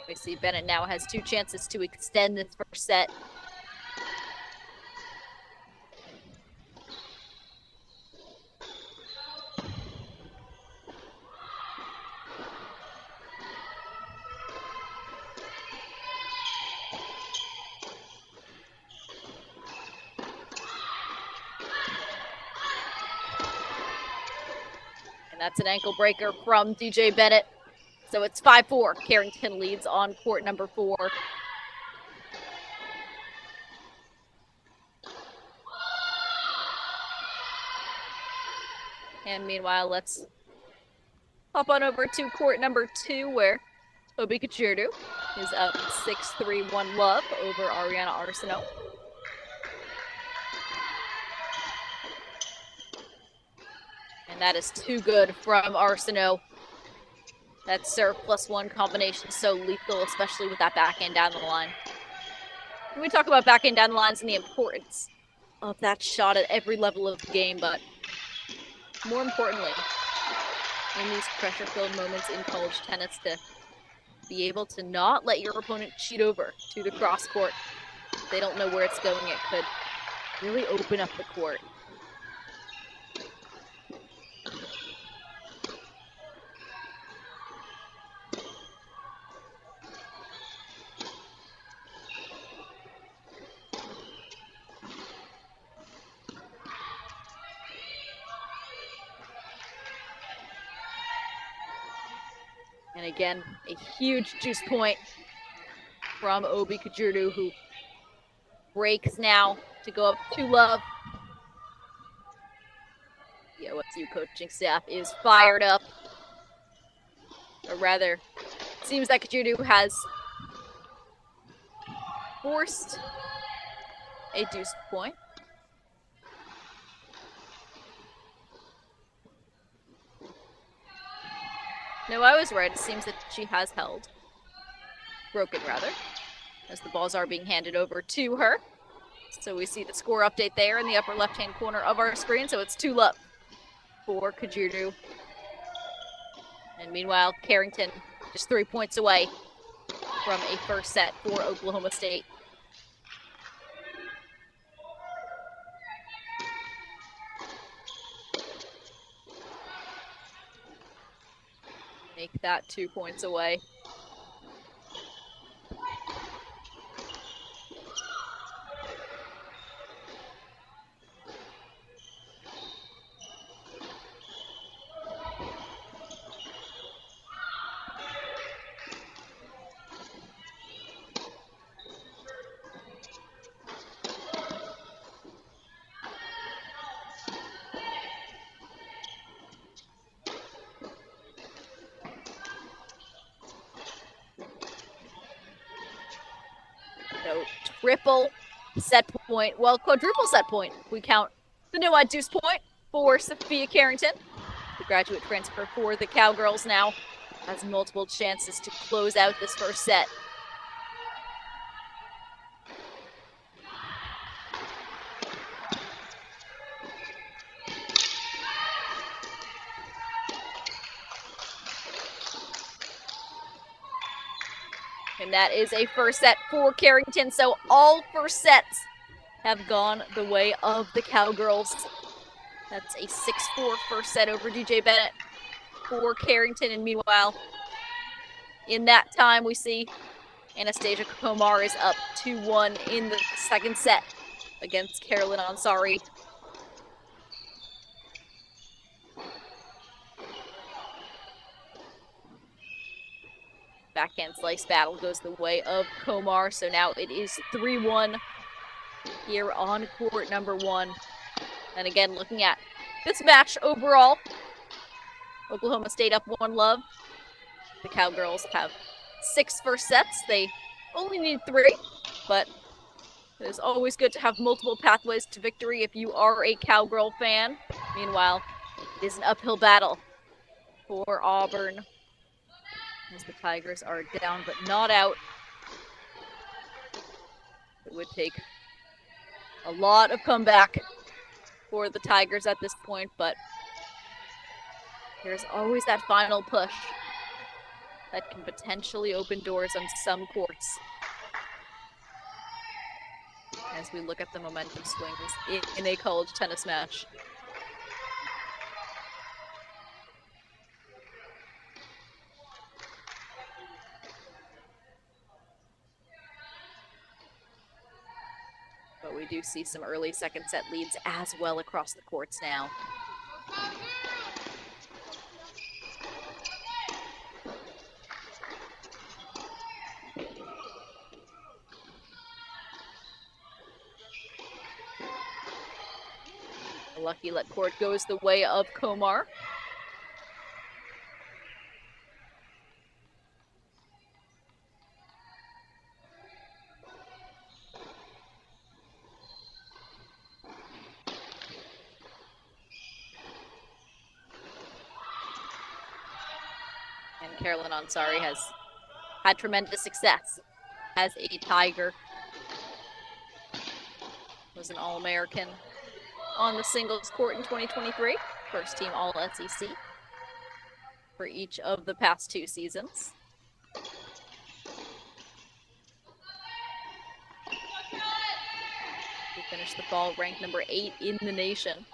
We see Bennett now has 2 chances to extend this first set. And that's an ankle breaker from DJ Bennett. So it's 5-4. Carrington leads on court number 4. And meanwhile, let's hop on over to court number 2, where Obi Kachirdu is up 6-3-1 love over Ariana Arsenault. And that is too good from Arsenault. That serve +1 combination so lethal, especially with that backhand down the line. And we talk about backhand down the lines and the importance of that shot at every level of the game, but more importantly, in these pressure-filled moments in college tennis, to be able to not let your opponent cheat over to the cross court. If they don't know where it's going, it could really open up the court. And again, a huge juice point from Obi Kajurdu, who breaks now to go up 2 love. The OSU coaching staff is fired up. Or rather, it seems that Kajurdu has forced a deuce point. No, I was right. It seems that she has held. Broken, rather, as the balls are being handed over to her. So we see the score update there in the upper left-hand corner of our screen. So it's 2 love for Kajirdu. And meanwhile, Carrington just 3 points away from a first set for Oklahoma State. Make that 2 points away. So triple set point, well, quadruple set point. We count the no odd deuce point for Sophia Carrington. The graduate transfer for the Cowgirls now has multiple chances to close out this first set. And that is a first set for Carrington. So all first sets have gone the way of the Cowgirls. That's a 6-4 first set over DJ Bennett for Carrington. And meanwhile, in that time, we see Anastasia Komar is up 2-1 in the second set against Carolyn Ansari. Backhand slice battle goes the way of Komar, so now it is 3-1 here on court number 1. And again, looking at this match overall, Oklahoma State up 1-love. The Cowgirls have 6 first sets. They only need 3, but it is always good to have multiple pathways to victory if you are a Cowgirl fan. Meanwhile, it is an uphill battle for Auburn, as the Tigers are down but not out. It would take a lot of comeback for the Tigers at this point, but there's always that final push that can potentially open doors on some courts. As we look at the momentum swings in a college tennis match. But we do see some early second set leads as well across the courts now. A lucky let court goes the way of Komar. And Carolyn Ansari has had tremendous success as a Tiger. Was an All-American on the singles court in 2023. First team All-SEC for each of the past 2 seasons. He finished the fall ranked number 8 in the nation.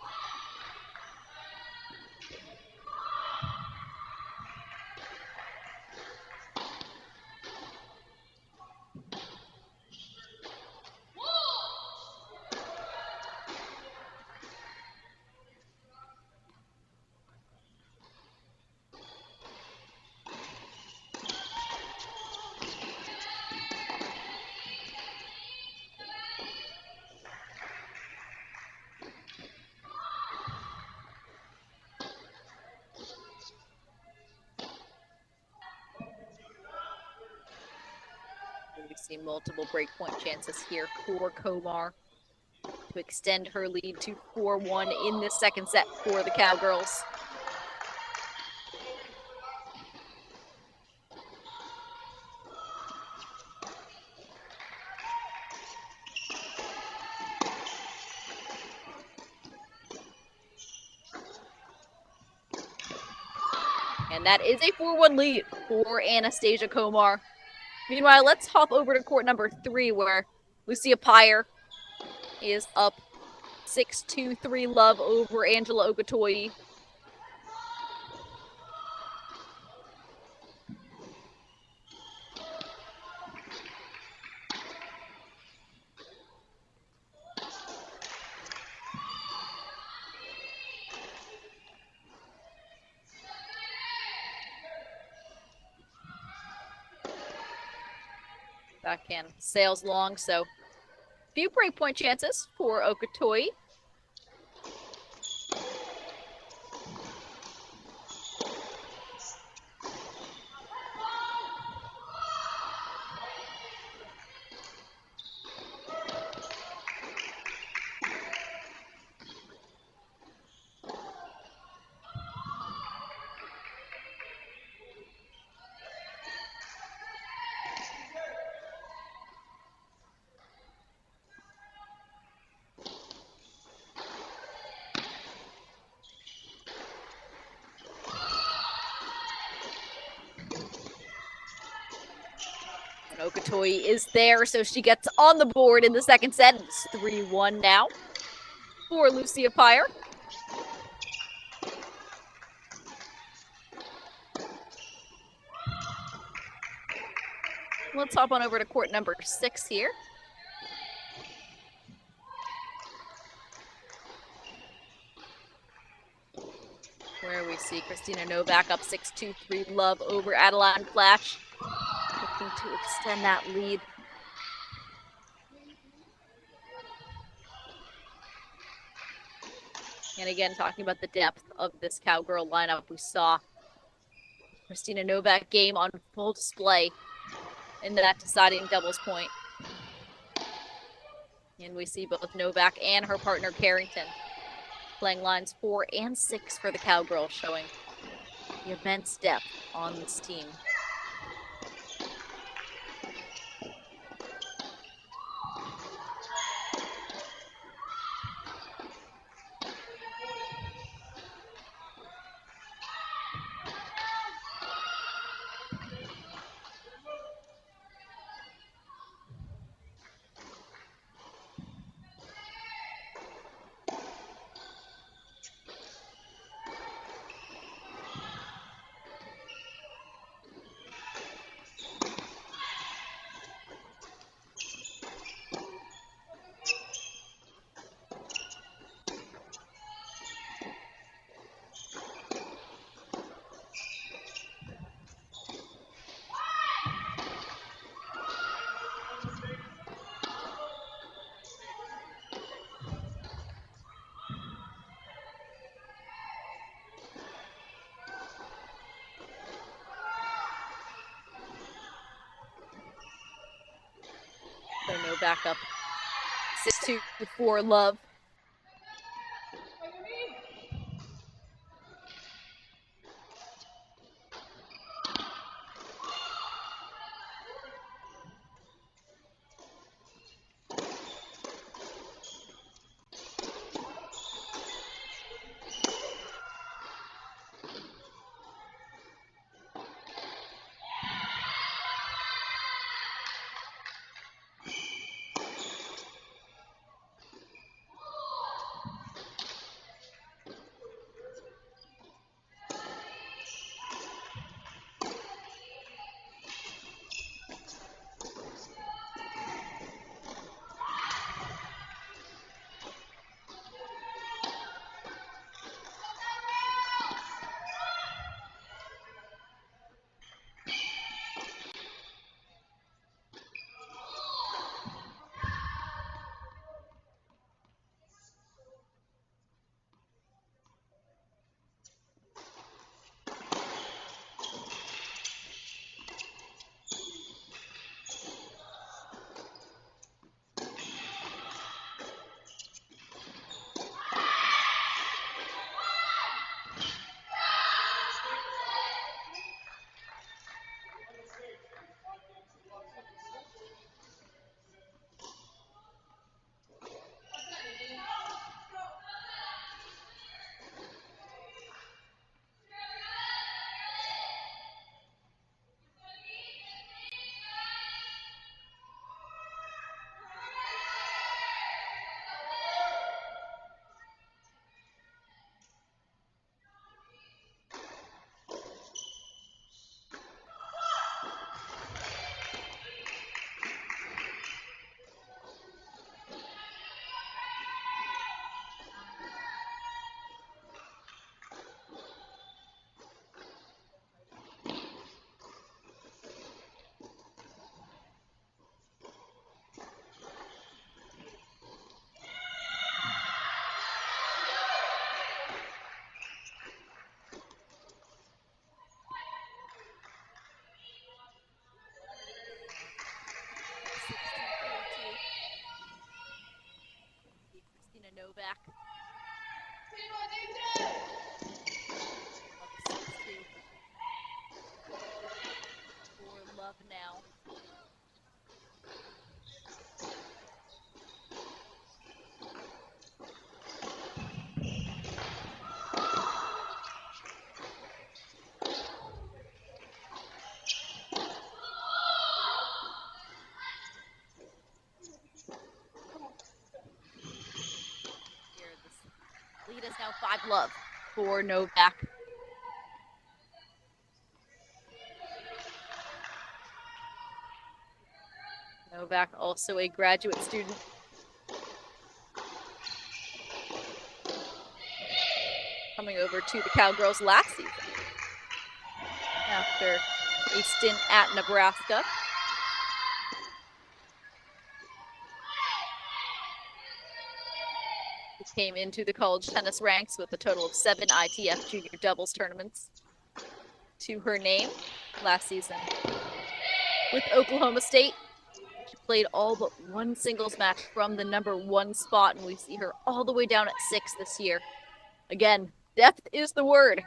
We see multiple breakpoint chances here for Komar to extend her lead to 4-1 in this second set for the Cowgirls. And that is a 4-1 lead for Anastasia Komar. Meanwhile, let's hop over to court number 3, where Lucia Pyre is up 6-2, 3-love over Angela Okotoyi. Backhand sails long, so few breakpoint chances for Okotoyi. Okatoyi is there, so she gets on the board in the second set. It's 3-1 now for Lucia Pyre. Let's hop on over to court number 6 here. Where we see Christina Novak up 6-2, 3-love over Adeline Flash, looking to extend that lead. And again, talking about the depth of this Cowgirl lineup, we saw Christina Novak game on full display in that deciding doubles point. And we see both Novak and her partner Carrington playing lines 4 and 6 for the Cowgirls, showing the immense depth on this team. So Novak up 6-2, 4-love. Christina Novak. Up 6-2. 4-love now. is now 5-love for Novak. Novak, also a graduate student. Coming over to the Cowgirls last season after a stint at Nebraska. He came into the college tennis ranks with a total of 7 ITF junior doubles tournaments to her name last season. With Oklahoma State, she played all but one singles match from the #1 spot, and we see her all the way down at 6 this year. Again, depth is the word.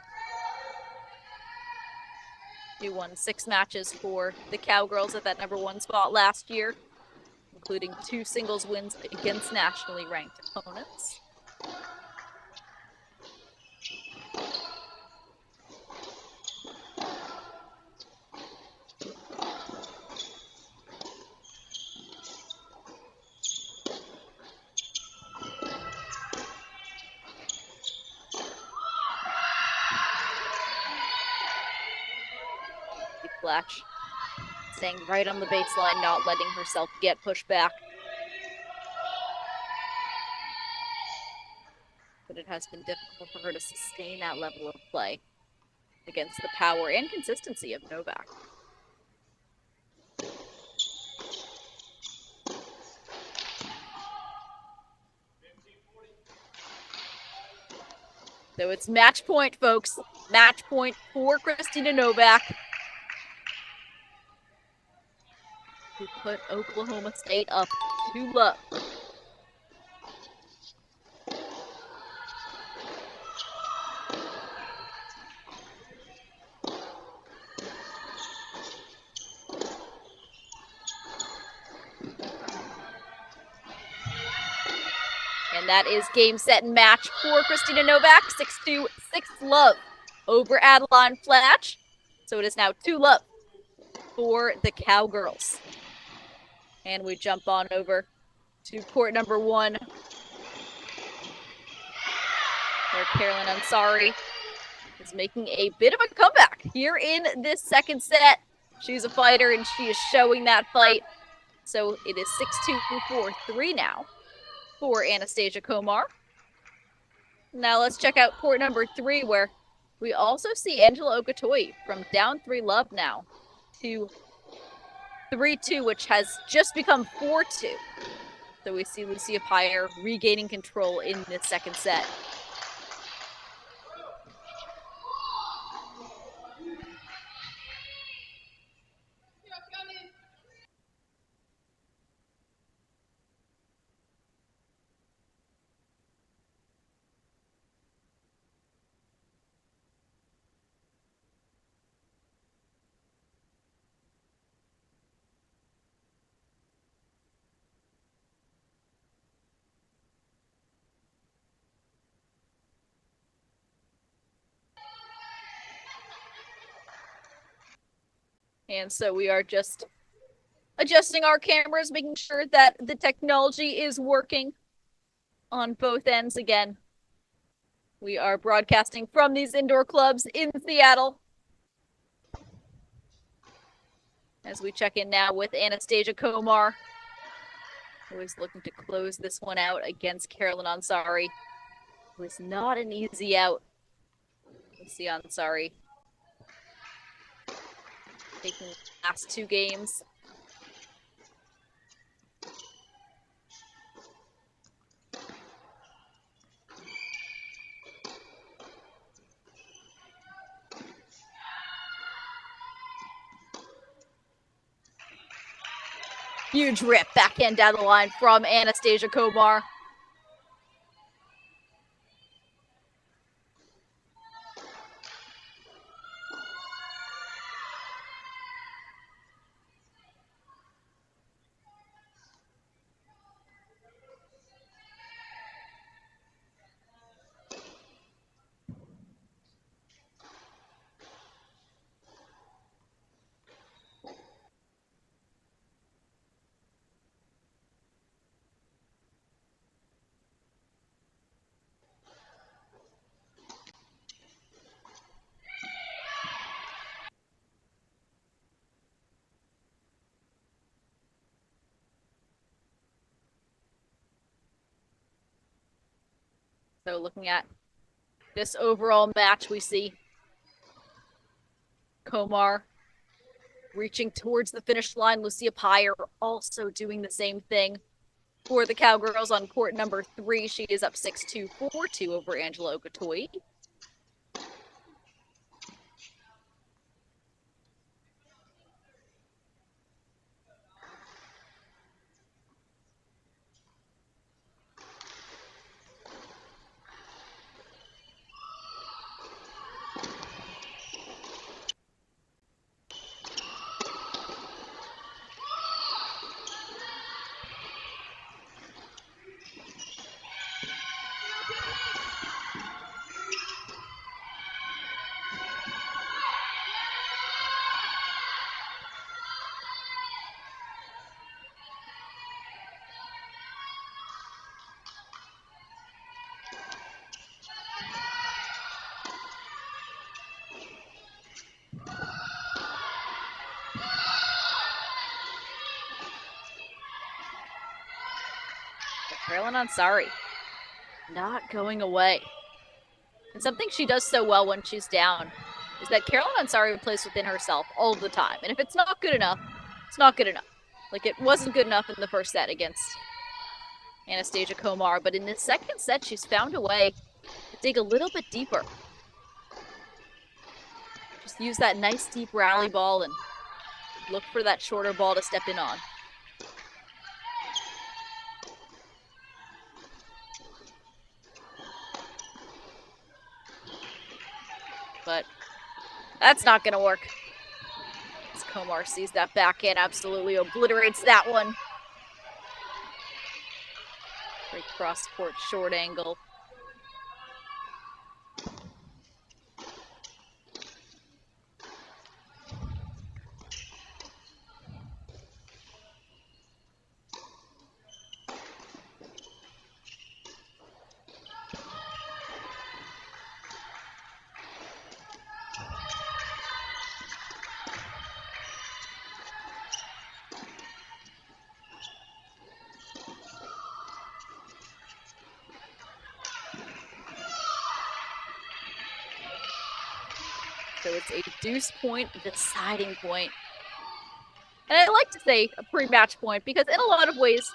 She won 6 matches for the Cowgirls at that #1 spot last year, including 2 singles wins against nationally ranked opponents. Fletch staying right on the baseline, not letting herself get pushed back. But it has been difficult for her to sustain that level of play against the power and consistency of Novak. So it's match point, folks. Match point for Christina Novak, who put Oklahoma State up 2-love. And that is game, set, and match for Christina Novak. 6-2, 6-love over Adeline Flatch. So it is now 2-love for the Cowgirls. And we jump on over to court #1, where Carolyn Ansari is making a bit of a comeback here in this second set. She's a fighter, and she is showing that fight. So it is 6-2, 4-3 now for Anastasia Komar. Now let's check out court #3, where we also see Angela Okatoyi from down 3-love now to 3-2, which has just become 4-2. So we see Lucia Pyer regaining control in this second set. And so we are just adjusting our cameras, making sure that the technology is working on both ends again. We are broadcasting from these indoor clubs in Seattle. As we check in now with Anastasia Komar, who is looking to close this one out against Carolyn Ansari, who is not an easy out. We see Ansari taking the last 2 games. Huge rip backhand down the line from Anastasia Komar. So looking at this overall match, we see Komar reaching towards the finish line. Lucia Pyer also doing the same thing for the Cowgirls on court number 3. She is up 6-2, 4-2 over Angela Okatoyi. Carolyn Ansari not going away. And something she does so well when she's down is that Carolyn Ansari plays within herself all the time. And if it's not good enough, it's not good enough. Like, it wasn't good enough in the first set against Anastasia Komar, but in the second set, she's found a way to dig a little bit deeper. Just use that nice deep rally ball and look for that shorter ball to step in on. But that's not going to work. As Komar sees that backhand, absolutely obliterates that one. Great cross-court short angle. So it's a deuce point, deciding point. And I like to say a pre-match point because in a lot of ways,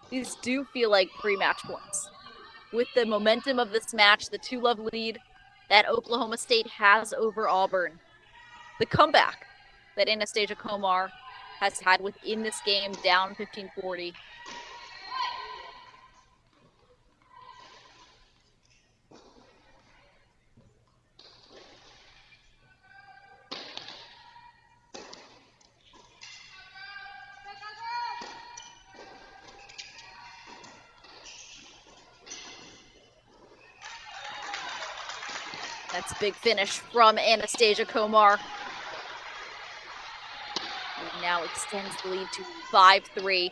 these do feel like pre-match points. With the momentum of this match, the 2-love lead that Oklahoma State has over Auburn, the comeback that Anastasia Komar has had within this game, down 15-40. That's a big finish from Anastasia Komar. It now extends the lead to 5-3.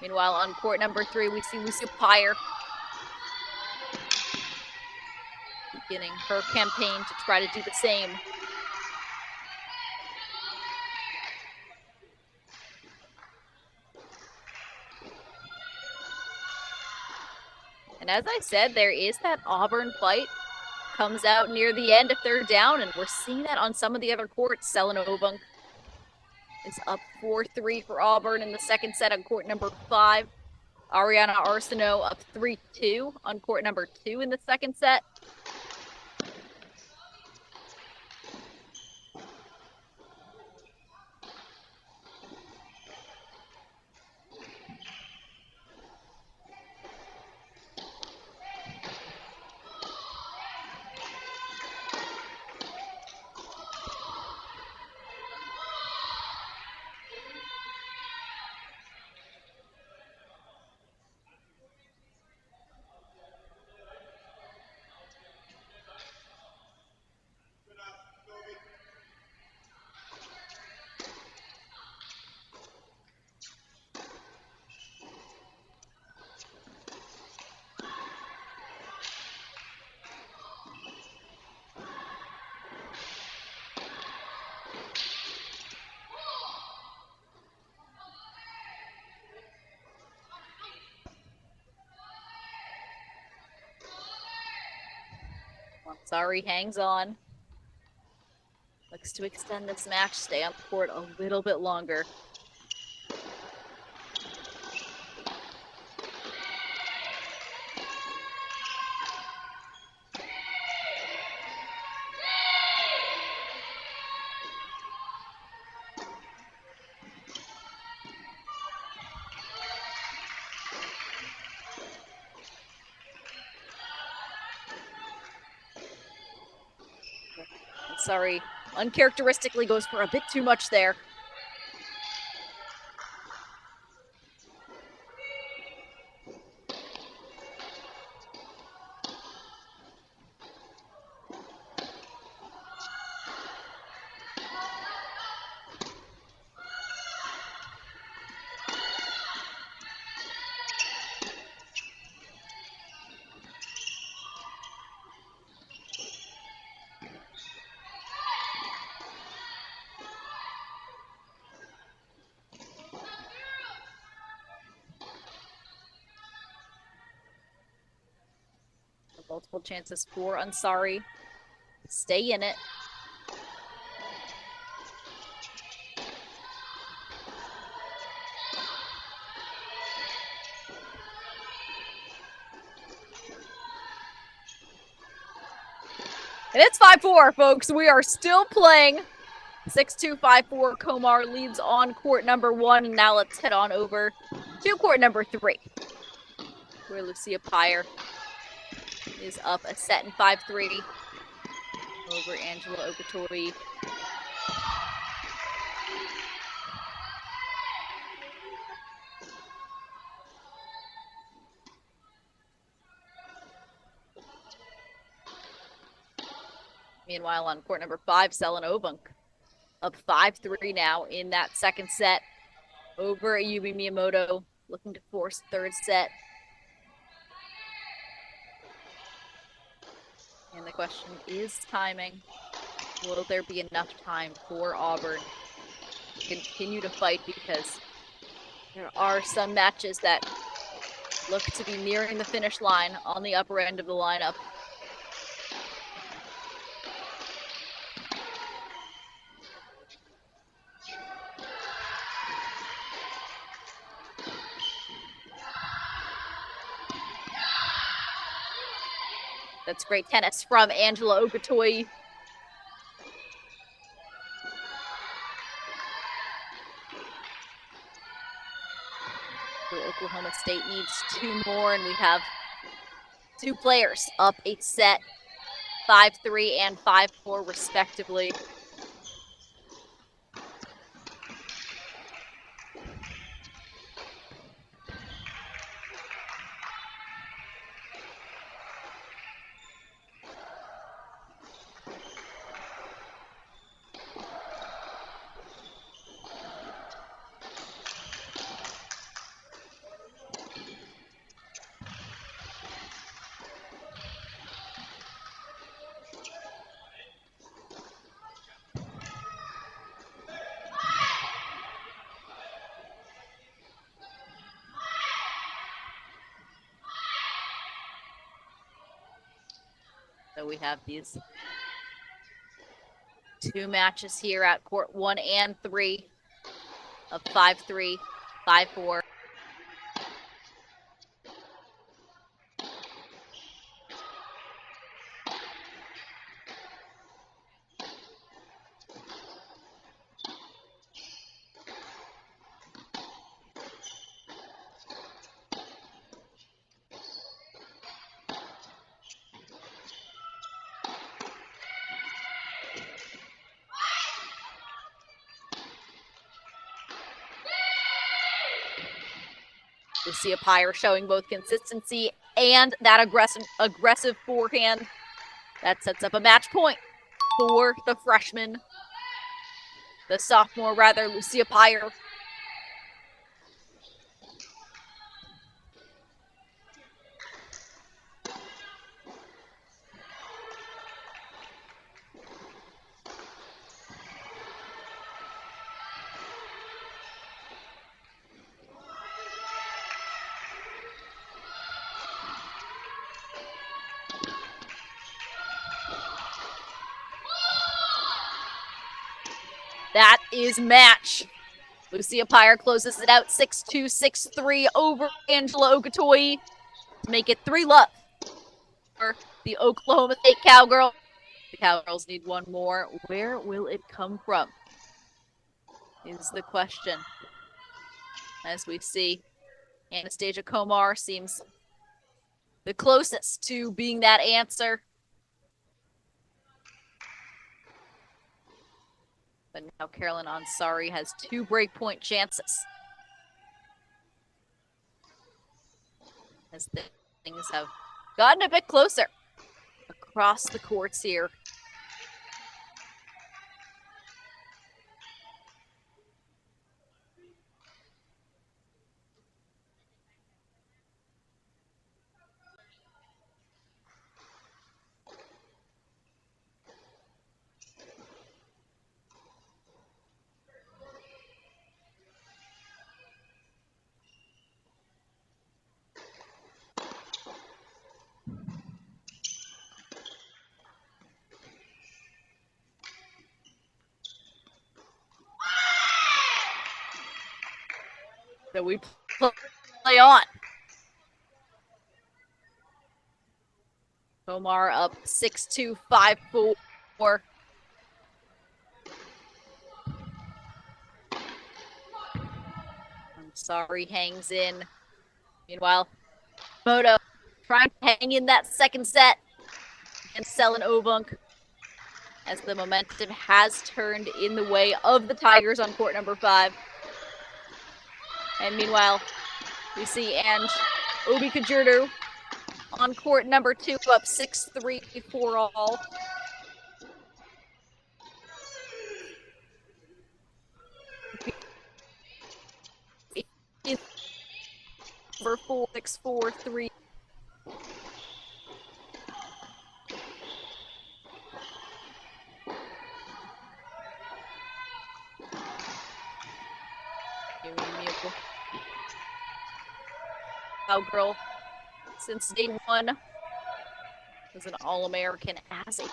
Meanwhile, on court number 3, we see Lucia Pyer beginning her campaign to try to do the same. And as I said, there is that Auburn fight. Comes out near the end if they're down, and we're seeing that on some of the other courts. Selena Obunk is up 4-3 for Auburn in the second set on court number 5. Ariana Arsenault up 3-2 on court number 2 in the second set. Sorry, hangs on. Looks to extend this match, stay on the court a little bit longer. Sorry, uncharacteristically goes for a bit too much there. Multiple chances for Ansari. Stay in it. And it's 5-4, folks. We are still playing. 6-2, 5-4. Komar leads on court number 1. And now let's head on over to court number 3, where Lucia Pyre is up a set in 5-3 over Angela Okatoyi. Meanwhile, on court number 5, Selin Ovunk up 5-3 now in that second set over Ayubi Miyamoto, looking to force third set. And the question is timing. Will there be enough time for Auburn to continue to fight? Because there are some matches that look to be nearing the finish line on the upper end of the lineup. That's great tennis from Angela Okatoyi. Oklahoma State needs 2 more, and we have 2 players up a set, 5-3 and 5-4 respectively. So we have these 2 matches here at court 1 and 3 of 5-3, 5-4. Lucia Pyre showing both consistency and that aggressive forehand. That sets up a match point for the freshman. The sophomore, rather, Lucia Pyre. That is match. Lucia Pyre closes it out 6-2, 6-3 over Angela Okatoyi to make it 3-love for the Oklahoma State Cowgirls. The Cowgirls need one more. Where will it come from? Is the question. As we see, Anastasia Komar seems the closest to being that answer. But now Carolyn Ansari has 2 breakpoint chances. As things have gotten a bit closer across the courts here. So we play on. Komar up 6-2, 5-4. Ansari hangs in. Meanwhile, Moto trying to hang in that second set against Selin Ovunk as the momentum has turned in the way of the Tigers on court number 5. And meanwhile, we see Ange Obi Kajurdu on court number 2, up 6-3 for all. Number 4, 6-4, 3. Cowgirl since day 1 was an All-American as a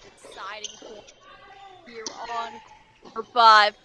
deciding point here on number 5.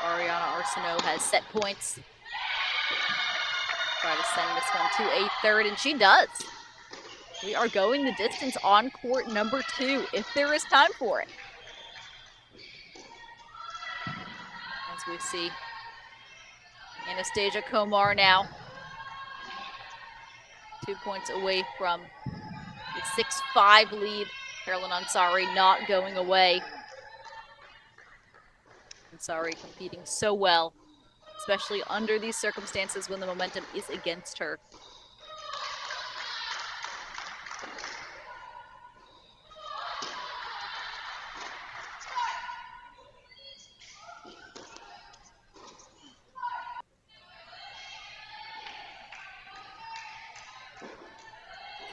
Ariana Arsenault has set points. Try to send this one to a third, and she does. We are going the distance on court number 2, if there is time for it. as we see Anastasia Komar now 2 points away from the 6-5 lead. Carolyn Ansari not going away. Ansari competing so well, especially under these circumstances when the momentum is against her.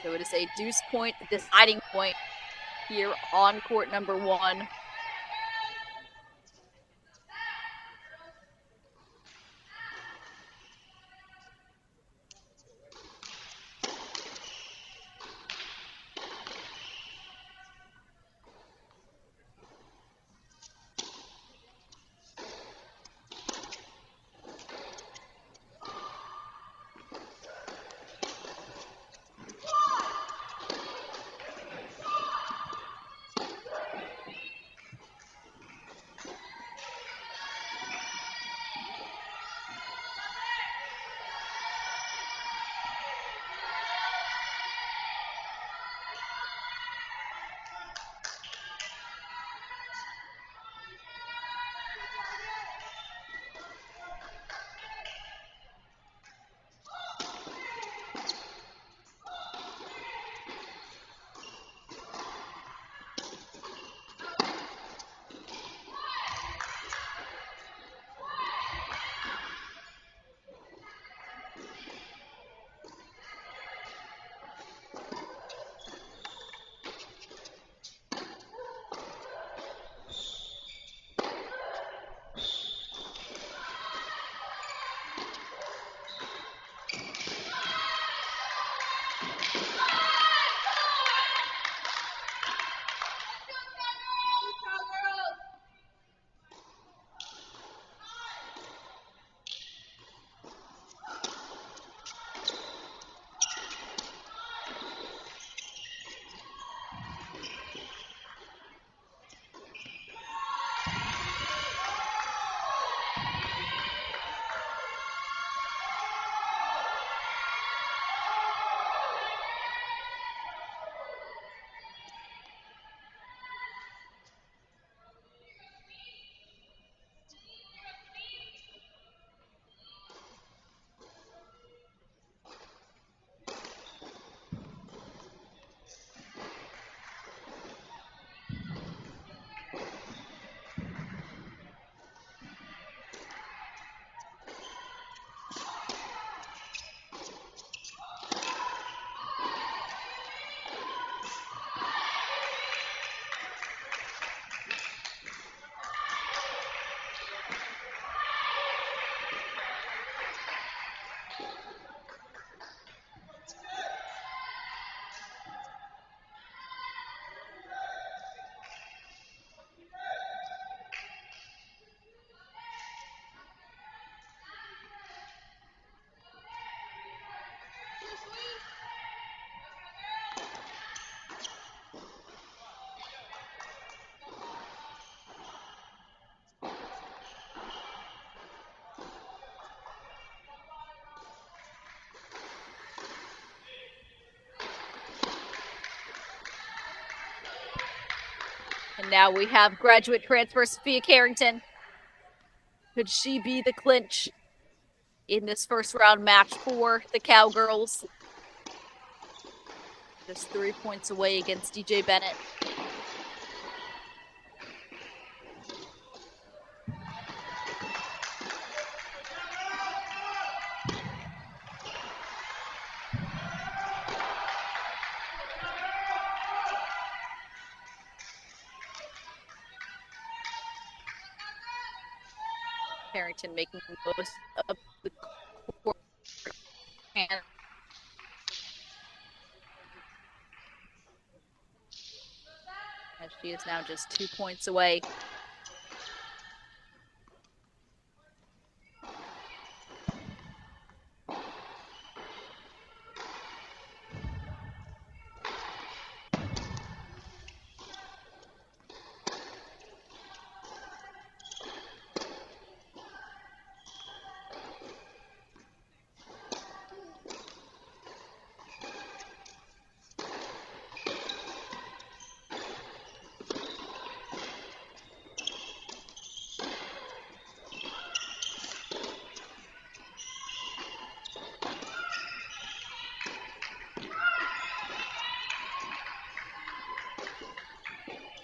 So it is a deuce point, the deciding point here on court number 1. And now we have graduate transfer Sophia Carrington. Could she be the clinch in this first round match for the Cowgirls? Just 3 points away against DJ Bennett. Carrington making the most of the court. And as she is now just 2 points away.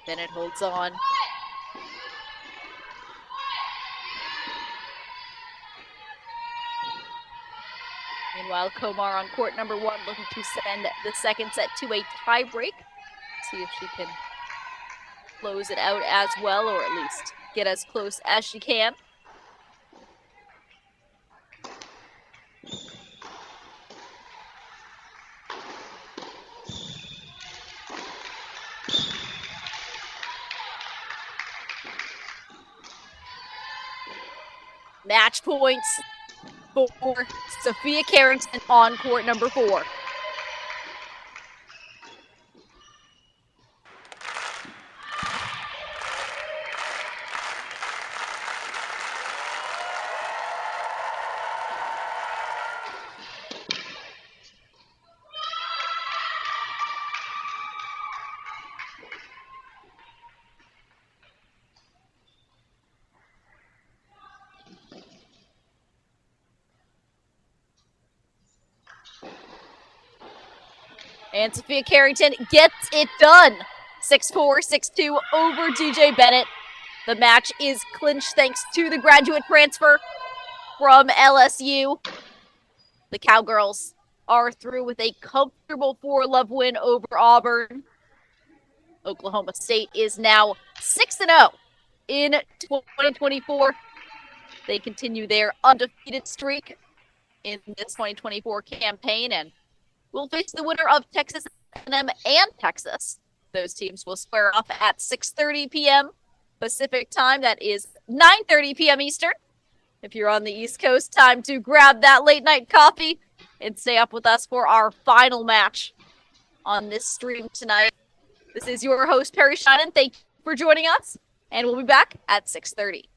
Bennett holds on. Meanwhile, Komar on court number 1 looking to send the second set to a tie break. See if she can close it out as well, or at least get as close as she can. Match points for Sophia Carrington on court number 4. And Sophia Carrington gets it done. 6-4, 6-2 over DJ Bennett. The match is clinched thanks to the graduate transfer from LSU. The Cowgirls are through with a comfortable 4-love win over Auburn. Oklahoma State is now 6-0 in 2024. They continue their undefeated streak in this 2024 campaign and will face the winner of Texas A&M and Texas. Those teams will square off at 6:30 p.m. Pacific time. That is 9:30 p.m. Eastern. If you're on the East Coast, time to grab that late night coffee and stay up with us for our final match on this stream tonight. This is your host, Perry Shannon. Thank you for joining us, and we'll be back at 6:30.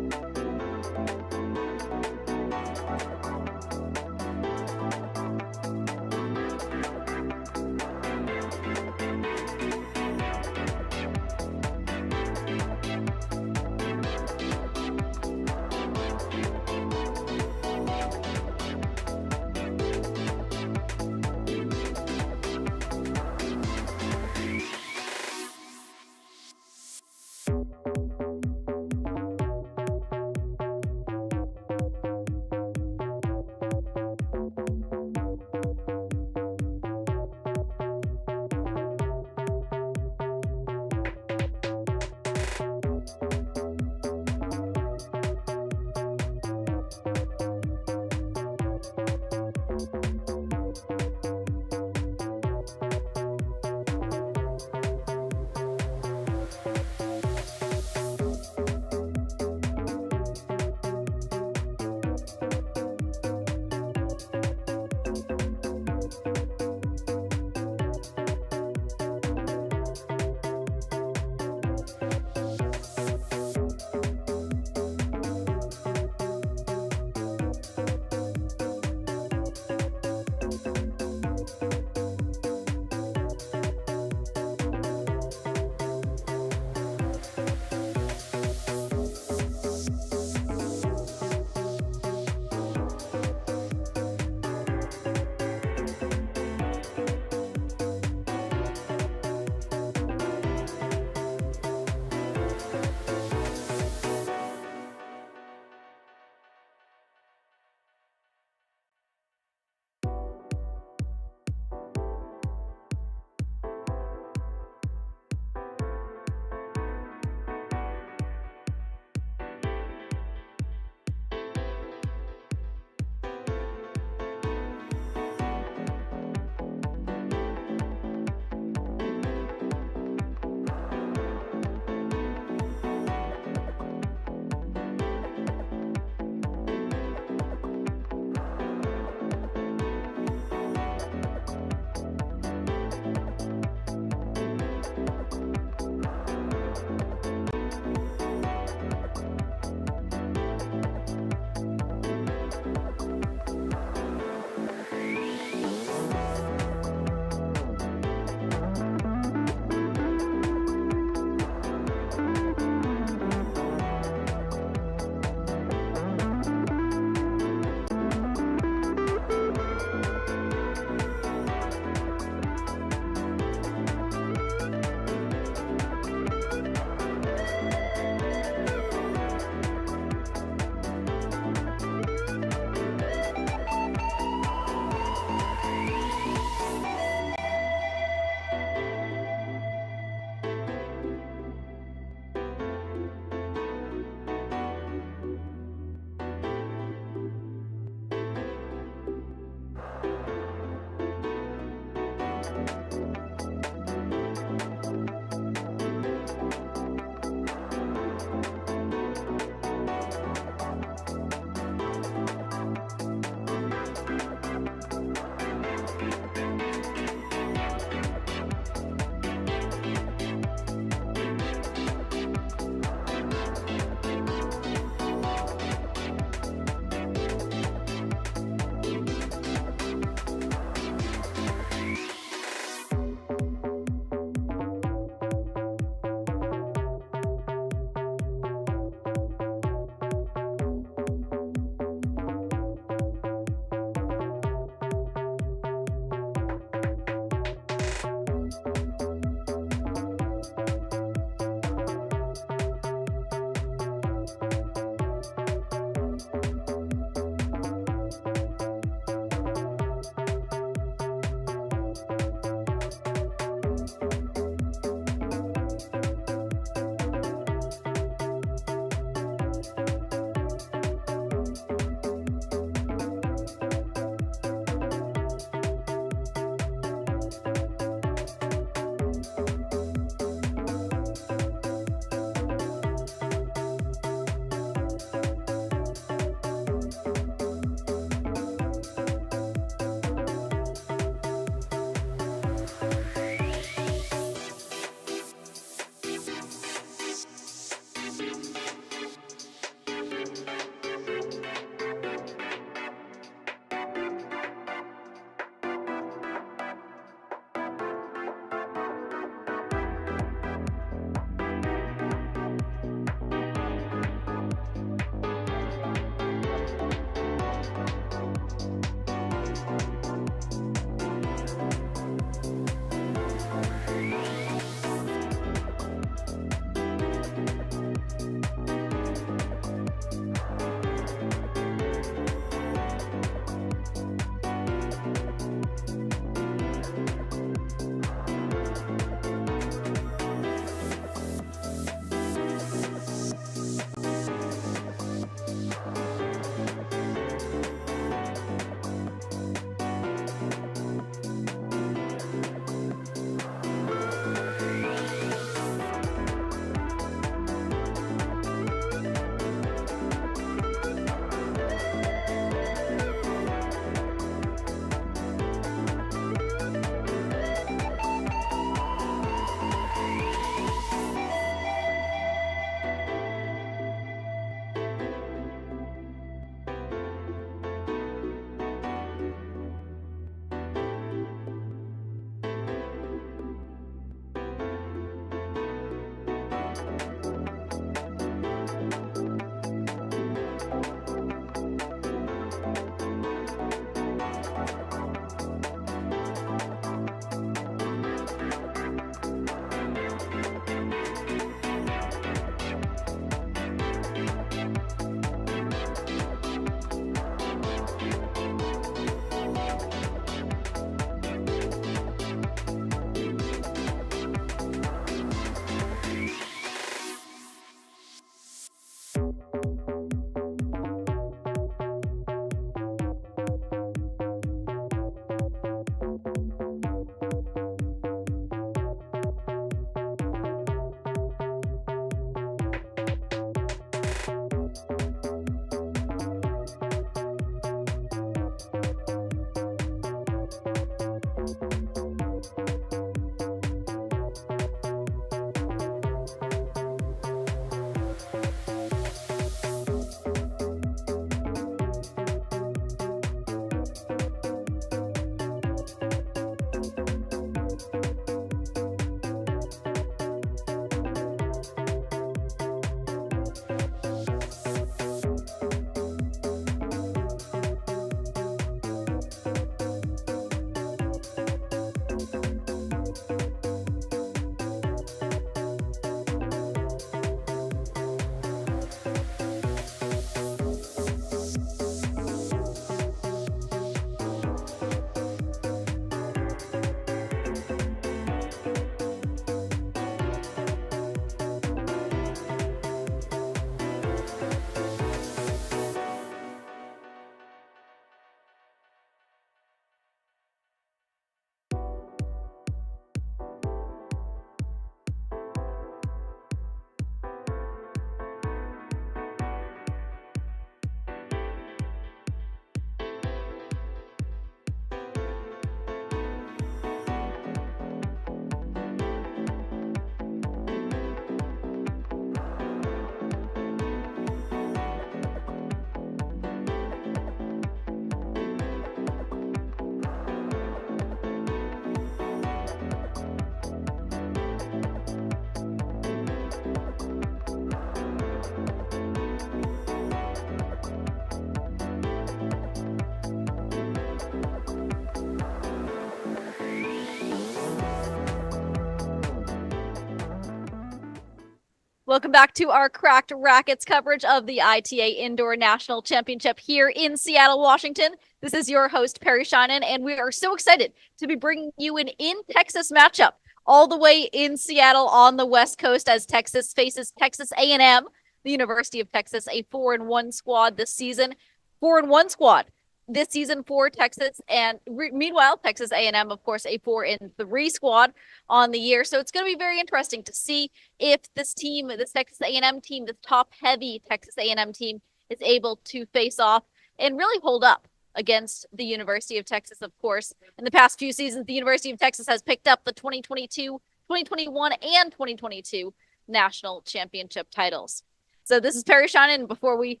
Welcome back to our Cracked Rackets coverage of the ITA Indoor National Championship here in Seattle, Washington. This is your host, Perry Shinen, and we are so excited to be bringing you an in-Texas matchup all the way in Seattle on the West Coast as Texas faces Texas A&M, the University of Texas, a 4-1 squad this season. 4-1 squad this season for Texas, and meanwhile, Texas A&M, of course, a 4-3 squad on the year. So it's going to be very interesting to see if this team, this Texas A&M team, this top-heavy Texas A&M team, is able to face off and really hold up against the University of Texas, of course. In the past few seasons, the University of Texas has picked up the 2022, 2021, and 2022 national championship titles. So this is Perry Shinen. Before we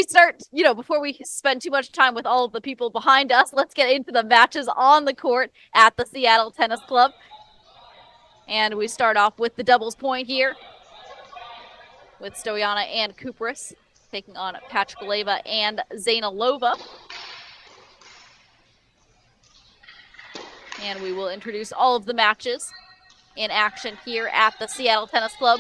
start, before we spend too much time with all of the people behind us, let's get into the matches on the court at the Seattle Tennis Club. And we start off with the doubles point here with Stoyana and Kupris taking on Pachkaleva and Zainalova. And we will introduce all of the matches in action here at the Seattle Tennis Club.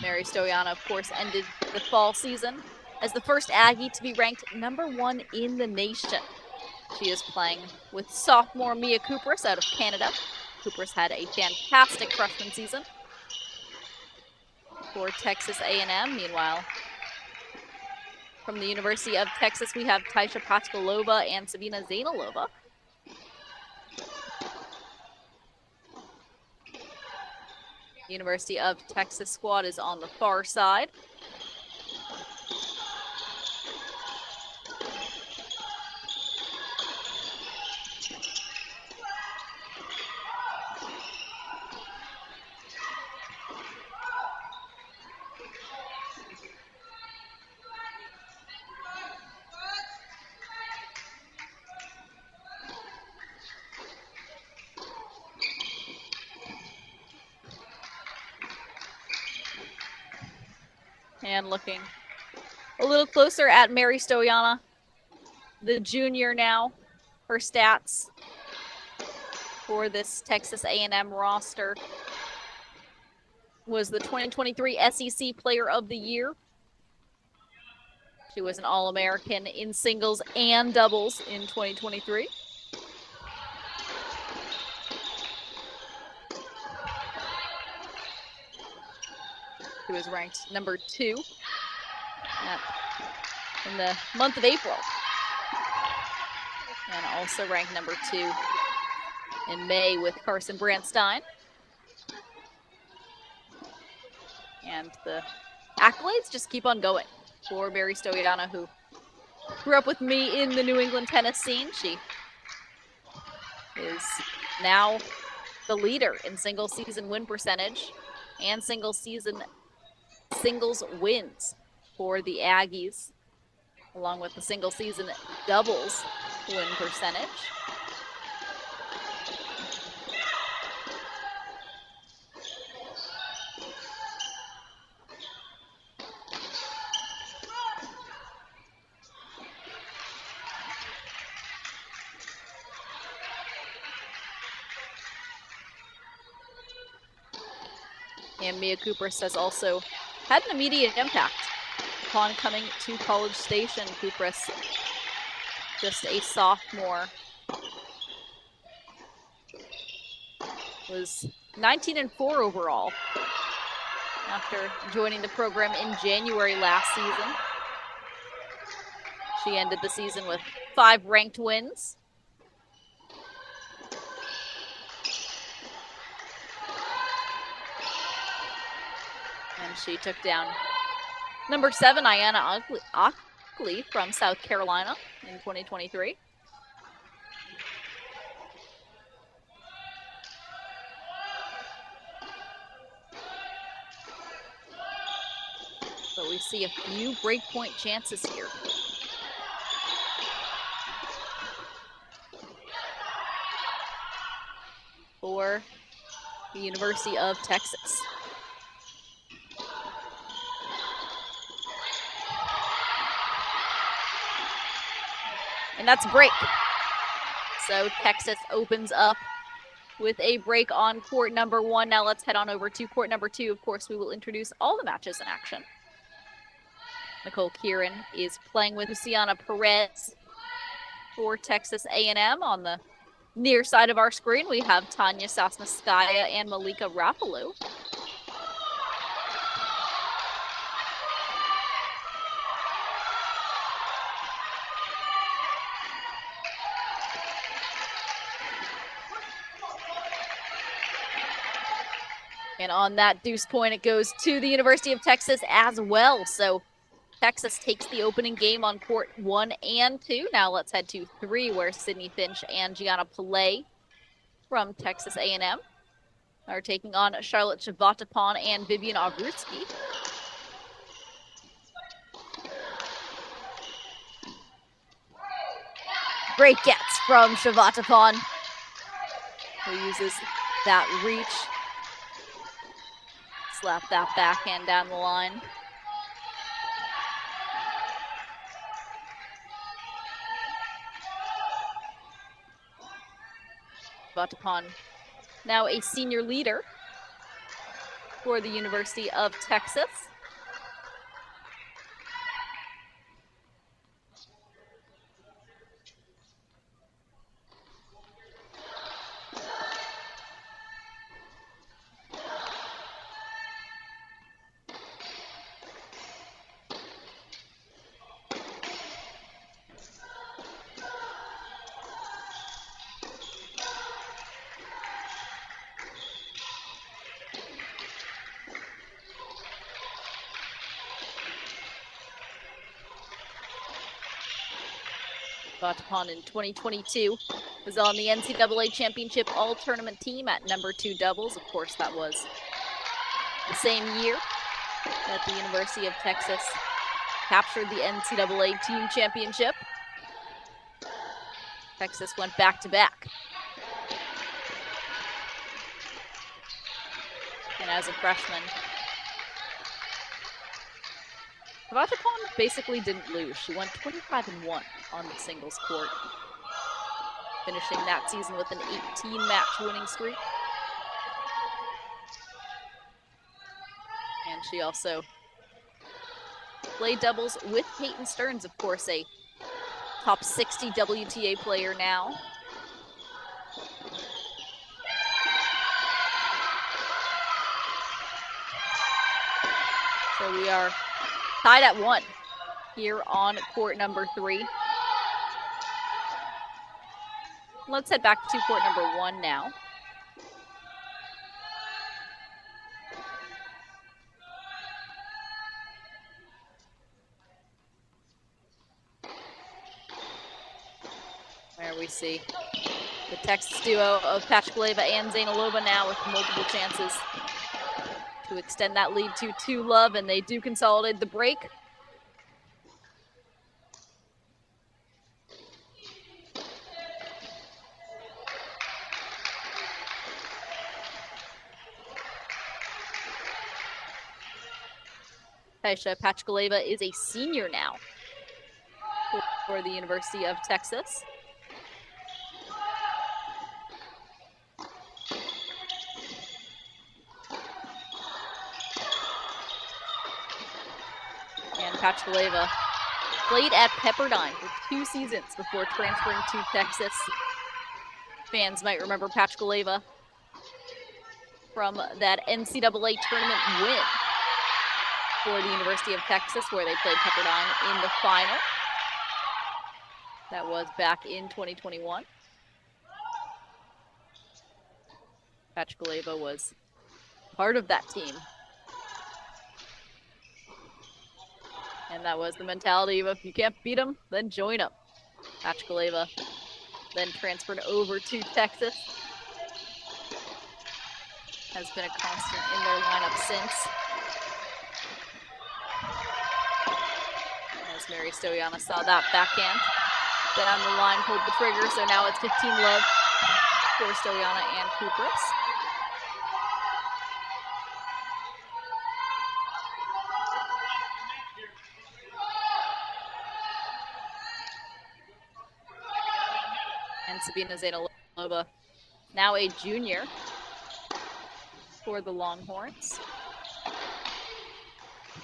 Mary Stoyana, of course, ended the fall season as the first Aggie to be ranked #1 in the nation. She is playing with sophomore Mia Kupris out of Canada. Kupris had a fantastic freshman season for Texas A&M. Meanwhile, from the University of Texas, we have Taisha Pachkalova and Sabina Zainalova. University of Texas squad is on the far side. And looking a little closer at Mary Stoyana, the junior now. Her stats for this Texas A&M roster was the 2023 SEC Player of the Year. She was an All-American in singles and doubles in 2023. She was ranked #2 in the month of April. And also ranked #2 in May with Carson Brandstein. And the accolades just keep on going for Mary Stoyana, who grew up with me in the New England tennis scene. She is now the leader in single season win percentage and singles wins for the Aggies, along with the single season doubles win percentage. And Mia Kupris has also had an immediate impact upon coming to College Station. Kupris, just a sophomore, was 19-4 overall after joining the program in January last season. She ended the season with 5 ranked wins. And she took down #7, Ayanna Ockley from South Carolina in 2023. But we see a few breakpoint chances here. For the University of Texas. And that's a break. So Texas opens up with a break on court number 1. Now let's head on over to court number 2. Of course, we will introduce all the matches in action. Nicole Kieran is playing with Luciana Perez for Texas A&M. On the near side of our screen, we have Tanya Sasnaskaya and Malika Rapalou. And on that deuce point, it goes to the University of Texas as well. So Texas takes the opening game on court 1 and 2. Now let's head to 3, where Sydney Finch and Gianna Pillay from Texas A&M are taking on Charlotte Chavatapon and Vivian Augrutsky. Great gets from Chavatapon, who uses that reach. Slap that backhand down the line. Chavatapon, now a senior leader for the University of Texas. Chavatapon in 2022 was on the NCAA Championship All-Tournament team at number 2 doubles. Of course, that was the same year that the University of Texas captured the NCAA Team Championship. Texas went back-to-back. And as a freshman, Chavatapon basically didn't lose. She went 25-1 on the singles court, finishing that season with an 18-match winning streak. And she also played doubles with Peyton Stearns, of course, a top 60 WTA player now. So we are tied at 1 here on court number 3. Let's head back to court number 1 now. Where we see the Texas duo of Pachkaleva and Zainalova now with multiple chances to extend that lead to 2-love, and they do consolidate the break. Taisha Pachkaleva is a senior now for the University of Texas. And Pachkaleva played at Pepperdine for 2 seasons before transferring to Texas. Fans might remember Pachkaleva from that NCAA tournament win for the University of Texas, where they played Pepperdine in the final. That was back in 2021. Pachkaleva was part of that team. And that was the mentality of, if you can't beat them, then join them. Pachkaleva then transferred over to Texas. Has been a constant in their lineup since. As Mary Stoyana saw that backhand down the line, pulled the trigger, so now it's 15-love for Stoyana and Kupras. And Sabina Zainalova now a junior for the Longhorns.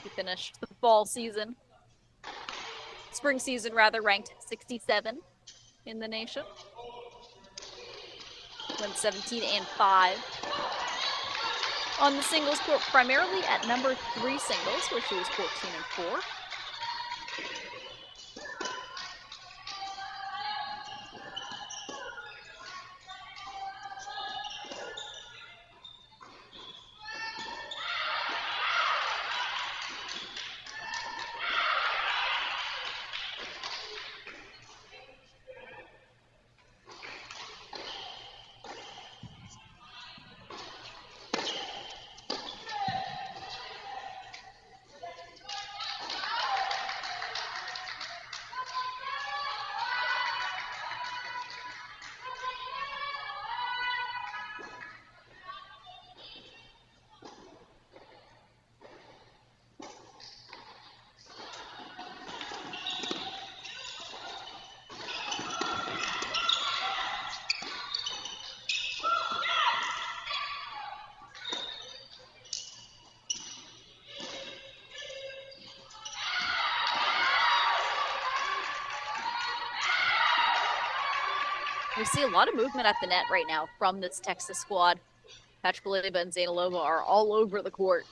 He finished the fall season, spring season rather, ranked 67 in the nation. Went 17-5 on the singles court, primarily at number 3 singles, where she was 14-4. We see a lot of movement at the net right now from this Texas squad. Pachkaleva and Zainalova are all over the court.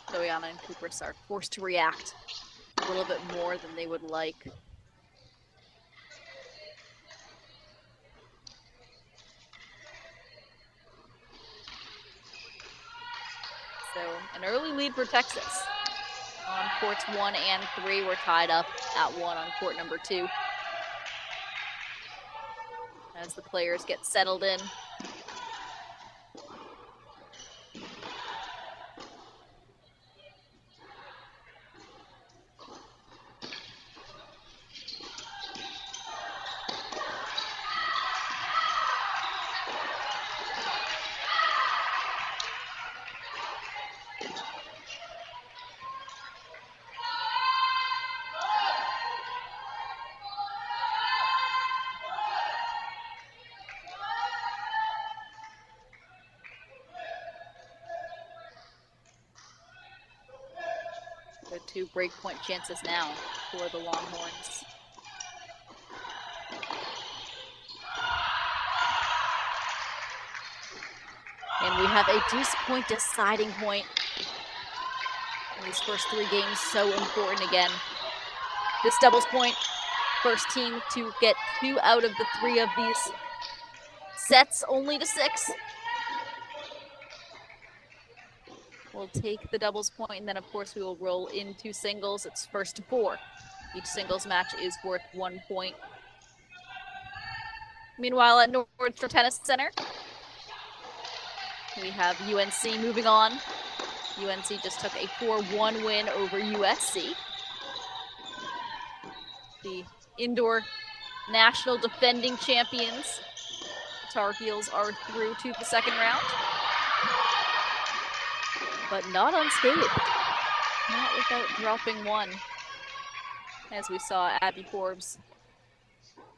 Doyana and Kupris are forced to react a little bit more than they would like. So an early lead for Texas. On courts 1 and 3, we're tied up at 1 on court number 2. As the players get settled in. The 2 breakpoint chances now for the Longhorns. And we have a deuce point deciding point. In these first 3 games, so important again. This doubles point, first team to get 2 out of the 3 of these sets, only to 6. We'll take the doubles point, and then of course we will roll into singles. It's first to 4. Each singles match is worth 1 point. Meanwhile, at Nordstrom Tennis Center, we have UNC moving on. UNC just took a 4-1 win over USC. The indoor national defending champions. The Tar Heels are through to the second round. But not unscathed. Not without dropping 1. As we saw Abby Forbes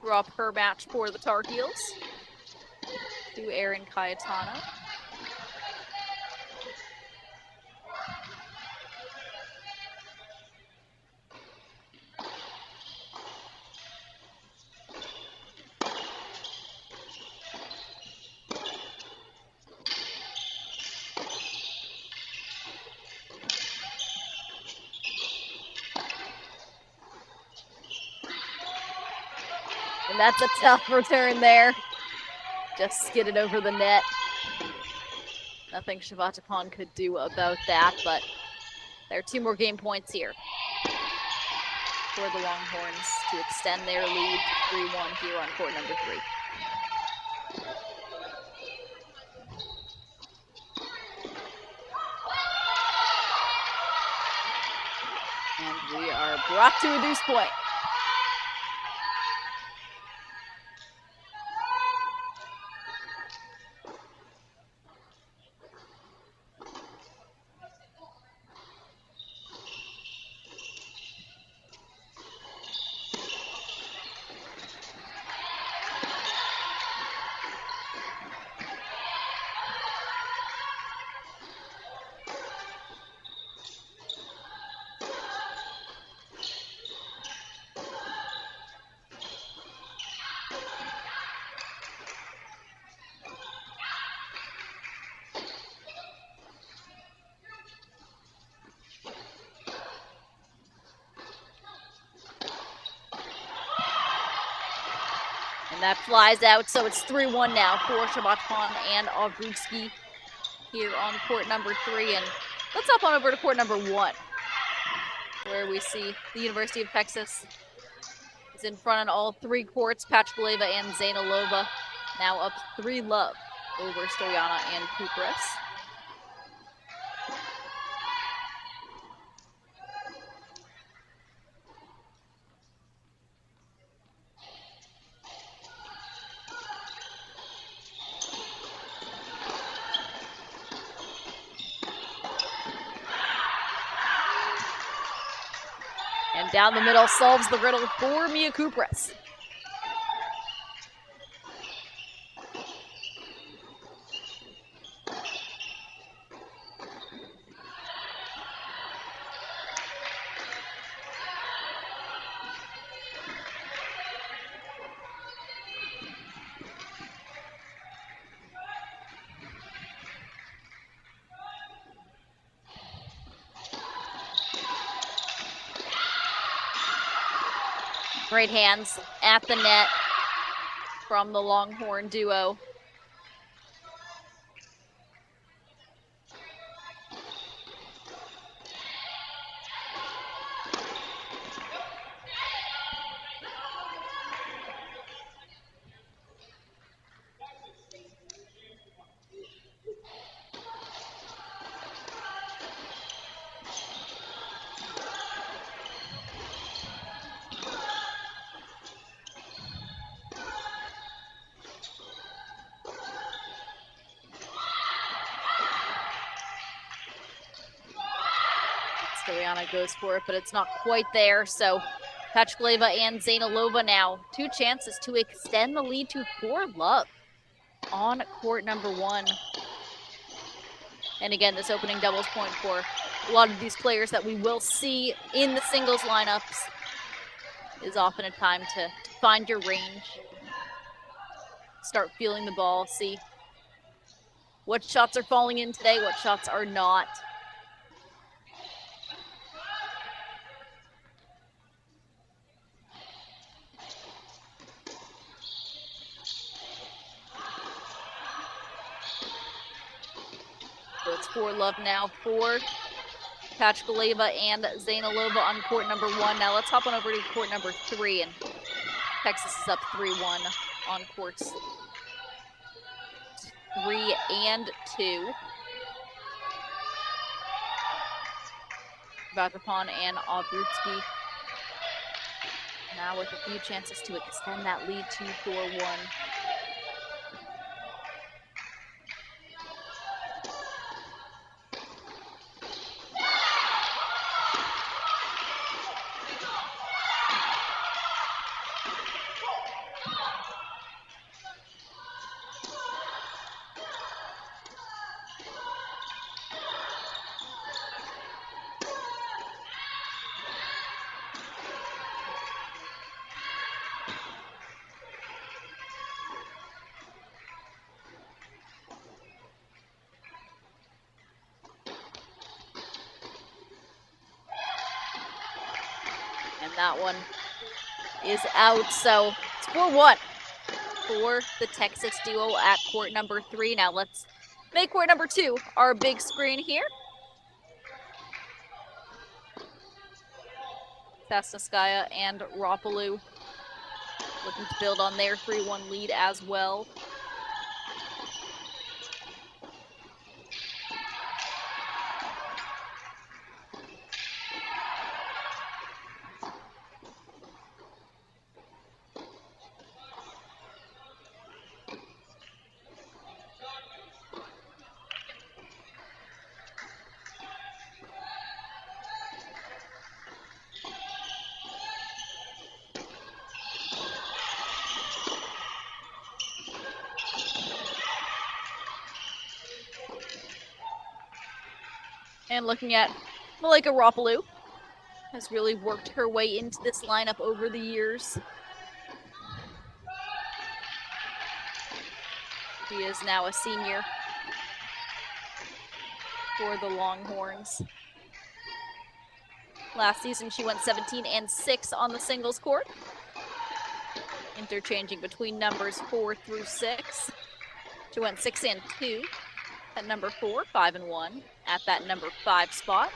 drop her match for the Tar Heels to Erin Cayetano. And that's a tough return there. Just skidded over the net. Nothing Shivatapan could do about that, but there are 2 more game points here for the Longhorns to extend their lead to 3-1 here on court number 3. And we are brought to a deuce point. And that flies out, so it's 3-1 now for Shabbatpan and Obrutsky here on court number 3. And let's hop on over to court number 1, where we see the University of Texas is in front on all 3 courts. Pachkaleva and Zainalova now up 3-love over Stoyana and Kupras. And down the middle solves the riddle for Mia Kupras. Great hands at the net from the Longhorn duo. Stoyana goes for it, but it's not quite there. So Pachkaleva and Zainalova now 2 chances to extend the lead to 4-love on court number 1. And again, this opening doubles point for a lot of these players that we will see in the singles lineups is often a time to find your range, start feeling the ball, see what shots are falling in today, what shots are not. So it's 4-love now for Pachkaleva and Zainalova on court number 1. Now let's hop on over to court number 3, and Texas is up 3-1 on courts 3 and 2. Shabbatpan and Obrutsky now with a few chances to extend that lead to 4-1. And that one is out, so it's 4-1 for the Texas duo at court number 3. Now let's make court number 2 our big screen here. Sasnskaya and Ropalou looking to build on their 3-1 lead as well. And looking at Malika Ropalou, has really worked her way into this lineup over the years. She is now a senior for the Longhorns. Last season, she went 17-6 on the singles court. Interchanging between numbers 4 through 6. She went 6 and 2 at number 4, 5 and 1 at that number 5 spot.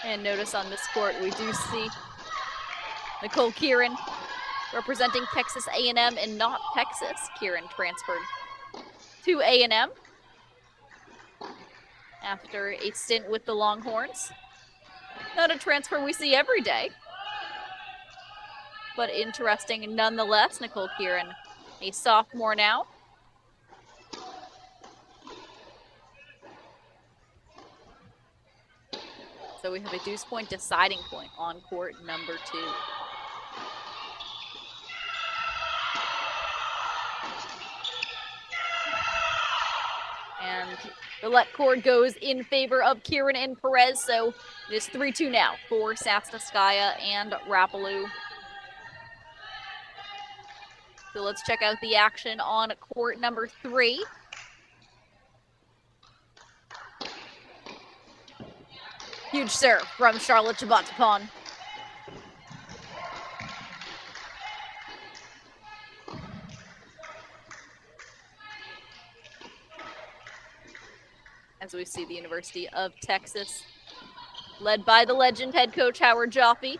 And notice on this court, we do see Nicole Kieran representing Texas A&M and not Texas. Kieran transferred to A&M after a stint with the Longhorns. Not a transfer we see every day, but interesting nonetheless. Nicole Kieran, a sophomore now. So we have a deuce point deciding point on court number 2. And the let cord goes in favor of Kieran and Perez, so it is 3-2 now for Sasnouskaya and Rapalou. So let's check out the action on court number 3. Huge serve from Charlotte Chabatapon. As we see the University of Texas, led by the legend head coach Howard Joffe.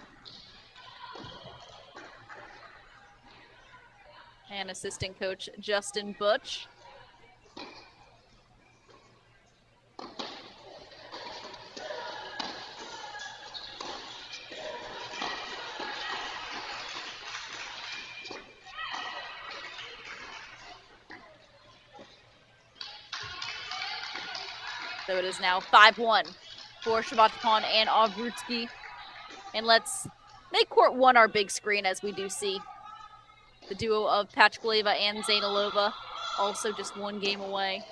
And assistant coach Justin Butch. So it is now 5-1 for Chabatapon and Obrutsky. And let's make court 1 our big screen, as we do see the duo of Pachkaleva and Zainalova also just 1 game away.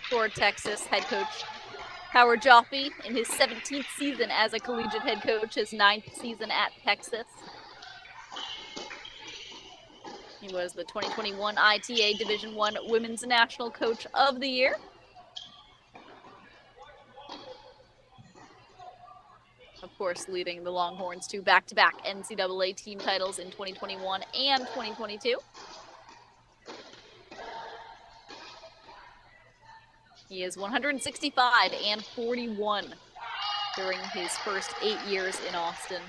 For Texas, head coach Howard Joffe in his 17th season as a collegiate head coach, his 9th season at Texas. He was the 2021 ITA Division I Women's National Coach of the Year. Of course, leading the Longhorns to back-to-back NCAA team titles in 2021 and 2022. He is 165 and 41 during his first 8 years in Austin.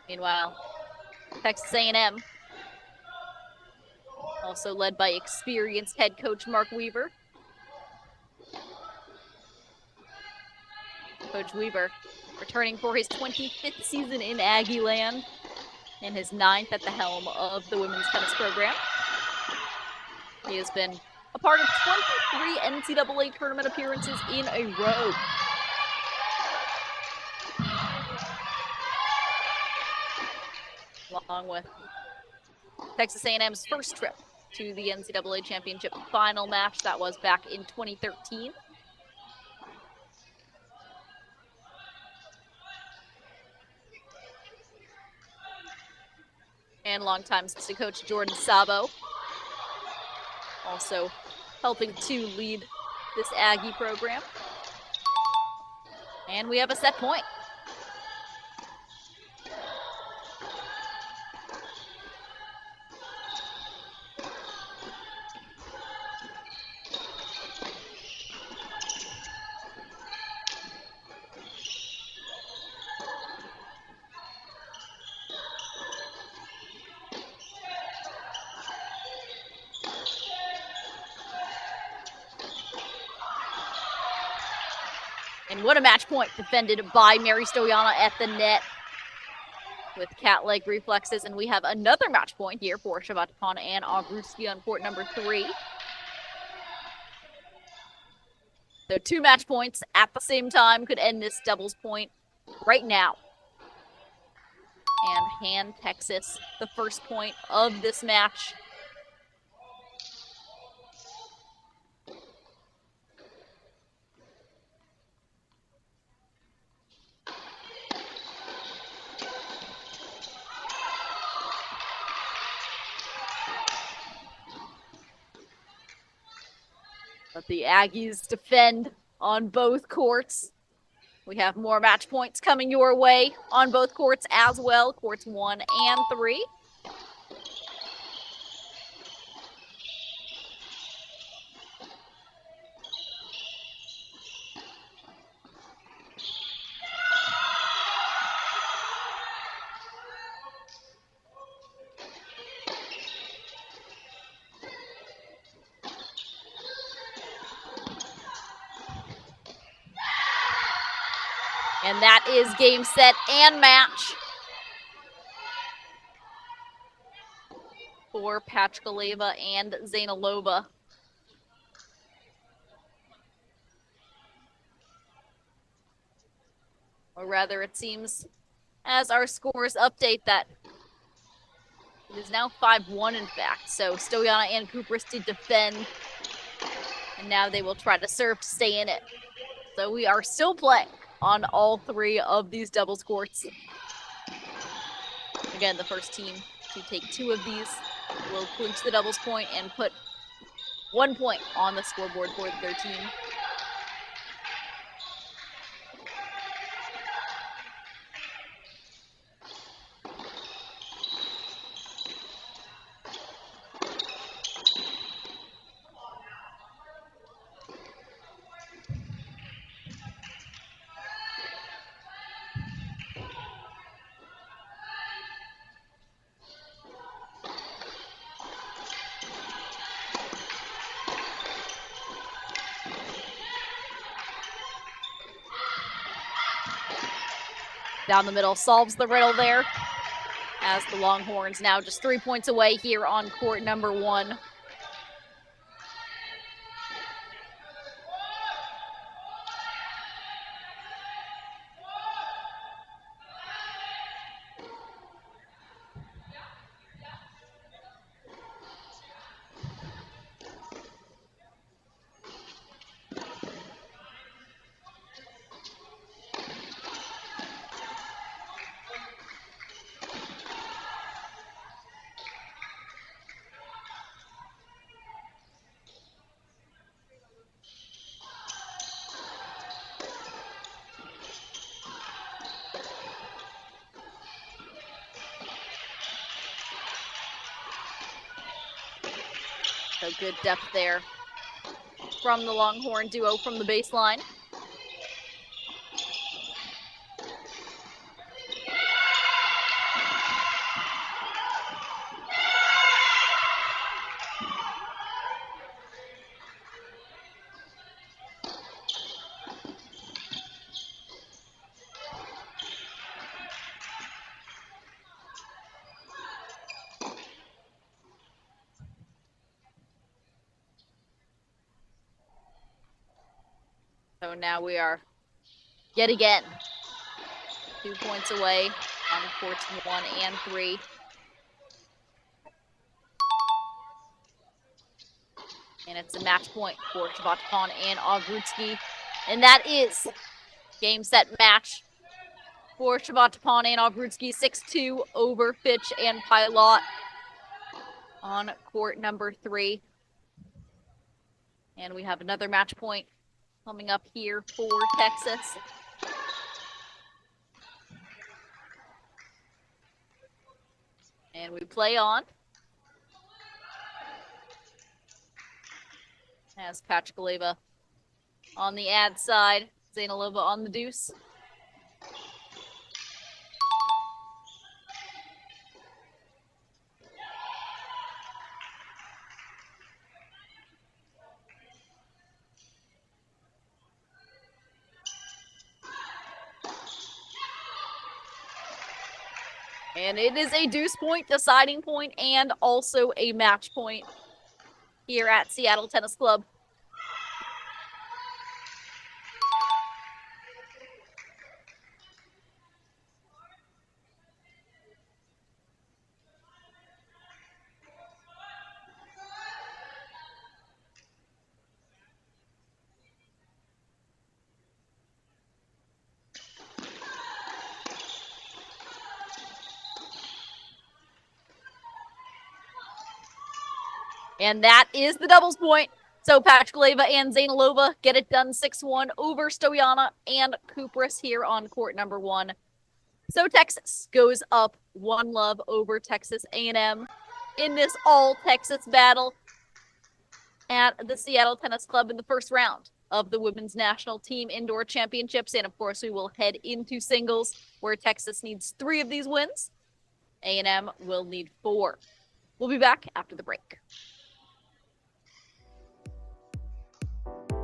Meanwhile, Texas A&M, also led by experienced head coach Mark Weaver. Coach Weaver returning for his 25th season in Aggie Land and his 9th at the helm of the women's tennis program. He has been a part of 23 NCAA tournament appearances in a row. Along with Texas A&M's first trip to the NCAA championship final match. That was back in 2013. And longtime assistant coach Jordan Sabo, also helping to lead this Aggie program. And we have a set point. And what a match point defended by Mary Stoyana at the net with cat leg reflexes. And we have another match point here for Shavatapana and Obrutski on court number 3. So 2 match points at the same time could end this doubles point right now. And hand Texas the first point of this match. But the Aggies defend on both courts. We have more match points coming your way on both courts as well, courts 1 and 3. And that is game, set, and match for Pachkaleva and Zainalova. Or rather, it seems, as our scores update, that it is now 5-1 in fact. So Stoyana and Kupristi defend, and now they will try to serve to stay in it. So we are still playing on all 3 of these doubles courts. Again, the first team to take 2 of these will clinch the doubles point and put 1 point on the scoreboard for their team. Down the middle solves the riddle there, as the Longhorns now just 3 points away here on court number 1. So good depth there from the Longhorn duo from the baseline. So now we are yet again 2 points away on courts 1 and 3. And it's a match point for Shavatapana and Obrutski. And that is game, set, match for Shavatapana and Obrutski, 6-2 over Fitch and Pilot on court number 3. And we have another match point coming up here for Texas. And we play on. As Pachkaleva on the ad side, Zainalova on the deuce. And it is a deuce point, deciding point, and also a match point here at Seattle Tennis Club. And that is the doubles point. So Pachkaleva and Zainalova get it done 6-1 over Stoyana and Kupris here on court number 1. So Texas goes up 1-love over Texas A&M in this all-Texas battle at the Seattle Tennis Club in the first round of the Women's National Team Indoor Championships. And, of course, we will head into singles where Texas needs 3 of these wins. A&M will need 4. We'll be back after the break. Thank you.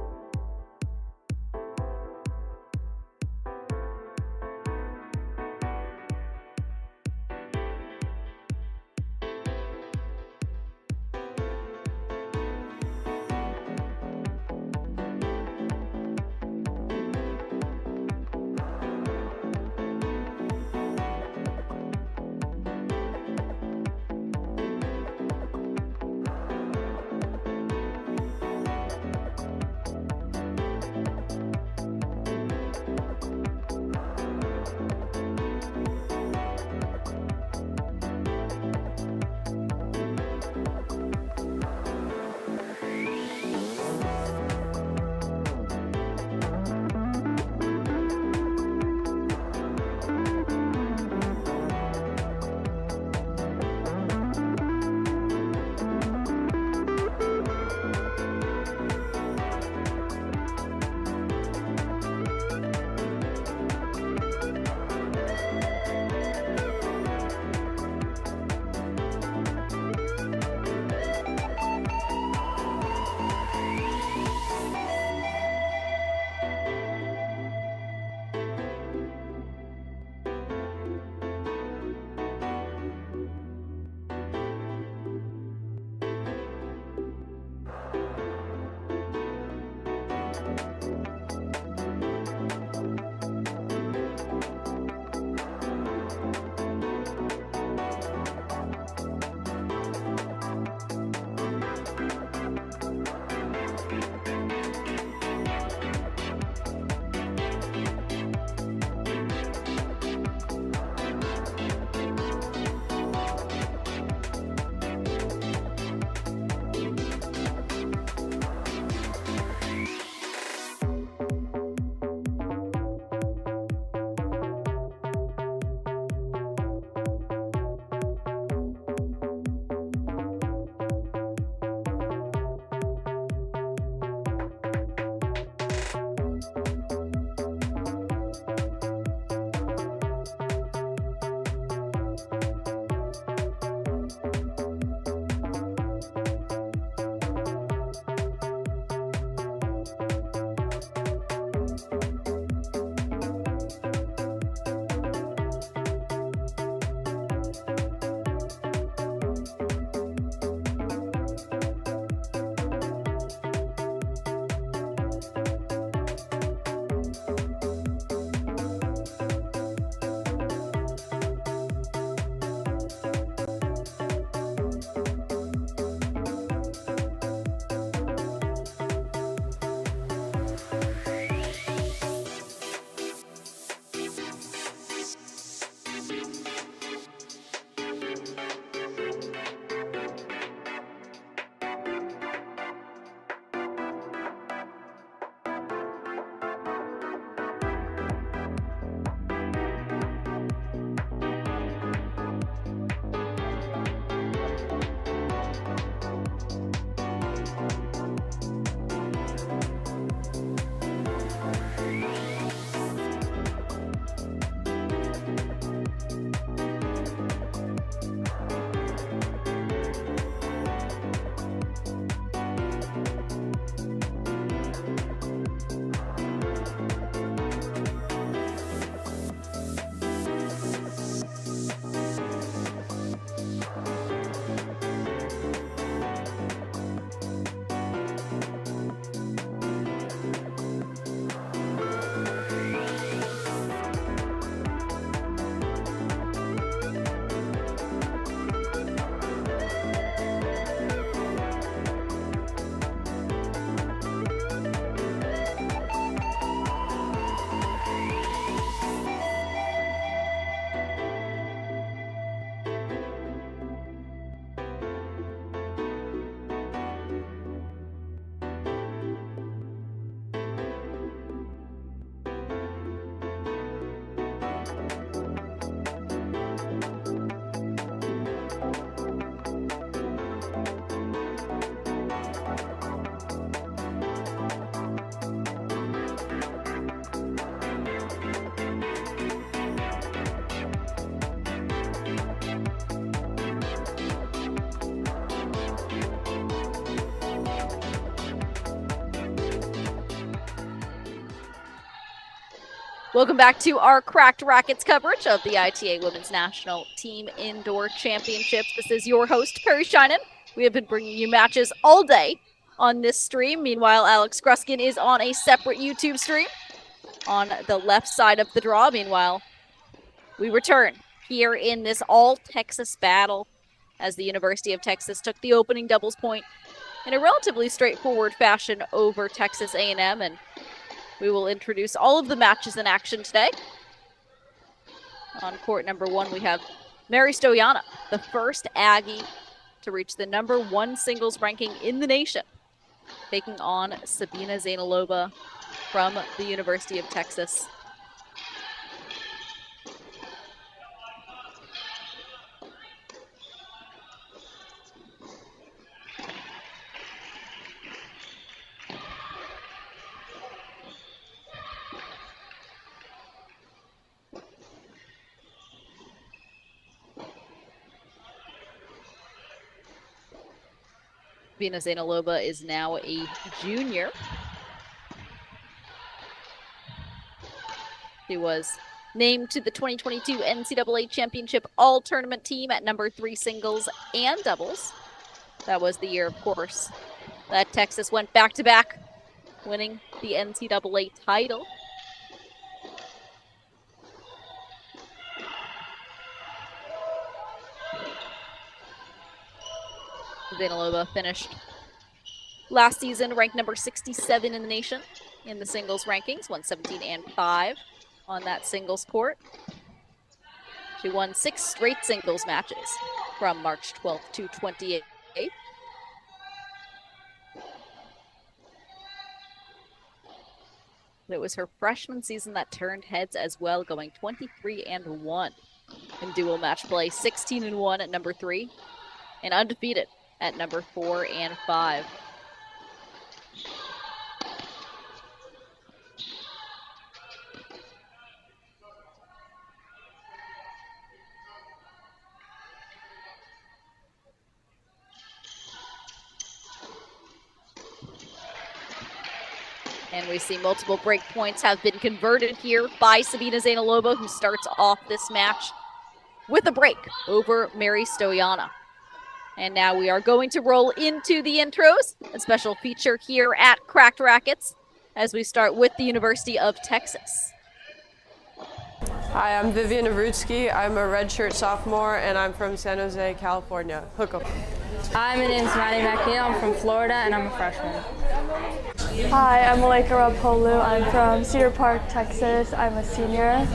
Welcome back to our Cracked Rackets coverage of the ITA Women's National Team Indoor Championships. This is your host, Perry Shinen. We have been bringing you matches all day on this stream. Meanwhile, Alex Gruskin is on a separate YouTube stream on the left side of the draw. Meanwhile, we return here in this all-Texas battle as the University of Texas took the opening doubles point in a relatively straightforward fashion over Texas A&M, and we will introduce all of the matches in action today. On court number 1, we have Mary Stoyana, the first Aggie to reach the #1 singles ranking in the nation, taking on Sabina Zainalova from the University of Texas. Sabina Zainalova is now a junior. She was named to the 2022 NCAA Championship All-Tournament team at #3 singles and doubles. That was the year, of course, that Texas went back-to-back, winning the NCAA title. Zainalova finished last season ranked #67 in the nation in the singles rankings, won 17 and 5 on that singles court. She won 6 straight singles matches from March 12th to 28th. It was her freshman season that turned heads as well, going 23 and 1 in dual match play, 16 and 1 at #3, and undefeated at #4 and 5. And we see multiple break points have been converted here by Sabina Zainalova, who starts off this match with a break over Mary Stoyana. And now we are going to roll into the intros, a special feature here at Cracked Rackets, as we start with the University of Texas. Hi, I'm Vivian Avrutsky. I'm a redshirt sophomore, and I'm from San Jose, California. Hook 'em. Hi, my name is Maddie McNeil. I'm from Florida, and I'm a freshman. Hi, I'm Malika Rapolu. I'm from Cedar Park, Texas. I'm a senior.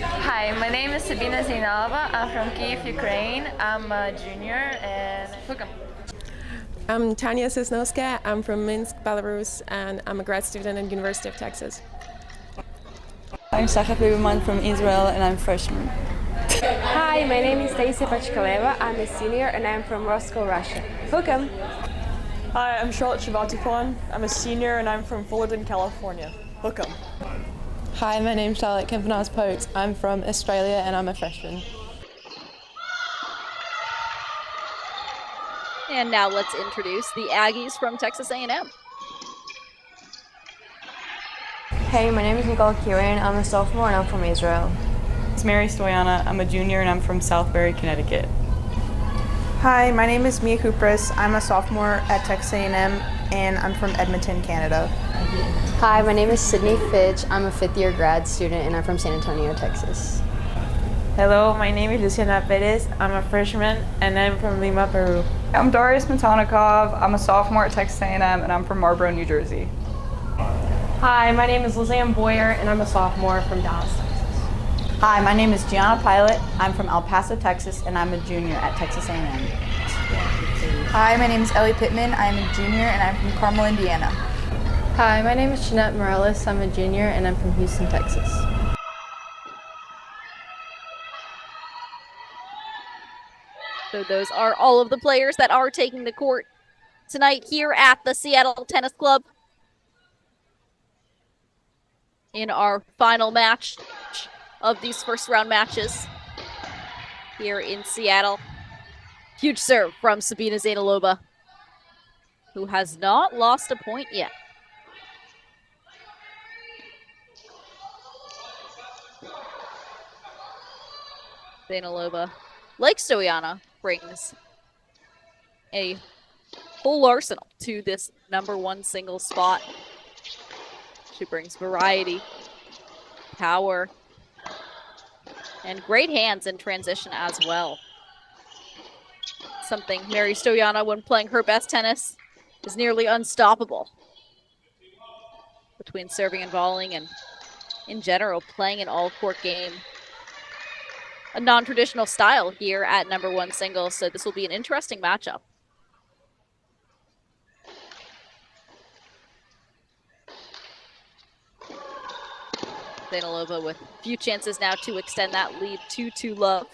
Hi, my name is Sabina Zainalova. I'm from Kyiv, Ukraine. I'm a junior, and hook 'em. I'm Tanya Sosnowska. I'm from Minsk, Belarus, and I'm a grad student at University of Texas. I'm Sacha Lieberman from Israel, and I'm freshman. Hi, my name is Stacy Pachkaleva. I'm a senior, and I'm from Moscow, Russia. Hook 'em. Hi, I'm Charlotte Shivatipan. I'm a senior, and I'm from Fullerton, California. Hook 'em. Hi, my name's Charlotte Kempenaz-Potes. I'm from Australia, and I'm a freshman. And now let's introduce the Aggies from Texas A&M. Hey, my name is Nicole Kieran. I'm a sophomore and I'm from Israel. It's Mary Stoyana. I'm a junior and I'm from Southbury, Connecticut. Hi, my name is Mia Kupris. I'm a sophomore at Texas A&M and I'm from Edmonton, Canada. Hi, my name is Sydney Fitch. I'm a 5th-year grad student and I'm from San Antonio, Texas. Hello, my name is Luciana Perez. I'm a freshman and I'm from Lima, Peru. I'm Darius Matanikov. I'm a sophomore at Texas A&M and I'm from Marlboro, New Jersey. Hi, my name is Lizanne Boyer and I'm a sophomore from Dallas, Texas. Hi, my name is Gianna Pilot. I'm from El Paso, Texas, and I'm a junior at Texas A&M. Hi, my name is Ellie Pittman. I'm a junior and I'm from Carmel, Indiana. Hi, my name is Jeanette Morales. I'm a junior and I'm from Houston, Texas. So those are all of the players that are taking the court tonight here at the Seattle Tennis Club. In our final match of these first round matches here in Seattle. Huge serve from Sabina Zainalova, who has not lost a point yet. Zainalova, like Stoyana, brings a whole arsenal to this #1 single spot. She brings variety, power, and great hands in transition as well. Something Mary Stoyana, when playing her best tennis, is nearly unstoppable. Between serving and volleying and, in general, playing an all-court game. A non-traditional style here at #1 singles, so this will be an interesting matchup. Zainalova with a few chances now to extend that lead to 2-love.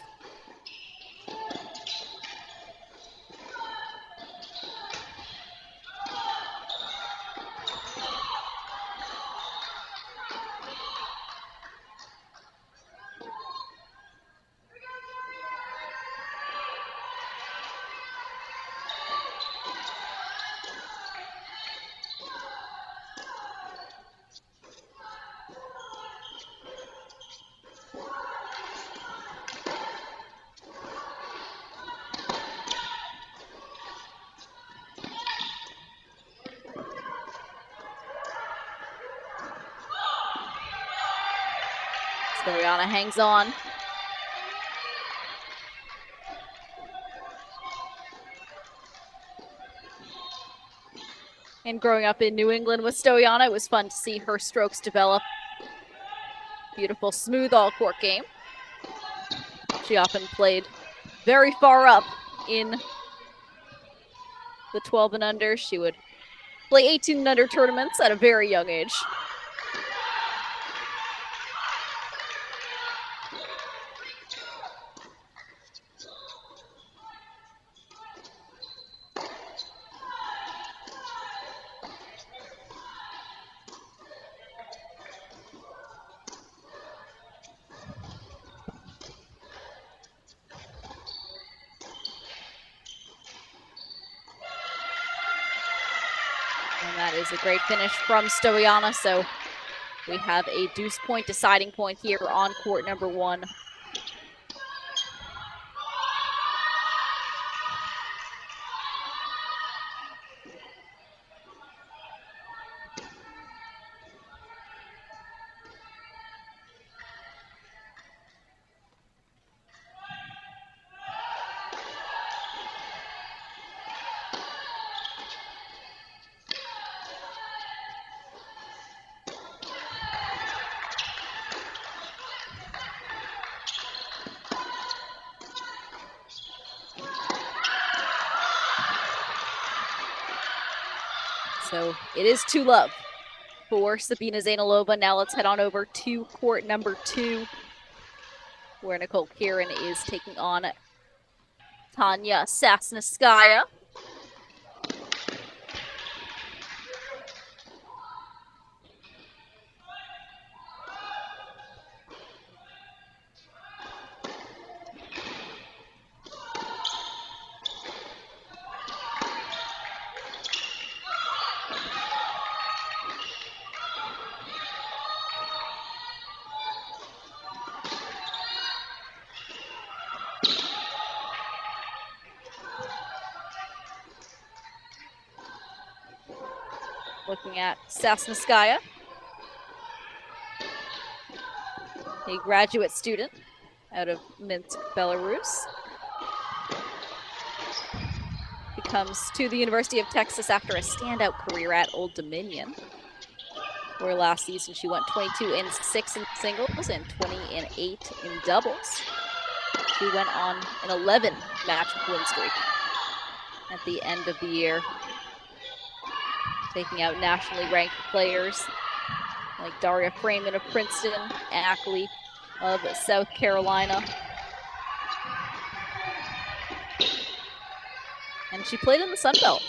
Stoyana hangs on. And growing up in New England with Stoyana, it was fun to see her strokes develop. Beautiful, smooth all-court game. She often played very far up in the 12 and under. She would play 18 and under tournaments at a very young age. And that is a great finish from Stoyana, so we have a deuce point deciding point here on court #1. So it is 2-love for Sabina Zainalova. Now let's head on over to court #2, where Nicole Kieran is taking on Tanya Sasneskaya. Looking at Sasneskaya, a graduate student out of Minsk, Belarus. He comes to the University of Texas after a standout career at Old Dominion, where last season she went 22-6 in singles and 20-8 in doubles. She went on an 11-match win streak at the end of the year, taking out nationally ranked players like Daria Freeman of Princeton, Ackley of South Carolina. And she played in the Sun Belt,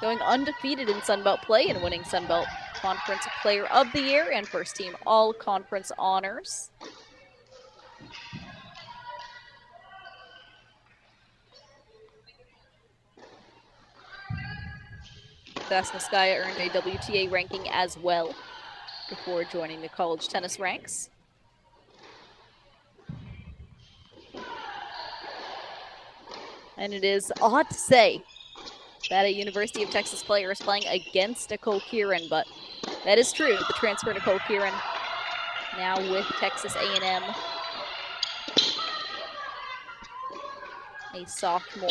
going undefeated in Sun Belt play and winning Sun Belt Conference Player of the Year and first team All-Conference honors. Sasneskaya earned a WTA ranking as well before joining the college tennis ranks. And it is odd to say that a University of Texas player is playing against Nicole Kieran, but that is true. The transfer Nicole Kieran now with Texas A&M. A sophomore.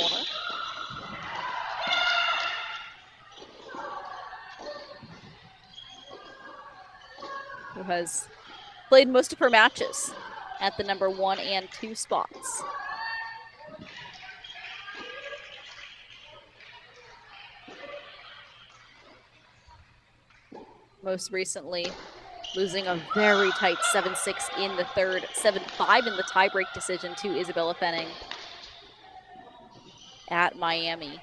Who has played most of her matches at the number 1 and 2 spots. Most recently, losing a very tight 7-6 in the third, 7-5 in the tiebreak decision to Isabella Fenning at Miami.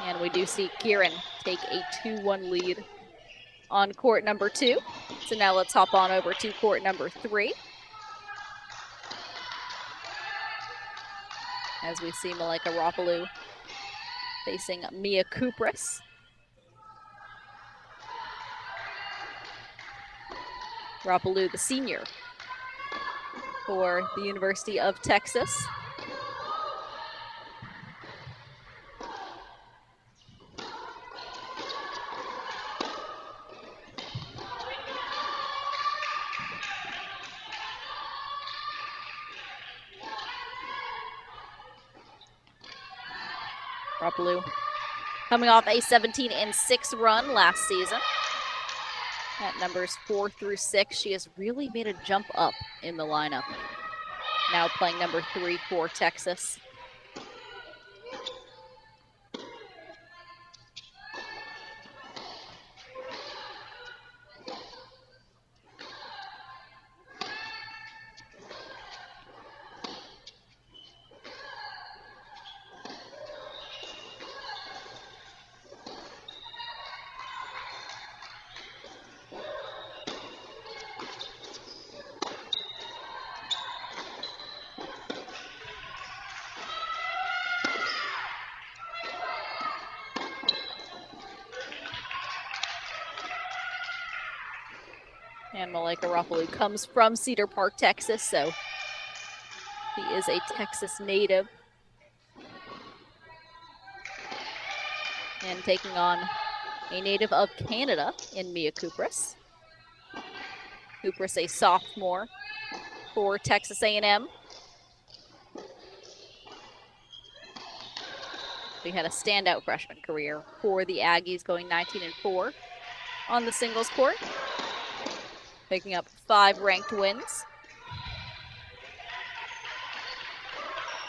And we do see Kieran take a 2-1 lead on court number 2. So now let's hop on over to court number 3. As we see Malaika Ropalou facing Mia Kupras. Ropalou, the senior for the University of Texas. Ropalou coming off a 17-6 run last season. At numbers 4 through 6, she has really made a jump up in the lineup. Now playing number 3 for Texas. And Malaika Ropalou comes from Cedar Park, Texas, so he is a Texas native. And taking on a native of Canada in Mia Kupras. Kupras, a sophomore for Texas A&M. She had a standout freshman career for the Aggies, going 19-4 on the singles court. Picking up 5 ranked wins.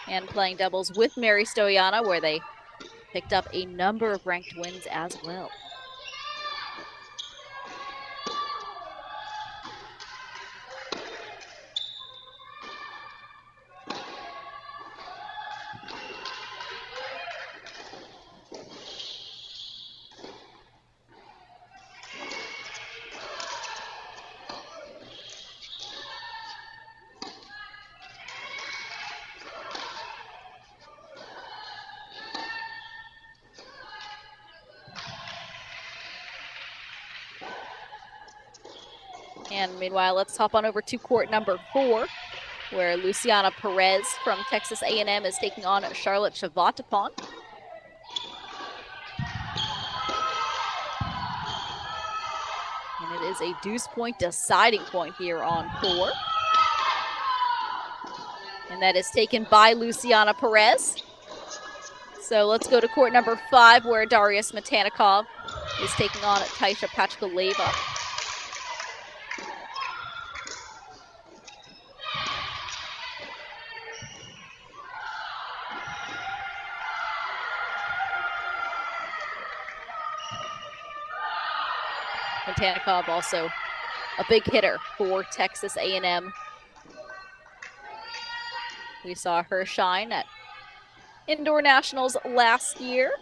And playing doubles with Mary Stoyana, where they picked up a number of ranked wins as well. And meanwhile, let's hop on over to court number 4, where Luciana Perez from Texas A&M is taking on Charlotte Chavatapon. And it is a deuce point deciding point here on 4. And that is taken by Luciana Perez. So let's go to court number 5, where Daria Smetanikov is taking on Taisha Pachkaleva. Smetanikov also a big hitter for Texas A&M. We saw her shine at Indoor Nationals last year.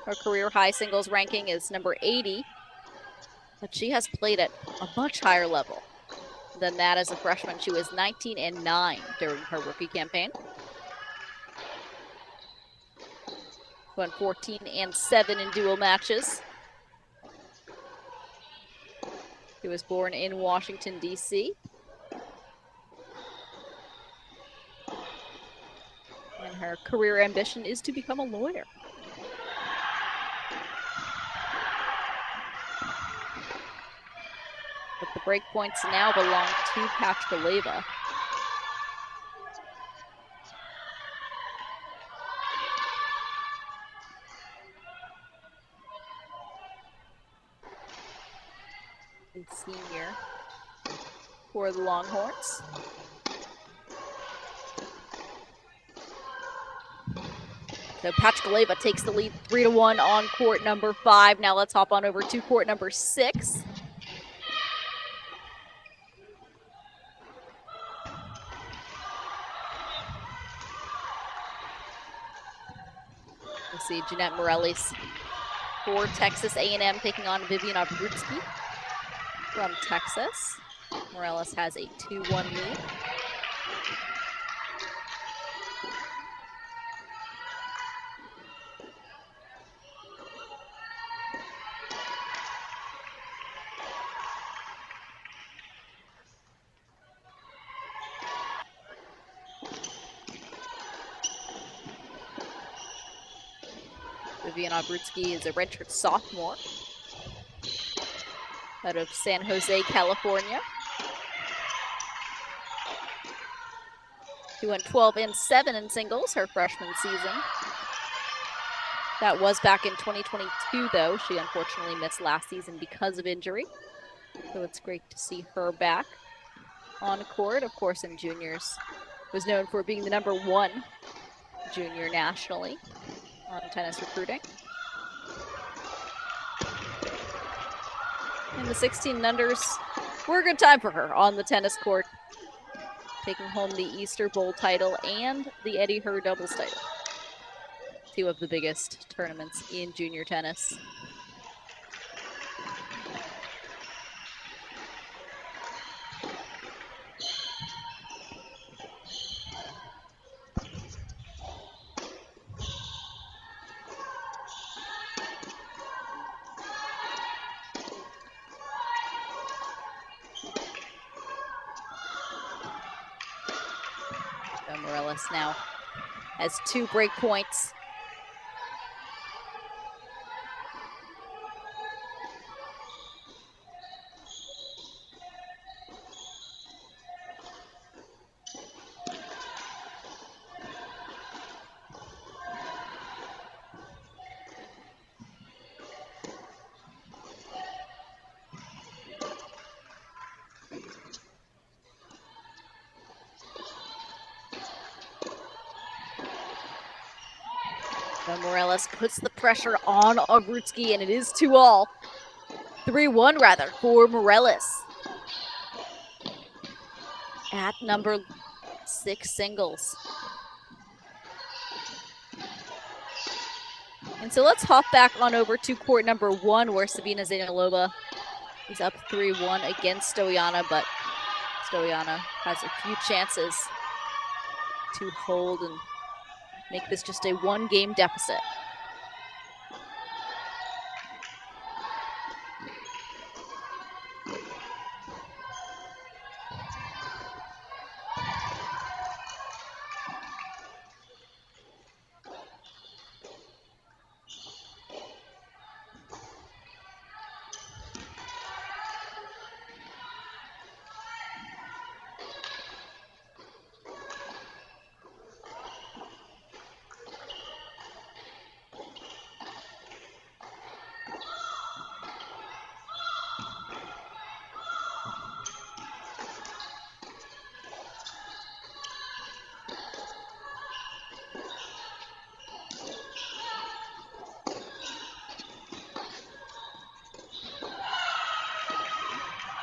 Her career high singles ranking is number 80, but she has played at a much higher level than that as a freshman. She was 19-9 during her rookie campaign. Went 14-7 in dual matches. She was born in Washington, D.C. her career ambition is to become a lawyer. But the break points now belong to Pachkaleva. The senior for the Longhorns. So Pachkaleva takes the lead 3-1 on court number 5. Now let's hop on over to court number 6. We'll see Jeanette Morellis for Texas A&M taking on Vivian Obrutsky from Texas. Morellis has a 2-1 lead. Vivian Obrutsky is a redshirt sophomore out of San Jose, California. She went 12-7 in singles her freshman season. That was back in 2022, though. She unfortunately missed last season because of injury. So it's great to see her back on court. Of course, in juniors, was known for being the #1 junior nationally on tennis recruiting. And the 16 unders were a good time for her on the tennis court, taking home the Easter Bowl title and the Eddie Herr doubles title. 2 of the biggest tournaments in junior tennis. Morellis now has 2 break points. Morellis puts the pressure on Obrutsky, and it is 2-all. 3-1 rather for Morellis at number 6 singles. And so let's hop back on over to court number 1, where Sabina Zainalova is up 3-1 against Stoyana, but Stoyana has a few chances to hold and make this just a 1-game deficit.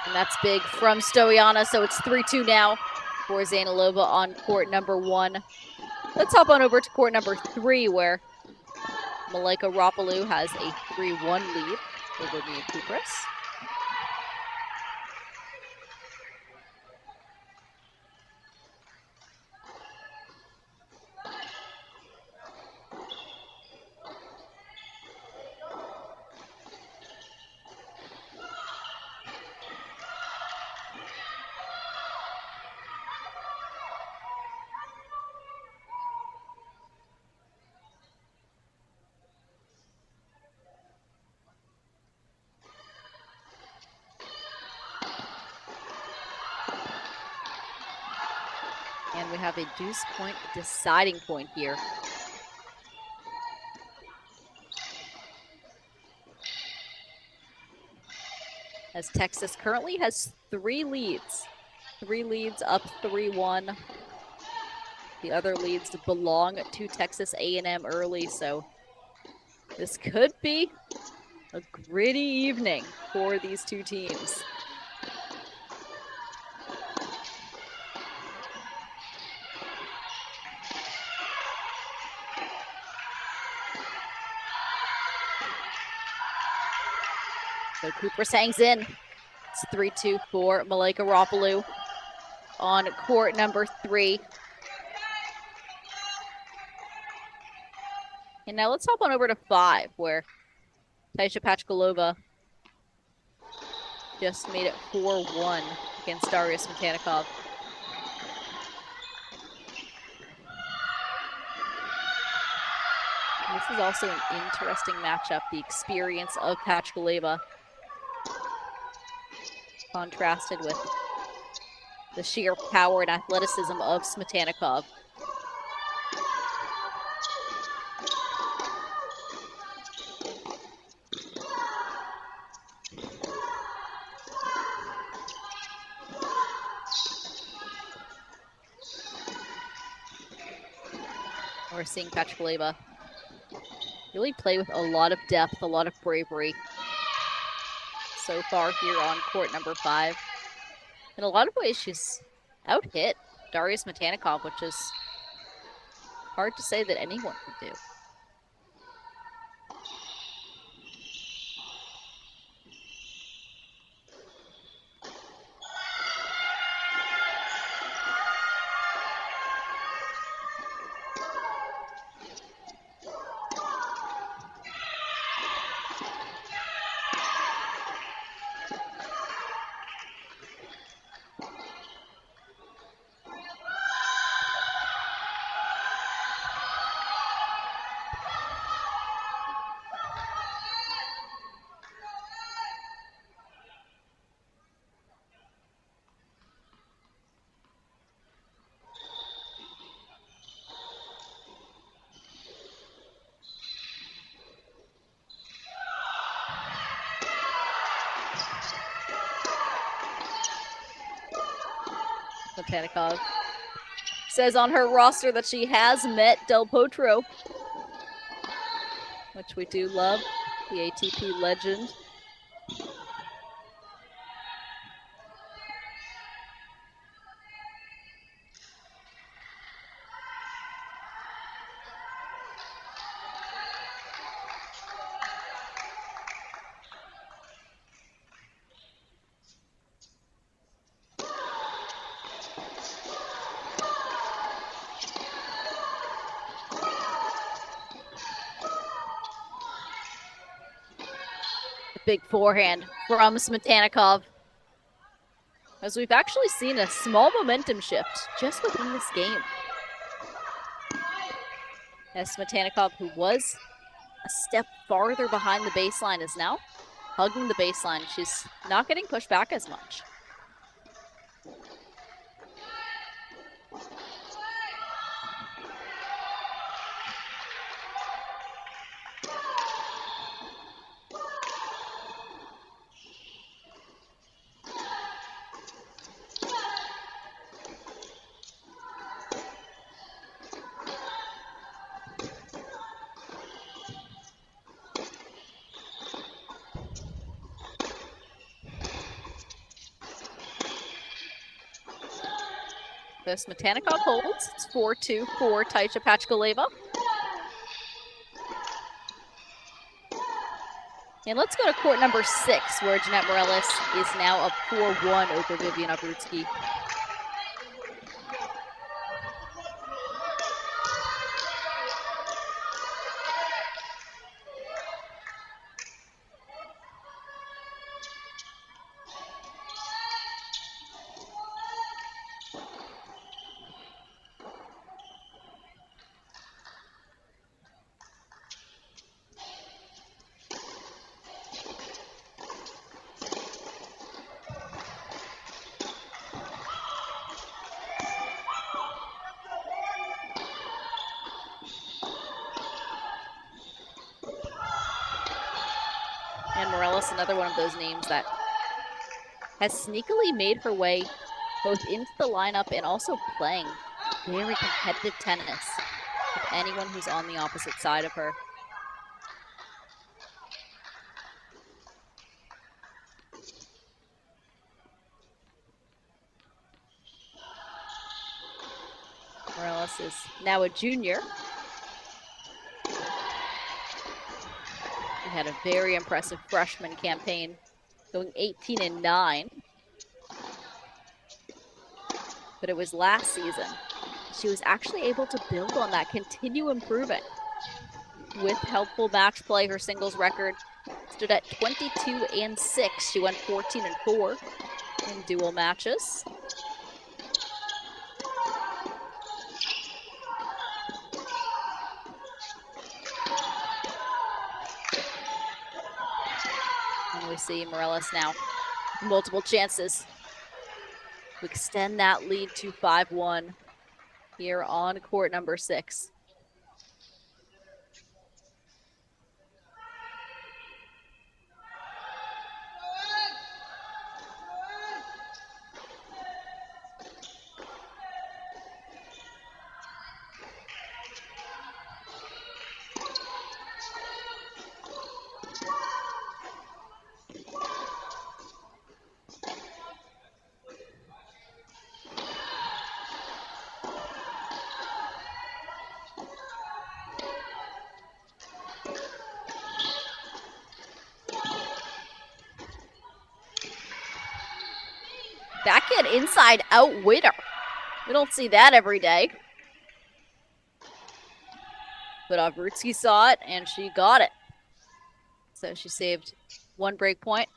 And that's big from Stoyana, so it's 3-2 now for Zainalova on court number 1. Let's hop on over to court number 3, where Malaika Ropalou has a 3-1 lead over Mia Kupras. And we have a deuce point deciding point here. As Texas currently has 3 leads. 3 leads up 3-1. The other leads belong to Texas A&M early, so this could be a gritty evening for these two teams. So Cooper hangs in. It's 3-2 for Malaika Ropalou on court number 3. And now let's hop on over to 5, where Taisha Pachkalova just made it 4-1 against Darius Metanikov. And this is also an interesting matchup, the experience of Pachkalova contrasted with the sheer power and athleticism of Smetanikov. We're seeing Pachkalova really play with a lot of depth, a lot of bravery so far here on court number 5. In a lot of ways, she's out-hit Darius Metanikov, which is hard to say that anyone could do. Metanikov says on her roster that she has met Del Potro, which we do love, the ATP legend. Big forehand from Smetanikov. As we've actually seen a small momentum shift just within this game. As Smetanikov, who was a step farther behind the baseline, is now hugging the baseline. She's not getting pushed back as much. So Smetanikov holds. It's 4-2 for Taisha Pachkaleva. And let's go to court number 6, where Jeanette Morales is now up 4-1 over Vivian Obrutsky. Morales, another one of those names that has sneakily made her way both into the lineup and also playing very competitive tennis with anyone who's on the opposite side of her. Morales is now a junior. He had a very impressive freshman campaign, going 18-9. But it was last season she was actually able to build on that, continue improving. With helpful match play, her singles record stood at 22-6. She went 14-4 in dual matches. And we see Morales now multiple chances to extend that lead to 5-1 here on court number 6. Backhand inside out winner. We don't see that every day. But Avrutsky saw it and she got it. So she saved one break point.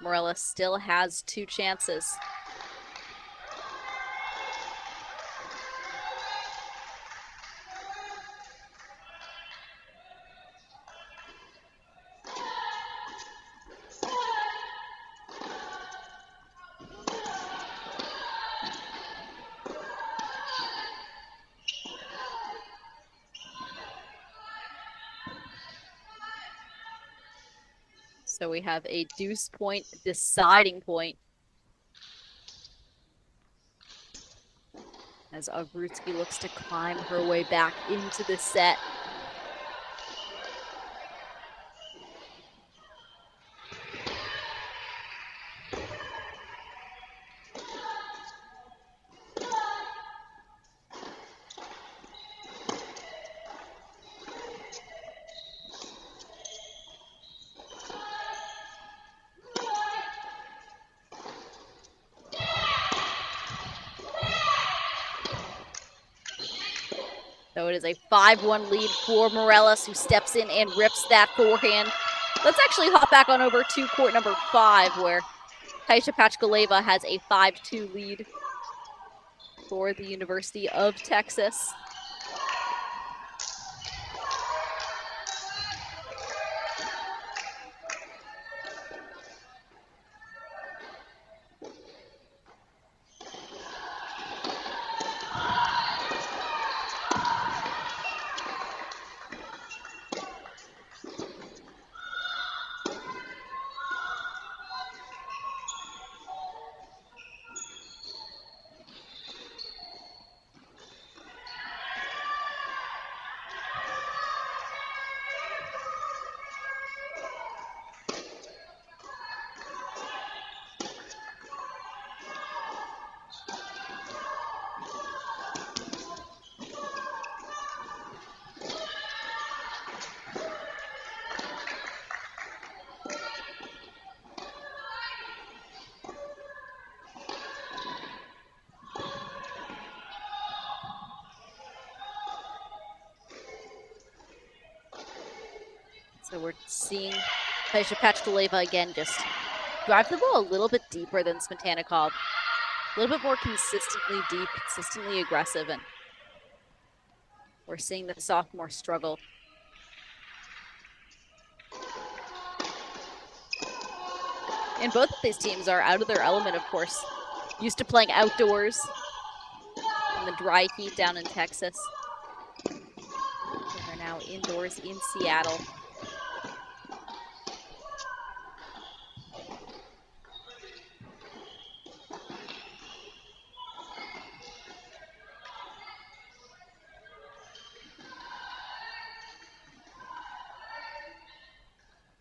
Morales still has 2 chances. So we have a deuce point, deciding point. As Avrutsky looks to climb her way back into the set. So it is a 5-1 lead for Morales, who steps in and rips that forehand. Let's actually hop back on over to court number 5, where Kaisha Pachkaleva has a 5-2 lead for the University of Texas. So we're seeing Kaisha Pachkaleva again just drive the ball a little bit deeper than Smetannikov. A little bit more consistently deep, consistently aggressive, and we're seeing the sophomore struggle. And both of these teams are out of their element, of course. Used to playing outdoors in the dry heat down in Texas. They're now indoors in Seattle.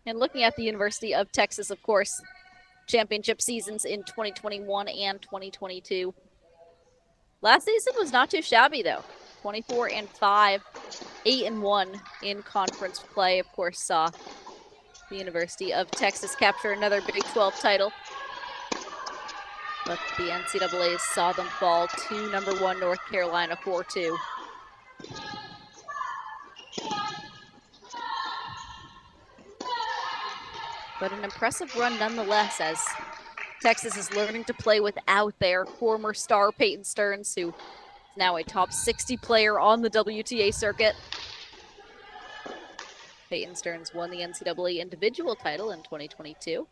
And looking at the University of Texas, of course, championship seasons in 2021 and 2022. Last season was not too shabby, though. 24-5, 8-1 in conference play. Of course, saw the University of Texas capture another Big 12 title. But the NCAA saw them fall to number 1 North Carolina 4-2. But an impressive run nonetheless, as Texas is learning to play without their former star Peyton Stearns, who is now a top 60 player on the WTA circuit. Peyton Stearns won the NCAA individual title in 2022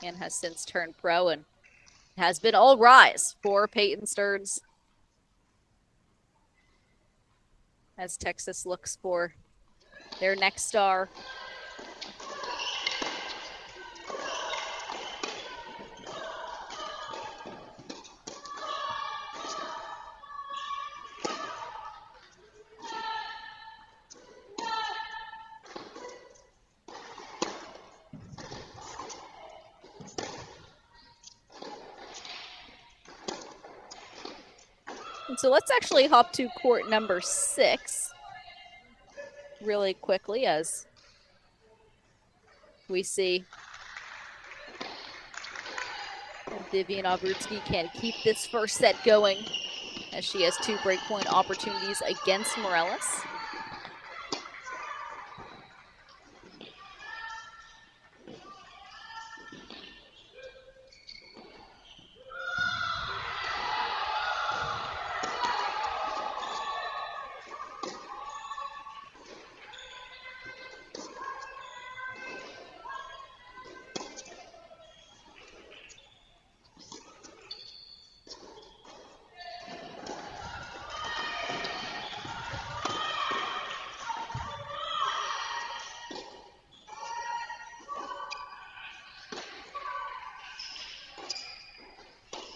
and has since turned pro, and has been all rise for Peyton Stearns as Texas looks for their next star. And so let's actually hop to court number 6 really quickly, as we see Vivian Obrutsky can keep this first set going, as she has 2 breakpoint opportunities against Morales.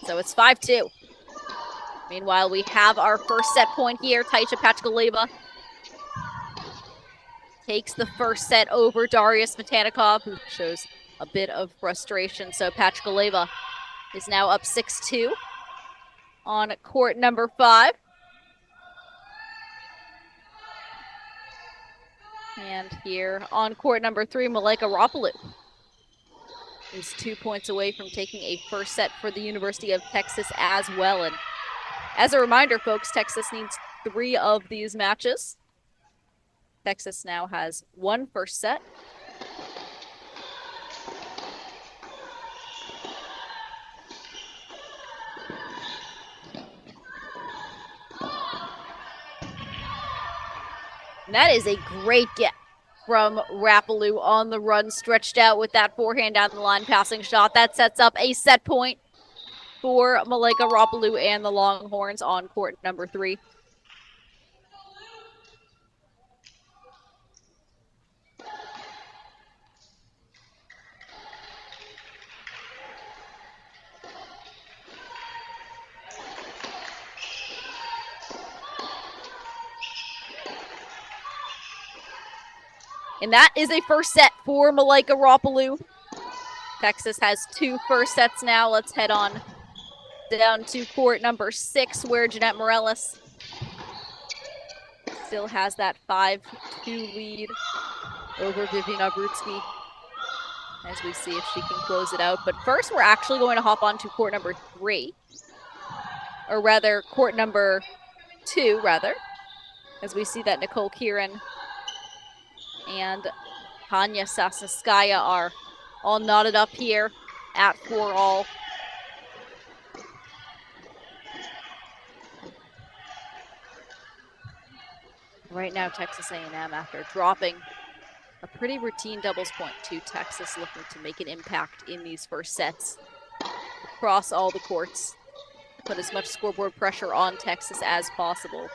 So it's 5-2. Meanwhile, we have our first set point here. Taisha Pachkaleva takes the first set over Darius Matanikov, who shows a bit of frustration. So Pachkaleva is now up 6-2 on court number 5. And here on court number 3, Malaika Ropolu is 2 points away from taking a first set for the University of Texas as well. And as a reminder, folks, Texas needs 3 of these matches. Texas now has 1 first set. And that is a great get from Rapalou on the run, stretched out with that forehand down the line passing shot. That sets up a set point for Malaika Rapalou and the Longhorns on court number 3. And that is a first set for Malaika Rapalou. Texas has 2 first sets now. Let's head on down to court number 6, where Jeanette Morales still has that 5-2 lead over Vivian Obrutsky, as we see if she can close it out. But first, we're actually going to hop on to court number 3, or rather court number 2, as we see that Nicole Kieran and Tanya Sasnskaya are all knotted up here at 4-all. Right now, Texas A&M, after dropping a pretty routine doubles point to Texas, looking to make an impact in these first sets across all the courts, put as much scoreboard pressure on Texas as possible.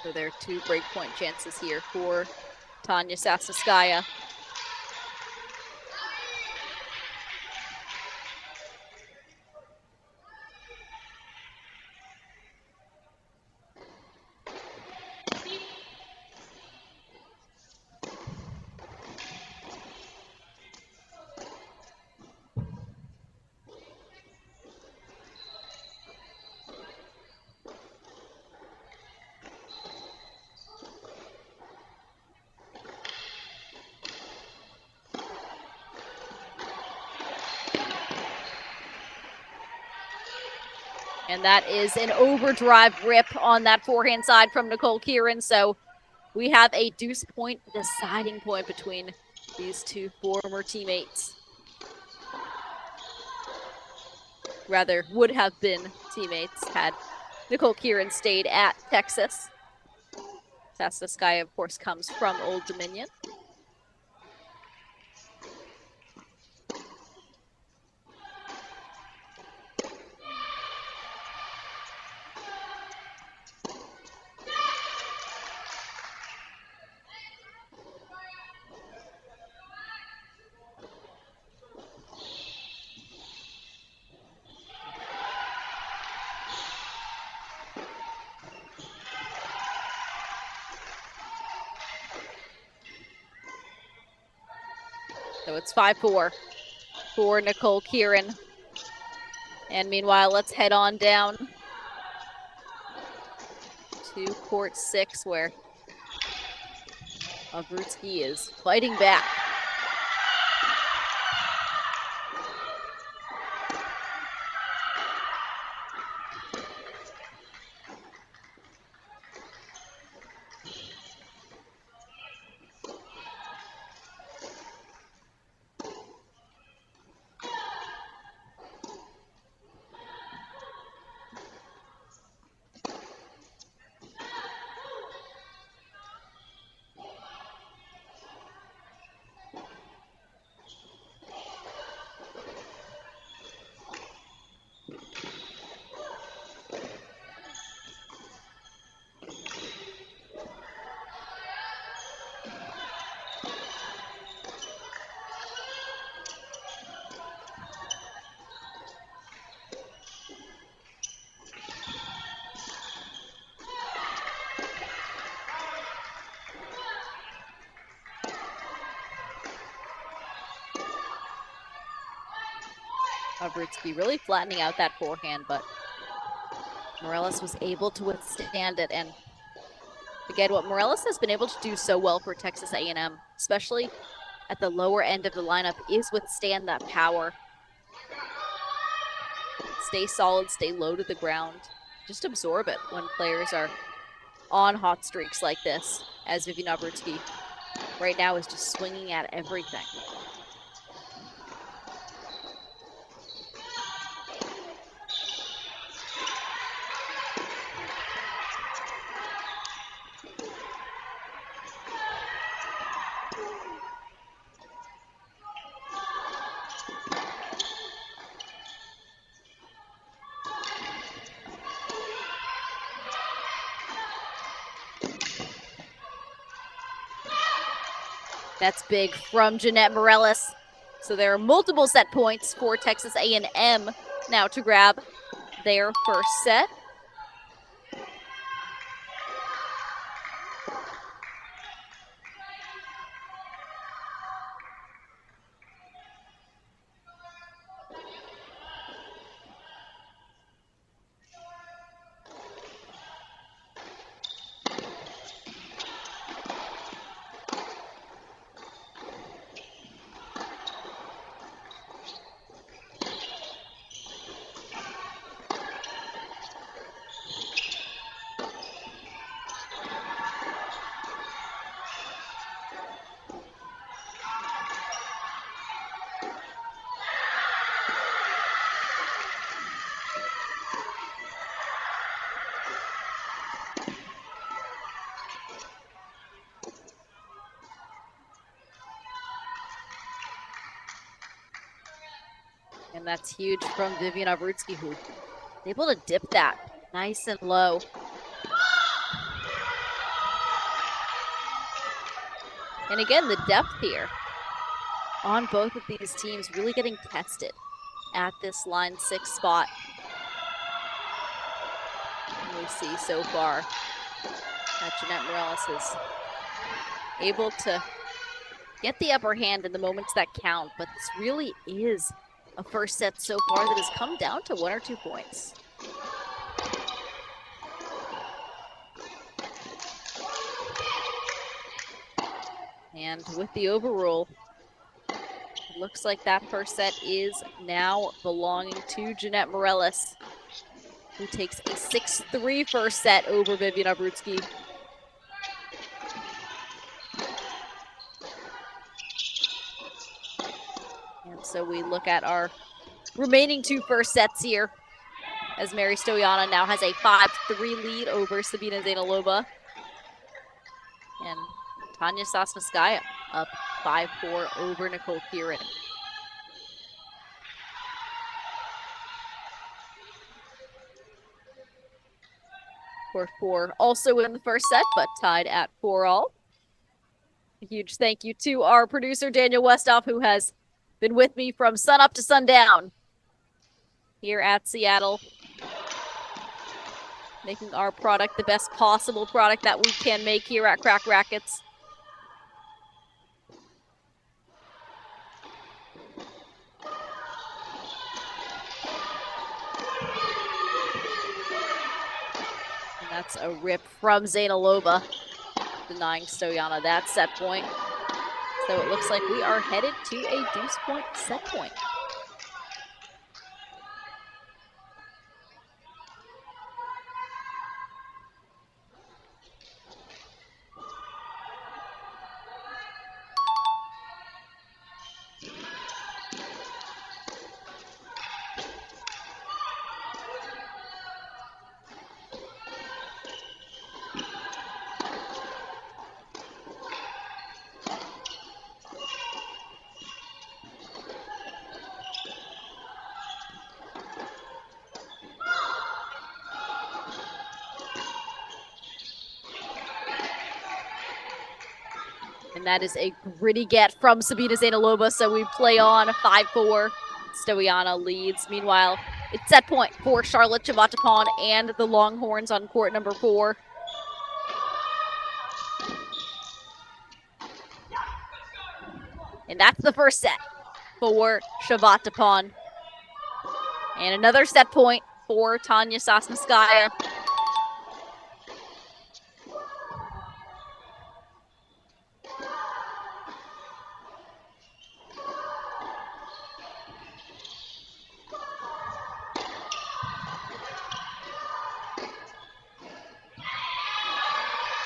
So there are 2 breakpoint chances here for Tanya Sasnskaya. And that is an overdrive rip on that forehand side from Nicole Kieran. So we have a deuce point, deciding point between these two former teammates. Rather, would have been teammates had Nicole Kieran stayed at Texas. Sasnouskaya, of course, comes from Old Dominion. So it's 5-4 for Nicole Kieran. And meanwhile, let's head on down to court 6, where Obrutsky is fighting back. Obrutsky really flattening out that forehand, but Morales was able to withstand it. And again, what Morales has been able to do so well for Texas A&M, especially at the lower end of the lineup, is withstand that power. Stay solid, stay low to the ground. Just absorb it when players are on hot streaks like this, as Vivian Obrutsky right now is just swinging at everything. That's big from Jeanette Morales. So there are multiple set points for Texas A&M now to grab their first set. And that's huge from Vivian Obrutsky, who is able to dip that nice and low. And again, the depth here on both of these teams really getting tested at this line 6 spot. And we see so far that Jeanette Morales is able to get the upper hand in the moments that count, but this really is a first set so far that has come down to 1 or 2 points. And with the overrule, it looks like that first set is now belonging to Jeanette Morales. who takes a 6-3 first set over Vivian Obrutsky. And so we look at our remaining 2 first sets here, as Mary Stoyanov now has a 5-3 lead over Sabina Zainalova. And Tanya Sosnowskaya up 5-4 over Nicole Kieran. Court 4 also in the first set, but tied at 4-all. A huge thank you to our producer, Daniel Westhoff, who has been with me from sun up to sundown here at Seattle, making our product the best possible product that we can make here at Crack Racquets. And that's a rip from Zainalova, denying Stoyanov that set point. So it looks like we are headed to a deuce point set point. And that is a gritty get from Sabina Zainalova, so we play on 5-4. Stoyanov leads. Meanwhile, it's set point for Charlotte Chavatapon and the Longhorns on court number 4. And that's the first set for Chavatapon. And another set point for Tanya Sosnowskaya.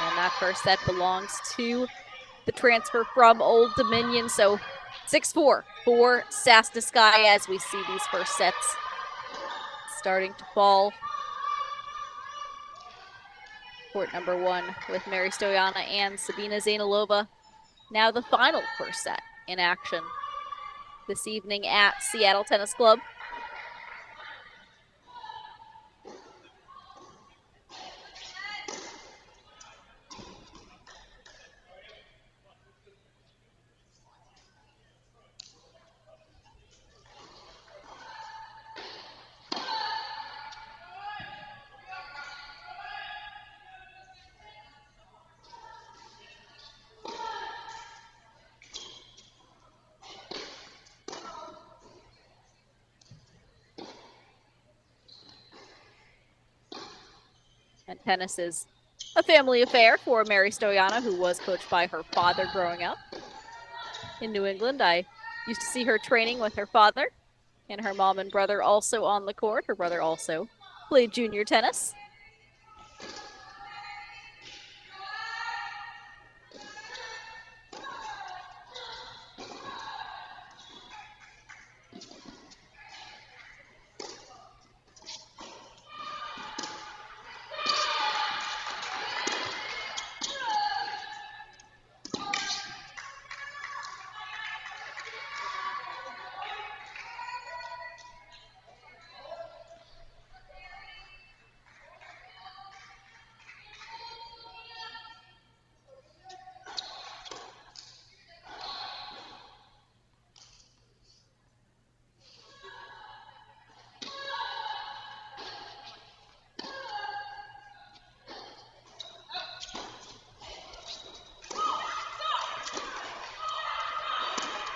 And that first set belongs to the transfer from Old Dominion. So 6-4 for Sosnowskaya as we see these first sets starting to fall. Court number 1 with Mary Stoyanov and Sabina Zainalova. Now the final first set in action this evening at Seattle Tennis Club. And tennis is a family affair for Mary Stoyanov, who was coached by her father growing up in New England. I used to see her training with her father and her mom and brother also on the court. Her brother also played junior tennis.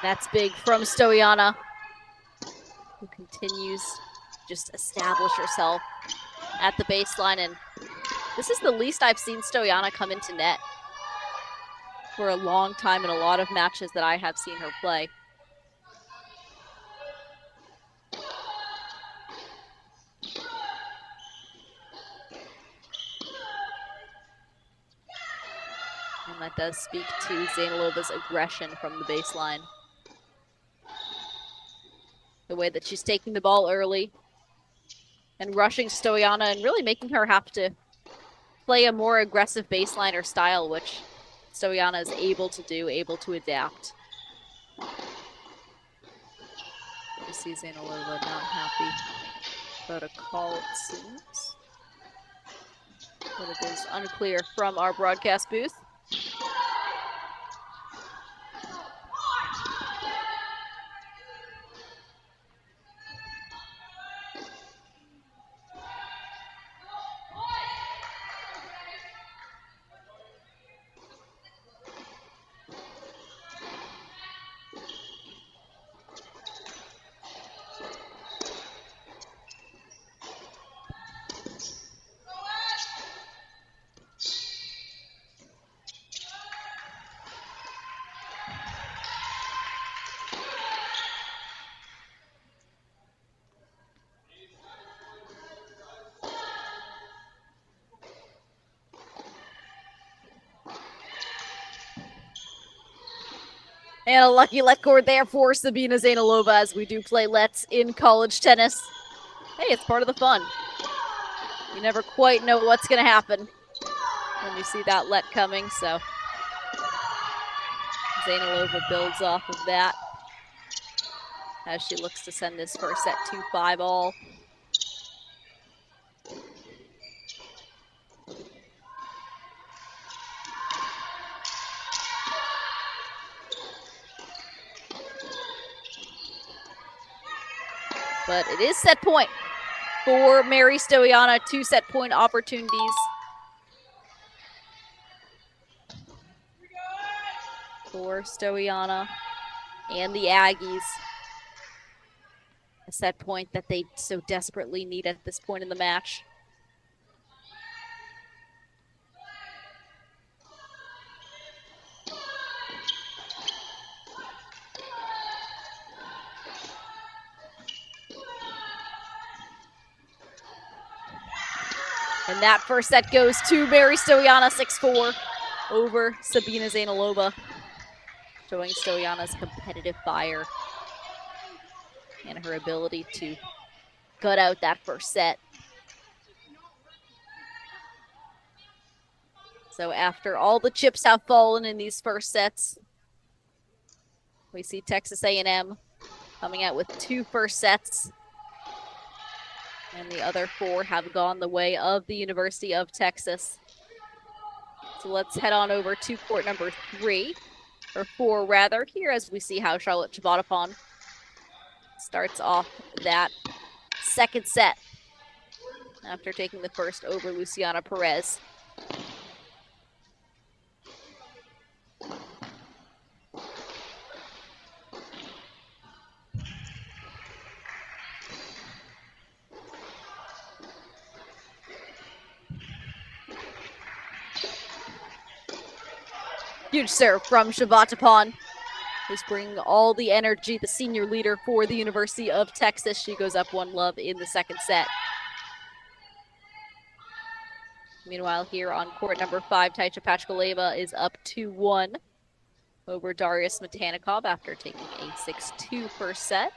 That's big from Stoyanov, who continues to just establish herself at the baseline. And this is the least I've seen Stoyanov come into net for a long time in a lot of matches that I have seen her play. And that does speak to Zainalova's aggression from the baseline. The way that she's taking the ball early and rushing Stoyana and really making her have to play a more aggressive baseliner style, which Stoyana is able to do, able to adapt. You see Zainalova not happy about a call, it seems. But it is unclear from our broadcast booth. And a lucky let cord there for Sabina Zainalova as we do play lets in college tennis. Hey, it's part of the fun. You never quite know what's going to happen when you see that let coming, so Zainalova builds off of that as she looks to send this first set 2-5 all. But it is set point for Mary Stoyana, 2 set point opportunities. For Stoyana and the Aggies. A set point that they so desperately need at this point in the match. And that first set goes to Mary Stoyana, 6-4 over Sabina Zainalova, showing Stoyana's competitive fire and her ability to gut out that first set. So after all the chips have fallen in these first sets, we see Texas A&M coming out with 2 first sets. And the other 4 have gone the way of the University of Texas. So let's head on over to court number 3, or 4 rather, here as we see how Charlotte Chavatapon starts off that second set after taking the first over Luciana Perez. Huge serve from Chavatapon, who's bringing all the energy, the senior leader for the University of Texas. She goes up 1-love in the second set. Meanwhile, here on court number 5, Taicha Pachkaleva is up 2-1 over Darius Metanikov after taking a 6-2 first set.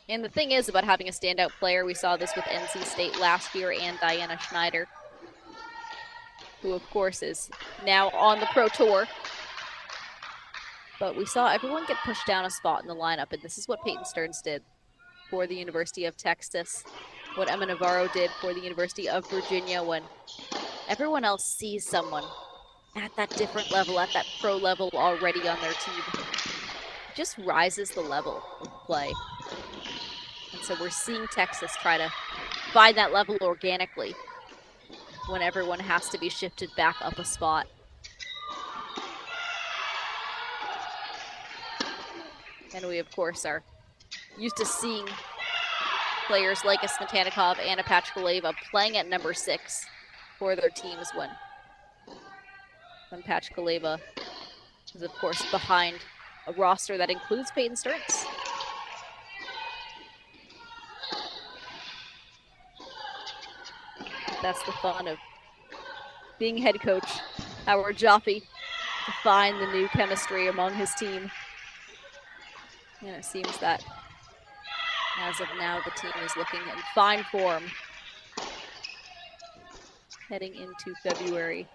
And the thing is about having a standout player, we saw this with NC State last year and Diana Schneider, who of course is now on the Pro Tour. But we saw everyone get pushed down a spot in the lineup, and this is what Peyton Stearns did for the University of Texas, what Emma Navarro did for the University of Virginia. When everyone else sees someone at that different level, at that pro level already on their team, it just rises the level of play. And so we're seeing Texas try to find that level organically when everyone has to be shifted back up a spot. And we, of course, are used to seeing players like a Smetanikov and a Pachkaleva playing at number 6 for their teams when Pachkaleva is, of course, behind a roster that includes Peyton Stearns. That's the fun of being head coach Howard Jaffe, to find the new chemistry among his team. And it seems that as of now, the team is looking in fine form heading into February.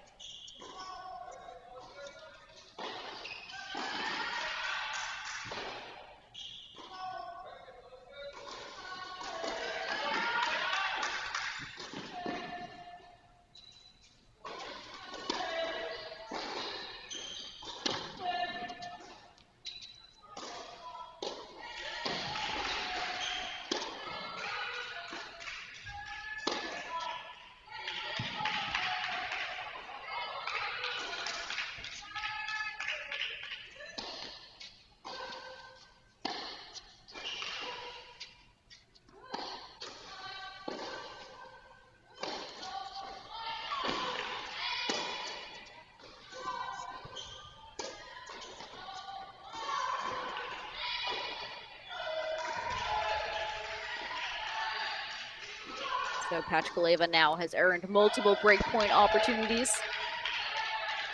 So Pachkaleva now has earned multiple breakpoint opportunities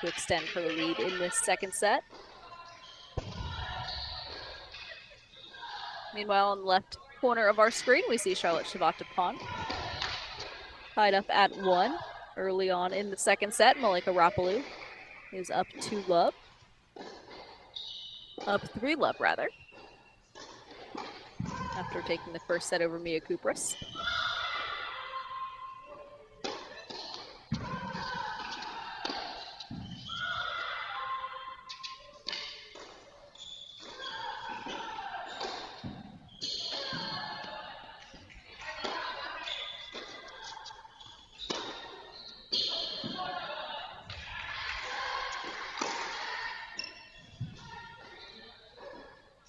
to extend her lead in this second set. Meanwhile, on the left corner of our screen, we see Charlotte Chavatapon tied up at 1 early on in the second set. Malika Rapalou is up 2-love. Up 3-love, rather, after taking the first set over Mia Kupras.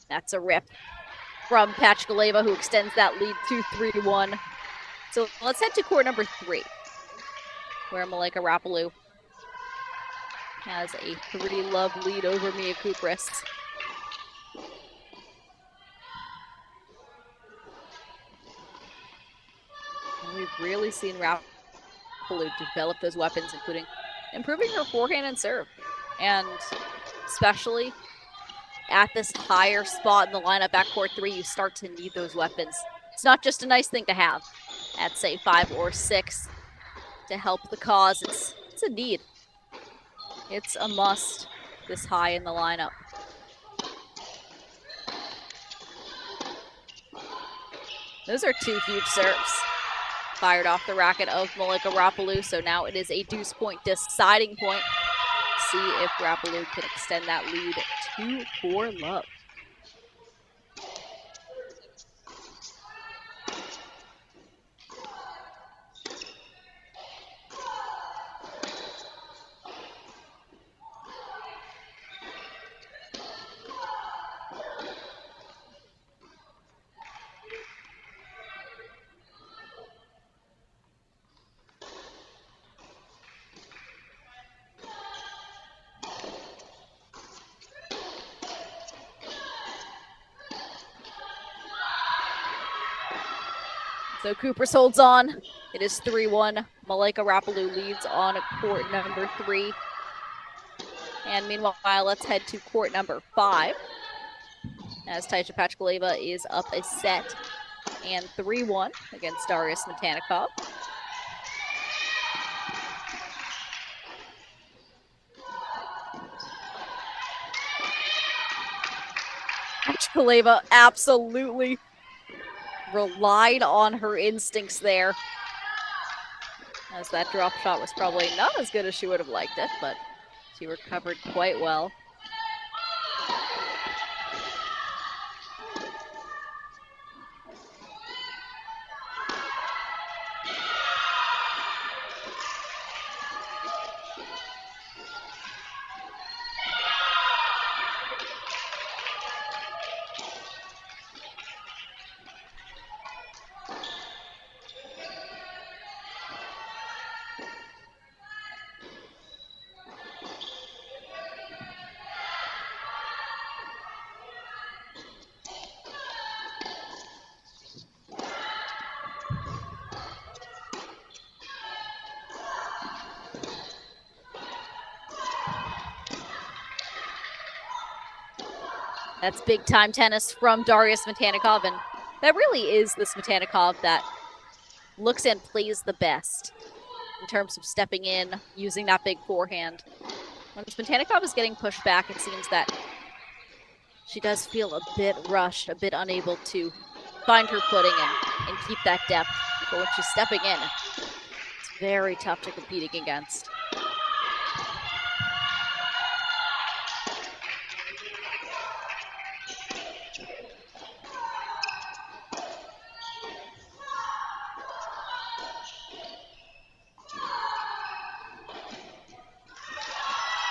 That's a rip from Pachkaleva, who extends that lead to 3-1. So let's head to court number 3, where Malika Rapalou has a 3-love lead over Mia Kupras. And we've really seen Rapalou develop those weapons, including improving her forehand and serve. And especially at this higher spot in the lineup at court 3, you start to need those weapons. It's not just a nice thing to have at, say, 5 or 6 to help the cause. It's a need. It's a must this high in the lineup. Those are 2 huge serves fired off the racket of Malika Rapalou. So now it is a deuce point deciding point. See if Rapalou can extend that lead to 4-love. So Kupras holds on. It is 3-1. Malika Rapalou leads on court number 3. And meanwhile, let's head to court number 5, as Taisha Pachkaleva is up a set and 3-1 against Darius Metanikov. Pachkaleva absolutely relied on her instincts there, as that drop shot was probably not as good as she would have liked it, but she recovered quite well. That's big-time tennis from Darius Smetannikov, and that really is the Smetannikov that looks and plays the best in terms of stepping in, using that big forehand. When Smetannikov is getting pushed back, it seems that she does feel a bit rushed, a bit unable to find her footing and keep that depth. But when she's stepping in, it's very tough to compete against.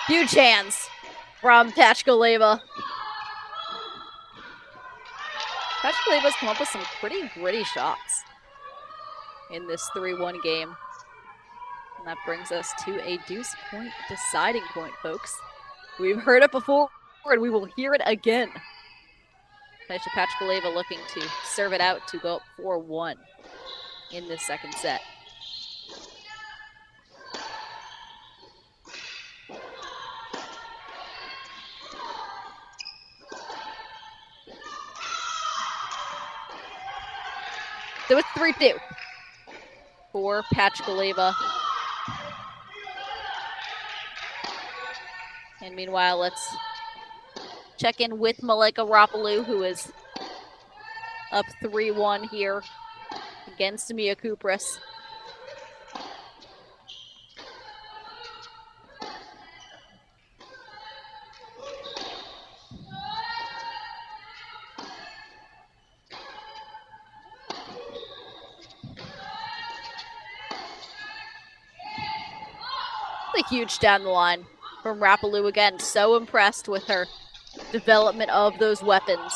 Huge hands from Pachkaleva. Pachkaleva's come up with some pretty gritty shots in this 3-1 game. And that brings us to a deuce point deciding point, folks. We've heard it before, and we will hear it again. Taisha Pachkaleva looking to serve it out to go up 4-1 in this second set. So it's 3-2 for Pachkaleva. And meanwhile, let's check in with Malaika Rapalou, who is up 3-1 here against Mia Kupras. Huge down the line from Rapalou again. So impressed with her development of those weapons.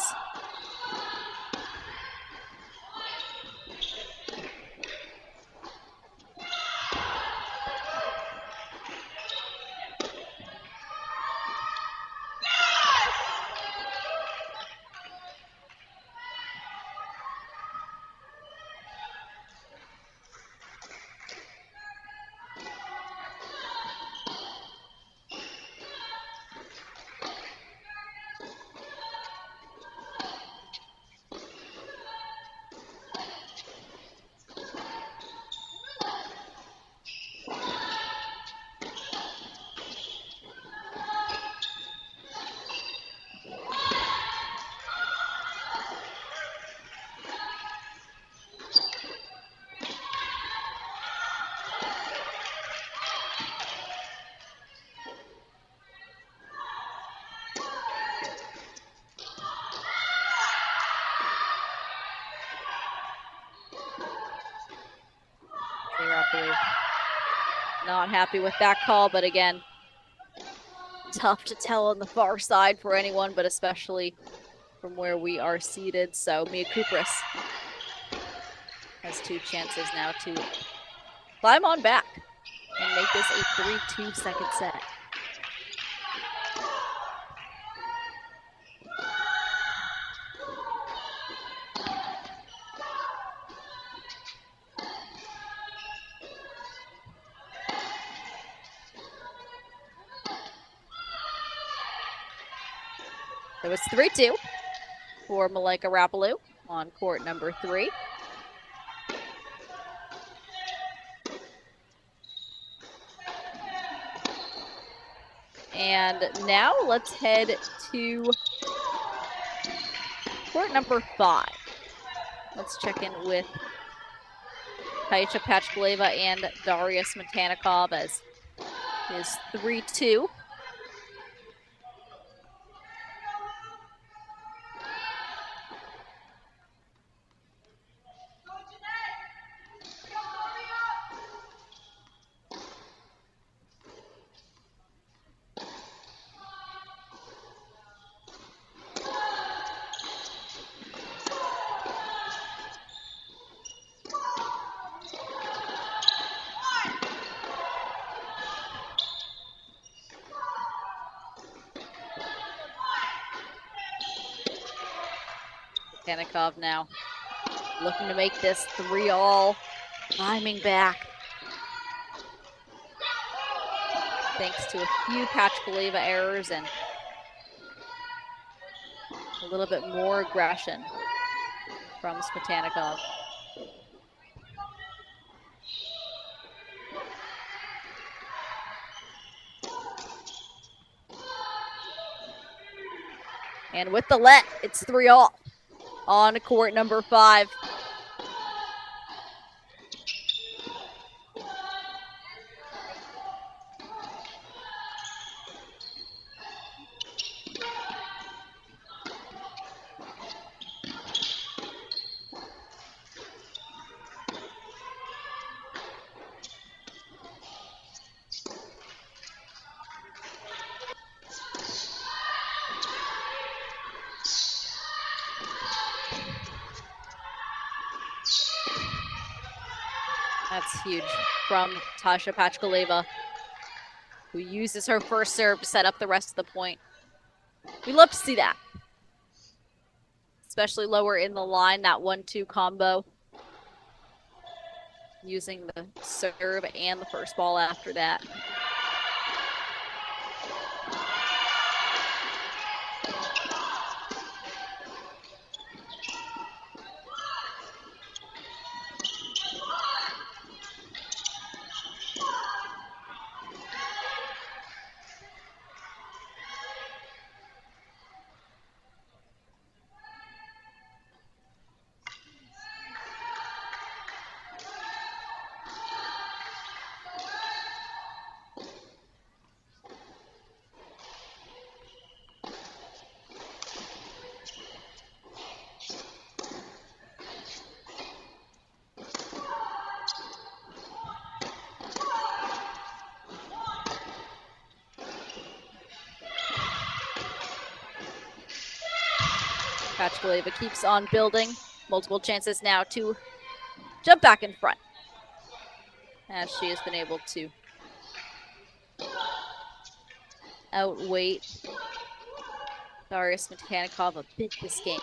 Not happy with that call, but again, tough to tell on the far side for anyone, but especially from where we are seated. So Mia Kupras has 2 chances now to climb on back and make this a 3-2 second set. So it's 3-2 for Malaika Rapalou on court number 3. And now let's head to court number 5. Let's check in with Taisha Pachkaleva and Darius Smetannikov as is 3-2. Smetannikov now looking to make this 3-all, climbing back. Thanks to a few Pachkaleva errors and A little bit more aggression from Smetanikov. And with the let, it's 3-all on court number 5. That's huge from Tasha Pachkaleva, who uses her first serve to set up the rest of the point. We love to see that, especially lower in the line, that 1-2 combo, using the serve and the first ball after that. Pachkaleva keeps on building. Multiple chances now to jump back in front, as she has been able to outweight Daria Smetanikov a bit this game.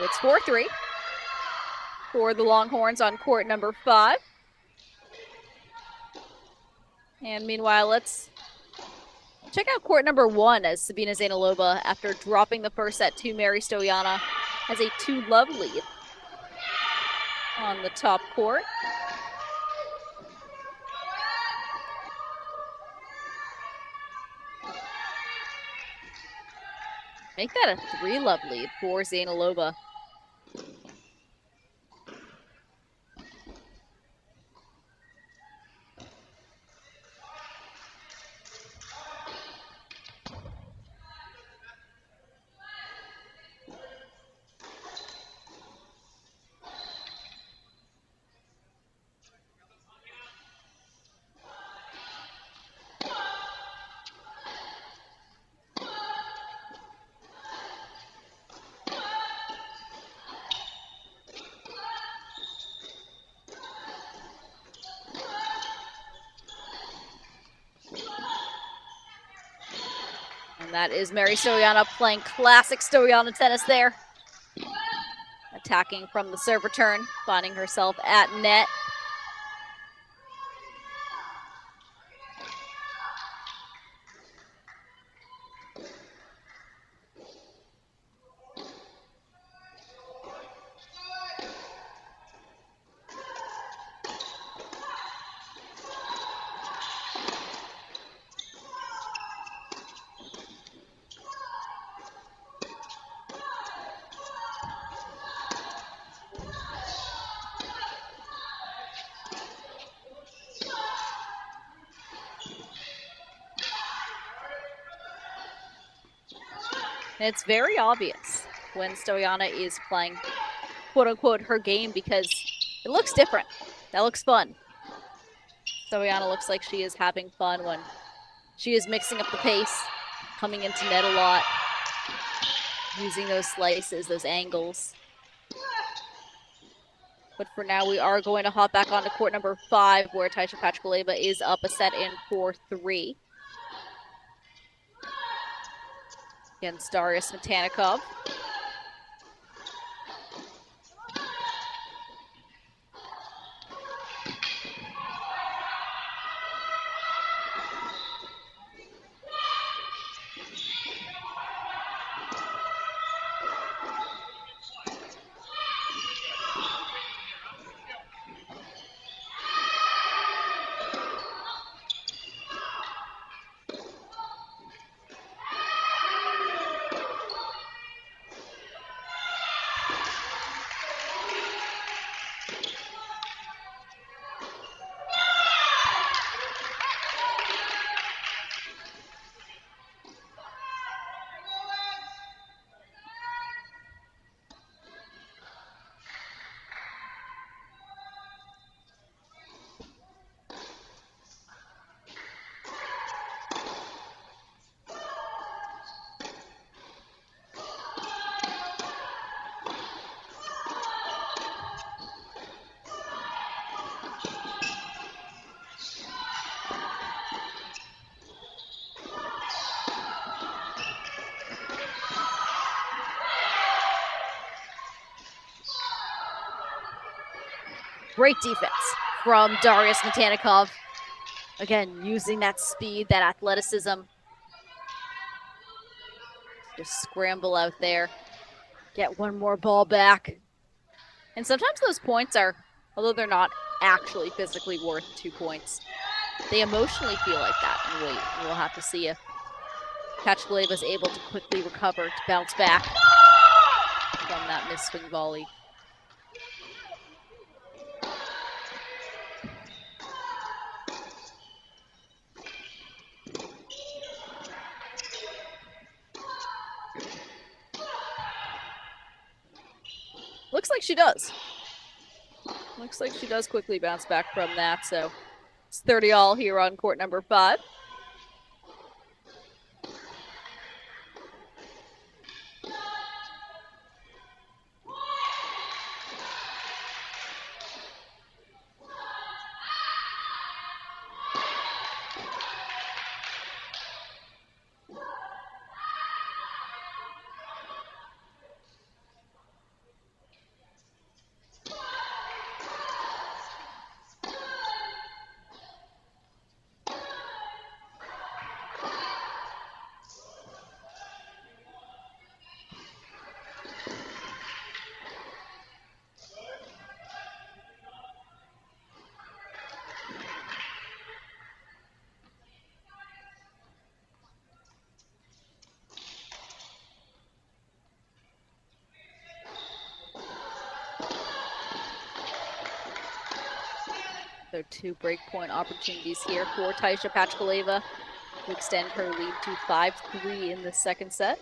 It's 4-3 for the Longhorns on court number 5. And meanwhile, let's check out court number 1 as Sabina Zainalova, after dropping the first set to Mary Stoyana, has a 2-love lead on the top court. Make that a 3-love lead for Zainalova. And that is Mary Stoyana playing classic Stoyana tennis there. Attacking from the serve return, finding herself at net. And it's very obvious when Stoyana is playing, quote-unquote, her game, because it looks different. That looks fun. Stoyana looks like she is having fun when she is mixing up the pace, coming into net a lot, using those slices, those angles. But for now, we are going to hop back onto court number 5, where Taisha Pachkaleva is up a set in 4-3 against Darius Matanikov. Great defense from Darius Matanikov. Again, using that speed, that athleticism. Just scramble out there. Get one more ball back. And sometimes those points are, although they're not actually physically worth 2 points, they emotionally feel like that. And wait, we'll have to see if Pachkaleva is able to quickly recover to bounce back from that missed swing volley. Looks like she does. Looks like she does quickly bounce back from that. So it's 30-all here on court number 5. There are 2 breakpoint opportunities here for Taisha Pachkaleva to extend her lead to 5-3 in the second set.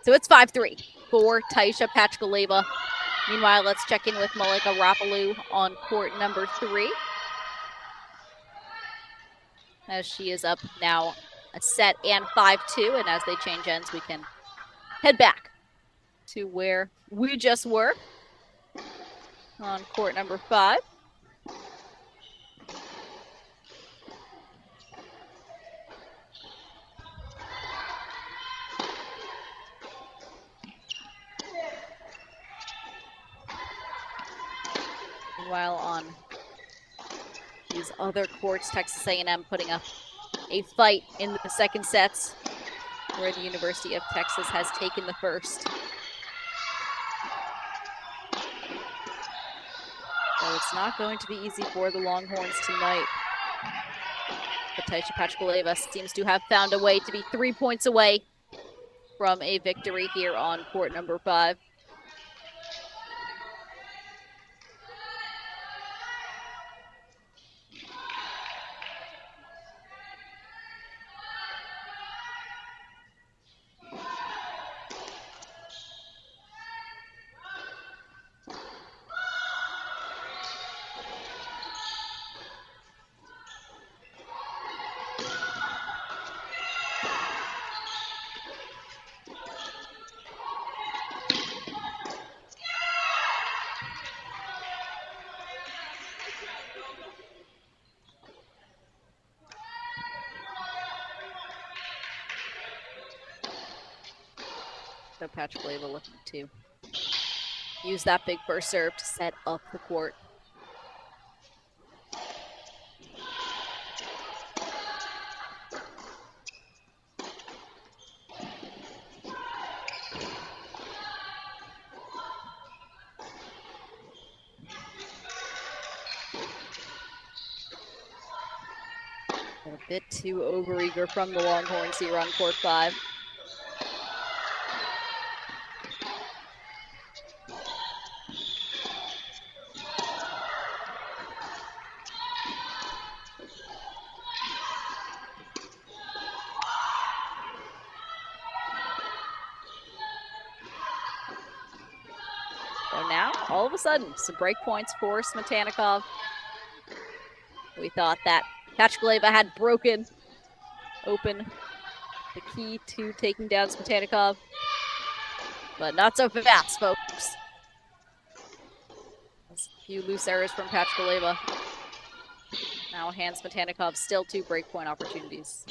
So it's 5-3 for Taisha Pachkaleva. Meanwhile, let's check in with Malika Rapalou on court number 3, as she is up now a set and 5-2. And as they change ends, we can head back to where we just were on court number 5. While on these other courts, Texas A&M putting up a fight in the second sets, where the University of Texas has taken the first. So it's not going to be easy for the Longhorns tonight. But Taisha Pachkaleva seems to have found a way to be 3 points away from a victory here on court number 5. So Pachkaleva looking to use that big first serve to set up the court. A bit too overeager from the Longhorns here on court 5. So now, all of a sudden, some break points for Smetanikov. We thought that Pachkaleva had broken open the key to taking down Smetanikov, but not so fast, folks. A few loose errors from Pachkaleva. Now hands Smetanikov still 2 breakpoint opportunities.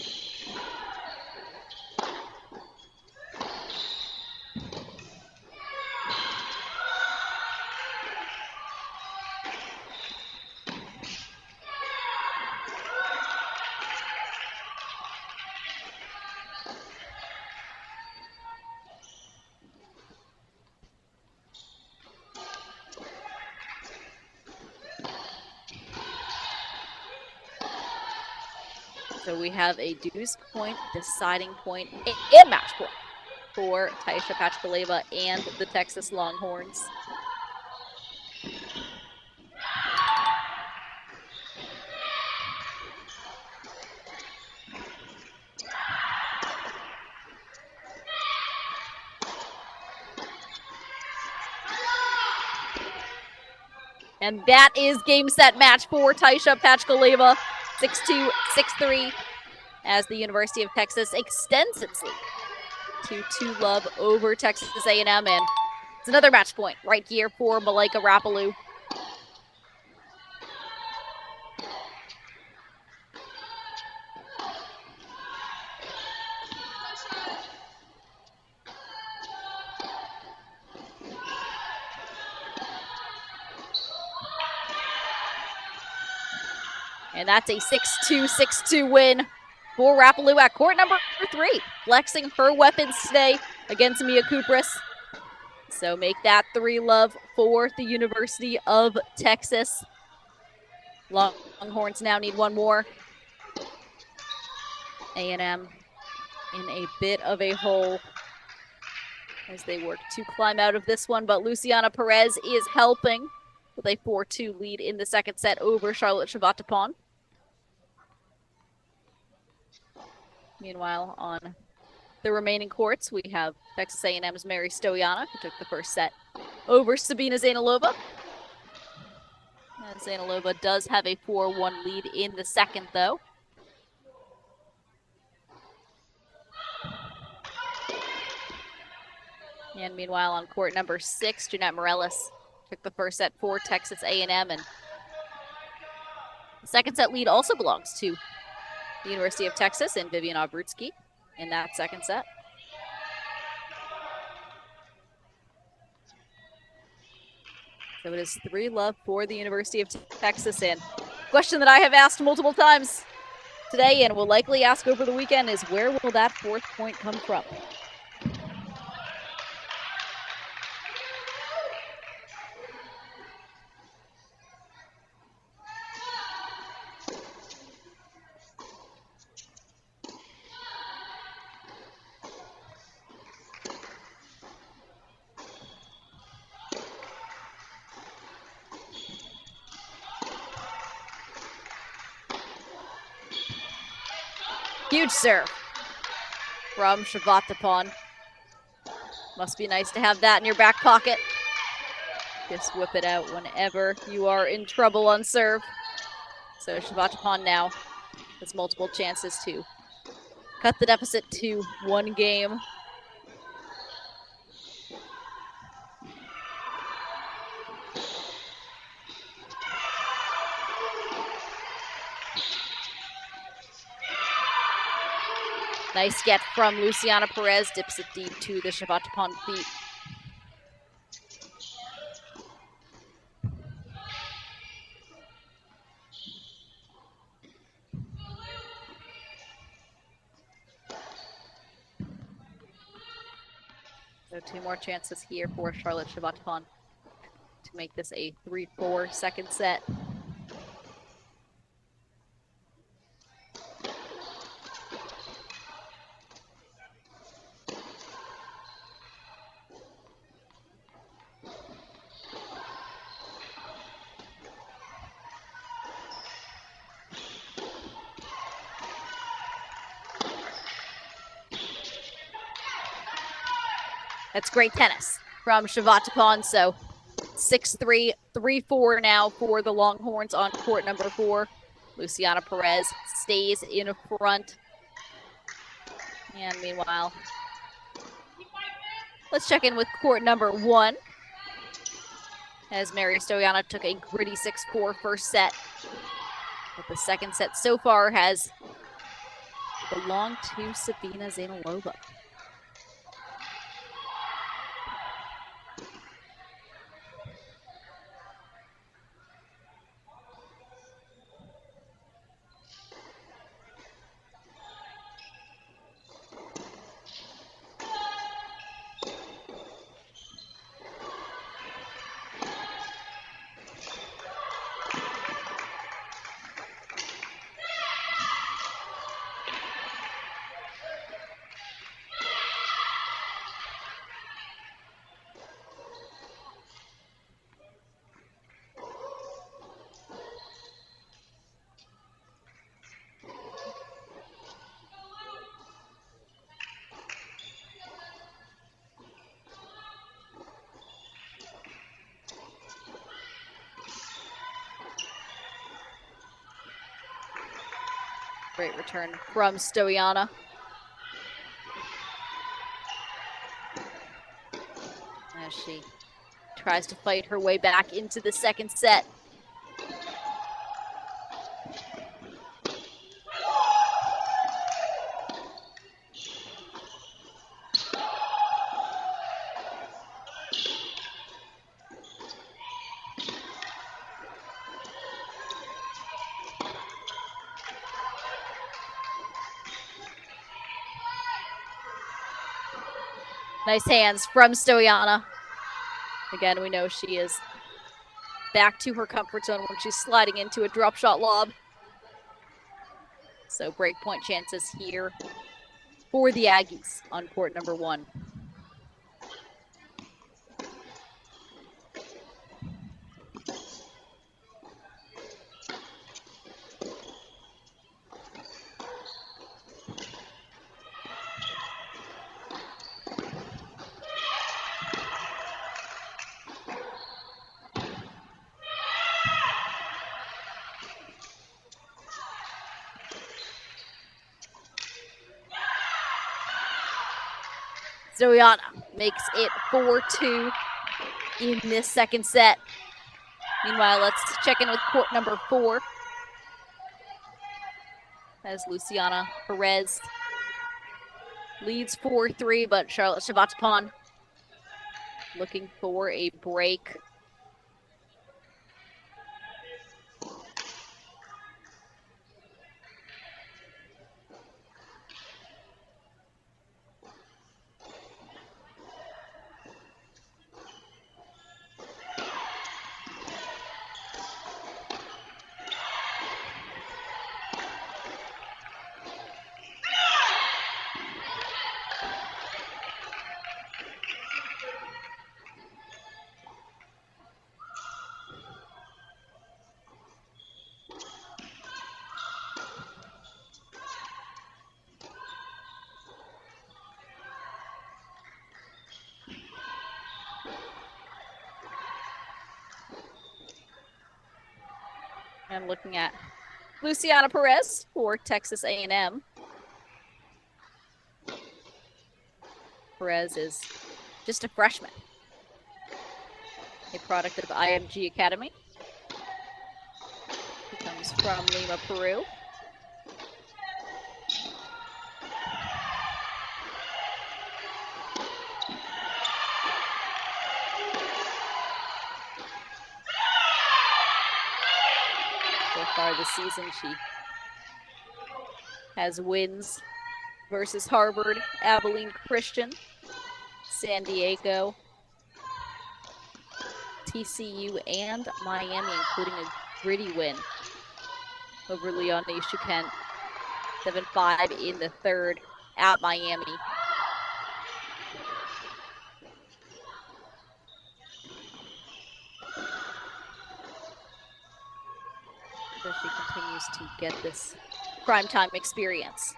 So we have a deuce point, deciding point, and match point for Taisha Pachkaleva and the Texas Longhorns. And that is game, set, match for Taisha Pachkaleva. 6-2, 6-3, as the University of Texas extends its lead to 2-love over Texas A&M. And it's another match point right here for Malaika Rapalou. And that's a 6-2, 6-2 win for Rapalou at court number 3, flexing her weapons today against Mia Kupris. So make that 3-love for the University of Texas. Longhorns now need one more. A&M in a bit of a hole as they work to climb out of this one, but Luciana Perez is helping with a 4-2 lead in the second set over Charlotte Chavatapon. Meanwhile, on the remaining courts, we have Texas A&M's Mary Stoyana, who took the first set over Sabina Zainalova. And Zainalova does have a 4-1 lead in the second, though. And meanwhile, on court number 6, Jeanette Morellis took the first set for Texas A&M, and the second set lead also belongs to the University of Texas and Vivian Obrutsky in that second set. So it is 3-love for the University of Texas. And question that I have asked multiple times today and will likely ask over the weekend is, where will that 4th point come from? Huge serve from Chavatapon. Must be nice to have that in your back pocket. Just whip it out whenever you are in trouble on serve. So Chavatapon now has multiple chances to cut the deficit to 1 game. Nice get from Luciana Perez, dips it deep to the Shavatapon feet. So 2 more chances here for Charlotte Shavatapon to make this a 3-4 second set. That's great tennis from Shavatapon. So 6-3, 3-4 now for the Longhorns on court number 4. Luciana Perez stays in front. And meanwhile, let's check in with court number 1. As Mary Stoyana took a gritty 6-4 first set. But the second set so far has belonged to Sabina Zainalova. Great return from Stoyana. As she tries to fight her way back into the second set. Nice hands from Stoyana. Again, we know she is back to her comfort zone when she's sliding into a drop shot lob. So break point chances here for the Aggies on court number 1. Stoyana makes it 4-2 in this second set. Meanwhile, let's check in with court number 4. As Luciana Perez leads 4-3, but Charlotte Shavatapon looking for a break. I'm looking at Luciana Perez for Texas A&M. Perez is just a freshman, a product of the IMG Academy. He comes from Lima, Peru. far this season. She has wins versus Harvard, Abilene Christian, San Diego, TCU, and Miami, including a gritty win over Leon Nishuken. 7-5 in the third at Miami. So she continues to get this primetime experience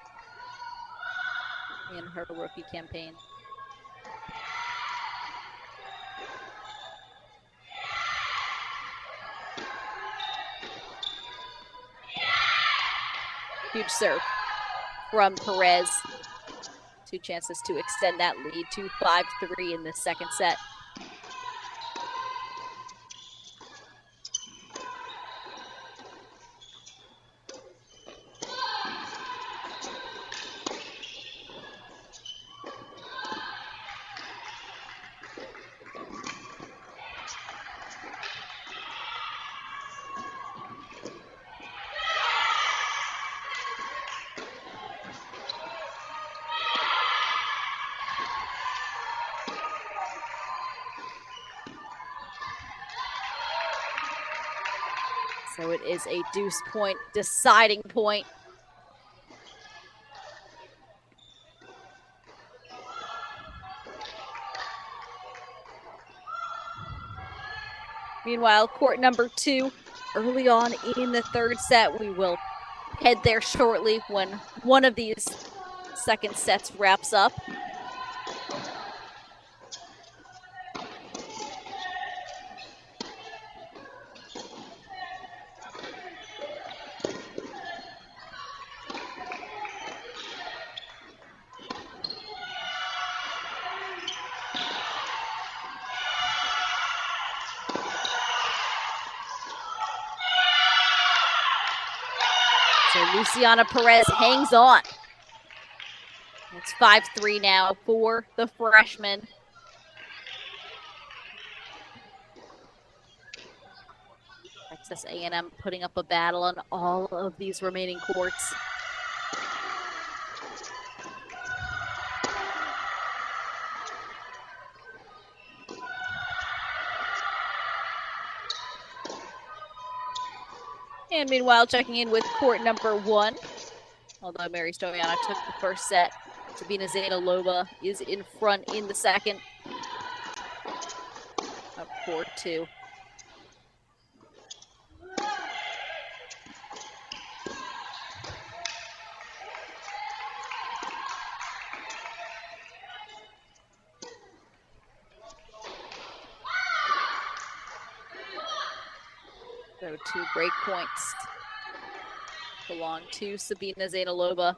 in her rookie campaign. Huge serve from Perez. 2 chances to extend that lead to 5-3 in the second set. So it is a deuce point, deciding point. Meanwhile, court number 2, early on in the third set. We will head there shortly when one of these second sets wraps up. So Luciana Perez hangs on. It's 5-3 now for the freshman. Texas A&M putting up a battle on all of these remaining courts. And meanwhile, checking in with court number 1. Although Mary Stoyana took the first set, Sabina Zainalova is in front in the second of court 2. So 2 break points belong to Sabina Zainalova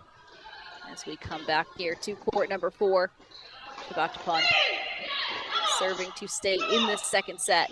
as we come back here to court number 4. Shabbatapon serving to stay in this second set.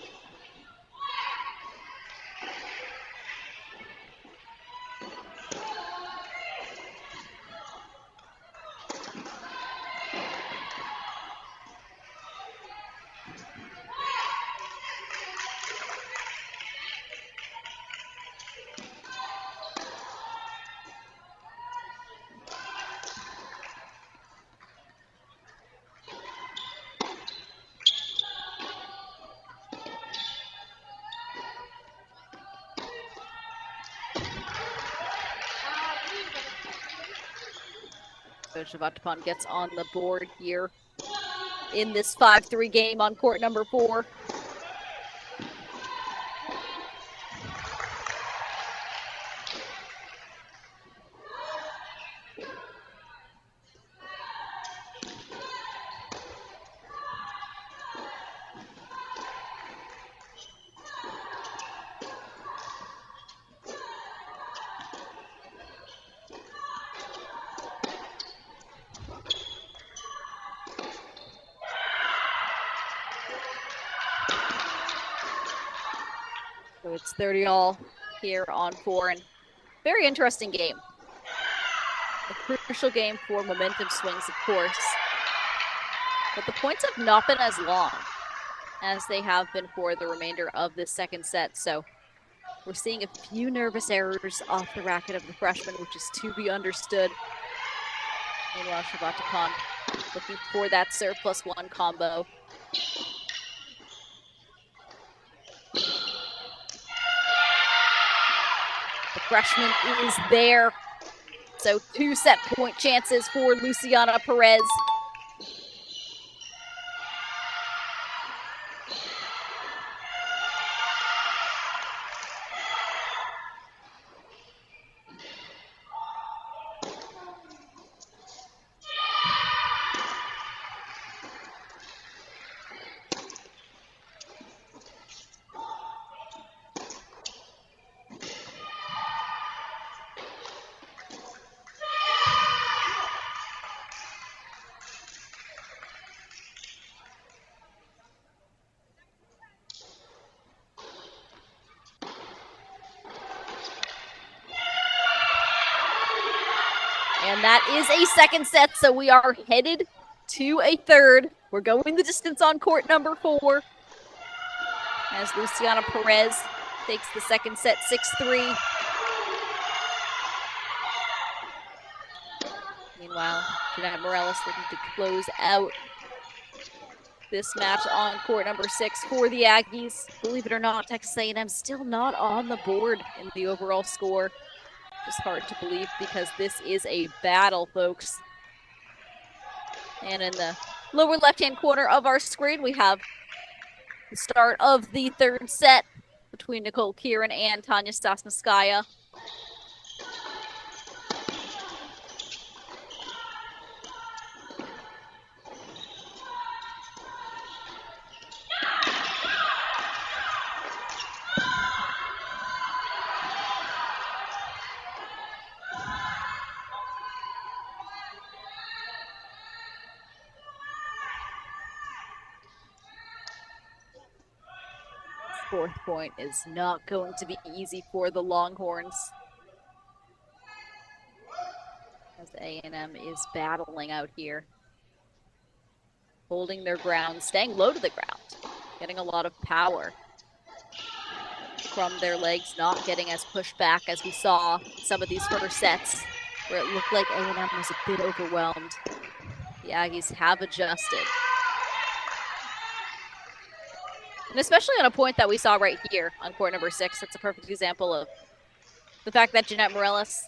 So Shabbatapon gets on the board here in this 5-3 game on court number 4. So it's 30-all here on 4, and very interesting game. A crucial game for momentum swings, of course. But the points have not been as long as they have been for the remainder of this second set. So We're seeing a few nervous errors off the racket of the freshman, which is to be understood. Meanwhile, Shabbatakon looking for that serve +1 combo. The freshman is there. So 2 set point chances for Luciana Perez. And that is a second set, so we are headed to a third. We're going the distance on court number 4 as Luciana Perez takes the second set 6-3. Meanwhile, Jeanette Morales looking to close out this match on court number 6 for the Aggies. Believe it or not, Texas A&M still not on the board in the overall score. Just hard to believe because this is a battle, folks. And in the lower left-hand corner of our screen, we have the start of the third set between Nicole Kieran and Tanya Stasnskaya. Fourth point is not going to be easy for the Longhorns, as A&M is battling out here, holding their ground, staying low to the ground, getting a lot of power from their legs, not getting as pushed back as we saw some of these first sets where it looked like A&M was a bit overwhelmed. The Aggies have adjusted. And especially on a point that we saw right here on court number 6, that's a perfect example of the fact that Jeanette Morales,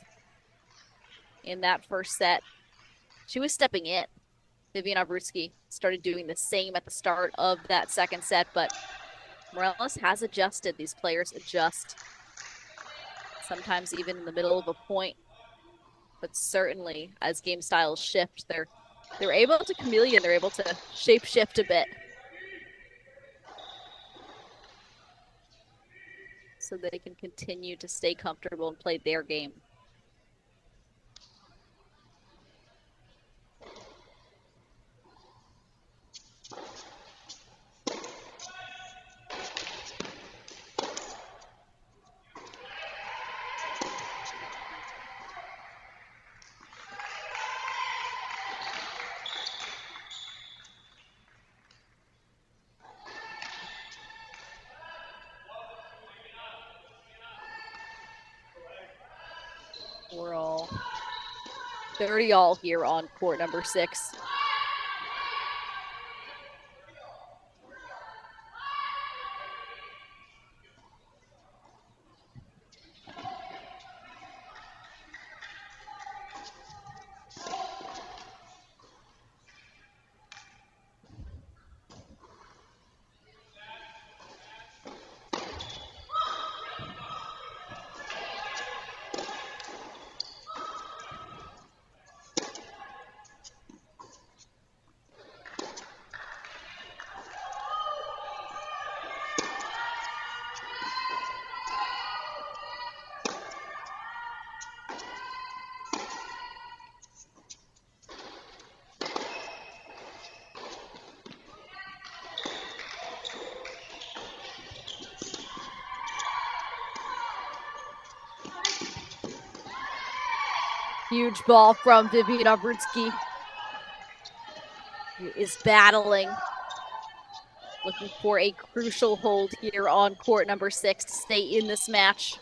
in that first set, she was stepping in. Vivian Obrutsky started doing the same at the start of that second set, but Morales has adjusted. These players adjust, sometimes even in the middle of a point. But certainly, as game styles shift, they're able to chameleon, they're able to shape-shift a bit, so they can continue to stay comfortable and play their game. We're all 30 all here on court number 6. Huge ball from Vivian Obrutsky, who is battling looking for a crucial hold here on court number 6 to stay in this match.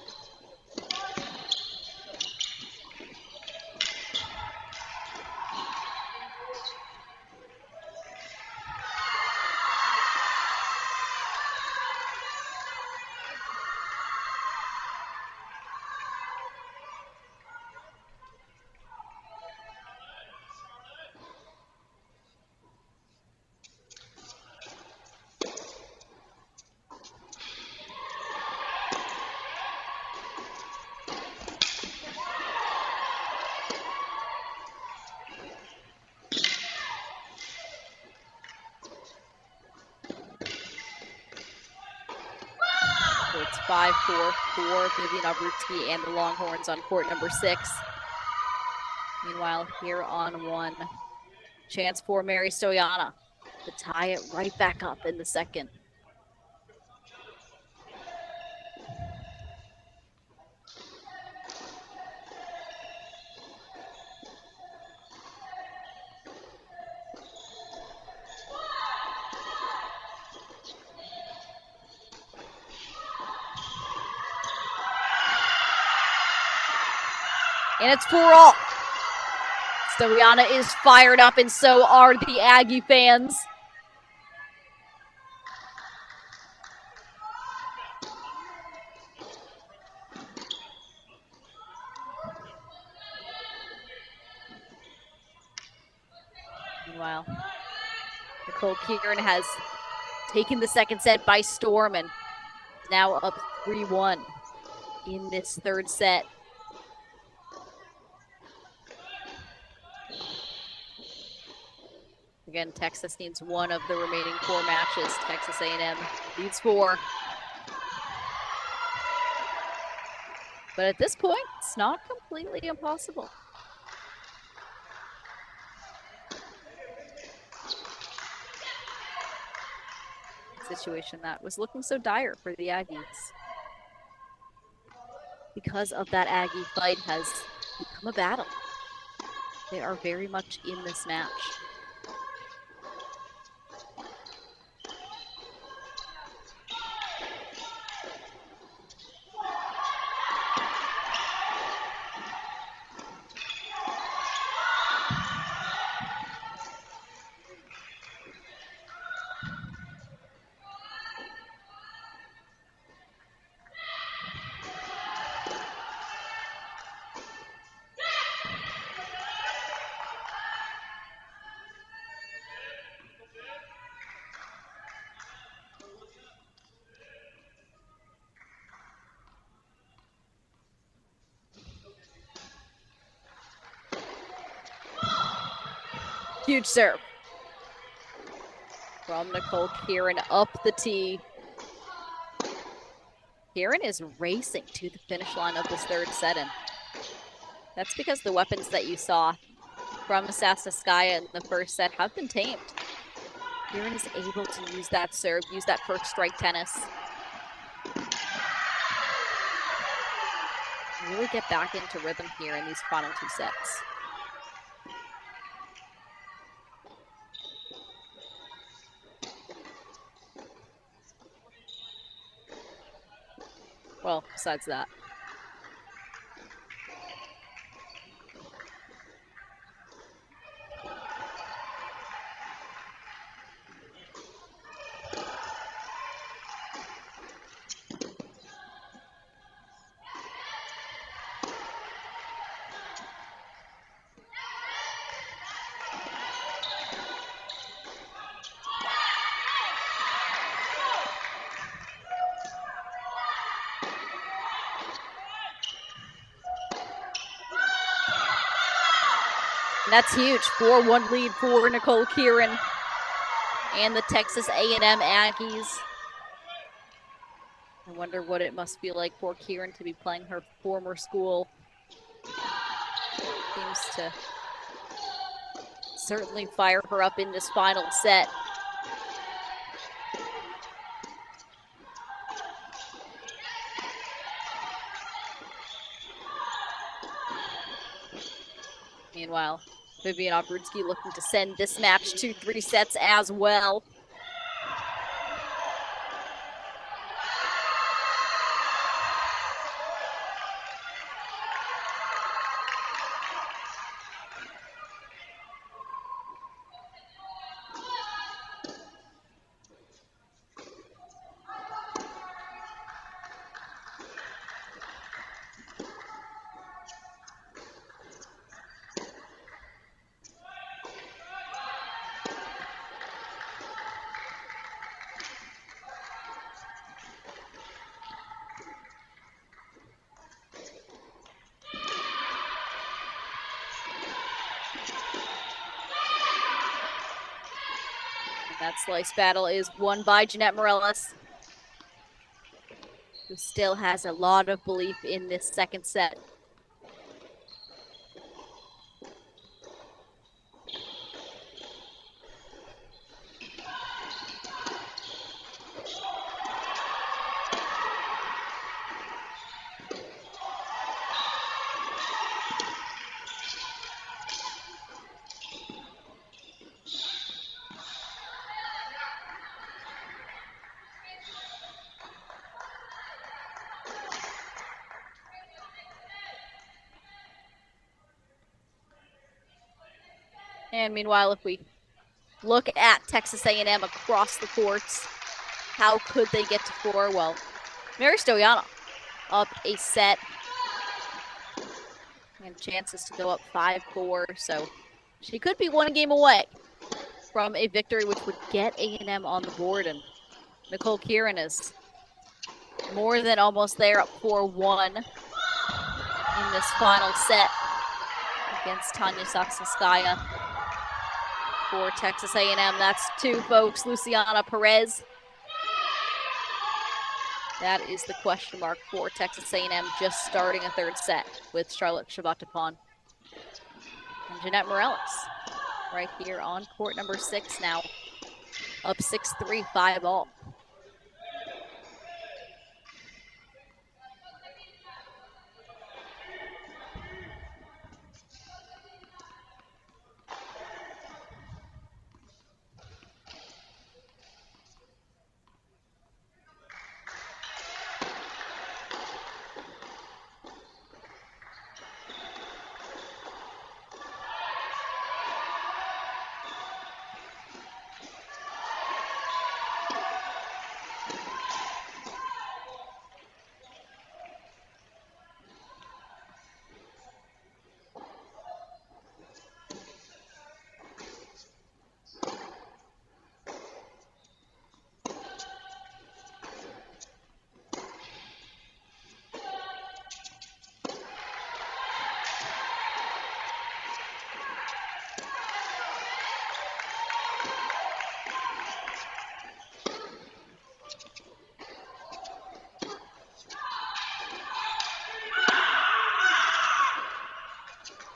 It's 5-4 for Vivian Obrutsky and the Longhorns on court number 6. Meanwhile, here on 1, chance for Mary Stoyana to tie it right back up in the second. And it's 4-all. Stoyana is fired up, and so are the Aggie fans. Meanwhile, Nicole Kieran has taken the second set by storm and now up 3-1 in this third set. Again, Texas needs one of the remaining 4 matches. Texas A&M leads 4. But at this point, it's not completely impossible. Situation that was looking so dire for the Aggies. Because of that Aggie fight has become a battle. They are very much in this match. Huge serve from Nicole Kieran up the tee. Kieran is racing to the finish line of this third set, and that's because the weapons that you saw from Sasnouskaya in the first set have been tamed. Kieran is able to use that serve, use that first strike tennis. Really get back into rhythm here in these final 2 sets. Well, besides that. That's huge. 4-1 lead for Nicole Kieran and the Texas A&M Aggies. I wonder what it must feel like for Kieran to be playing her former school. Seems to certainly fire her up in this final set. Meanwhile, Vivian Obrutsky looking to send this match to 3 sets as well. That slice battle is won by Jeanette Morellis, who still has a lot of belief in this second set. And meanwhile, if we look at Texas A&M across the courts, how could they get to 4? Well, Mary Stoyanov up a set and chances to go up 5-4, so she could be one game away from a victory, which would get A&M on the board. And Nicole Kieran is more than almost there, up 4-1 in this final set against Tanya Saksinskaya for Texas A&M. That's 2, folks. Luciana Perez. That is the question mark for Texas A&M, just starting a third set with Charlotte Chabatapon. And Jeanette Morellis right here on court number 6 now, up 6-3, 5-all.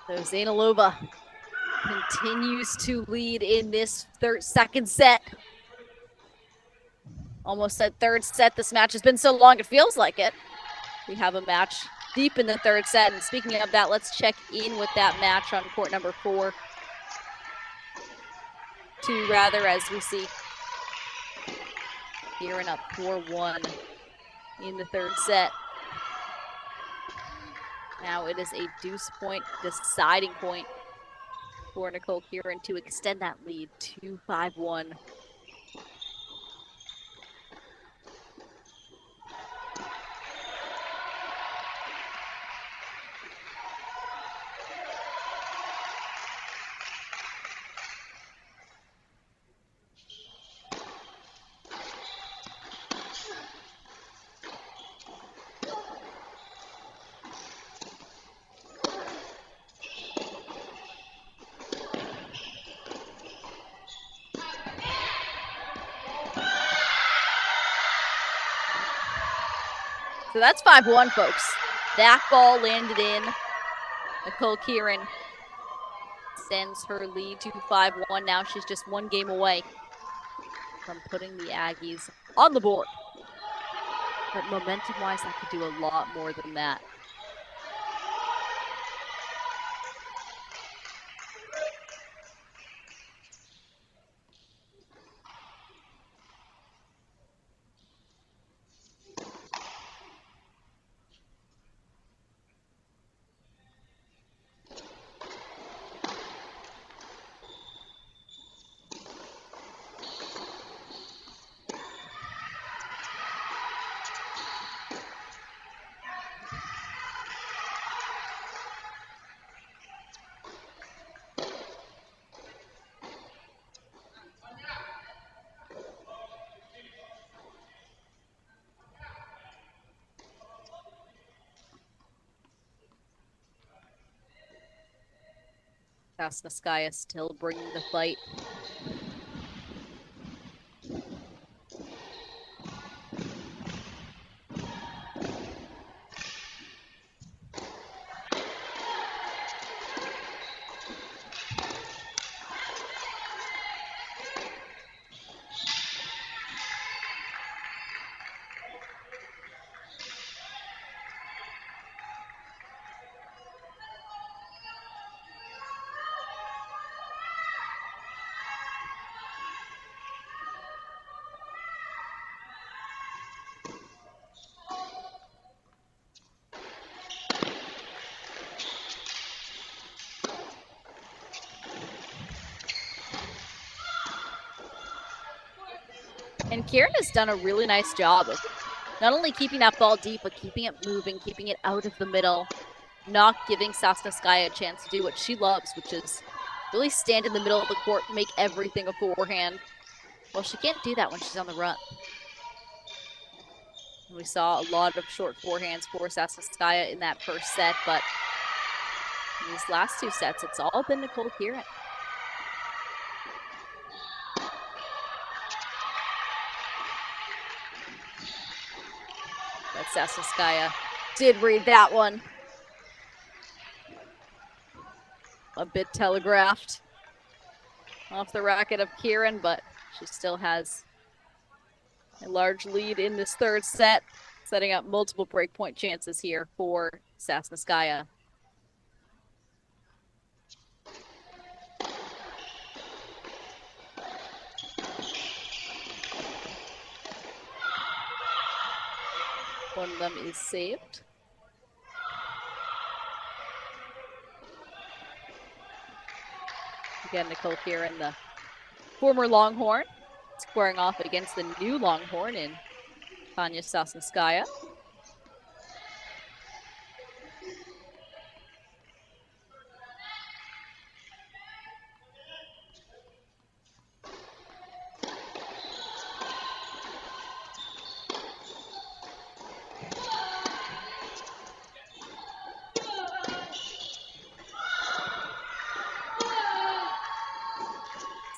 So Zainalova continues to lead in this second set. Almost said third set. This match has been so long, it feels like it. We have a match deep in the third set. And speaking of that, let's check in with that match on court number 4. 2, rather, as we see Kieran up 4-1 in the third set. Now it is a deuce point, deciding point for Nicole Kieran to extend that lead to 5-1. So that's 5-1, folks. That ball landed in. Nicole Kieran sends her lead to 5-1. Now she's just one game away from putting the Aggies on the board. But momentum-wise, that could do a lot more than that. Kasnaskaya still bringing the fight. And Kieran has done a really nice job of not only keeping that ball deep, but keeping it moving, keeping it out of the middle, not giving Sasnouskaya a chance to do what she loves, which is really stand in the middle of the court, make everything a forehand. Well, she can't do that when she's on the run. We saw a lot of short forehands for Sasnouskaya in that first set, but in these last two sets, it's all been Nicole Kieran. But Sasnouskaya did read that one. A bit telegraphed off the racket of Kieran, but she still has a large lead in this third set, setting up multiple breakpoint chances here for Sasnouskaya. One of them is saved. Again, Nicole Kieran, the former Longhorn, squaring off against the new Longhorn in Tanya Sasnouskaya.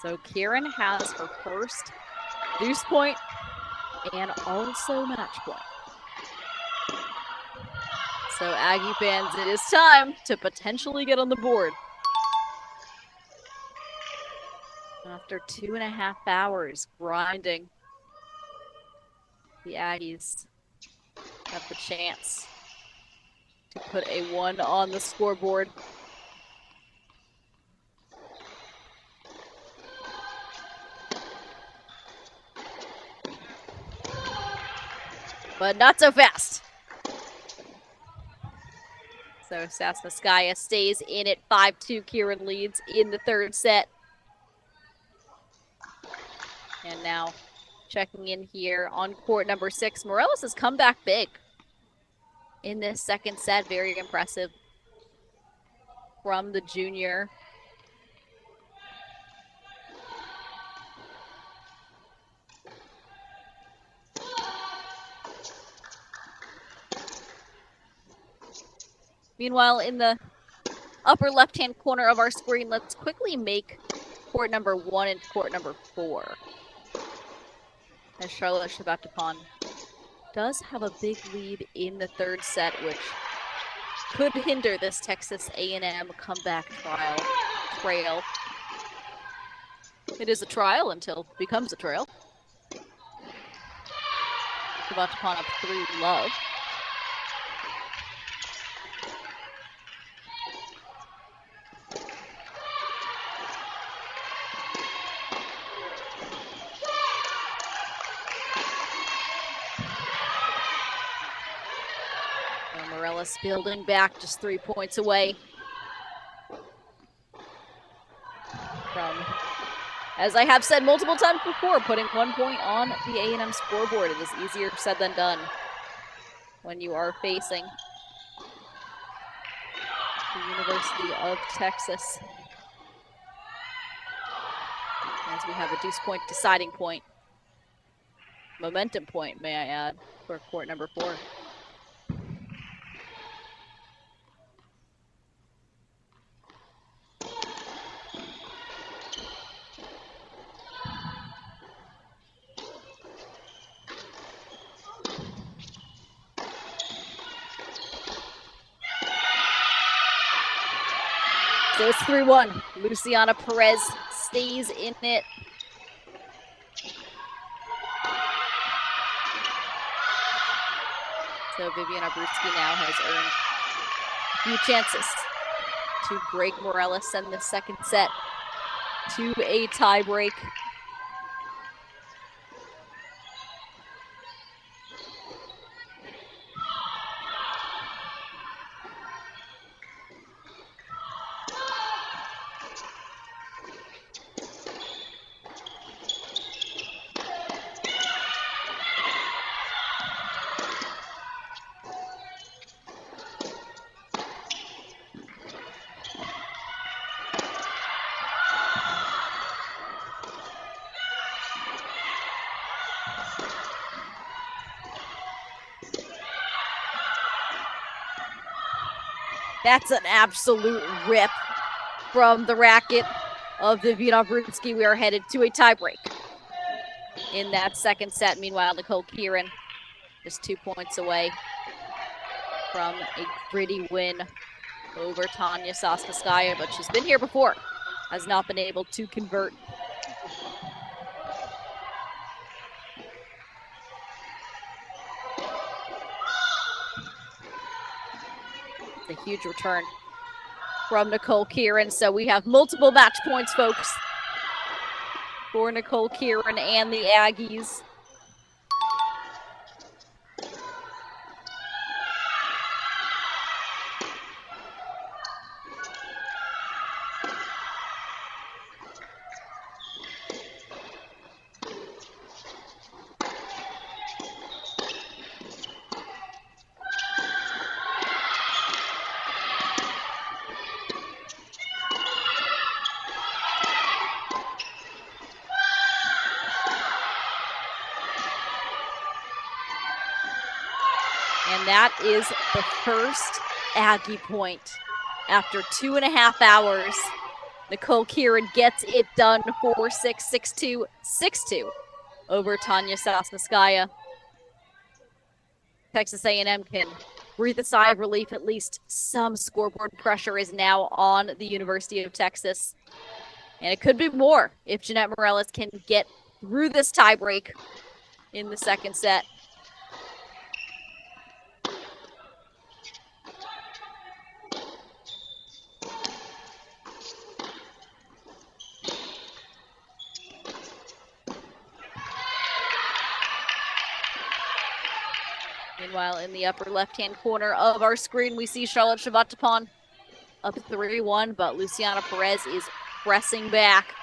So Kieran has her first deuce point and also match point. So Aggie fans, it is time to potentially get on the board. After 2.5 hours grinding, the Aggies have the chance to put a 1 on the scoreboard. But not so fast. So Sasnouskaya stays in it. 5-2. Kieran leads in the third set. And now checking in here on court number 6. Morelos has come back big in this second set. Very impressive from the junior. Meanwhile, in the upper left-hand corner of our screen, let's quickly make court number 1 and court number 4. As Charlotte Shabatapon does have a big lead in the third set, which could hinder this Texas A&M comeback trail. It is a trial until it becomes a trail. Shabatapon up 3-love. Morelos building back, just 3 points away from, as I have said multiple times before, putting 1 point on the A&M scoreboard. It is easier said than done when you are facing the University of Texas. As we have a deuce point, deciding point, momentum point, may I add, for court number 4. So it's 3-1. Luciana Perez stays in it. So Vivian Abruzzi now has earned a few chances to break Morelos in the second set to a tie break. That's an absolute rip from the racket of Viviana Brunsky. We are headed to a tiebreak in that second set. Meanwhile, Nicole Kieran just 2 points away from a gritty win over Tanya Sasnouskaya, but she's been here before, has not been able to convert. It's a huge return from Nicole Kieran, so we have multiple match points, folks, for Nicole Kieran and the Aggies. And that is the first Aggie point. After 2.5 hours, Nicole Kieran gets it done 4-6, 6-2, 6-2 over Tanya Sasnouskaya. Texas A&M can breathe a sigh of relief. At least some scoreboard pressure is now on the University of Texas. And it could be more if Jeanette Morales can get through this tiebreak in the second set. Meanwhile, in the upper left-hand corner of our screen, we see Charlotte Chavatipon up 3-1, but Luciana Perez is pressing back